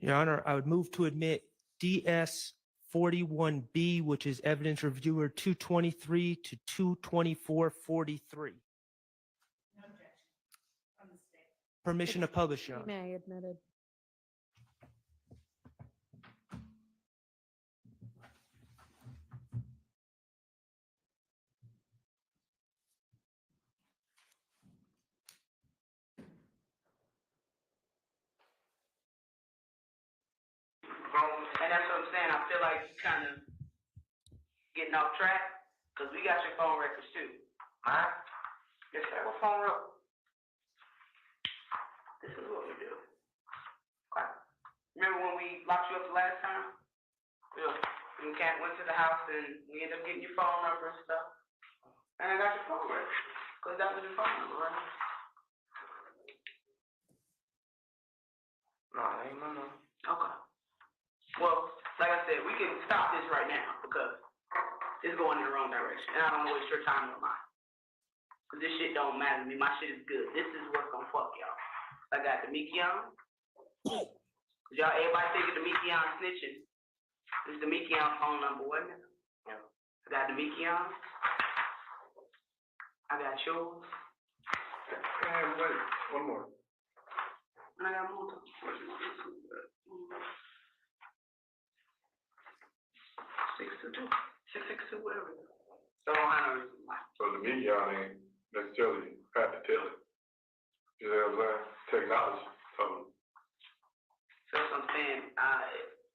Your Honor, I would move to admit DS 41B, which is evidence reviewer 223 to 22443. Permission to publish, Your You Honor. may, admitted. And that's what I'm saying. I feel like you kind of getting off track because we got your phone records too. Alright? Yes, sir. What phone record? This is what we do. Okay. Remember when we locked you up the last time? Yeah. We went to the house and we ended up getting your phone number and stuff. And I got your phone record. Because that was your phone number, right? No, that ain't my number. Okay. Well, like I said, we can stop this right now because it's going in the wrong direction. And I don't want to waste your time or mine. Because this shit don't matter to me. My shit is good. This is what's going to fuck y'all. I got the Mikion. Y'all, everybody thinking the Mikion snitching. This is the Mikion phone number, wasn't it? Yeah. I got the Mikion. I got yours. And wait, one more. And I got more. 662. 662, whatever. So I don't know. So the media ain't necessarily have to tell it. You know what I'm saying? Technology. So that's what I'm saying.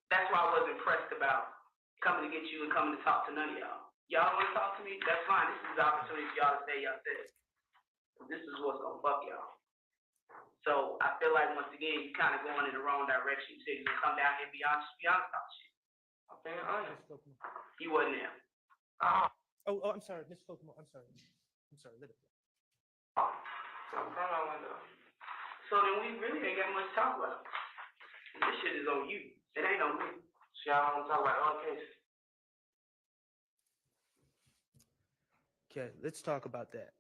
That's why I was impressed about coming to get you and coming to talk to none of y'all. Y'all don't want to talk to me? That's fine. This is the opportunity for y'all to say y'all said. This is what's gonna fuck y'all. So I feel like once again you kind of going in the wrong direction. You said you're gonna come down here and be honest about shit. I'm being honest. You wasn't there. Oh, I'm sorry, Mr. Kokomo. I'm sorry. Let it go. So then we really ain't got much to talk about. This shit is on you. It ain't on me. So y'all want to talk about all cases? Okay, let's talk about that.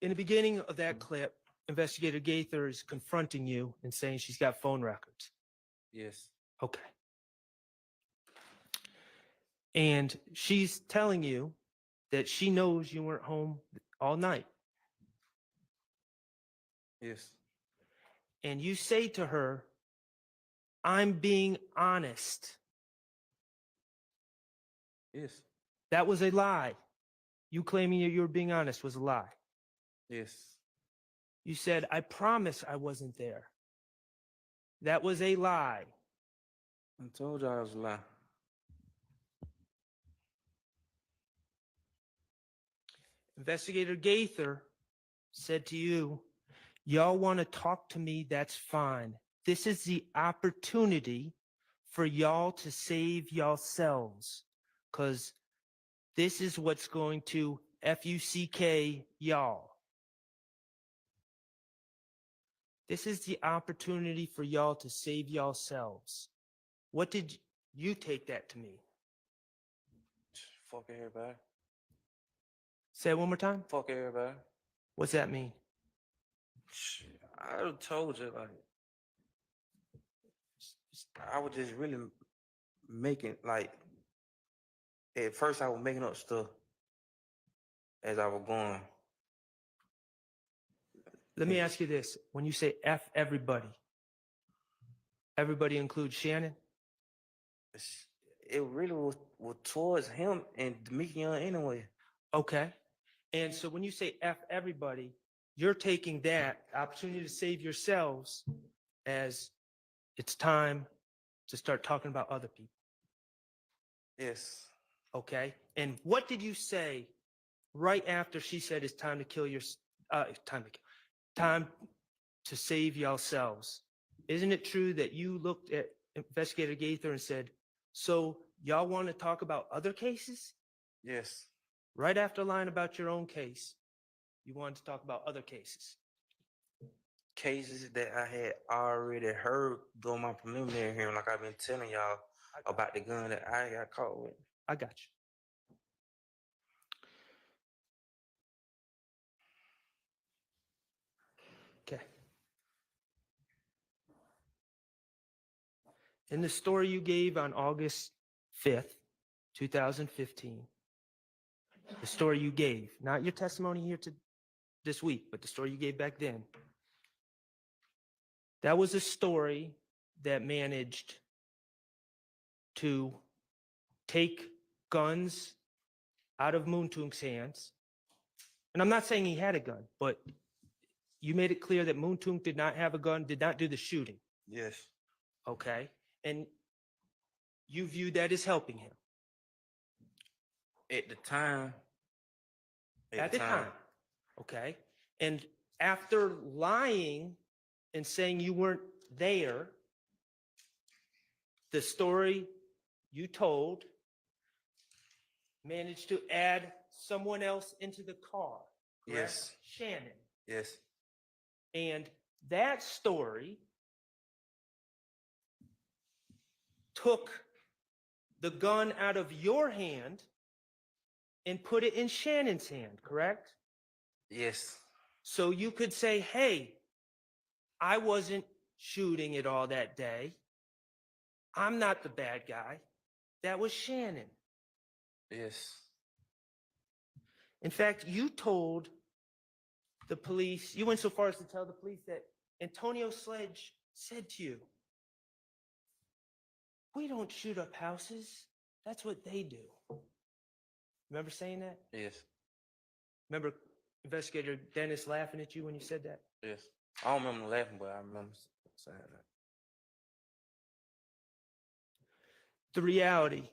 In the beginning of that clip, Investigator Gaither is confronting you and saying she's got phone records. Yes. Okay. And she's telling you that she knows you weren't home all night. Yes. And you say to her, I'm being honest. Yes. That was a lie. You claiming that you were being honest was a lie. Yes. You said, I promise I wasn't there. That was a lie. I told y'all it was a lie. Investigator Gaither said to you, y'all want to talk to me, that's fine. This is the opportunity for y'all to save yourselves, because this is what's going to FUCK y'all. This is the opportunity for y'all to save yourselves. What did you take that to mean? Fuck everybody. Say it one more time. Fuck everybody. What's that mean? I told you, like, I was just really making, like, at first I was making up stuff as I was going. Let me ask you this. When you say F everybody, everybody includes Shannon? It really was towards him and Demetrius anyway. Okay. And so when you say F everybody, you're taking that opportunity to save yourselves as it's time to start talking about other people. Yes. Okay. And what did you say right after she said it's time to kill your, time to save yourselves? Isn't it true that you looked at Investigator Gaither and said, so y'all want to talk about other cases? Yes. Right after lying about your own case, you wanted to talk about other cases. Cases that I had already heard during my preliminary hearing, like I've been telling y'all about the gun that I got caught with. I got you. Okay. In the story you gave on August 5th, 2015, the story you gave, not your testimony here this week, but the story you gave back then, that was a story that managed to take guns out of Moontung's hands. And I'm not saying he had a gun, but you made it clear that Moontung did not have a gun, did not do the shooting. Yes. Okay. And you viewed that as helping him. At the time. At the time. Okay. And after lying and saying you weren't there, the story you told managed to add someone else into the car. Correct? Yes. Shannon. Yes. And that story took the gun out of your hand and put it in Shannon's hand, correct? Yes. So you could say, hey, I wasn't shooting it all that day. I'm not the bad guy. That was Shannon. Yes. In fact, you told the police, you went so far as to tell the police that Antonio Sledge said to you, we don't shoot up houses. That's what they do. Remember saying that? Yes. Remember Investigator Dennis laughing at you when you said that? Yes. I don't remember laughing, but I remember saying that. The reality,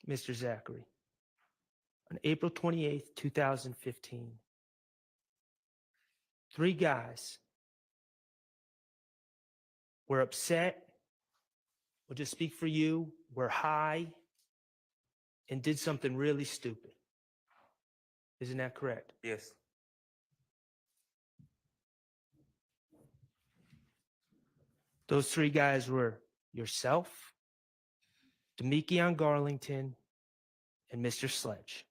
Mr. Zachary, on April 28th, 2015, 3 guys were upset, we'll just speak for you, were high, and did something really stupid. Isn't that correct? Yes. Those 3 guys were yourself, Demekion Garlington, and Mr. Sledge.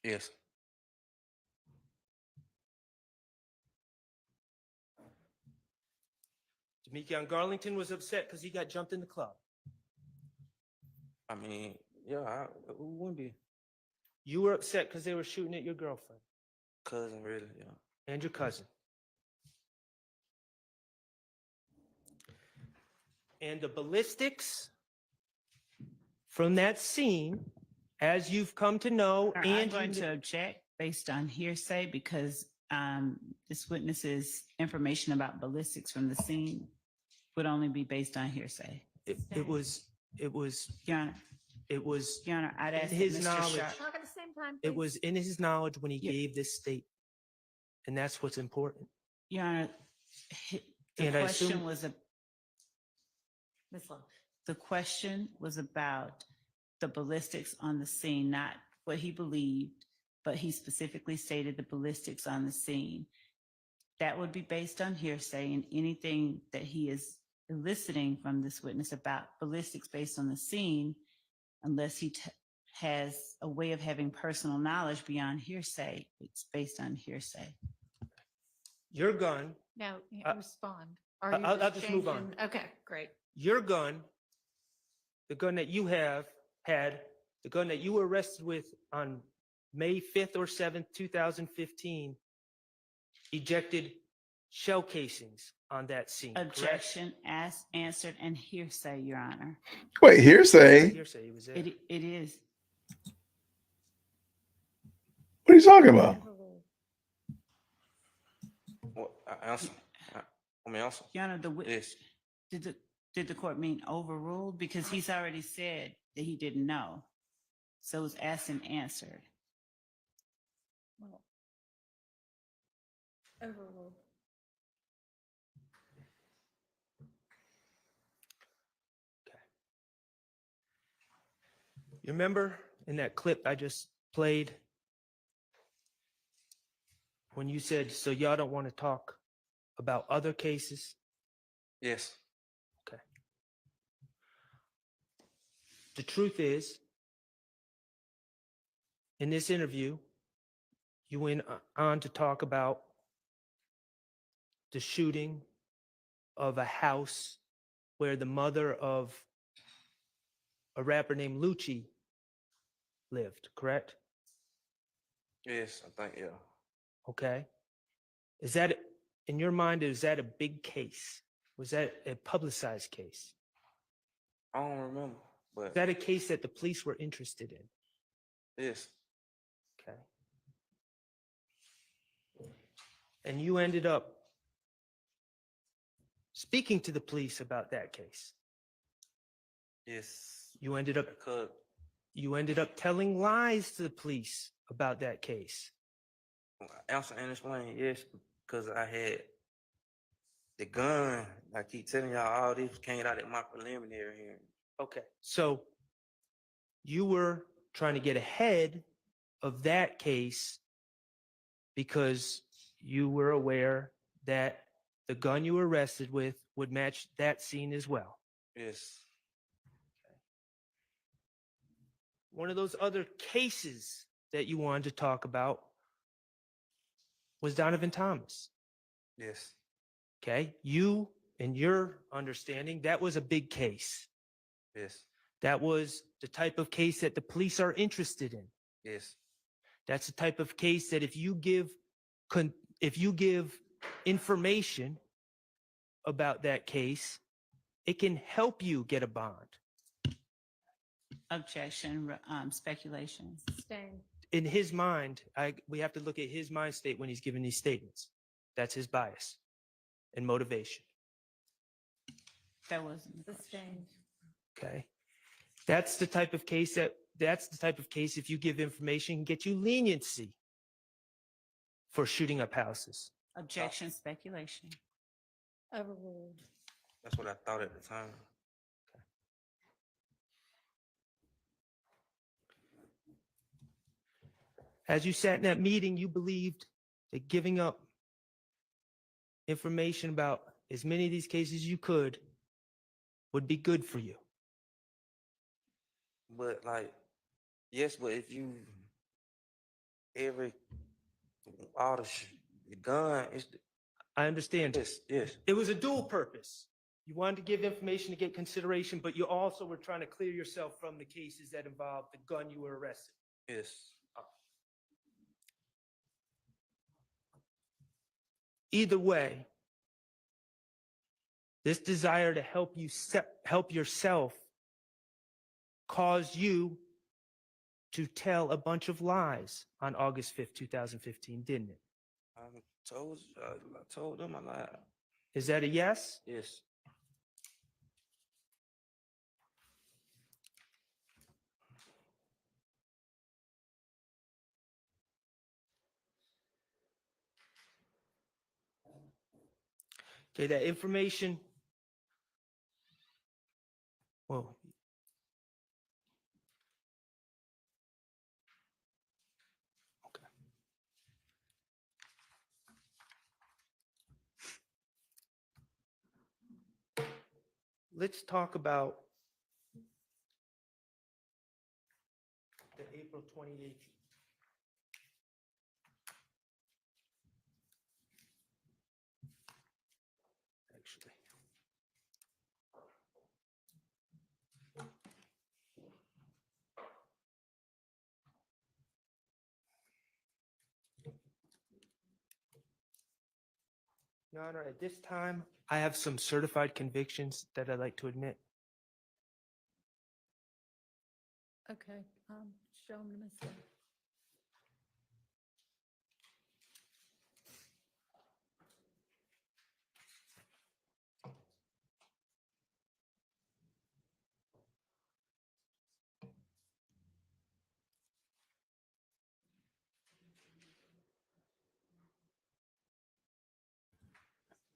Yes. Demekion Garlington was upset because he got jumped in the club. I mean, yeah, who wouldn't be? You were upset because they were shooting at your girlfriend. Cousin, really, yeah. And your cousin. And the ballistics from that scene, as you've come to know, I'm and going to object based on hearsay because this witness's information about ballistics from the scene would only be based on hearsay. it was, Your Honor, Your Honor, I'd ask that his Mr. knowledge. Sharp- Talk at the same time, It please. was in his knowledge when he Yeah. gave this statement. And that's what's important. Your Honor, the And I question assume- was Ms. Lowe. the question was about the ballistics on the scene, not what he believed, but he specifically stated the ballistics on the scene. That would be based on hearsay, and anything that he is eliciting from this witness about ballistics based on the scene, unless he has a way of having personal knowledge beyond hearsay, it's based on hearsay. Your gun, Now, Uh, respond. Are you I'll just move on. changing- Okay, great. your gun, the gun that you had, the gun that you were arrested with on May 5th or 7th, 2015, ejected shell casings on that scene. correct? Objection asked, answered, and hearsay, Your Honor. Wait, hearsay? Hearsay, it was there. It is. What are you talking about? What? I answer. I mean, answer. Your Honor, Yes. did the court mean overruled? Because he's already said that he didn't know. So it was asked and answered. Well, overruled. You remember in that clip I just played when you said, so y'all don't want to talk about other cases? Yes. Okay. The truth is, in this interview, you went on to talk about the shooting of a house where the mother of a rapper named Lucci lived, correct? Yes, I think, yeah. Okay. Is that, in your mind, is that a big case? Was that a publicized case? I don't remember, Is but that a case that the police were interested in? yes, Okay. And you ended up speaking to the police about that case. yes. You ended up Because telling lies to the police about that case. answer and explain, yes, because I had the gun. I keep telling y'all all this came out at my preliminary hearing. Okay. So you were trying to get ahead of that case because you were aware that the gun you were arrested with would match that scene as well. Yes. One of those other cases that you wanted to talk about was Donovan Thomas. Yes. Okay. You, in your understanding, that was a big case. Yes. That was the type of case that the police are interested in. Yes. That's the type of case that if you give information about that case, it can help you get a bond. Objection, speculation. Sustained. In his mind, we have to look at his mind state when he's giving these statements. That's his bias and motivation. That wasn't the question. Sustained. Okay. That's the type of case if you give information, can get you leniency for shooting up houses. Objection, speculation. Overruled. That's what I thought at the time. As you sat in that meeting, you believed that giving up information about as many of these cases as you could would be good for you. But like, yes, but if you the gun is I understand. yes, yes, It was a dual purpose. You wanted to give information to get consideration, but you also were trying to clear yourself from the cases that involved the gun you were arrested. yes. Either way, this desire to help yourself caused you to tell a bunch of lies on August 5th, 2015, didn't it? I told them I lied. Is that a yes? Yes. Okay, that information. Well, okay. Let's talk about the April 2018. Actually. Your Honor, at this time, I have some certified convictions that I'd like to admit. Okay, show them to Ms. Lee.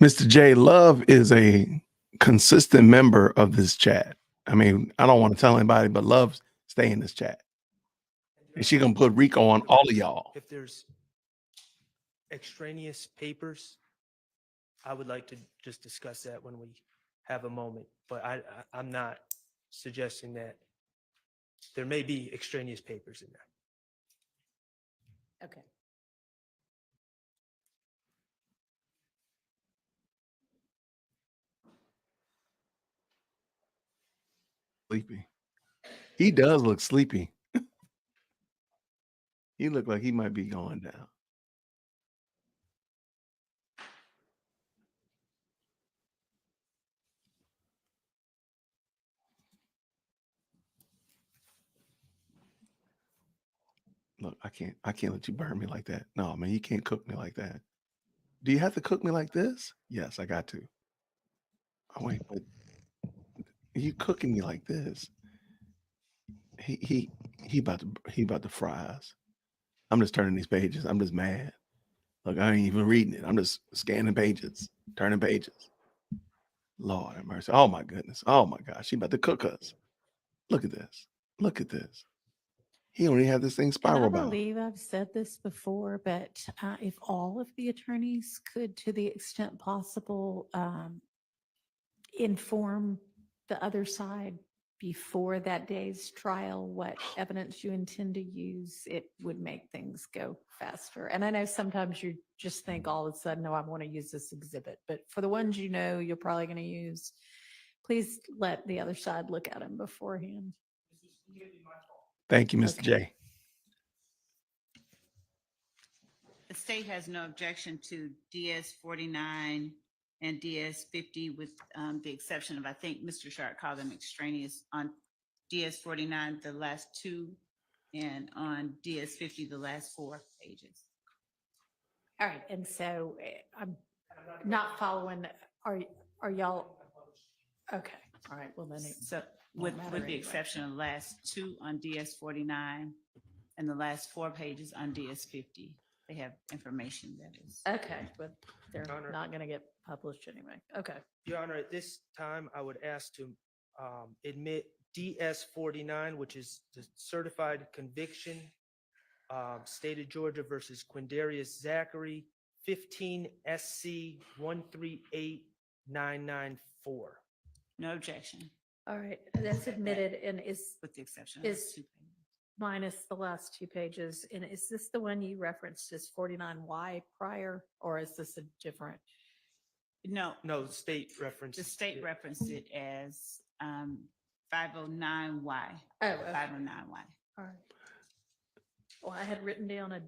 Mr. J, Love is a consistent member of this chat. I mean, I don't want to tell anybody, but Love stay in this chat. And she gonna put Rico on all of y'all. If there's extraneous papers, I would like to just discuss that when we have a moment. But I'm not suggesting that there may be extraneous papers in there. Okay. Sleepy. He does look sleepy. He looked like he might be going down. Look, I can't let you burn me like that. No, man, you can't cook me like that. Do you have to cook me like this? Yes, I got to. Oh, wait, but you cooking me like this. He about to fry us. I'm just turning these pages. I'm just mad. Look, I ain't even reading it. I'm just scanning pages, turning pages. Lord have mercy. Oh my goodness. Oh my gosh. She about to cook us. Look at this. Look at this. He only had this thing And I spiral bound. believe I've said this before, but if all of the attorneys could, to the extent possible, inform the other side before that day's trial what evidence you intend to use, it would make things go faster. And I know sometimes you just think all of a sudden, no, I want to use this exhibit. But for the ones you know you're probably going to use, please let the other side look at them beforehand. Thank you, Mr. Okay. J. The state has no objection to DS 49 and DS 50 with the exception of, I think Mr. Sharp called them extraneous on DS 49, the last two, and on DS 50, the last 4 pages. All right. And so I'm not following. Are y'all? Okay. All right. Well, then So with the exception of the last 2 on DS 49 and the last 4 pages on DS 50, they have information that is. Okay, but they're Your Honor. not going to get published anyway. Okay. Your Honor, at this time, I would ask to admit DS 49, which is the certified conviction, state of Georgia versus Quindarius Zachary, 15 SC 138994. No objection. All right. That's admitted and is With the exception of is those 2 pages. minus the last 2 pages. And is this the one you referenced as 49Y prior, or is this a different? No, No, state reference. the state referenced it as 509Y. Oh, okay. 509Y. All right. Well, I had written down a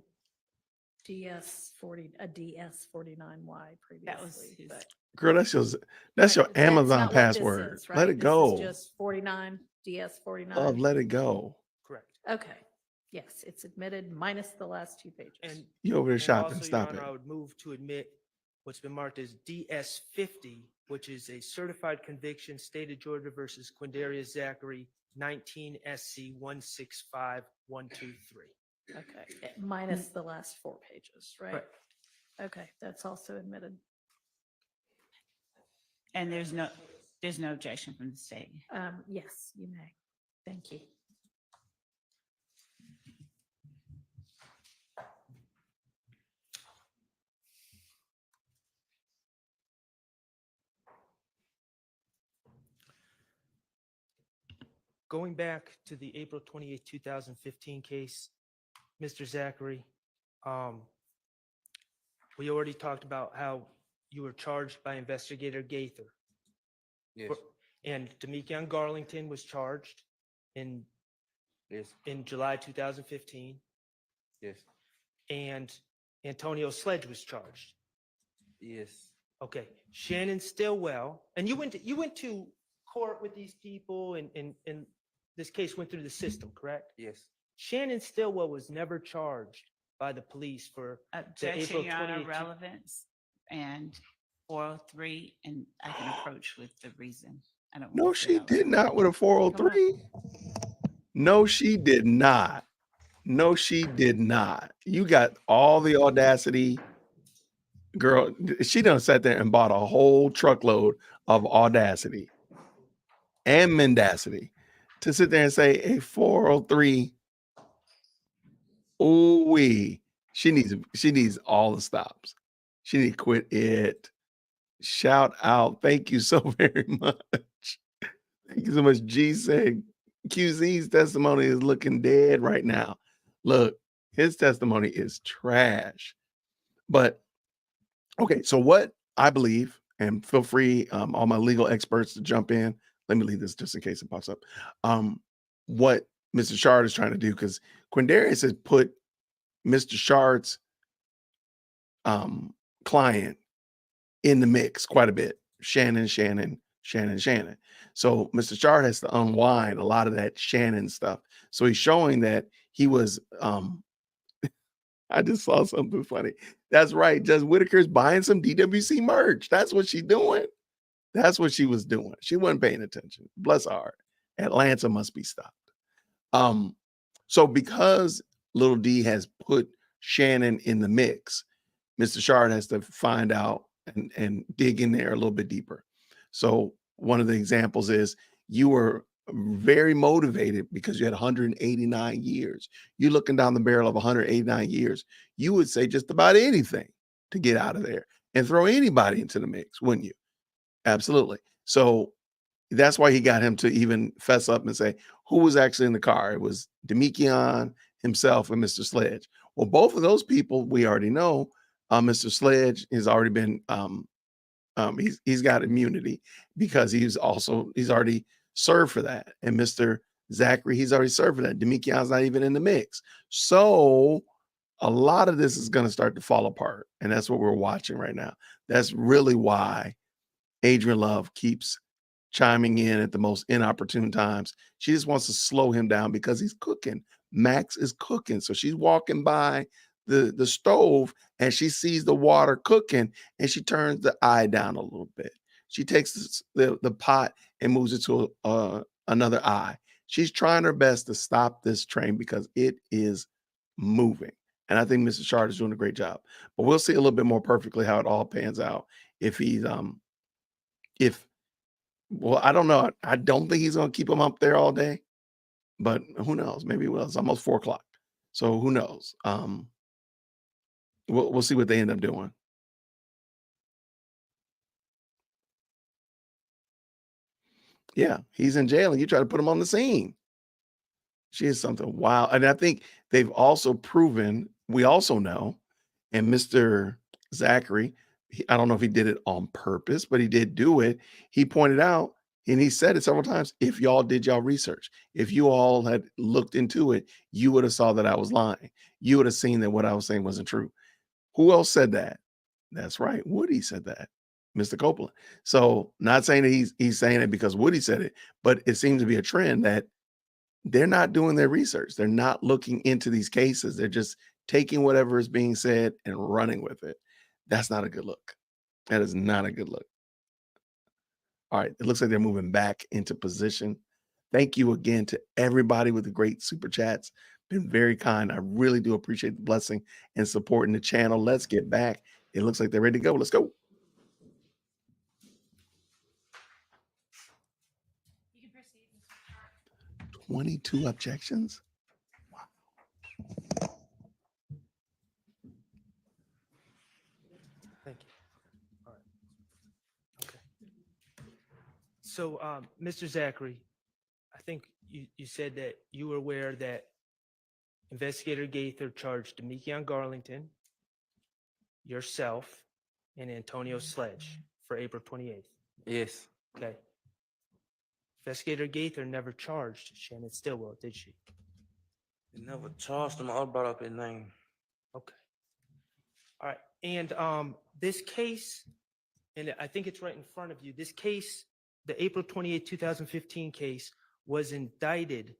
DS 49Y previously. That was his. But Girl, that's your that's Amazon not what this password. is, Let right? it go. This is just 49, DS 49. Love, let it go. Correct. Okay. Yes, it's admitted minus the last 2 pages. And You over there and shopping. also, Stop Your it. Honor, I would move to admit what's been marked as DS 50, which is a certified conviction, state of Georgia versus Quindarius Zachary, 19 SC 165123. Okay, minus the last 4 pages, right? Correct. Okay, that's also admitted. And there's no objection from the state. Yes, you may. Thank you. Going back to the April 28, 2015 case, Mr. Zachary, we already talked about how you were charged by Investigator Gaither. Yes. And Demekion Garlington was charged in July 2015. Yes. And Antonio Sledge was charged. Yes. Okay. Shannon Stillwell, and you went to court with these people, and this case went through the system, correct? Yes. Shannon Stillwell was never charged by the police for the Objection, April Your Honor, 28. relevance and 403, and I can approach with the reason. I don't. No, want to say she out did loud. not with a 403. No, she did not. No, she did not. You got all the audacity. Girl, she done sat there and bought a whole truckload of audacity and mendacity to sit there and say a 403. Ooh wee. She needs all the stops. She need to quit it. Shout out. Thank you so very much. Thank you so much. G said QZ's testimony is looking dead right now. Look, his testimony is trash. But okay, so what I believe, and feel free, all my legal experts to jump in. let me leave this just in case it pops up. What Mr. Shard is trying to do, because Quindarius has put Mr. Shard's client in the mix quite a bit. Shannon. So Mr. Shard has to unwind a lot of that Shannon stuff. So he's showing that he was I just saw something funny. That's right. Judge Whitaker's buying some DWC merch. That's what she's doing. That's what she was doing. She wasn't paying attention. Bless her heart. Atlanta must be stopped. So because Lil D has put Shannon in the mix, Mr. Shard has to find out and dig in there a little bit deeper. So one of the examples is you were very motivated because you had 189 years. You're looking down the barrel of 189 years. You would say just about anything to get out of there and throw anybody into the mix, wouldn't you? Absolutely. So that's why he got him to even fess up and say who was actually in the car. It was Demekion, himself, and Mr. Sledge. Well, both of those people we already know. Mr. Sledge has already been he's got immunity because he's already served for that. And Mr. Zachary, he's already served for that. Demekion's not even in the mix. So a lot of this is going to start to fall apart. And that's what we're watching right now. That's really why Adrian Love keeps chiming in at the most inopportune times. She just wants to slow him down because he's cooking. Max is cooking. So she's walking by the stove and she sees the water cooking and she turns the eye down a little bit. She takes the pot and moves it to another eye. She's trying her best to stop this train because it is moving. And I think Mr. Shard is doing a great job. But we'll see a little bit more perfectly how it all pans out. If he's well, I don't know. I don't think he's going to keep him up there all day, but who knows? Maybe he will. It's almost 4 o'clock. So who knows? We'll see what they end up doing. Yeah, he's in jail and you try to put him on the scene. She is something wild. And I think they've also proven, we also know, and Mr. Zachary, I don't know if he did it on purpose, but he did do it. He pointed out, and he said it several times, if y'all did y'all research, if you all had looked into it, you would have saw that I was lying. You would have seen that what I was saying wasn't true. Who else said that? That's right. Woody said that, Mr. Copeland. So not saying that he's saying it because Woody said it, but it seems to be a trend that they're not doing their research. They're not looking into these cases. They're just taking whatever is being said and running with it. That's not a good look. That is not a good look. All right. It looks like they're moving back into position. Thank you again to everybody with the great super chats. Been very kind. I really do appreciate the blessing and supporting the channel. Let's get back. It looks like they're ready to go. Let's go. You can proceed, Mr. Shard. 22 objections. Thank you. All right. Okay. So, Mr. Zachary, I think you said that you were aware that Investigator Gaither charged Demekion Garlington, yourself, and Antonio Sledge for April 28th. Yes. Okay. Investigator Gaither never charged Shannon Stillwell, did she? They never charged him. I brought up his name. Okay. All right. And this case, and I think it's right in front of you, this case, the April 28, 2015 case, was indicted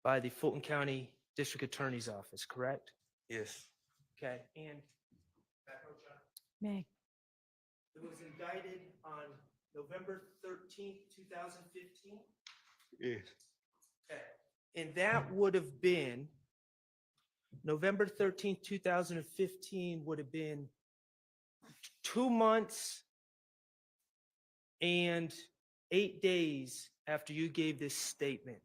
by the Fulton County District Attorney's Office, correct? Yes. Okay. And Meg. it was indicted on November 13th, 2015? Yes. Okay. And that would have been, November 13th, 2015 would have been 2 months and 8 days after you gave this statement.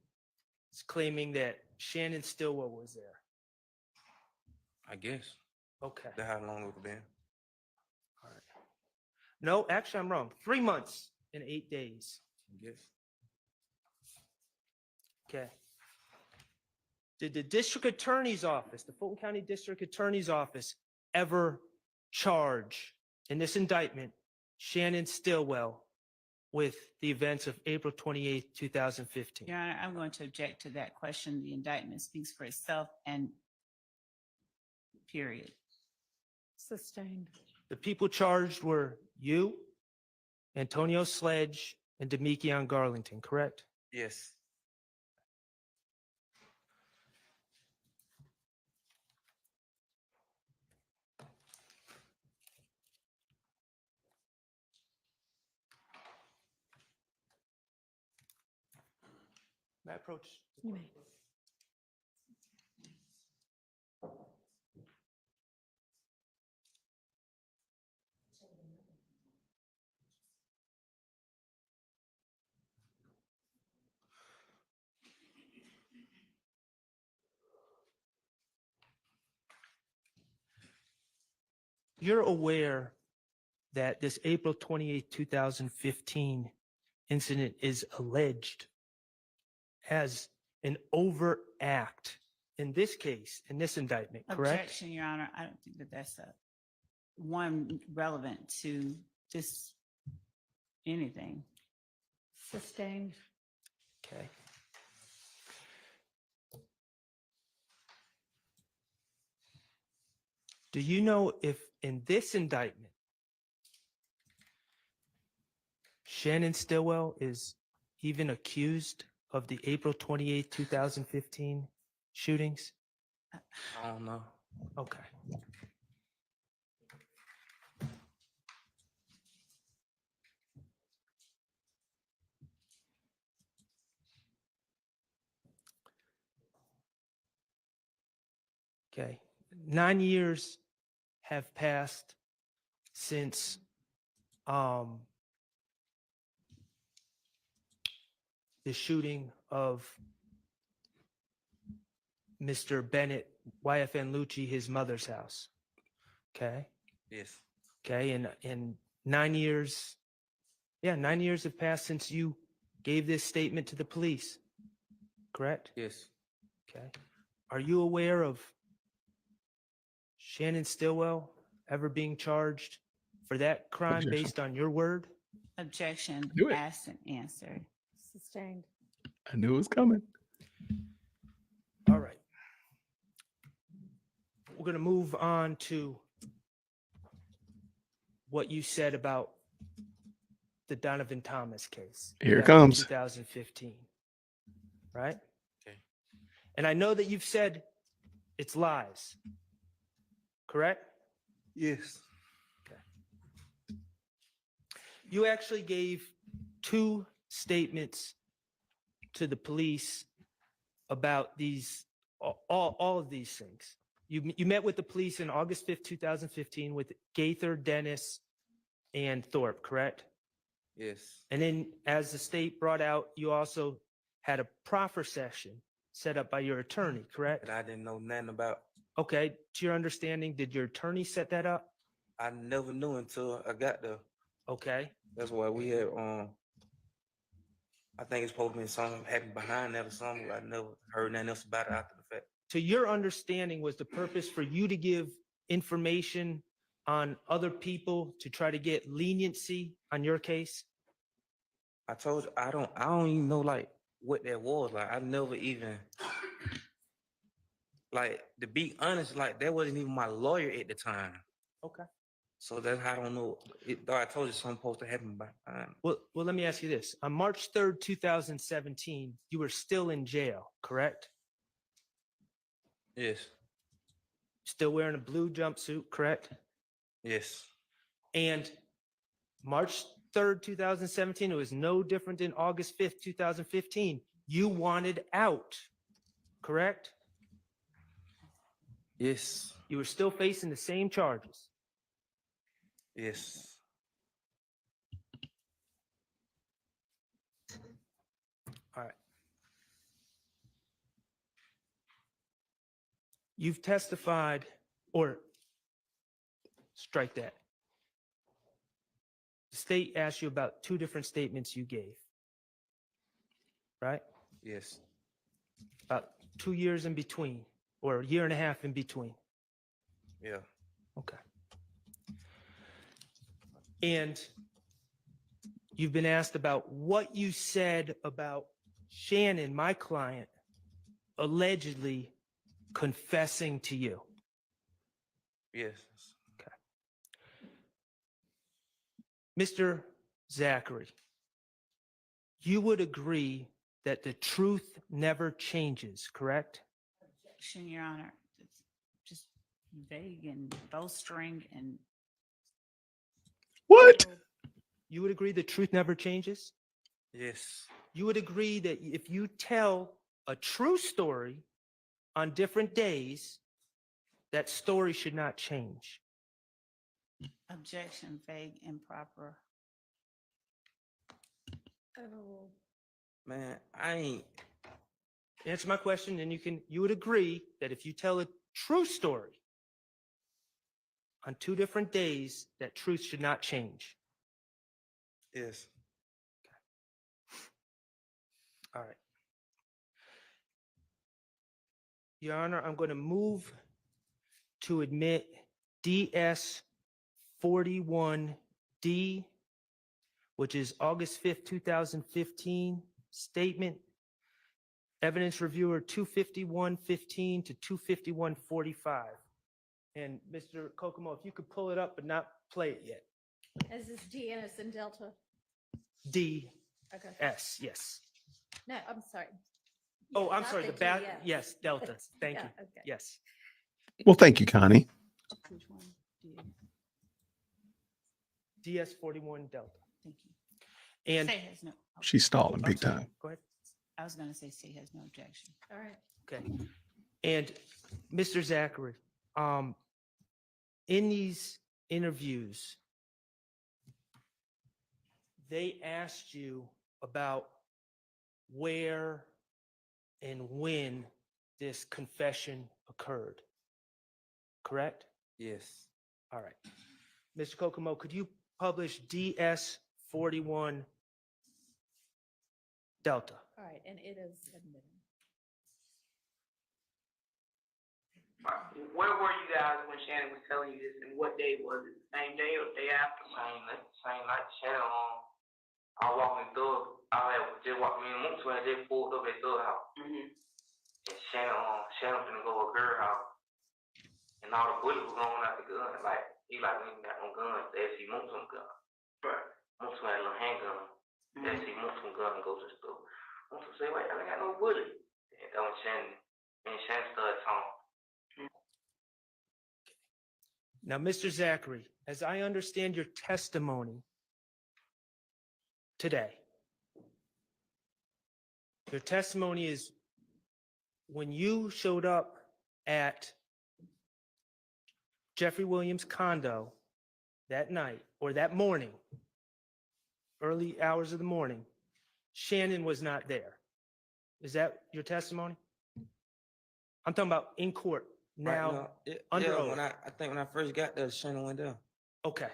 It's claiming that Shannon Stillwell was there. I guess. Okay. That's how long it would have been. All right. No, actually, I'm wrong. 3 months and 8 days. Yes. Okay. Did the District Attorney's Office, the Fulton County District Attorney's Office, ever charge in this indictment Shannon Stillwell with the events of April 28th, 2015? Your Honor, I'm going to object to that question. The indictment speaks for itself and period. Sustained. The people charged were you, Antonio Sledge, and Demekion Garlington, correct? Yes. May I approach? You may. You're aware that this April 28th, 2015 incident is alleged as an overt act in this case, in this indictment, correct? Objection, Your Honor. I don't think that that's one relevant to this anything. Sustained. Okay. Do you know if in this indictment, Shannon Stillwell is even accused of the April 28th, 2015 shootings? I don't know. Okay. Okay. 9 years have passed since the shooting of Mr. Bennett, YFN Lucci, his mother's house. Okay. Yes. Okay. And 9 years, 9 years have passed since you gave this statement to the police. Correct? Yes. Okay. Are you aware of Shannon Stillwell ever being charged for that crime Objection. based on your word? Objection, Do it. asked and answered. Sustained. I knew it was coming. All right. We're going to move on to what you said about the Donovan Thomas case. Here it back in comes. 2015. Right? Okay. And I know that you've said it's lies. Correct? Yes. You actually gave 2 statements to the police about these, all of these things. You met with the police in August 5th, 2015 with Gaither, Dennis, and Thorpe, correct? Yes. And then as the state brought out, you also had a proffer session set up by your attorney, correct? That I didn't know nothing about. Okay, to your understanding, did your attorney set that up? I never knew until I got there. Okay. That's why we had I think it's supposed to be something happened behind that or something. I never heard nothing else about it after the fact. To your understanding, was the purpose for you to give information on other people to try to get leniency on your case? I told you I don't even know like what that was. Like I never even like to be honest, like that wasn't even my lawyer at the time. Okay. So that's how I don't know. Though I told you something supposed to happen behind. Well, let me ask you this. On March 3rd, 2017, you were still in jail, correct? Yes. Still wearing a blue jumpsuit, correct? Yes. And March 3rd, 2017, it was no different than August 5th, 2015. You wanted out, correct? Yes. You were still facing the same charges. Yes. All right. You've testified, or strike that. The state asked you about 2 different statements you gave, right? Yes. About 2 years in between, or a year and a half in between. Yeah. Okay. And you've been asked about what you said about Shannon, my client, allegedly confessing to you. Yes. Mr. Zachary, you would agree that the truth never changes, correct? Objection, Your Honor. It's just vague and bowstring and What? You would agree the truth never changes? Yes. You would agree that if you tell a true story on different days, that story should not change. objection, vague, improper. Oh, Man, I ain't. Answer my question, and you would agree that if you tell a true story on two different days, that truth should not change. Yes. All right. Your Honor, I'm going to move to admit DS 41D, which is August 5th, 2015 statement. Evidence reviewer 25115 to 25145. And Mr. Kokomo, if you could pull it up but not play it yet. is this DNS and Delta? DS, Okay. yes. No, I'm sorry. Oh, Yeah, I'm not sorry, the the back, GS. yes, Delta. Thank Yeah, you. okay. Yes. Well, thank you, Connie. Which one? DS 41 Delta. Thank you. And Say has no, She's stalling I'm big sorry, time. Go ahead. I was gonna say C has no objection. All right. Okay. And Mr. Zachary, in these interviews, they asked you about where and when this confession occurred, correct? Yes. All right. Mr. Kokomo, could you publish DS 41 Delta? All right, and it is admitted. Where were you guys when Shannon was telling you this, and what day was it? Same day or the day after? Same night. Shannon, I was walking through. I had just walked me and Moose had just pulled up at the house. Mm-hmm. And Shannon finna go to a girl house. And all the bullets were going out the gun. Like, he like, we ain't got no guns. They see Moose some gun. Right. Moose had a little handgun. They see Moose some gun and go to the store. Moose say, wait, I ain't got no bullet. And that when Shannon started talking. Now, Mr. Zachary, as I understand your testimony today, your testimony is when you showed up at Jeffrey Williams' condo that night or that morning, early hours of the morning, Shannon was not there. Is that your testimony? I'm talking about in court now, under oath. I think when I first got there, Shannon went down. Okay.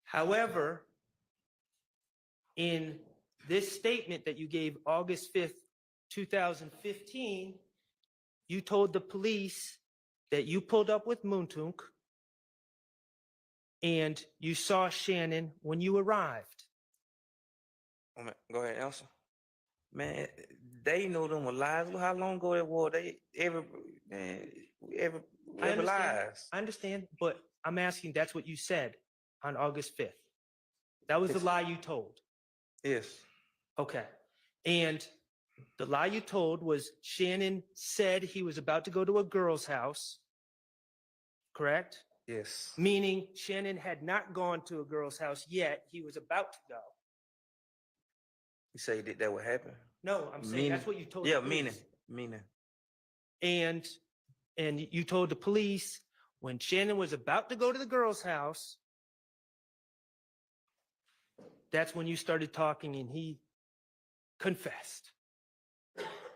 However, in this statement that you gave August 5th, 2015, you told the police that you pulled up with Moontunk and you saw Shannon when you arrived. Oh, man, go ahead, Elsa. Man, they know them were lies. Look how long ago it was. They every lies. I understand, but I'm asking, that's what you said on August 5th. That was the Yes. lie you told. Yes. Okay. And the lie you told was Shannon said he was about to go to a girl's house, correct? Yes. Meaning Shannon had not gone to a girl's house yet. He was about to go. You say that would happen? No, I'm saying that's what you told Yeah, the police. meaning. And you told the police when Shannon was about to go to the girl's house, that's when you started talking and he confessed.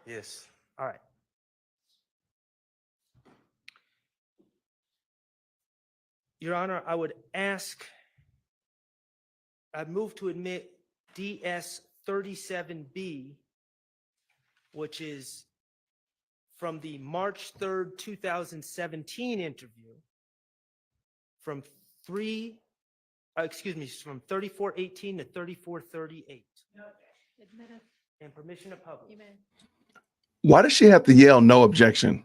Yes. All right. Your Honor, I would ask, I'd move to admit DS 37B, which is from the March 3rd, 2017 interview from 3 excuse me, from 3418 to 3438. Admitted. And permission to publish. You may. Why does she have to yell no objection?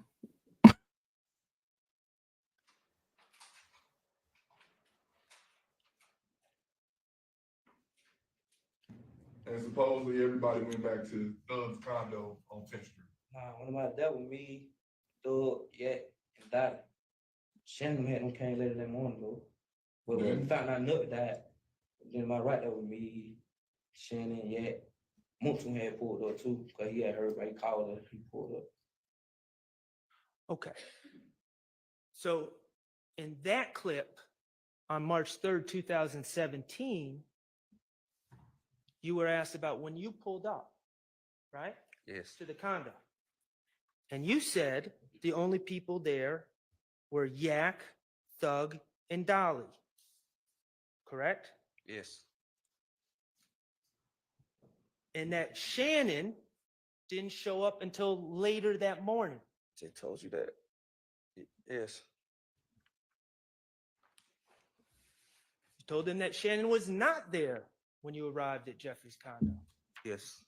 And supposedly everybody went back to Doug's condo on 10th Street. Nah, when about that with me, Doug, yeah, and that. Shannon had them came later that morning though. But when we found out Nook died, then my right there with me, Shannon, yeah. Moonton had pulled up too, cause he had heard, he called her, he pulled up. Okay. So in that clip on March 3rd, 2017, you were asked about when you pulled up, right? Yes. To the condo. And you said the only people there were Yak, Thug, and Dolly. Correct? Yes. And that Shannon didn't show up until later that morning. Just told you that. Yes. You told them that Shannon was not there when you arrived at Jeffrey's condo. Yes.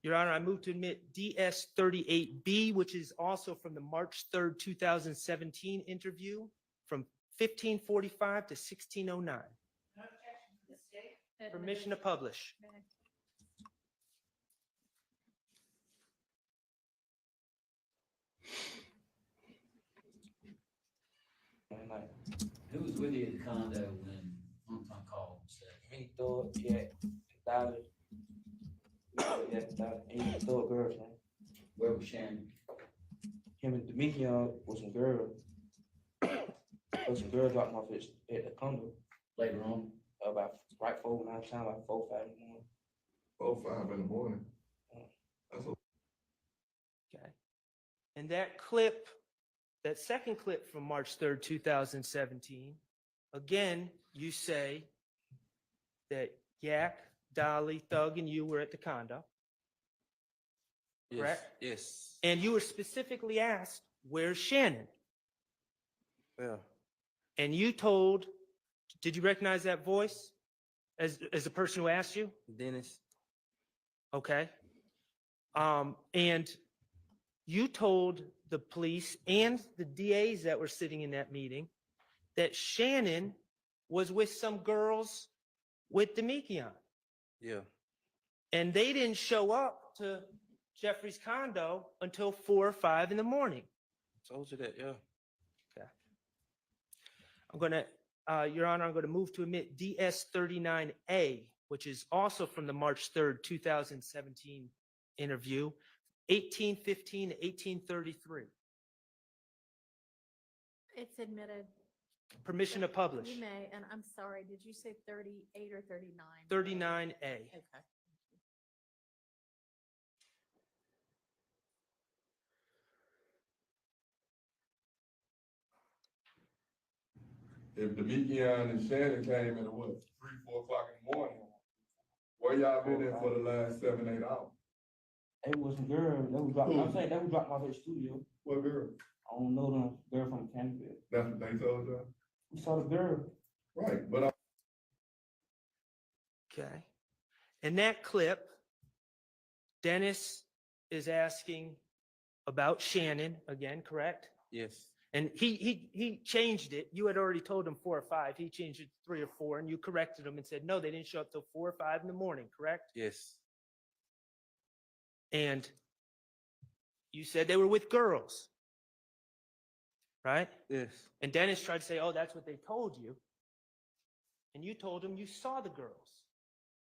Your Honor, I move to admit DS 38B, which is also from the March 3rd, 2017 interview from 1545 to 1609. Permission to publish. Who was with you at the condo when Moonton called and said? Me, Doug, yeah, Dolly. Yeah, Dolly, and Doug girlfriend. Where was Shannon? Him and Demetrius with some girls. But some girls dropped him off at the condo. Later on? About right 4, 9 times, like 4, 5 in the morning. 4, 5 in the morning. That's a Okay. And that clip, that second clip from March 3rd, 2017, again, you say that Yak, Dolly, Thug, and you were at the condo. Yes. Correct? Yes. And you were specifically asked, where's Shannon? Yeah. And you told, did you recognize that voice as the person who asked you? Dennis. Okay. And you told the police and the DAs that were sitting in that meeting that Shannon was with some girls with Demekion. Yeah. And they didn't show up to Jeffrey's condo until 4 or 5 in the morning. Told you that, yeah. Okay. I'm going to, Your Honor, I'm going to move to admit DS 39A, which is also from the March 3rd, 2017 interview, 1815 to 1833. It's admitted. Permission to publish. You may, and I'm sorry, did you say 38 or 39? 39A. Okay. If Demetrius and Shannon came in at what, 3, 4 o'clock in the morning, where y'all been in for the last 7, 8 hours? It was some girl that was dropping. I'm saying that was dropping off at the studio. What girl? I don't know the girl from Canterbury. That's what they told you? We saw the girl. Right, but Okay. In that clip, Dennis is asking about Shannon again, correct? Yes. And he changed it. You had already told him 4 or 5. He changed it to 3 or 4, and you corrected him and said, no, they didn't show up till 4 or 5 in the morning, correct? Yes. And you said they were with girls, right? Yes. And Dennis tried to say, oh, that's what they told you. And you told him you saw the girls,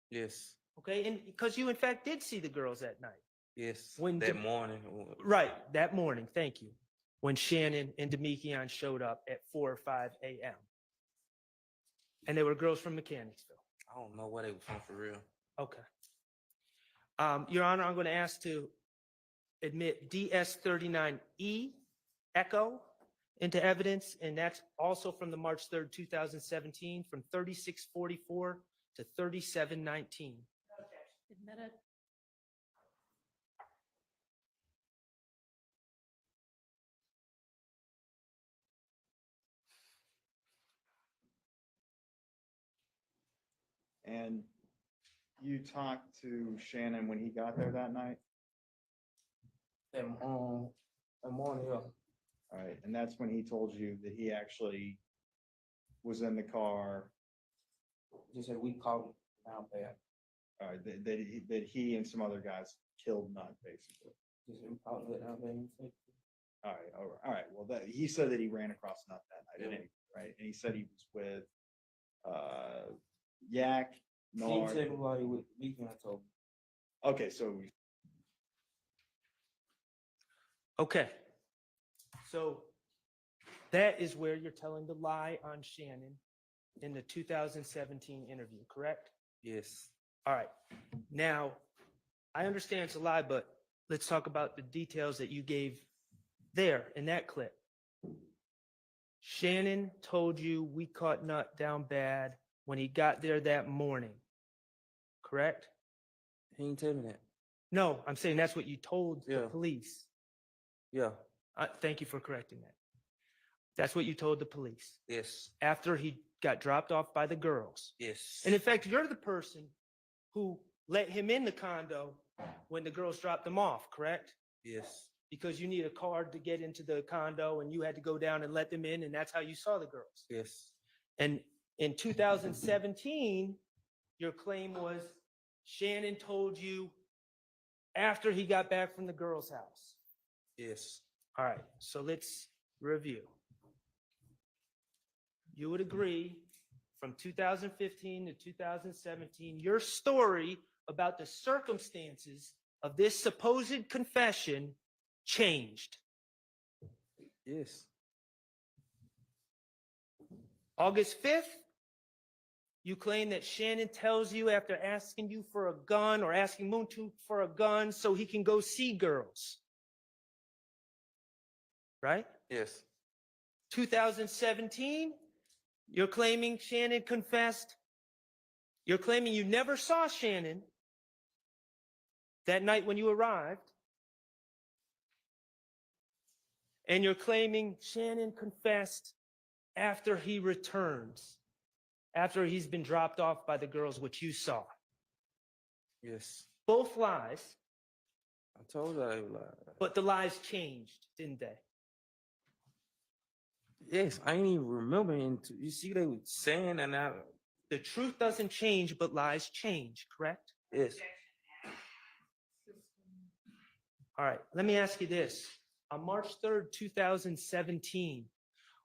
Yes. okay? And because you, in fact, did see the girls that night. Yes. When that morning. Right, that morning, thank you. When Shannon and Demekion showed up at 4 or 5 a.m. And they were girls from Mechanicsville. I don't know where they were from for real. Okay. Your Honor, I'm going to ask to admit DS39E Echo into evidence, and that's also from the March 3rd, 2017, from 3644 to 3719. Admitted. And you talked to Shannon when he got there that night? That morning, yeah. All right, and that's when he told you that he actually was in the car. Just said we caught him down bad. All right, that he and some other guys killed Nut, basically. Just we caught him down bad. All right. Well, he said that he ran across Nut that night, right? And he said he was with Yak, He didn't Nard. tell me why he was leaving. I told him. Okay, so Okay. So that is where you're telling the lie on Shannon in the 2017 interview, correct? Yes. All right. Now, I understand it's a lie, but let's talk about the details that you gave there in that clip. Shannon told you we caught Nut down bad when he got there that morning, correct? He didn't tell me that. No, I'm saying that's what you told the police. Yeah. Thank you for correcting that. That's what you told the police. Yes. After he got dropped off by the girls. Yes. And in fact, you're the person who let him in the condo when the girls dropped him off, correct? Yes. Because you need a card to get into the condo and you had to go down and let them in, and that's how you saw the girls. Yes. And in 2017, your claim was Shannon told you after he got back from the girls' house. Yes. All right, so let's review. You would agree from 2015 to 2017, your story about the circumstances of this supposed confession changed. Yes. August 5th, you claim that Shannon tells you after asking you for a gun or asking Moontu for a gun so he can go see girls. Right? Yes. 2017, you're claiming Shannon confessed. You're claiming you never saw Shannon that night when you arrived. And you're claiming Shannon confessed after he returns, after he's been dropped off by the girls, which you saw. Yes. Both lies. I told you I lied. But the lies changed, didn't they? Yes, I ain't even remembering. You see, they were saying, and I. The truth doesn't change, but lies change, correct? Yes. All right, let me ask you this. On March 3rd, 2017,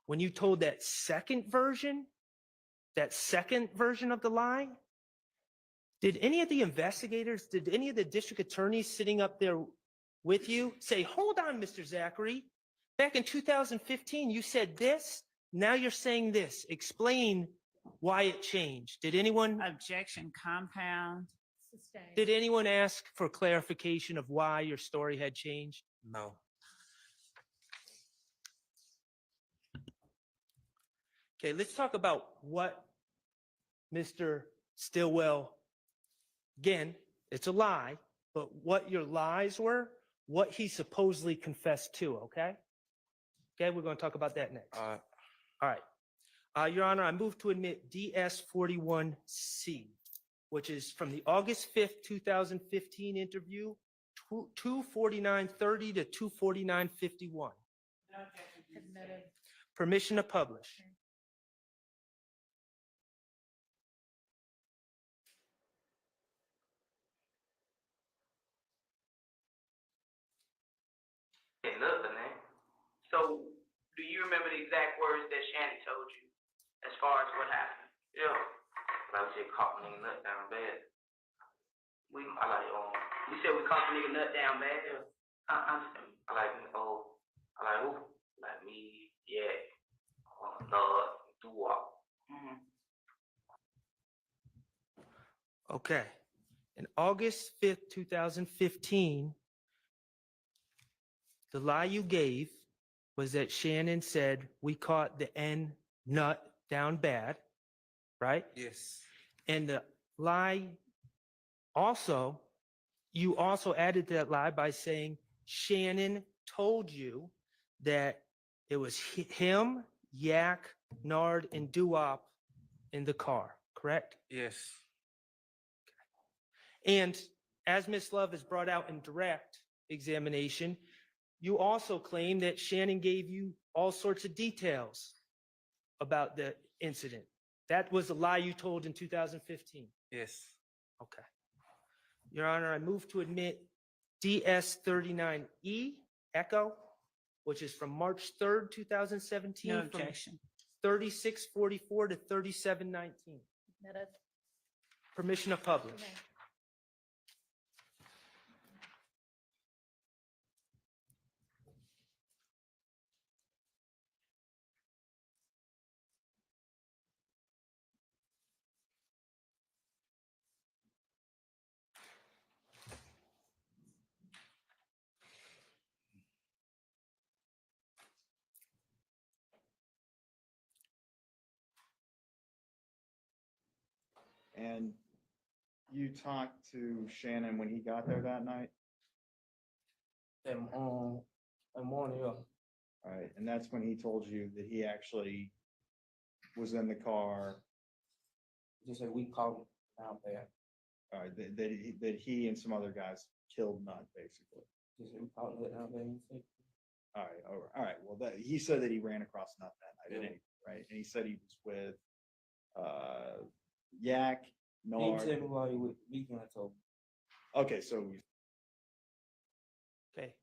when you told that second version of the lie, did any of the investigators, did any of the district attorneys sitting up there with you say, hold on, Mr. Zachary, back in 2015, you said this, now you're saying this. Explain why it changed. Did anyone? Objection compound. Did anyone ask for clarification of why your story had changed? No. Okay, let's talk about what Mr. Stillwell, again, it's a lie, but what your lies were, what he supposedly confessed to, okay? Okay, we're going to talk about that next. All right. All right. Your Honor, I move to admit DS41C, which is from the August 5th, 2015 interview, 24930 to 24951. Admitted. Permission to publish. Hey, look, man. So, do you remember the exact words that Shannon told you as far as what happened? Yeah. Like I said, caught me nut down bad. You said we caught the nigga nut down bad? Like me, yeah. Nod, doo-wop. Okay. In August 5th, 2015, the lie you gave was that Shannon said we caught the N nut down bad, right? Yes. And the lie also, you also added to that lie by saying Shannon told you that it was him, Yak, Nard, and Doo-Wop in the car, correct? Yes. And as Ms. Love has brought out in direct examination, you also claim that Shannon gave you all sorts of details about the incident. That was a lie you told in 2015. Yes. Okay. Your Honor, I move to admit DS39E Echo, which is from March 3rd, 2017. No from objection. 3644 to 3719. Admitted. Permission to publish. You may. And you talked to Shannon when he got there that night? That morning, yeah. All right, and that's when he told you that he actually was in the car. Just said we caught him down bad. All right, that he and some other guys killed Nut, basically. Just said we caught him down bad. All right, well, he said that he ran across Nut that night, Yeah. right? And he said he was with, Yak, He didn't tell me Nard. why he was weekend, I told him. Okay, so Okay.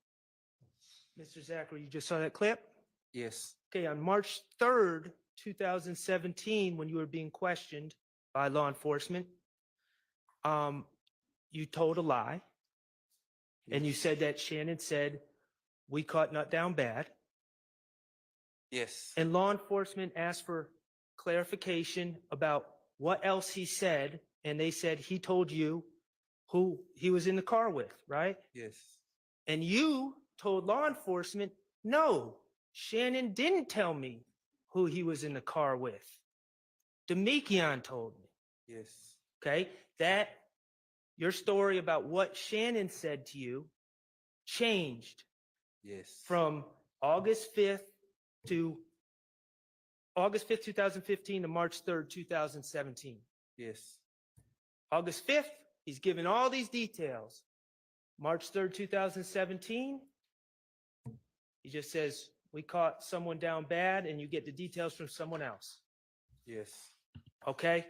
Mr. Zachary, you just saw that clip? Yes. Okay, on March 3rd, 2017, when you were being questioned by law enforcement, you told a lie. And you said that Shannon said, we caught Nut down bad. Yes. And law enforcement asked for clarification about what else he said. And they said he told you who he was in the car with, right? Yes. And you told law enforcement, no, Shannon didn't tell me who he was in the car with. Demekion told me. Yes. Okay, that your story about what Shannon said to you changed Yes. from August 5th, 2015 to March 3rd, 2017. Yes. August 5th, he's given all these details. March 3rd, 2017, he just says, we caught someone down bad, and you get the details from someone else. Yes. Okay?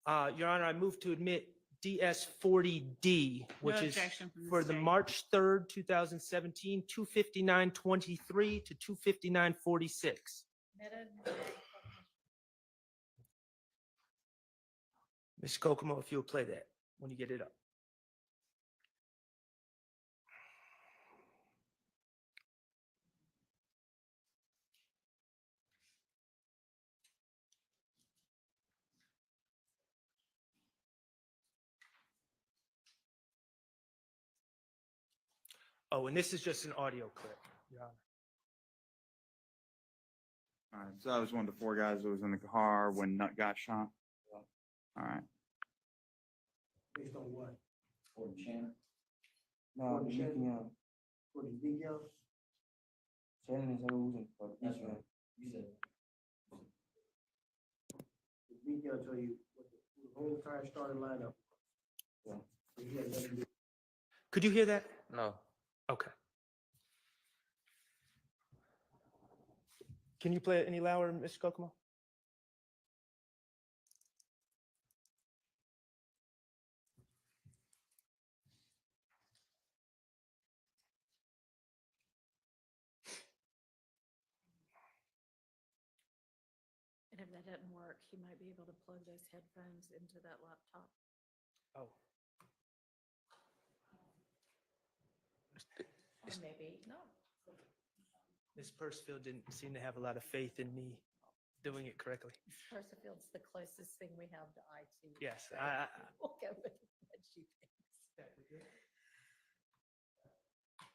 Your Honor, I move to admit DS40D, which is objection from for Ms. the Day. March 3rd, 2017, 25923 to 25946. Admitted. Ms. Kokomo, if you'll play that when you get it up. Oh, and this is just an audio clip, Your Honor. all right, so that was one of the four guys that was in the car when Nut got shot. All right. Based on what? For Shannon. No, For Shannon? Demekion. For the video? Shannon is who's in for the That's weekend. right. You said. The video tell you what the whole entire starting lineup. Yeah. So he had nothing to do. Could you hear that? No. Okay. Can you play it any louder, Mr. Kokomo? And if that doesn't work, he might be able to plug those headphones into that laptop. Oh. Or maybe not. Ms. Percival didn't seem to have a lot of faith in me doing it correctly. Percifield's the closest thing we have to IT. Yes, so I- We'll go with what she thinks.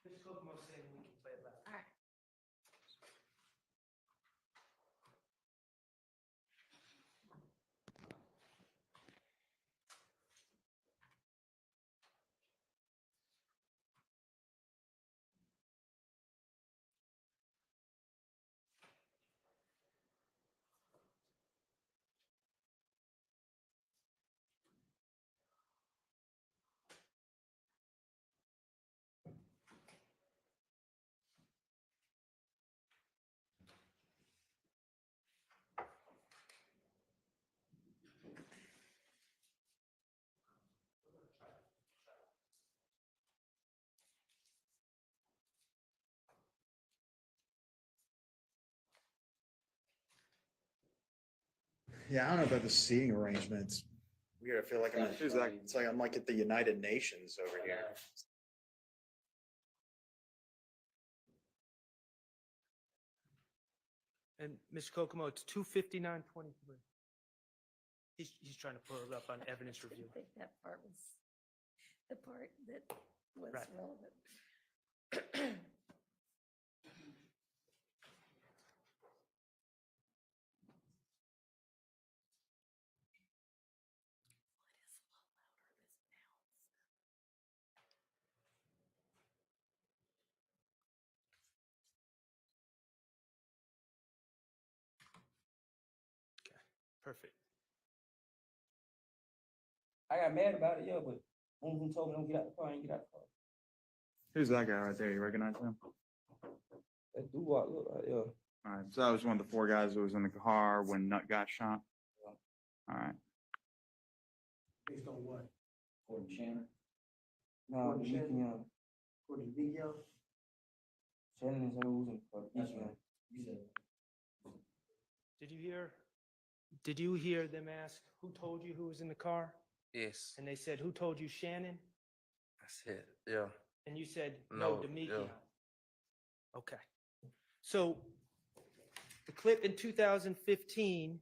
Ms. Kokomo saying we can play it loud. All right. Yeah, I don't know about the seating arrangements. Weird. I feel like it's like I'm like at the United Nations over here. And Mr. Kokomo, it's 259:23. He's trying to pull it up on evidence review. I think that part was the part that was Right. relevant. Perfect. I got mad about it, yeah, but who told me don't get out the car, I ain't get out the car. Who's that guy right there? You recognize him? That dude walk look like, yeah. All right, so that was one of the four guys that was in the car when Nut got shot. All right. Based on what? Gordon Shannon? No, Gordon Shannon? Gordon Shannon? Shannon is who's in the car. That's right. You said. Did you hear them ask, who told you who was in the car? Yes. And they said, who told you, Shannon? I said, yeah. And you said, No, no, Demetrius. yeah. Okay. So the clip in 2015,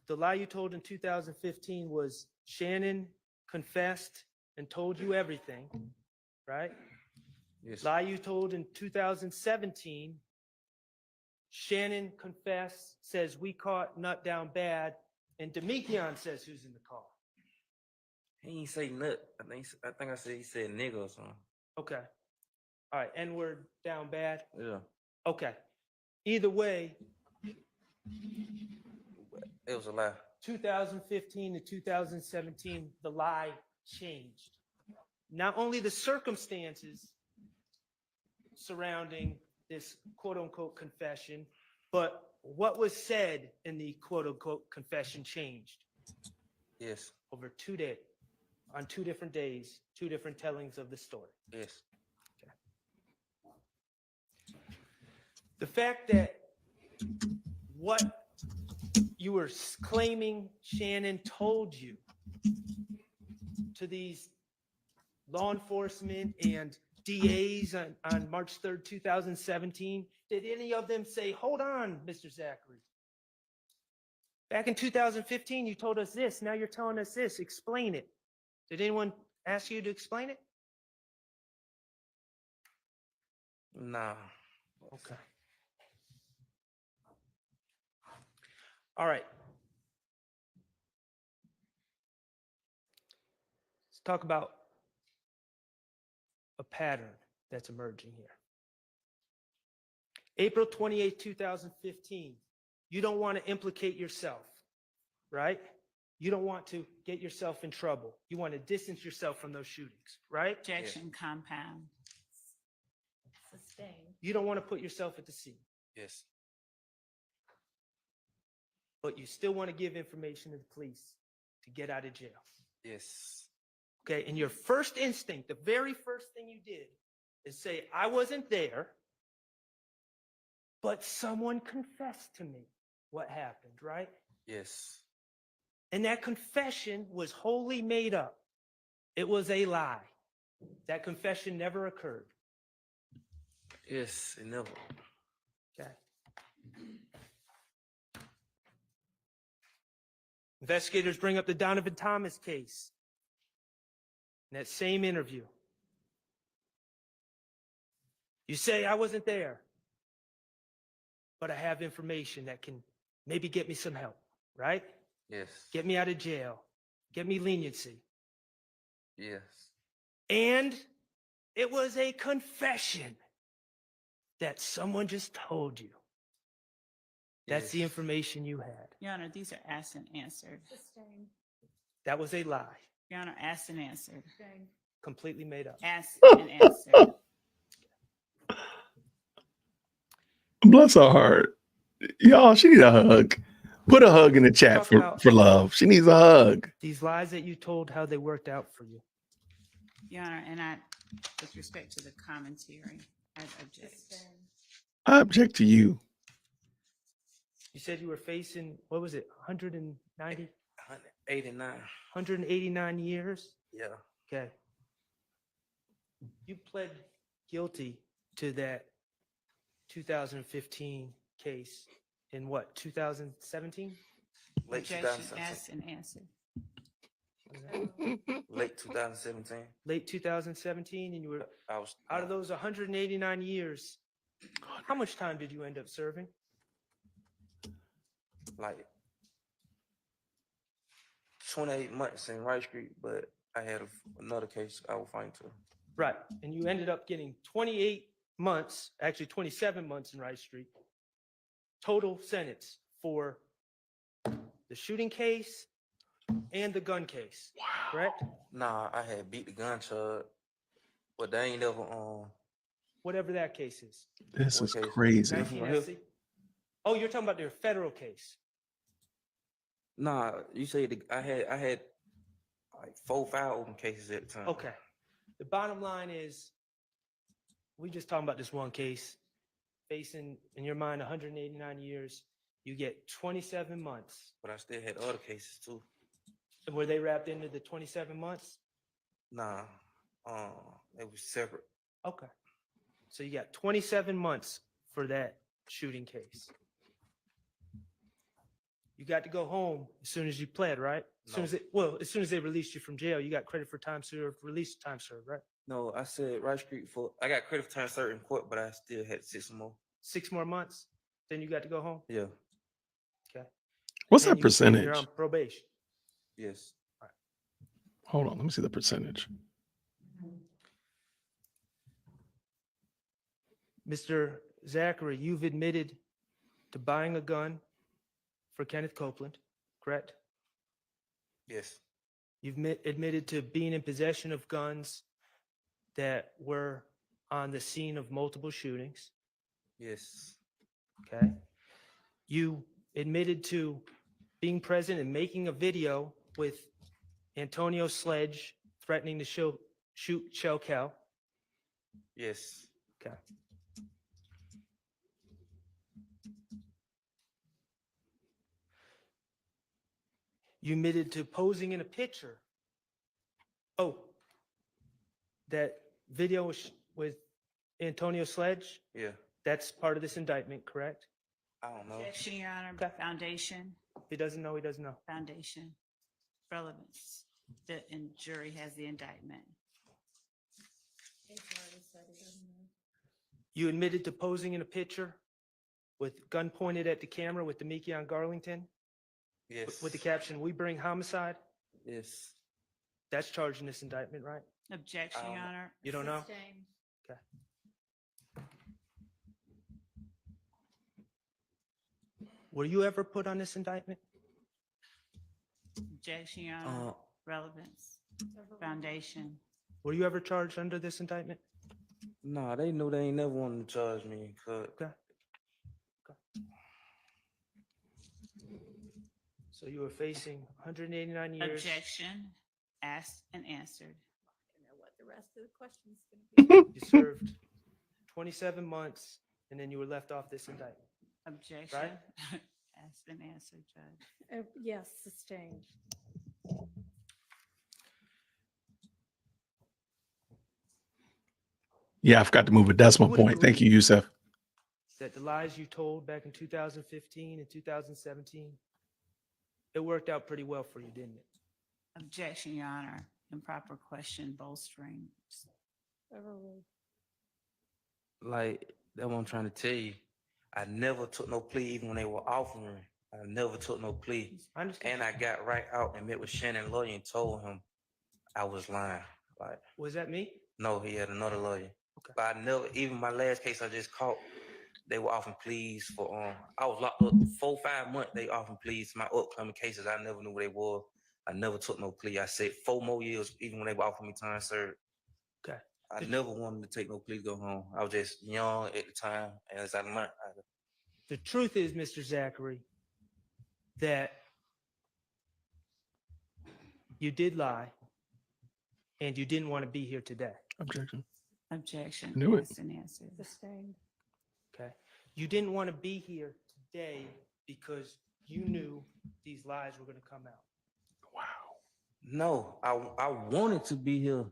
the lie you told in 2015 was Shannon confessed and told you everything, right? Yes. Lie you told in 2017, Shannon confessed, says we caught Nut down bad, and Demetrius says who's in the car. He ain't say nut. I think I said he said nigga or something. Okay. All right, N-word down bad. Yeah. Okay. Either way, It was a lie. 2015 to 2017, the lie changed. Not only the circumstances surrounding this quote unquote confession, but what was said in the quote unquote confession changed. Yes. Over 2 days, on 2 different days, 2 different tellings of the story. Yes. The fact that what you were claiming Shannon told you to these law enforcement and DAs on March 3rd, 2017, did any of them say, hold on, Mr. Zachary? Back in 2015, you told us this. Now you're telling us this. Explain it. Did anyone ask you to explain it? Nah. Okay. All right. Let's talk about a pattern that's emerging here. April 28, 2015. You don't want to implicate yourself, right? You don't want to get yourself in trouble. You want to distance yourself from those shootings, right? Objection compound. Sustained. You don't want to put yourself at the scene, Yes. but you still want to give information to the police to get out of jail. Yes. Okay, and your first instinct, the very first thing you did is say, I wasn't there, but someone confessed to me what happened, right? Yes. And that confession was wholly made up. It was a lie. That confession never occurred. Yes. It never. Okay. Investigators bring up the Donovan Thomas case. In that same interview, you say, I wasn't there, but I have information that can maybe get me some help, right? Yes. Get me out of jail, get me leniency. Yes. And it was a confession that someone just told you. That's the Yes. information you had. Your Honor, these are asked and answered. Sustained. That was a lie, Your Honor, asked and answered. Sustained. completely made up. Asked and answered. Bless her heart. Y'all, she need a hug. Put a hug in the chat Talk about- for love. She needs a hug. These lies that you told, how they worked out for you. Your Honor, and I, with respect to the commentary, I object. Sustained. I object to you. You said you were facing, what was it, 190, 189. 189 years? Yeah. Okay. You pled guilty to that 2015 case in what, 2017? Late Objection, 2017. asked and answered. Late 2017. Late 2017, and you were, I was out of those 189 years, how much time did you end up serving? like 28 months in Rice Street, but I had another case I was fighting to. Right, and you ended up getting 28 months, actually 27 months in Rice Street, total sentence for the shooting case and the gun case, correct? Nah, I had beat the gun charge, but they ain't never Whatever that case is. This What is case? crazy. 19 SC. Oh, you're talking about their federal case. Nah, you say I had like 4-5 open cases at the time. Okay. The bottom line is, we just talking about this one case, facing, in your mind, 189 years. You get 27 months. But I still had other cases too. And were they wrapped into the 27 months? Nah, it was separate. Okay. So you got 27 months for that shooting case. You got to go home as soon as you pled, right? As soon as they released you from jail, you got credit for time served, release time served, right? No, I said Rice Street I got credit for time served in court, but I still had 6 more. 6 more months, then you got to go home. Yeah. Okay. What's And that percentage? You're on probation. Yes. Hold on, let me see the percentage. Mr. Zachary, you've admitted to buying a gun for Kenneth Copeland, correct? Yes. You've admitted to being in possession of guns that were on the scene of multiple shootings. Yes. Okay. You admitted to being present and making a video with Antonio Sledge threatening to shoot Shell Cal. Yes. Okay. You admitted to posing in a picture. Oh, that video with Antonio Sledge? Yeah. That's part of this indictment, correct? I don't know. Objection, Your Honor. Foundation, If he doesn't know, he doesn't know. foundation, relevance. The jury has the indictment. You admitted to posing in a picture with gun pointed at the camera with the Mickey on Garlington? Yes. With the caption, "We bring homicide"? Yes. That's charged in this indictment, right? Objection, Your Honor. You don't know? Sustained. Okay. Were you ever put on this indictment? Objection, Your Honor. Relevance, foundation. Were you ever charged under this indictment? Nah, they knew they ain't never wanted to charge me. Okay. So you were facing 189 years. Objection, asked and answered. I don't know what the rest of the question's gonna be. You served 27 months, and then you were left off this indictment. Objection, Right? asked and answered, Judge. Yes, sustained. Yeah, I forgot to move a decimal would point. Thank agree. you, Yusef. That the lies you told back in 2015 and 2017, it worked out pretty well for you, didn't it? Objection, Your Honor. Improper question bolstering. Like, that's what I'm trying to tell you. I never took no plea even when they were offering. I never took no plea. I understand. And I got right out and met with Shannon lawyer and told him I was lying. Like, Was that me? no, he had another lawyer. Okay. But I never, even my last case I just caught, they were offering pleas for I was locked up 4-5 months. They offering pleas. My upcoming cases, I never knew what they were. I never took no plea. I said 4 more years, even when they were offering me time served. Okay. I never wanted to take no plea to go home. I was just young at the time, and as I learned, The truth is, Mr. Zachary, that you did lie and you didn't want to be here today. Objection. Objection, Knew it. asked and answered. Sustained. Okay. You didn't want to be here today because you knew these lies were going to come out. No, I wanted to be here.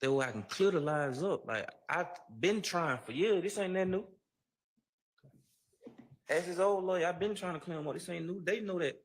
That way I can clear the lies up. Like I've been trying for years. This ain't that new. As his old lawyer, I've been trying to clear him up. This ain't new. They know that.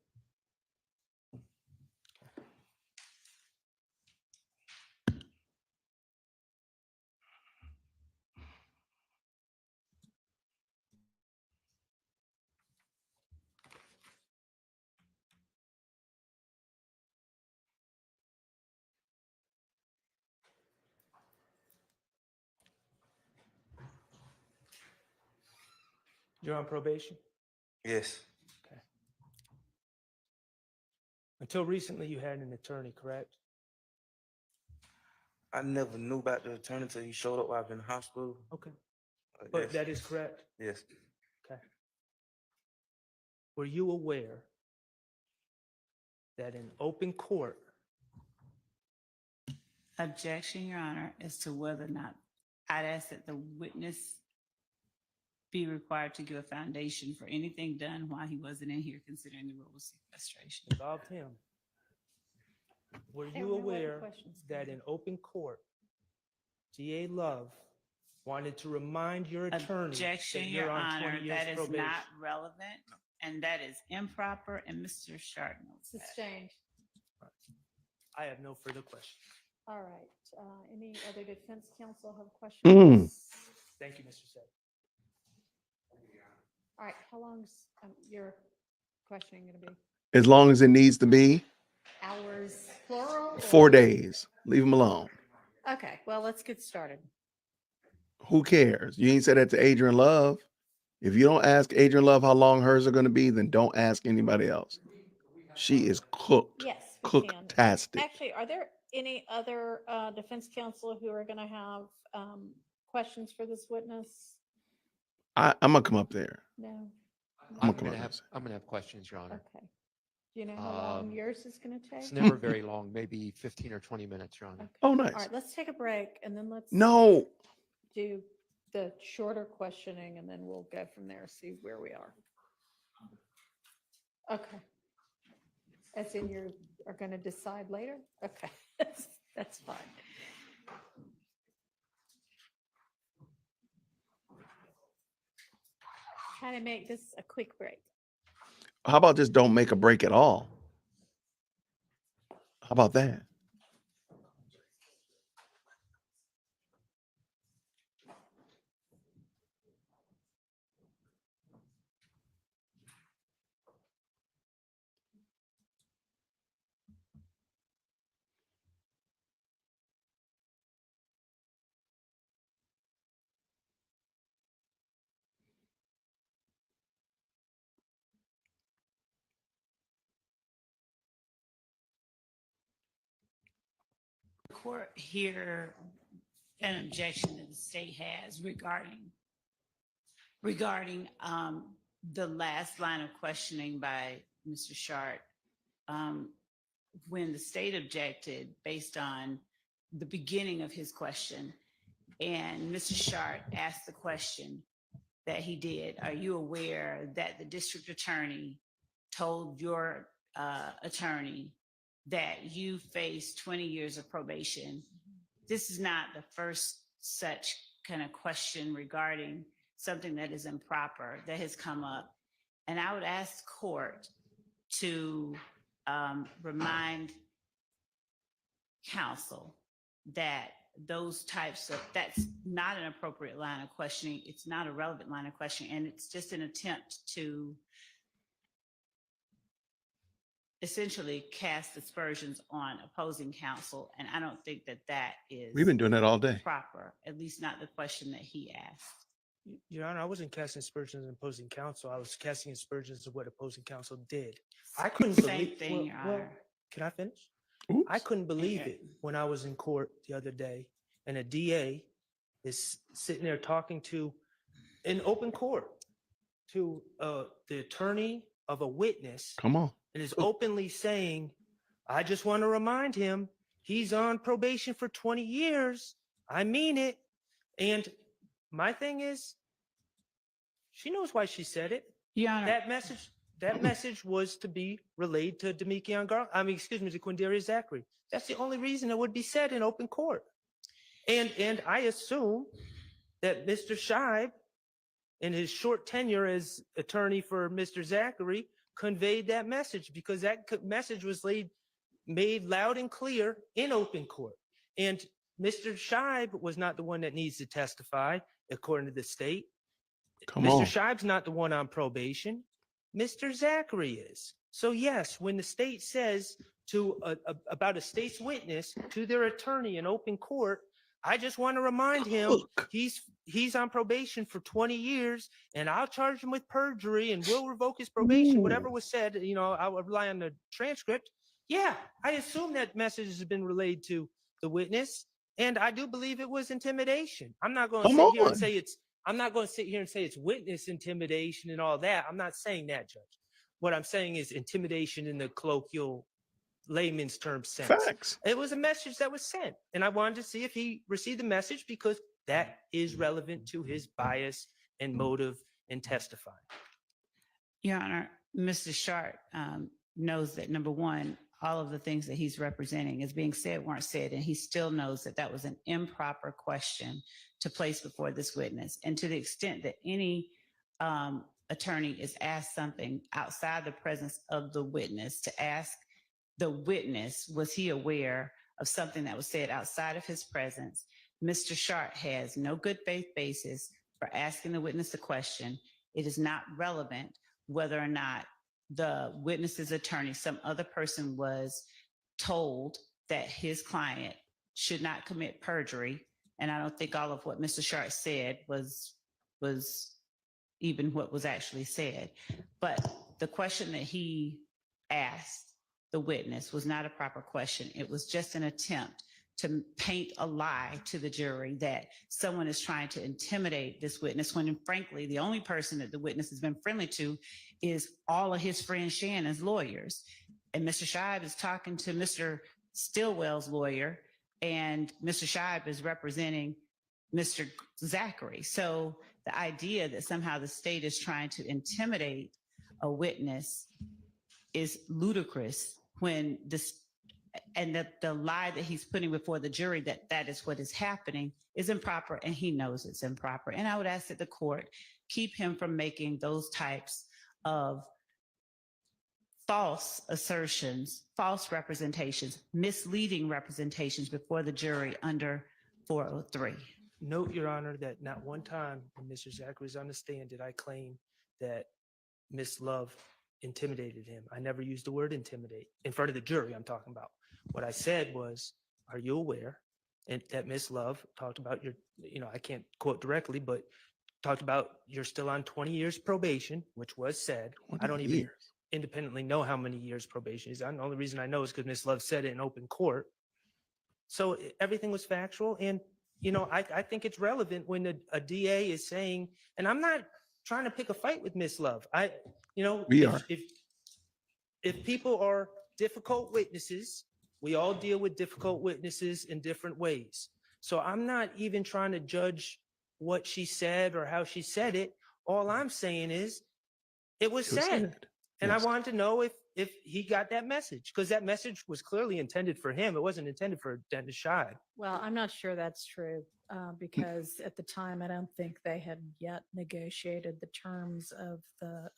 You're on probation? Yes. Okay. Until recently, you had an attorney, correct? I never knew about the attorney until he showed up while I was in the hospital. Okay. Yes. But that is correct? Yes. Okay. Were you aware that in open court, Objection, Your Honor, as to whether or not I'd ask that the witness be required to give a foundation for anything done while he wasn't in here, considering the rule of sequestration. involved him, were Hey, you no other aware questions? that in open court, DA Love wanted to remind your attorney Objection, that Your you're on Honor, 20 years that is probation? not relevant, and that is improper, and Mr. Sharp knows that. Sustained. I have no further questions. All right. Any other defense counsel have questions? Thank you, Mr. Seth. All right. How long's your questioning going to be? As long as it needs to be, Hours plural? 4 or- days. Leave them alone. Okay. Well, let's get started. Who cares? You ain't said that to Adrian Love. If you don't ask Adrian Love how long hers are going to be, then don't ask anybody else. She is cooked. Yes, we can. Cooktastic. Actually, are there any other defense counsel who are going to have questions for this witness? I'm gonna come up there. No. I'm gonna I'm gonna have questions, Your Honor. Okay. Do you know how long yours is going to take? It's never very long, maybe 15 or 20 minutes, Your Honor. Okay. Oh, nice. All right, let's take a break and then let's No. do the shorter questioning and then we'll go from there, see where we are. Okay. As in you are going to decide later? Okay, that's fine. Try to make this a quick break. How about just don't make a break at all? How about that? Court hear an objection that the state has regarding the last line of questioning by Mr. Sharp. When the state objected based on the beginning of his question, and Mr. Sharp asked the question that he did, are you aware that the district attorney told your attorney that you face 20 years of probation? This is not the first such kind of question regarding something that is improper that has come up. And I would ask the court to remind counsel that that's not an appropriate line of questioning. It's not a relevant line of questioning. And it's just an attempt to essentially cast aspersions on opposing counsel. And I don't think that that is We've been doing that all day. proper, at least not the question that he asked. Your Honor, I wasn't casting aspersions on opposing counsel. I was casting aspersions of what opposing counsel did. I couldn't Same believe. thing, Your Honor. Can I finish? Oops. I couldn't believe it when I was in court the other day, and a DA is sitting there talking to, in open court, to the attorney of a witness, Come on. and is openly saying, "I just want to remind him he's on probation for 20 years. I mean it." And my thing is, she knows why she said it. Your Honor, That message was to be relayed to Demikion to Quindarius Zachary. That's the only reason it would be said in open court. And I assume that Mr. Scheib, in his short tenure as attorney for Mr. Zachary, conveyed that message because that message was made loud and clear in open court. And Mr. Scheib was not the one that needs to testify, according to the state. Mr. Scheib's not the one on probation. Mr. Zachary is. So yes, when the state says about a state's witness to their attorney in open court, I just want to remind him he's on probation for 20 years, and I'll charge him with perjury and will revoke his probation. Whatever was said, I'll rely on the transcript. Yeah, I assume that message has been relayed to the witness, and I do believe it was intimidation. I'm not going to sit here and say it's witness intimidation and all that. I'm not saying that, Judge. What I'm saying is intimidation in the colloquial layman's term sense. Facts. It was a message that was sent, and I wanted to see if he received the message because that is relevant to his bias and motive in testifying. Your Honor, Mr. Sharp knows that, number one, all of the things that he's representing is being said weren't said, and he still knows that that was an improper question to place before this witness. And to the extent that any attorney is asked something outside the presence of the witness, to ask the witness, was he aware of something that was said outside of his presence? Mr. Sharp has no good faith basis for asking the witness a question. It is not relevant whether or not the witness's attorney, some other person, was told that his client should not commit perjury. And I don't think all of what Mr. Sharp said was even what was actually said. But the question that he asked the witness was not a proper question. It was just an attempt to paint a lie to the jury that someone is trying to intimidate this witness, when frankly, the only person that the witness has been friendly to is all of his friend Shannon's lawyers. And Mr. Scheib is talking to Mr. Stillwell's lawyer, and Mr. Scheib is representing Mr. Zachary. So the idea that somehow the state is trying to intimidate a witness is ludicrous, when this, and the lie that he's putting before the jury that is what is happening is improper, and he knows it's improper. And I would ask that the court keep him from making those types of false assertions, false representations, misleading representations before the jury under 403. Note, Your Honor, that not one time when Mr. Zachary was on the stand did I claim that Miss Love intimidated him. I never used the word intimidate in front of the jury. I'm talking about. What I said was, are you aware that Miss Love talked about your, I can't quote directly, but talked about you're still on 20 years probation, which was said. I don't even independently know how many years probation is. The only reason I know is because Miss Love said it in open court. So everything was factual. And, I think it's relevant when a DA is saying, and I'm not trying to pick a fight with Miss Love. If people are difficult witnesses, we all deal with difficult witnesses in different ways. So I'm not even trying to judge what she said or how she said it. All I'm saying is it was said. And I wanted to know if he got that message, because that message was clearly intended for him. It wasn't intended for Dennis Scheib. Well, I'm not sure that's true because at the time, I don't think they had yet negotiated the terms of the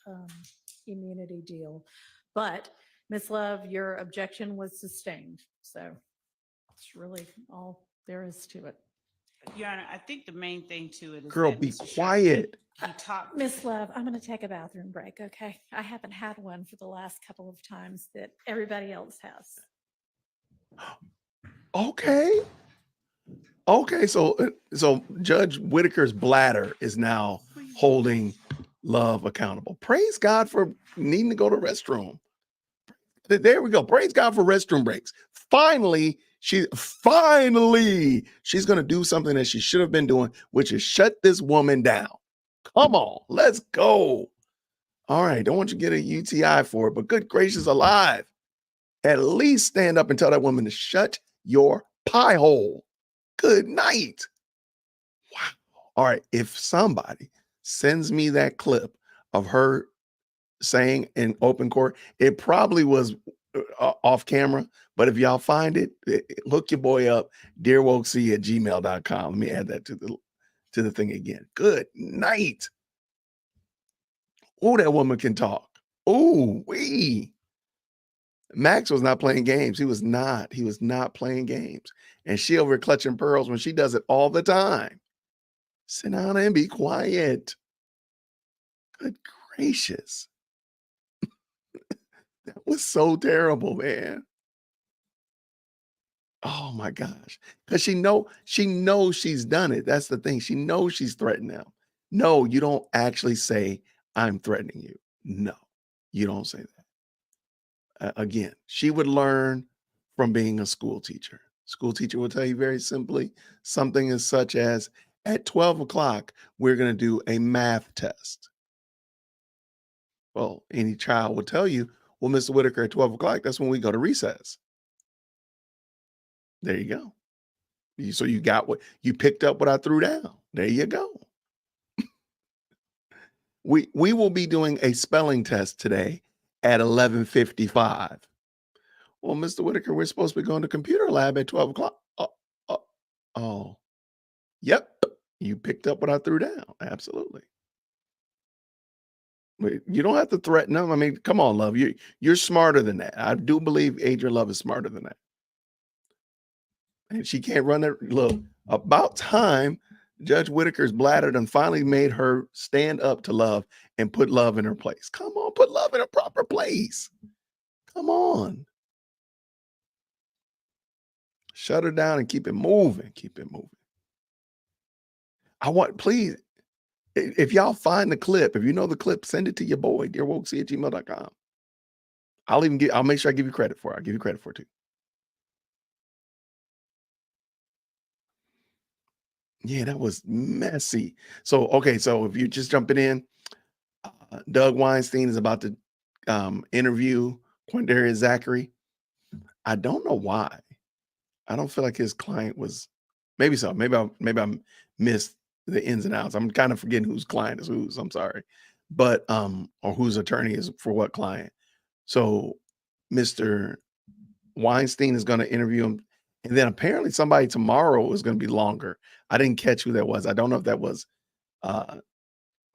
immunity deal. But Ms. Love, your objection was sustained. So it's really all there is to it. Your Honor, I think the main thing to it is Girl, that be Mr. Sharp, quiet. he talked. Miss Love, I'm going to take a bathroom break, okay? I haven't had one for the last couple of times that everybody else has. Okay. So Judge Whitaker's bladder is now holding Love accountable. Praise God for needing to go to the restroom. There we go. Praise God for restroom breaks. Finally, she's going to do something that she should have been doing, which is shut this woman down. Come on, let's go. All right, don't want you to get a UTI for it, but good gracious alive. At least stand up and tell that woman to shut your pie hole. Good night. Wow. All right, if somebody sends me that clip of her saying in open court. It probably was off camera, but if y'all find it, hook your boy up, dearwokec@gmail.com. Let me add that to the thing again. Good night. Oh, that woman can talk. Oh, Max was not playing games. He was not playing games. And she over clutching pearls when she does it all the time. Sit down and be quiet. Good gracious. That was so terrible, man. Oh my gosh. Because she knows she's done it. That's the thing. She knows she's threatened them. No, you don't actually say, I'm threatening you. No, you don't say that. Again, she would learn from being a school teacher. School teacher will tell you very simply something as such as at 12 o'clock, we're going to do a math test. Well, any child will tell you, well, Mr. Whitaker, at 12 o'clock, that's when we go to recess. There you go. So you got what you picked up what I threw down. There you go. We will be doing a spelling test today at 11:55. Well, Mr. Whitaker, we're supposed to be going to computer lab at 12 o'clock. Oh, yep. You picked up what I threw down. Absolutely. You don't have to threaten them. I mean, come on, love. You're smarter than that. I do believe Adrian Love is smarter than that. And she can't run it. Look, about time Judge Whitaker's bladder done finally made her stand up to Love and put Love in her place. Come on, put Love in a proper place. Come on. Shut her down and keep it moving. Keep it moving. Please, if y'all find the clip, if you know the clip, send it to your boy, dearwokec@gmail.com. I'll make sure I give you credit for it. I'll give you credit for it too. Yeah, that was messy. So if you're just jumping in, Doug Weinstein is about to interview Quindarius Zachary. I don't know why. I don't feel like his client was, maybe so. Maybe I missed the ins and outs. I'm kind of forgetting whose client is whose. I'm sorry. But or whose attorney is for what client. So Mr. Weinstein is going to interview him. And then apparently somebody tomorrow is going to be longer. I didn't catch who that was. I don't know if that was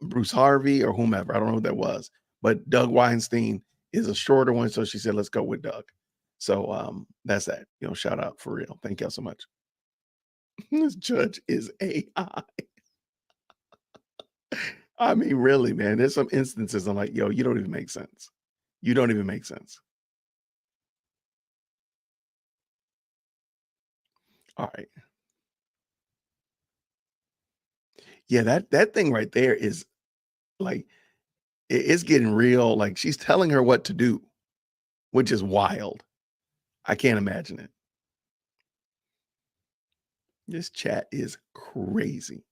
Bruce Harvey or whomever. I don't know who that was. But Doug Weinstein is a shorter one. So she said, let's go with Doug. So that's that. Shout out for real. Thank y'all so much. This judge is AI. I mean, really, man. There's some instances I'm like, yo, you don't even make sense. You don't even make sense. All right. Yeah, that thing right there is like, it's getting real. Like she's telling her what to do, which is wild. I can't imagine it. This chat is crazy.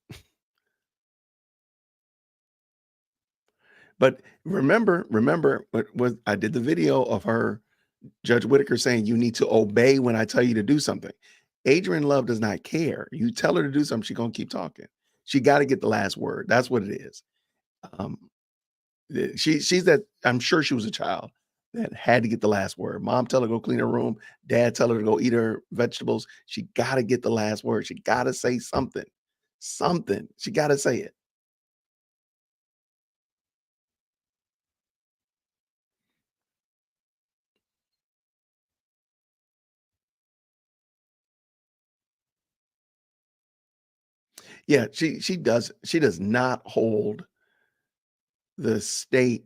But remember what I did the video of her, Judge Whitaker, saying you need to obey when I tell you to do something. Adrian Love does not care. You tell her to do something, she's gonna keep talking. She got to get the last word. That's what it is. She's that. I'm sure she was a child that had to get the last word. Mom tell her to go clean her room. Dad tell her to go eat her vegetables. She got to get the last word. She got to say something. Something. She got to say it. Yeah, she does not hold the state.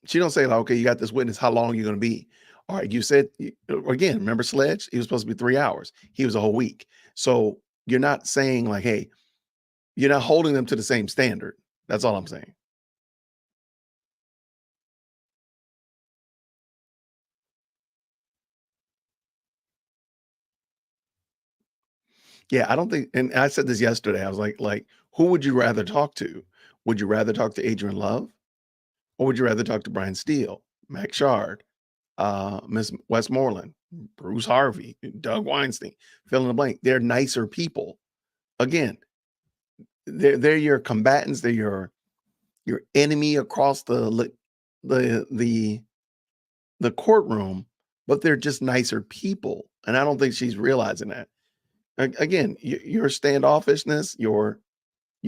She don't say like, okay, you got this witness, how long are you going to be? All right, you said, again, remember Sledge? He was supposed to be 3 hours. He was a whole week. So you're not saying like, hey, you're not holding them to the same standard. That's all I'm saying. Yeah, I don't think, and I said this yesterday, I was like, who would you rather talk to? Would you rather talk to Adrian Love? Or would you rather talk to Brian Steele, Max Shard, Miss Westmoreland, Bruce Harvey, Doug Weinstein, fill in the blank? They're nicer people. Again, they're your combatants. They're your enemy across the the courtroom, but they're just nicer people. And I don't think she's realizing that. Again, your standoffishness,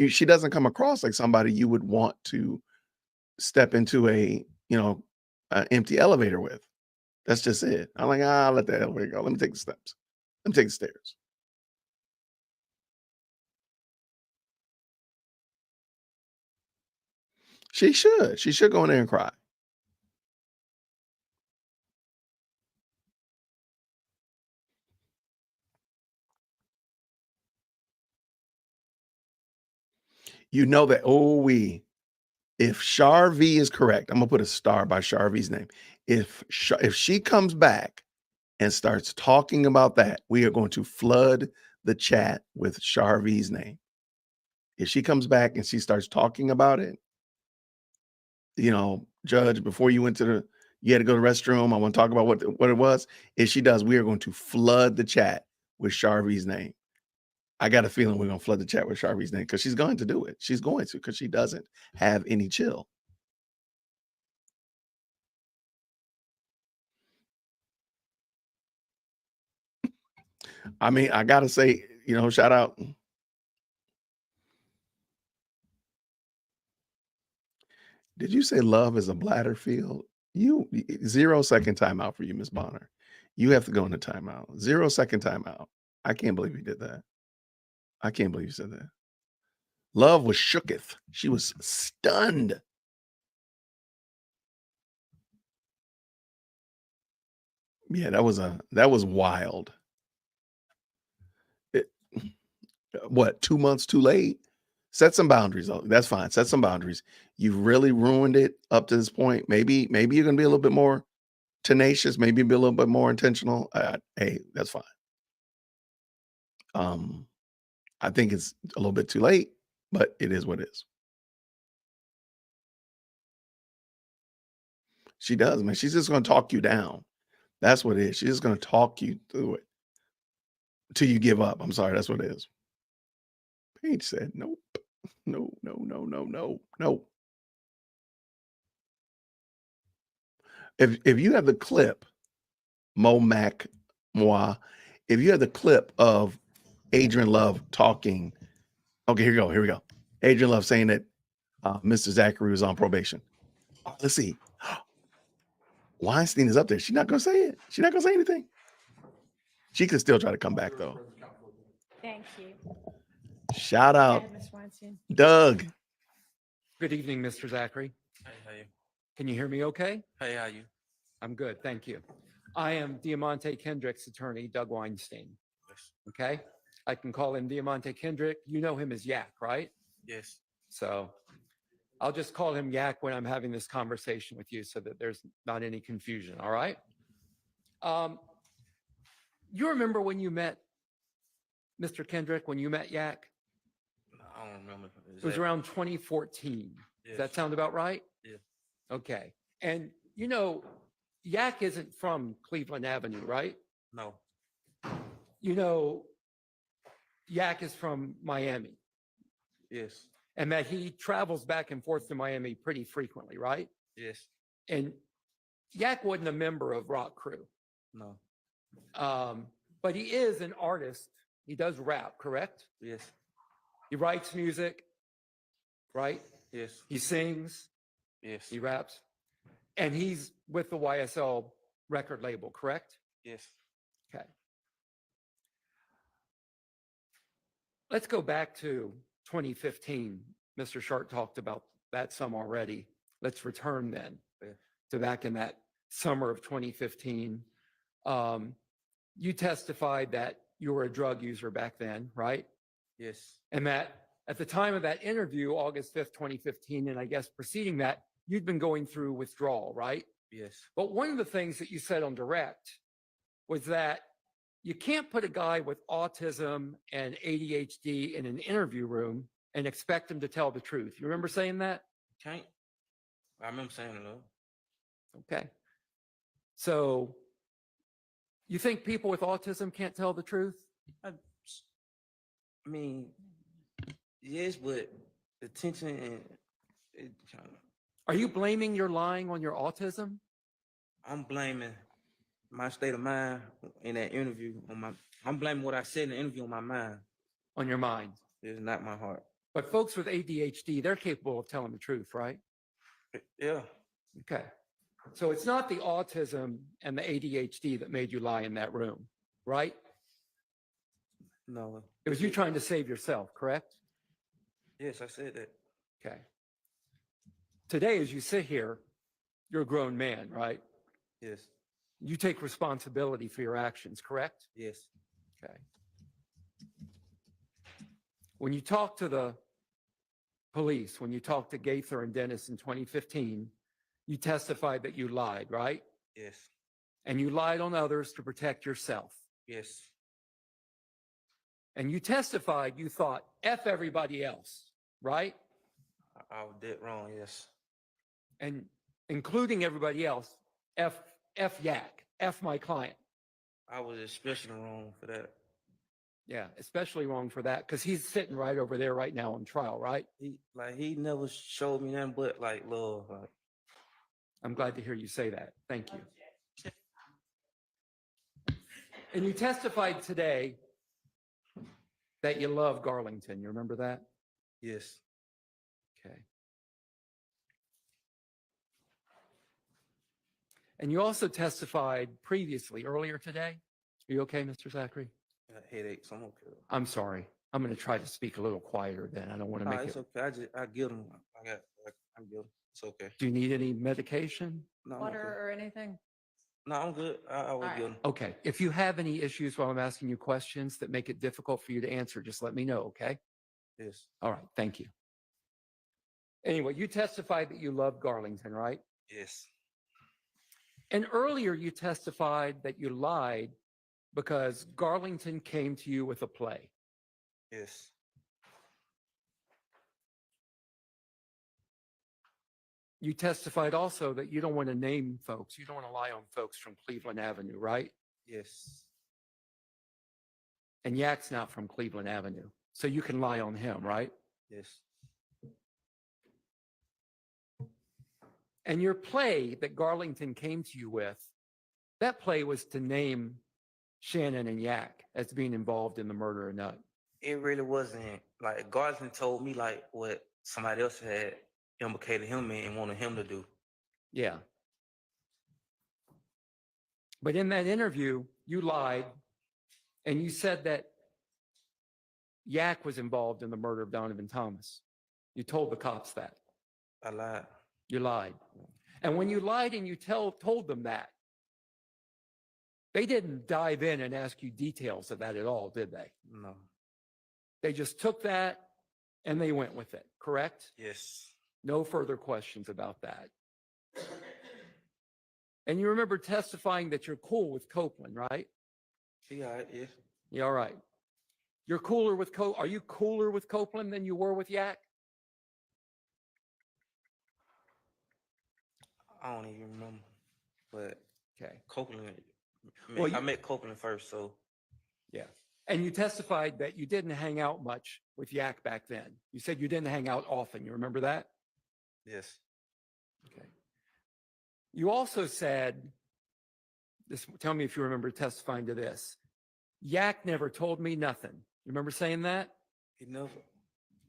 she doesn't come across like somebody you would want to step into an empty elevator with. That's just it. I'm like, let the elevator go. Let me take the steps. Let me take the stairs. She should. She should go in there and cry. You know that, if Char V is correct, I'm gonna put a star by Char V's name. If she comes back and starts talking about that, we are going to flood the chat with Char V's name. If she comes back and she starts talking about it, Judge, before you went you had to go to the restroom. I want to talk about what it was. If she does, we are going to flood the chat with Char V's name. I got a feeling we're going to flood the chat with Char V's name because she's going to do it. She's going to, because she doesn't have any chill. I mean, I got to say, shout out. Did you say love is a bladder field? 0-second timeout for you, Miss Bonner. You have to go into timeout. 0-second timeout. I can't believe you did that. I can't believe you said that. Love was shooketh. She was stunned. Yeah, that was wild. What, 2 months too late? Set some boundaries. That's fine. Set some boundaries. You've really ruined it up to this point. Maybe you're going to be a little bit more tenacious. Maybe be a little bit more intentional. Hey, that's fine. I think it's a little bit too late, but it is what it is. She does, man. She's just going to talk you down. That's what it is. She's just going to talk you through it till you give up. I'm sorry. That's what it is. Paige said, nope. No. If you have the clip, Moi, if you have the clip of Adrian Love talking, okay, here we go. Adrian Love saying that Mr. Zachary was on probation. Let's see. Weinstein is up there. She's not going to say it. She's not going to say anything. She could still try to come back, though. Thank you. Shout out, Go ahead, Mr. Weinstein. Doug. Good evening, Mr. Zachary. Hey, how you? Can you hear me okay? Hey, how you? I'm good, thank you. I am Diamante Kendrick's attorney, Doug Weinstein. Yes. Okay? I can call him Diamante Kendrick. You know him as Yak, right? Yes. So I'll just call him Yak when I'm having this conversation with you so that there's not any confusion, all right? You remember when you met Mr. Kendrick, when you met Yak? I don't remember. It was around 2014. Does that sound about right? Yeah. Okay. And Yak isn't from Cleveland Avenue, right? No. Yak is from Miami. Yes. And that he travels back and forth to Miami pretty frequently, right? Yes. And Yak wasn't a member of Rock Crew. No. But he is an artist. He does rap, correct? Yes. He writes music, right? Yes. He sings. Yes. He raps. And he's with the YSL record label, correct? Yes. Okay. Let's go back to 2015. Mr. Sharp talked about that some already. Let's return then to back in that summer of 2015. You testified that you were a drug user back then, right? Yes. And that at the time of that interview, August 5th, 2015, and I guess preceding that, you'd been going through withdrawal, right? Yes. But one of the things that you said on direct was that you can't put a guy with autism and ADHD in an interview room and expect him to tell the truth. You remember saying that? Can't. I remember saying it though. Okay. So you think people with autism can't tell the truth? I mean, yes, but the tension and it kind of. Are you blaming your lying on your autism? I'm blaming my state of mind in that interview I'm blaming what I said in the interview on my mind. On your mind? It's not my heart. But folks with ADHD, they're capable of telling the truth, right? Yeah. Okay. So it's not the autism and the ADHD that made you lie in that room, right? No. It was you trying to save yourself, correct? Yes, I said that. Okay. Today, as you sit here, you're a grown man, right? Yes. You take responsibility for your actions, correct? Yes. Okay. When you talk to the police, when you talk to Gaither and Dennis in 2015, you testified that you lied, right? Yes. And you lied on others to protect yourself. Yes. And you testified you thought, F everybody else, right? I was dead wrong, yes. And including everybody else, F Yak, F my client. I was especially wrong for that. Yeah, especially wrong for that, because he's sitting right over there right now on trial, right? He never showed me nothing but like love. Like, I'm glad to hear you say that. Thank you. And you testified today that you love Garlington. You remember that? yes. Okay. And you also testified previously, earlier today. Are you okay, Mr. Zachary? I got headaches. I'm okay. I'm sorry. I'm going to try to speak a little quieter then. I don't want to Nah, make it's it. okay. I get them. I'm good. It's okay. Do you need any medication? No, I'm Water okay. or anything? No, I'm good. I will right. get them. Okay. If you have any issues while I'm asking you questions that make it difficult for you to answer, just let me know, okay? Yes. All right. Thank you. Anyway, you testified that you love Garlington, right? Yes. And earlier you testified that you lied because Garlington came to you with a play. Yes. You testified also that you don't want to name folks. You don't want to lie on folks from Cleveland Avenue, right? Yes. And Yak's not from Cleveland Avenue, so you can lie on him, right? Yes. And your play that Garlington came to you with, that play was to name Shannon and Yak as being involved in the murder of Nutt. It really wasn't. Like, Garland told me like what somebody else had implicated him in and wanted him to do. Yeah. But in that interview, you lied and you said that Yak was involved in the murder of Donovan Thomas. You told the cops that. I lied. You lied. And when you lied and you told them that, they didn't dive in and ask you details of that at all, did they? No. They just took that and they went with it, correct? Yes. No further questions about that. And you remember testifying that you're cool with Copeland, right? Yeah, yeah. Yeah, all right. You're cooler with Are you cooler with Copeland than you were with Yak? I don't even remember. But okay. Copeland, Well, I met Copeland first, so. Yeah. And you testified that you didn't hang out much with Yak back then. You said you didn't hang out often. You remember that? Yes. Okay. You also said, tell me if you remember testifying to this. Yak never told me nothing. You remember saying that? He never.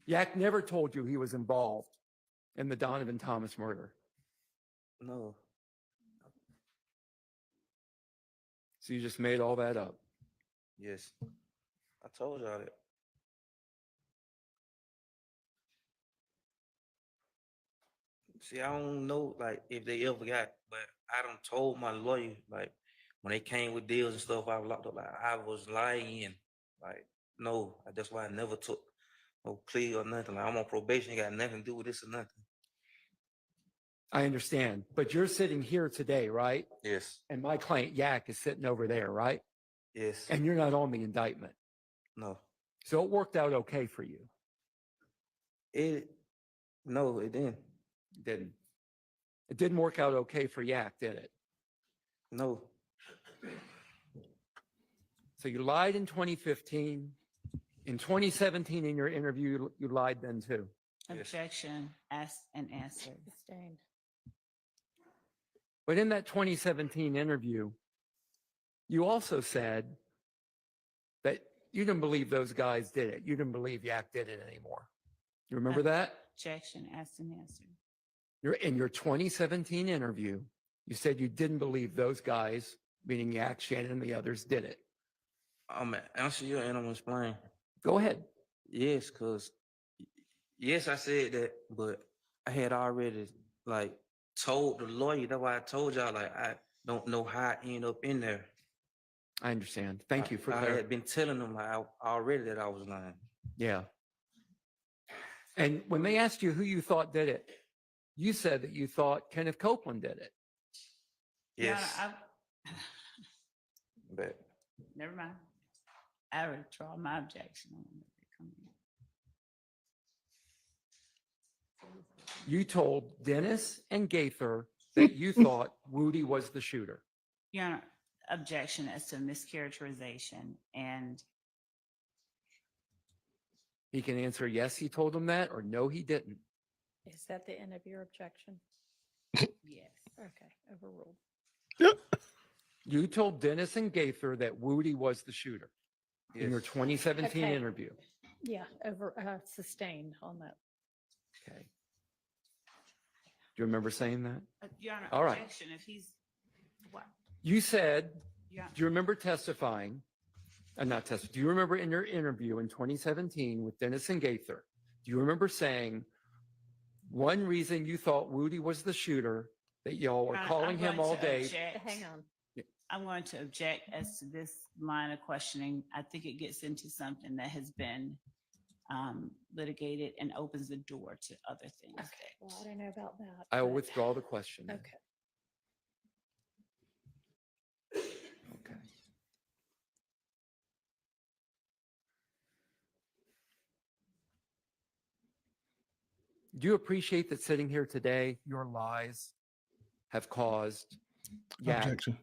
Yak never told you he was involved in the Donovan Thomas murder. No. So you just made all that up. Yes. I told y'all that. See, I don't know, like, if they ever got, but I done told my lawyer, like, when they came with deals and stuff, I was locked up, like, I was lying. Like, no, that's why I never took no plea or nothing. Like, I'm on probation, it got nothing to do with this or nothing. I understand, but you're sitting here today, right? Yes. And my client Yak is sitting over there, right? Yes. And you're not on the indictment. No. So it worked out okay for you. No, it didn't. It didn't. It didn't work out okay for Yak, did it? No. So you lied in 2015. In 2017, in your interview, you lied then too. Objection, asked and answered. Sustained. But in that 2017 interview, you also said that you didn't believe those guys did it. You didn't believe Yak did it anymore. You remember that? Objection, asked and answered. In your 2017 interview, you said you didn't believe those guys, meaning Yak, Shannon, and the others, did it. I'm gonna answer you and I'm gonna explain. Go ahead. Yes, cause yes, I said that, but I had already like told the lawyer. That's why I told y'all like I don't know how I end up in there. I understand. Thank you for I that. had been telling them like already that I was lying. Yeah. And when they asked you who you thought did it, you said that you thought Kenneth Copeland did it. Yes. But Never mind. I withdraw my objection. You told Dennis and Gaither that you thought Woody was the shooter. Your Honor, objection as to mischaracterization and He can answer yes, he told them that, or no, he didn't. Is that the end of your objection? yes. Okay, overruled. You told Dennis and Gaither that Woody was the shooter in your 2017 Okay. interview. Yeah, sustained on that. Okay. Do you remember saying that? Your Honor, All right. objection if he's what? You said, Yeah. do you remember testifying? Not testifying. Do you remember in your interview in 2017 with Dennis and Gaither? Do you remember saying one reason you thought Woody was the shooter, that y'all were Your Honor, calling I'm him going all to day? object. Hang on. I'm going to object as to this line of questioning. I think it gets into something that has been litigated and opens the door to other things. Okay, well, I don't know about that. I will but- withdraw the question. Okay. Okay. Do you appreciate that sitting here today, your lies have caused Yak Objection.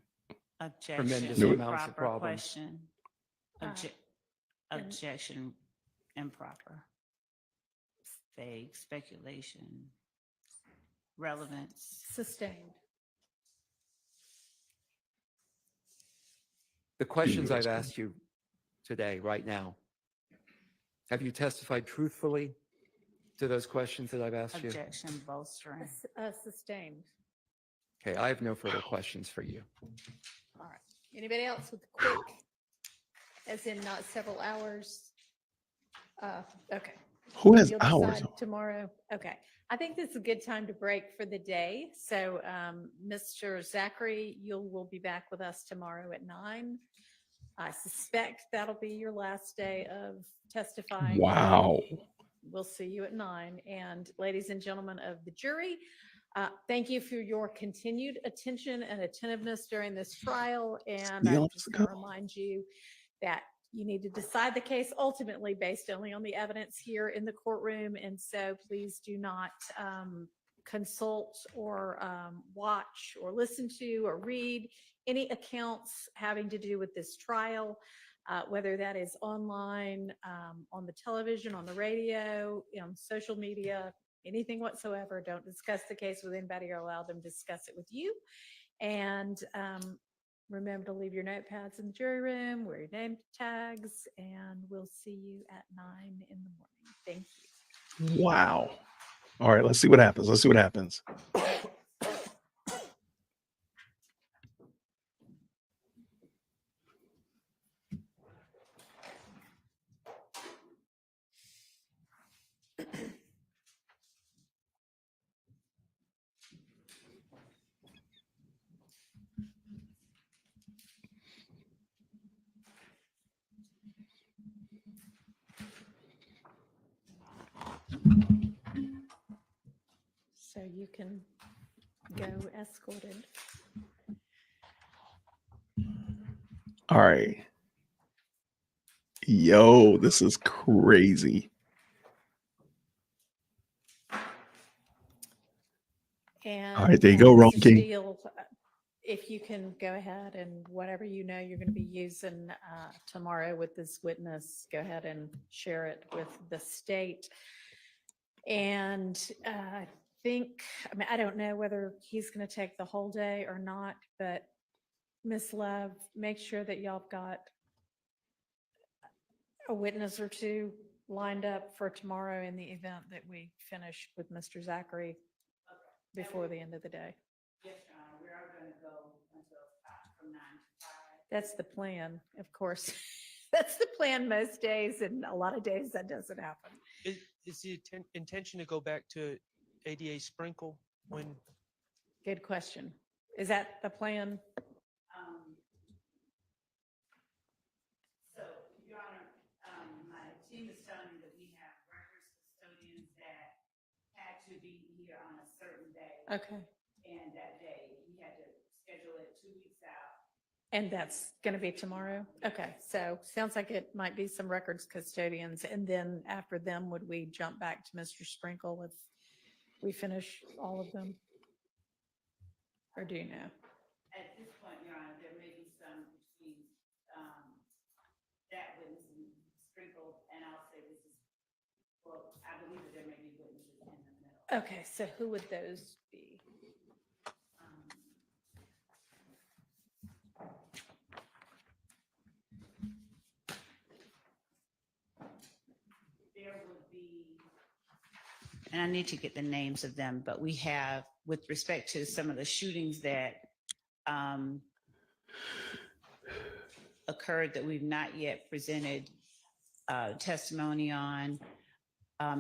Objection, tremendous Knew it. amounts of improper problems? question. Uh, and- Objection, improper. Vague, speculation, relevance. Sustained. The questions I've asked you today, right now, have you testified truthfully to those questions that I've asked you? Objection, bolstering. Sustained. Okay, I have no further questions for you. All right. Anybody else with quick, as in not several hours? Okay. Who has You'll hours? decide tomorrow. Okay. I think this is a good time to break for the day. So, Mr. Zachary, you will be back with us tomorrow at 9. I suspect that'll be your last day of testifying. Wow. We'll see you at 9. And ladies and gentlemen of the jury, thank you for your continued attention and attentiveness during this trial. And I'm just going to remind you that you need to decide the case ultimately based only on the evidence here in the courtroom. And so please do not consult or watch or listen to or read any accounts having to do with this trial, whether that is online, on the television, on the radio, on social media, anything whatsoever. Don't discuss the case with anybody or allow them to discuss it with you. And remember to leave your notepads in the jury room, wear your name tags, and we'll see you at 9 in the morning. Thank you. Wow. All right, let's see what happens. Let's see what happens. So you can go escorted. All right. Yo, this is crazy. And All right, there you go, Ron Mr. King. Steele, if you can go ahead and whatever you know you're going to be using tomorrow with this witness, go ahead and share it with the state. And think, I mean, I don't know whether he's going to take the whole day or not, but Miss Love, make sure that y'all have got a witness or two lined up for tomorrow in the event that we finish with Mr. Zachary before the end of the day. Yes, Your Honor, we are going to go until from 9 to 5. That's the plan, of course. That's the plan most days, and a lot of days that doesn't happen. Is the intention to go back to ADA sprinkle when? Good question. Is that the plan? So, Your Honor, my team is telling me that we have records custodians that had to be here on a certain day. Okay. And that day, we had to schedule it 2 weeks out. And that's going to be tomorrow? Okay, so sounds like it might be some records custodians, and then after them, would we jump back to Mr. Sprinkle if we finish all of them? Or do you know? At this point, Your Honor, there may be some between that witness and Sprinkle, and I'll say this is, well, I believe that there may be witnesses in the middle. Okay, so who would those be? There would be, and I need to get the names of them, but we have, with respect to some of the shootings that occurred that we've not yet presented testimony on,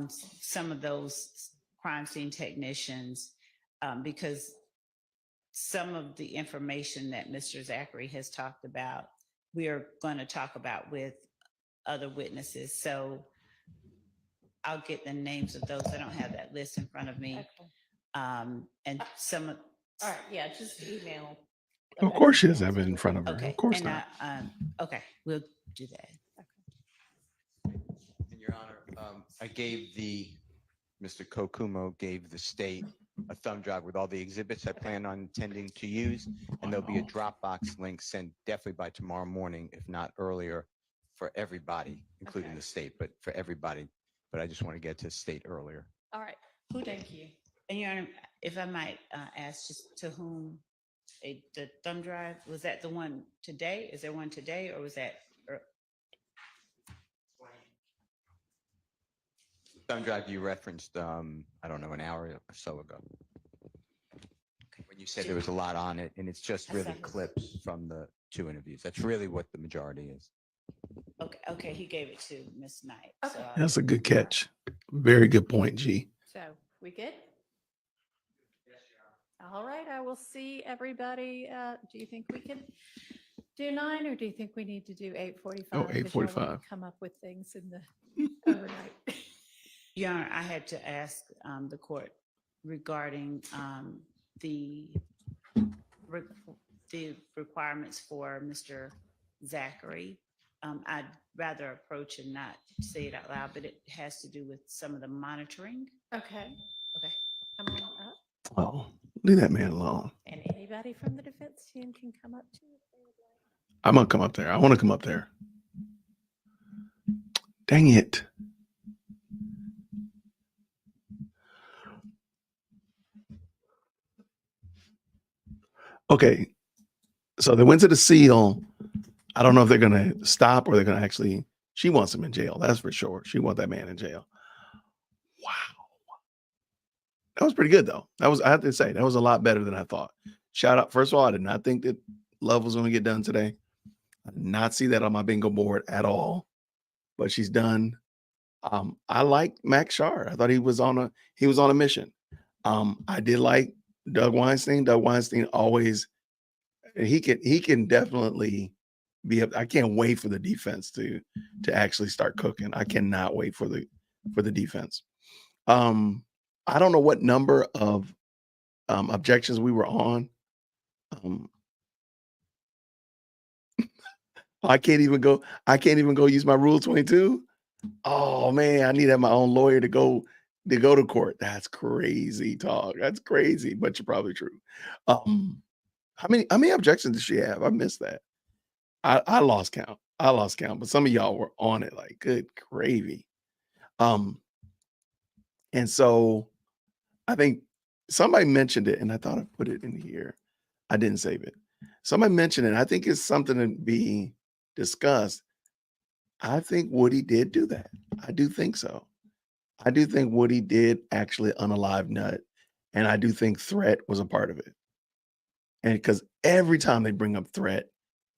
some of those crime scene technicians, because some of the information that Mr. Zachary has talked about, we are going to talk about with other witnesses. So I'll get the names of those. I don't have that list in front of me. Okay. And some of. All right, yeah, just email. Of course she doesn't have it in front of her. Okay. Of course and not. Okay, we'll do that. And Your Honor, I gave Mr. Kokumo gave the state a thumb drive with all the exhibits I plan on intending to use, and there'll be a Dropbox link sent definitely by tomorrow morning, if not earlier, for everybody, including the state, but for everybody. But I just want to get to state earlier. All right. Thank you. And Your Honor, if I might ask just to whom the thumb drive, was that the one today? Is there one today, or was that? Thumb drive you referenced, I don't know, an hour or so ago. When you said there was a lot on it, and it's just really clips from the 2 interviews. That's really what the majority is. Okay, he gave it to Miss Knight. Okay. So That's a good catch. Very good point, G. So we good? All right, I will see everybody. Do you think we can do 9, or do you think we need to do 8:45? Oh, 8:45. Come up with things in the overnight. Your Honor, I had to ask the court regarding the requirements for Mr. Zachary. I'd rather approach and not say it out loud, but it has to do with some of the monitoring. Okay. Okay. Come on up, Oh, leave that man alone. and anybody from the defense team can come up too. I'm gonna come up there. I want to come up there. Dang it. Okay. So they went to the seal. I don't know if they're going to stop or they're going to actually, she wants him in jail. That's for sure. She wants that man in jail. Wow. That was pretty good though. I have to say, that was a lot better than I thought. Shout out. First of all, I did not think that Love was going to get done today. I did not see that on my bingo board at all, but she's done. I like Max Shard. I thought he was on a mission. I did like Doug Weinstein. Doug Weinstein always, he can definitely be up. I can't wait for the defense to actually start cooking. I cannot wait for the defense. I don't know what number of objections we were on. I can't even go use my Rule 22. Oh man, I need to have my own lawyer to go to court. That's crazy talk. That's crazy, but you're probably true. How many objections did she have? I missed that. I lost count. But some of y'all were on it like good gravy. And so I think somebody mentioned it, and I thought I put it in here. I didn't save it. Somebody mentioned it. I think it's something to be discussed. I think Woody did do that. I do think so. I do think Woody did actually unalive Nut, and I do think Threat was a part of it. And because every time they bring up Threat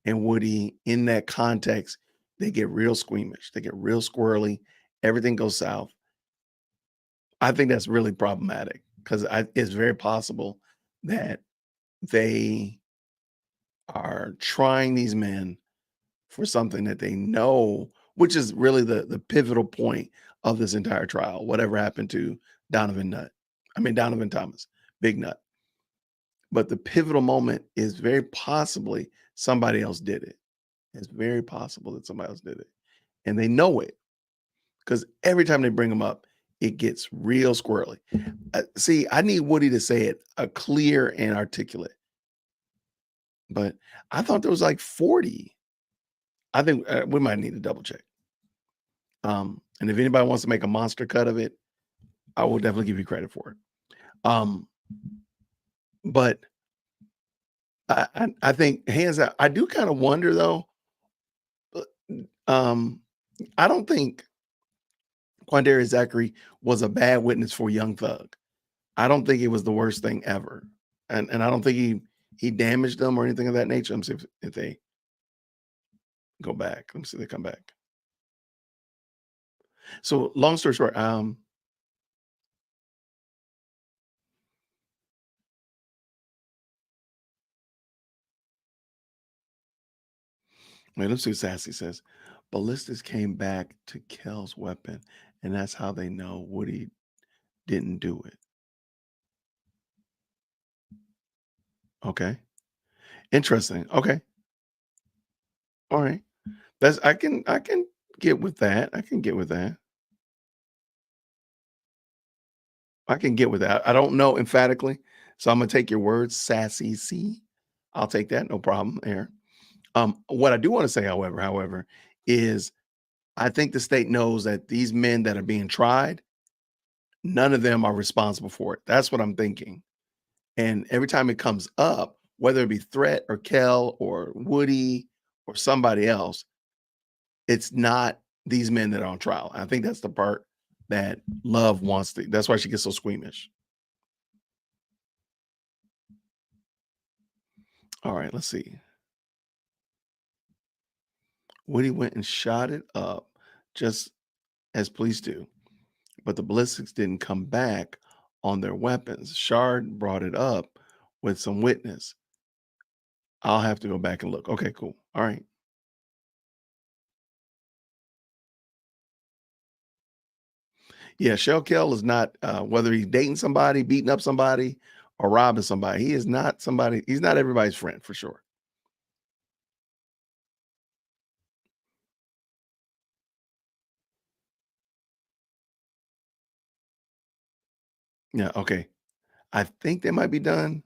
and Woody in that context, they get real squeamish. They get real squirrely. Everything goes south. I think that's really problematic because it's very possible that they are trying these men for something that they know, which is really the pivotal point of this entire trial. Whatever happened to Donovan Thomas, Big Nut. But the pivotal moment is very possibly somebody else did it. It's very possible that somebody else did it. And they know it because every time they bring them up, it gets real squirrely. See, I need Woody to say it clear and articulate. But I thought there was like 40. I think we might need to double check. And if anybody wants to make a monster cut of it, I will definitely give you credit for it. But I think hands out, I do kind of wonder though. I don't think Quandarius Zachary was a bad witness for Young Thug. I don't think it was the worst thing ever. And I don't think he damaged them or anything of that nature. Let me see if they go back. Let me see if they come back. So long story short, wait, let's see what Sassy says. Ballistics came back to Kel's weapon, and that's how they know Woody didn't do it. Okay. Interesting. Okay. All right. I can get with that. I can get with that. I can get with that. I don't know emphatically. So I'm gonna take your words, Sassy C. I'll take that, no problem there. What I do want to say, however, is I think the state knows that these men that are being tried, none of them are responsible for it. That's what I'm thinking. And every time it comes up, whether it be Threat or Kel or Woody or somebody else, it's not these men that are on trial. I think that's the part that Love wants to. That's why she gets so squeamish. All right, let's see. Woody went and shot it up just as police do, but the ballistics didn't come back on their weapons. Shard brought it up with some witness. I'll have to go back and look. Okay, cool. All right. Yeah, Shell Kell is not, whether he's dating somebody, beating up somebody, or robbing somebody, he is not somebody, he's not everybody's friend for sure. Yeah, okay. I think they might be done,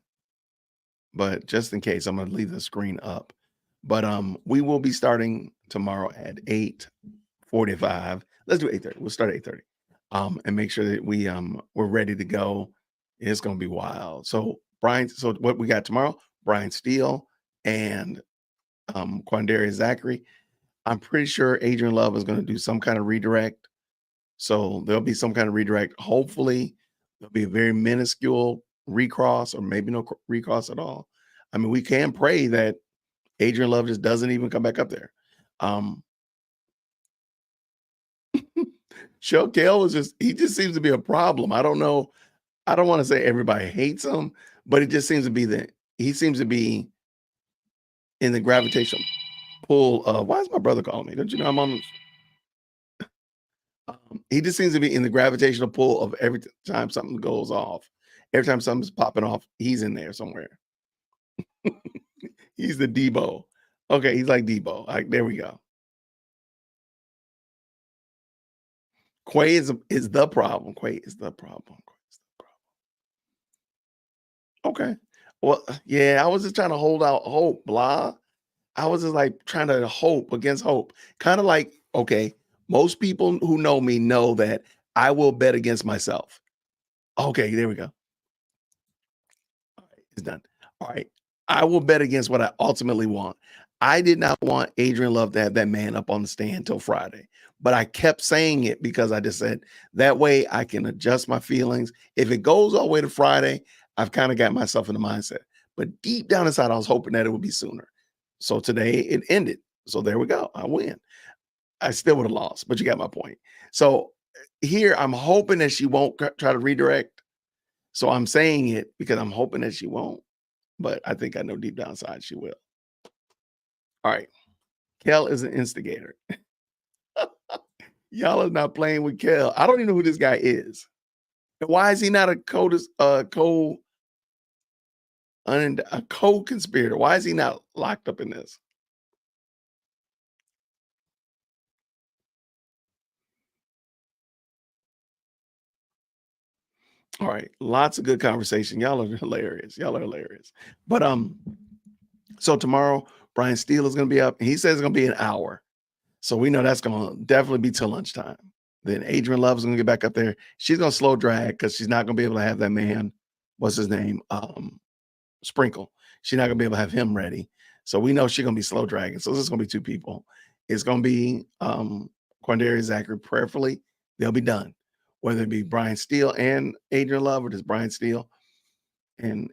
but just in case, I'm gonna leave the screen up. But we will be starting tomorrow at 8:45. Let's do 8:30. We'll start at 8:30. And make sure that we're ready to go. It's gonna be wild. So what we got tomorrow, Brian Steele and Quandarius Zachary. I'm pretty sure Adrian Love is going to do some kind of redirect. So there'll be some kind of redirect. Hopefully, there'll be a very minuscule recross or maybe no recross at all. I mean, we can pray that Adrian Love just doesn't even come back up there. Shell Kale he just seems to be a problem. I don't know. I don't want to say everybody hates him, but it just seems to be that he seems to be in the gravitational pull of, why is my brother calling me? Don't you know I'm on? He just seems to be in the gravitational pull of every time something goes off. Every time something's popping off, he's in there somewhere. He's the Debo. Okay, he's like Debo. There we go. Quay is the problem. Quay is the problem. Okay. Well, yeah, I was just trying to hold out hope, blah. I was just like trying to hope against hope. Kind of like, okay, most people who know me know that I will bet against myself. Okay, there we go. It's done. All right. I will bet against what I ultimately want. I did not want Adrian Love to have that man up on the stand till Friday, but I kept saying it because I just said that way I can adjust my feelings. If it goes all the way to Friday, I've kind of got myself in the mindset. But deep down inside, I was hoping that it would be sooner. So today it ended. So there we go. I win. I still would have lost, but you got my point. So here I'm hoping that she won't try to redirect. So I'm saying it because I'm hoping that she won't, but I think I know deep down inside she will. All right. Kel is an instigator. Y'all are not playing with Kel. I don't even know who this guy is. And why is he not a co-conspirator? Why is he not locked up in this? All right, lots of good conversation. Y'all are hilarious. Y'all are hilarious. But so tomorrow Brian Steele is going to be up. He says it's going to be an hour. So we know that's going to definitely be till lunchtime. Then Adrian Love is going to get back up there. She's going to slow drag because she's not going to be able to have that man. What's his name? Sprinkle. She's not going to be able to have him ready. So we know she's going to be slow dragging. So this is going to be two people. It's going to be Quandarius Zachary. Prayerfully, they'll be done. Whether it be Brian Steele and Adrian Love or just Brian Steele. And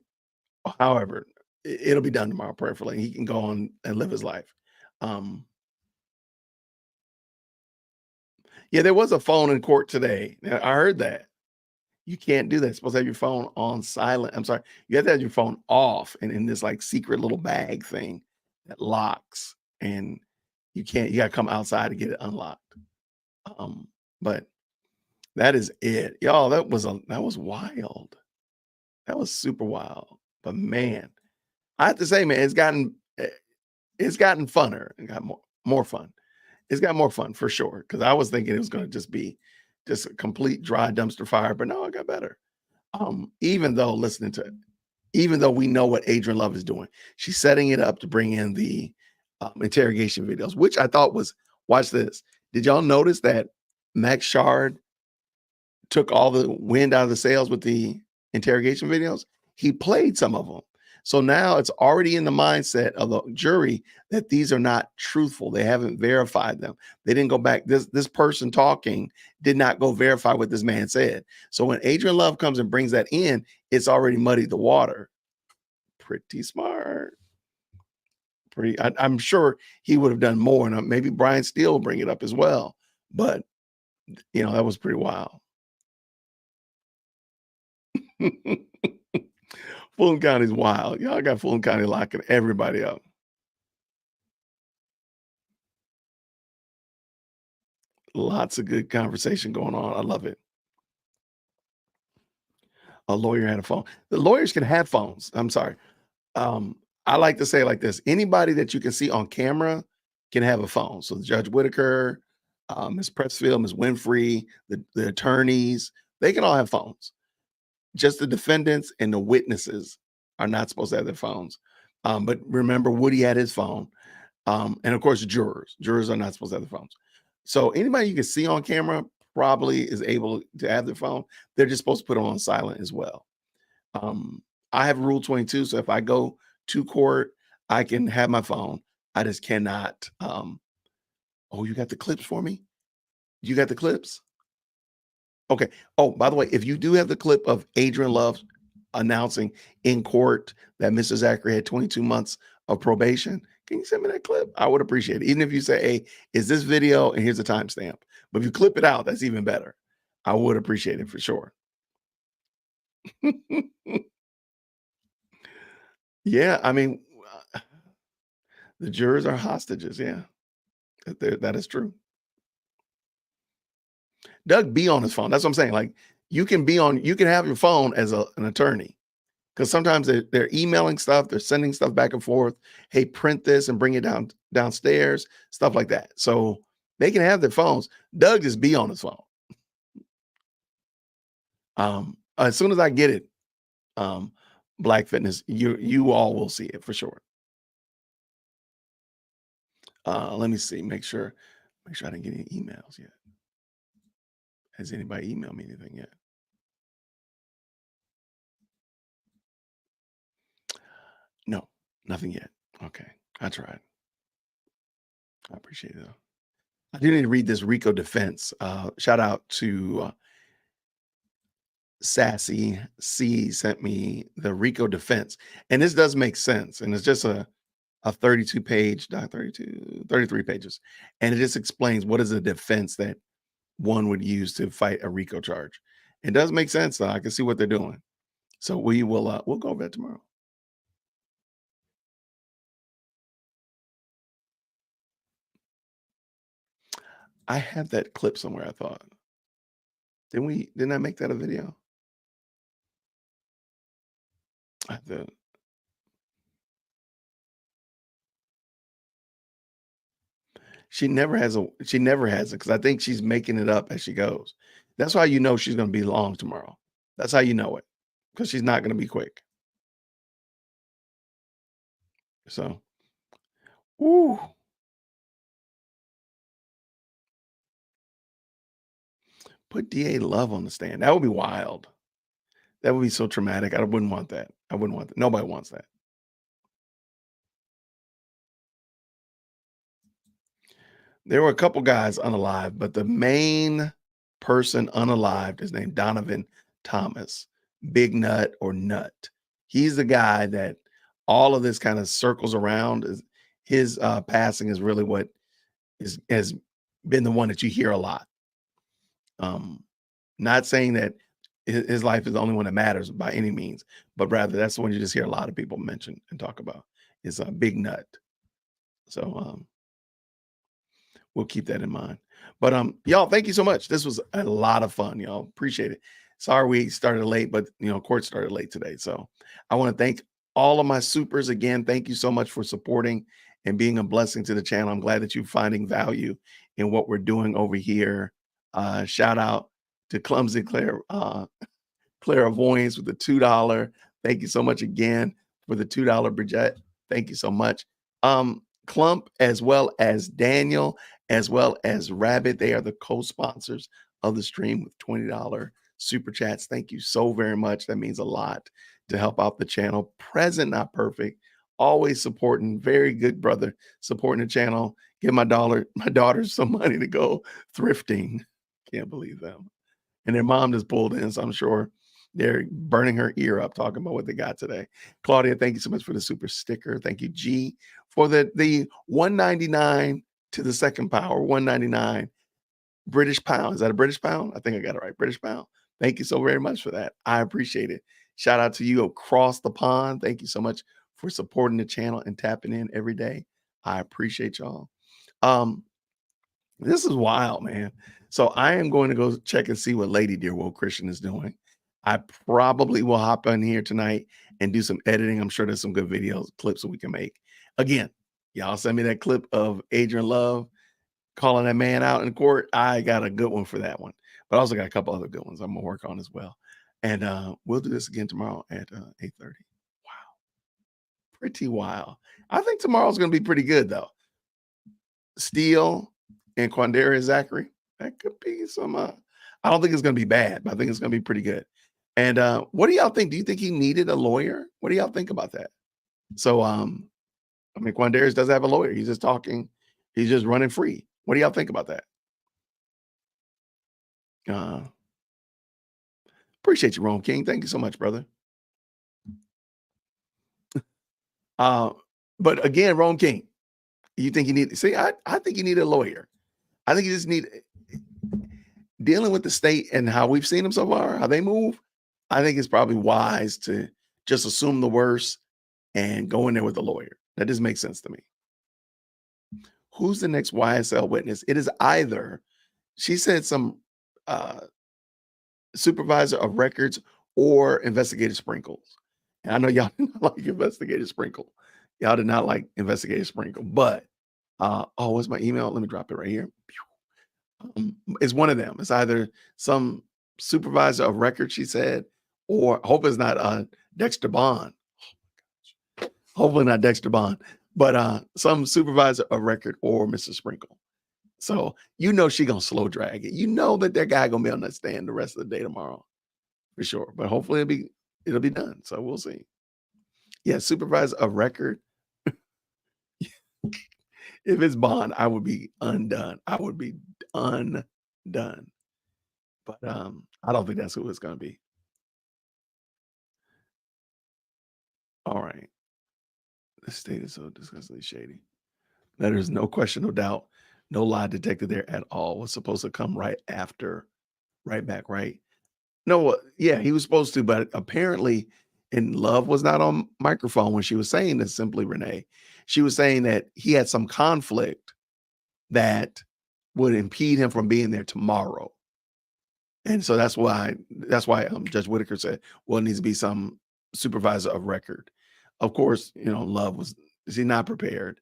however, it'll be done tomorrow, prayerfully. He can go on and live his life. Yeah, there was a phone in court today. I heard that. You can't do that. You're supposed to have your phone on silent. I'm sorry. You have to have your phone off and in this like secret little bag thing that locks. And you got to come outside to get it unlocked. But that is it. Y'all, that was wild. That was super wild. But man, I have to say, man, it's gotten funner and got more fun. It's got more fun for sure. Cause I was thinking it was going to just be just a complete dry dumpster fire, but no, it got better. Even though we know what Adrian Love is doing, she's setting it up to bring in the interrogation videos, which I thought was, watch this. Did y'all notice that Max Shard took all the wind out of the sails with the interrogation videos? He played some of them. So now it's already in the mindset of the jury that these are not truthful. They haven't verified them. They didn't go back. This person talking did not go verify what this man said. So when Adrian Love comes and brings that in, it's already muddied the water. Pretty smart. I'm sure he would have done more. And maybe Brian Steele will bring it up as well. But, that was pretty wild. Fulton County's wild. Y'all got Fulton County locking everybody up. Lots of good conversation going on. I love it. A lawyer had a phone. The lawyers can have phones. I'm sorry. I like to say it like this. Anybody that you can see on camera can have a phone. So Judge Whitaker, Ms. Pressfield, Ms. Winfrey, the attorneys, they can all have phones. Just the defendants and the witnesses are not supposed to have their phones. But remember, Woody had his phone. And of course, jurors are not supposed to have their phones. So anybody you can see on camera probably is able to have their phone. They're just supposed to put it on silent as well. I have Rule 22. So if I go to court, I can have my phone. I just cannot. Oh, you got the clips for me? You got the clips? Okay. Oh, by the way, if you do have the clip of Adrian Love announcing in court that Mr. Zachary had 22 months of probation, can you send me that clip? I would appreciate it. Even if you say, hey, is this video? And here's a timestamp. But if you clip it out, that's even better. I would appreciate it for sure. Yeah, I mean, the jurors are hostages. Yeah, that is true. Doug be on his phone. That's what I'm saying. Like you can have your phone as an attorney because sometimes they're emailing stuff, they're sending stuff back and forth. Hey, print this and bring it downstairs, stuff like that. So they can have their phones. Doug just be on his phone. As soon as I get it, Black Fitness, you all will see it for sure. Let me see. Make sure I didn't get any emails yet. Has anybody emailed me anything yet? Nothing yet. Okay. I tried. I appreciate it though. I do need to read this RICO defense. Shout out to Sassy C sent me the RICO defense. And this does make sense. And it's just a 32 page, not 32, 33 pages. And it just explains what is a defense that one would use to fight a RICO charge. It does make sense though. I can see what they're doing. So we'll go over that tomorrow. I have that clip somewhere, I thought. Didn't I make that a video? I have to. She never has it because I think she's making it up as she goes. That's why you know she's going to be long tomorrow. That's how you know it, because she's not going to be quick. So, ooh. Put DA Love on the stand. That would be wild. That would be so traumatic. I wouldn't want that. I wouldn't want that. Nobody wants that. There were a couple guys unalived, but the main person unalived is named Donovan Thomas, Big Nut or Nut. He's the guy that all of this kind of circles around. His passing is really what has been the one that you hear a lot. Not saying that his life is the only one that matters by any means, but rather that's the one you just hear a lot of people mention and talk about is a Big Nut. So we'll keep that in mind. But y'all, thank you so much. This was a lot of fun, y'all. Appreciate it. Sorry we started late, but court started late today. So I want to thank all of my supers again. Thank you so much for supporting and being a blessing to the channel. I'm glad that you're finding value in what we're doing over here. Shout out to Clumsy Clairvoyance with the $2. Thank you so much again for the $2 Bridget. Thank you so much. Clump, as well as Daniel, as well as Rabbit. They are the co-sponsors of the stream with $20 super chats. Thank you so very much. That means a lot to help out the channel. Present, not perfect. Always supporting. Very good brother supporting the channel. Give my daughters some money to go thrifting. Can't believe them. And their mom just pulled in, so I'm sure they're burning her ear up talking about what they got today. Claudia, thank you so much for the super sticker. Thank you, G, for the $1.99 to the second power, $1.99 British pound. Is that a British pound? I think I got it right. British pound. Thank you so very much for that. I appreciate it. Shout out to you across the pond. Thank you so much for supporting the channel and tapping in every day. I appreciate y'all. This is wild, man. So I am going to go check and see what Lady Dear Woke Christian is doing. I probably will hop on here tonight and do some editing. I'm sure there's some good videos, clips that we can make. Again, y'all send me that clip of Adrian Love calling that man out in court. I got a good one for that one, but I also got a couple other good ones I'm gonna work on as well. And we'll do this again tomorrow at 8:30. Wow. Pretty wild. I think tomorrow's gonna be pretty good though. Steele and Quandarius Zachary. That could be some I don't think it's gonna be bad, but I think it's gonna be pretty good. And what do y'all think? Do you think he needed a lawyer? What do y'all think about that? So I mean, Quandarius does have a lawyer. He's just talking, he's just running free. What do y'all think about that? Appreciate you, Rome King. Thank you so much, brother. But again, Rome King, you think you need, see, I think you need a lawyer. I think you just need, dealing with the state and how we've seen them so far, how they move, I think it's probably wise to just assume the worst and go in there with a lawyer. That doesn't make sense to me. Who's the next YSL witness? It is either, she said some supervisor of records or investigator Sprinkles. And I know y'all did not like investigator Sprinkle. Y'all did not like investigator Sprinkle, but what's my email? Let me drop it right here. It's one of them. It's either some supervisor of record, she said, or I hope it's not Dexter Bond. Hopefully not Dexter Bond, but some supervisor of record or Mr. Sprinkle. So you know she gonna slow drag it. You know that guy gonna be on that stand the rest of the day tomorrow, for sure. But hopefully it'll be done. So we'll see. Yeah, supervisor of record If it's bond, I would be undone. I would be undone. But I don't think that's who it's going to be. All right. The state is so disgustingly shady. There's no question, no doubt, no lie detected there at all. Was supposed to come right after, right back, right? No, yeah, he was supposed to, but apparently, and Love was not on microphone when she was saying this. Simply, Renee, she was saying that he had some conflict that would impede him from being there tomorrow, and so that's why Judge Whitaker said, "Well, it needs to be some supervisor of record." Of course, Love was he not prepared,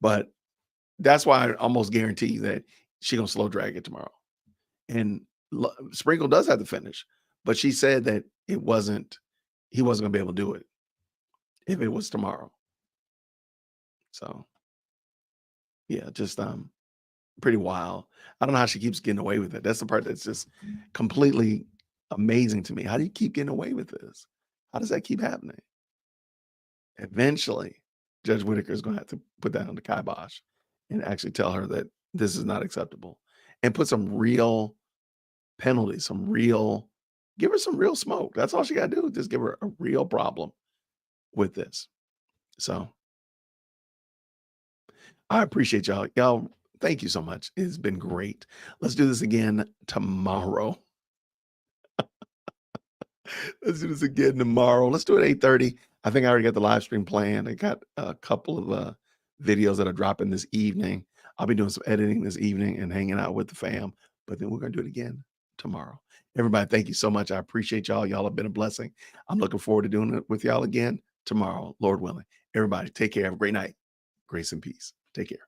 but that's why I almost guarantee that she gonna slow drag it tomorrow. And Sprinkle does have to finish, but she said that he wasn't gonna be able to do it if it was tomorrow. So yeah, just pretty wild. I don't know how she keeps getting away with it. That's the part that's just completely amazing to me. How do you keep getting away with this? How does that keep happening? Eventually, Judge Whitaker is gonna have to put that on the kibosh and actually tell her that this is not acceptable and put some real penalties, give her some real smoke. That's all she got to do. Just give her a real problem with this. So I appreciate y'all. Y'all, thank you so much. It's been great. Let's do this again tomorrow. Let's do this again tomorrow. Let's do it 8:30. I think I already got the live stream planned. I got a couple of videos that are dropping this evening. I'll be doing some editing this evening and hanging out with the fam, but then we're going to do it again tomorrow. Everybody, thank you so much. I appreciate y'all. Y'all have been a blessing. I'm looking forward to doing it with y'all again tomorrow, Lord willing. Everybody, take care. Have a great night. Grace and peace. Take care.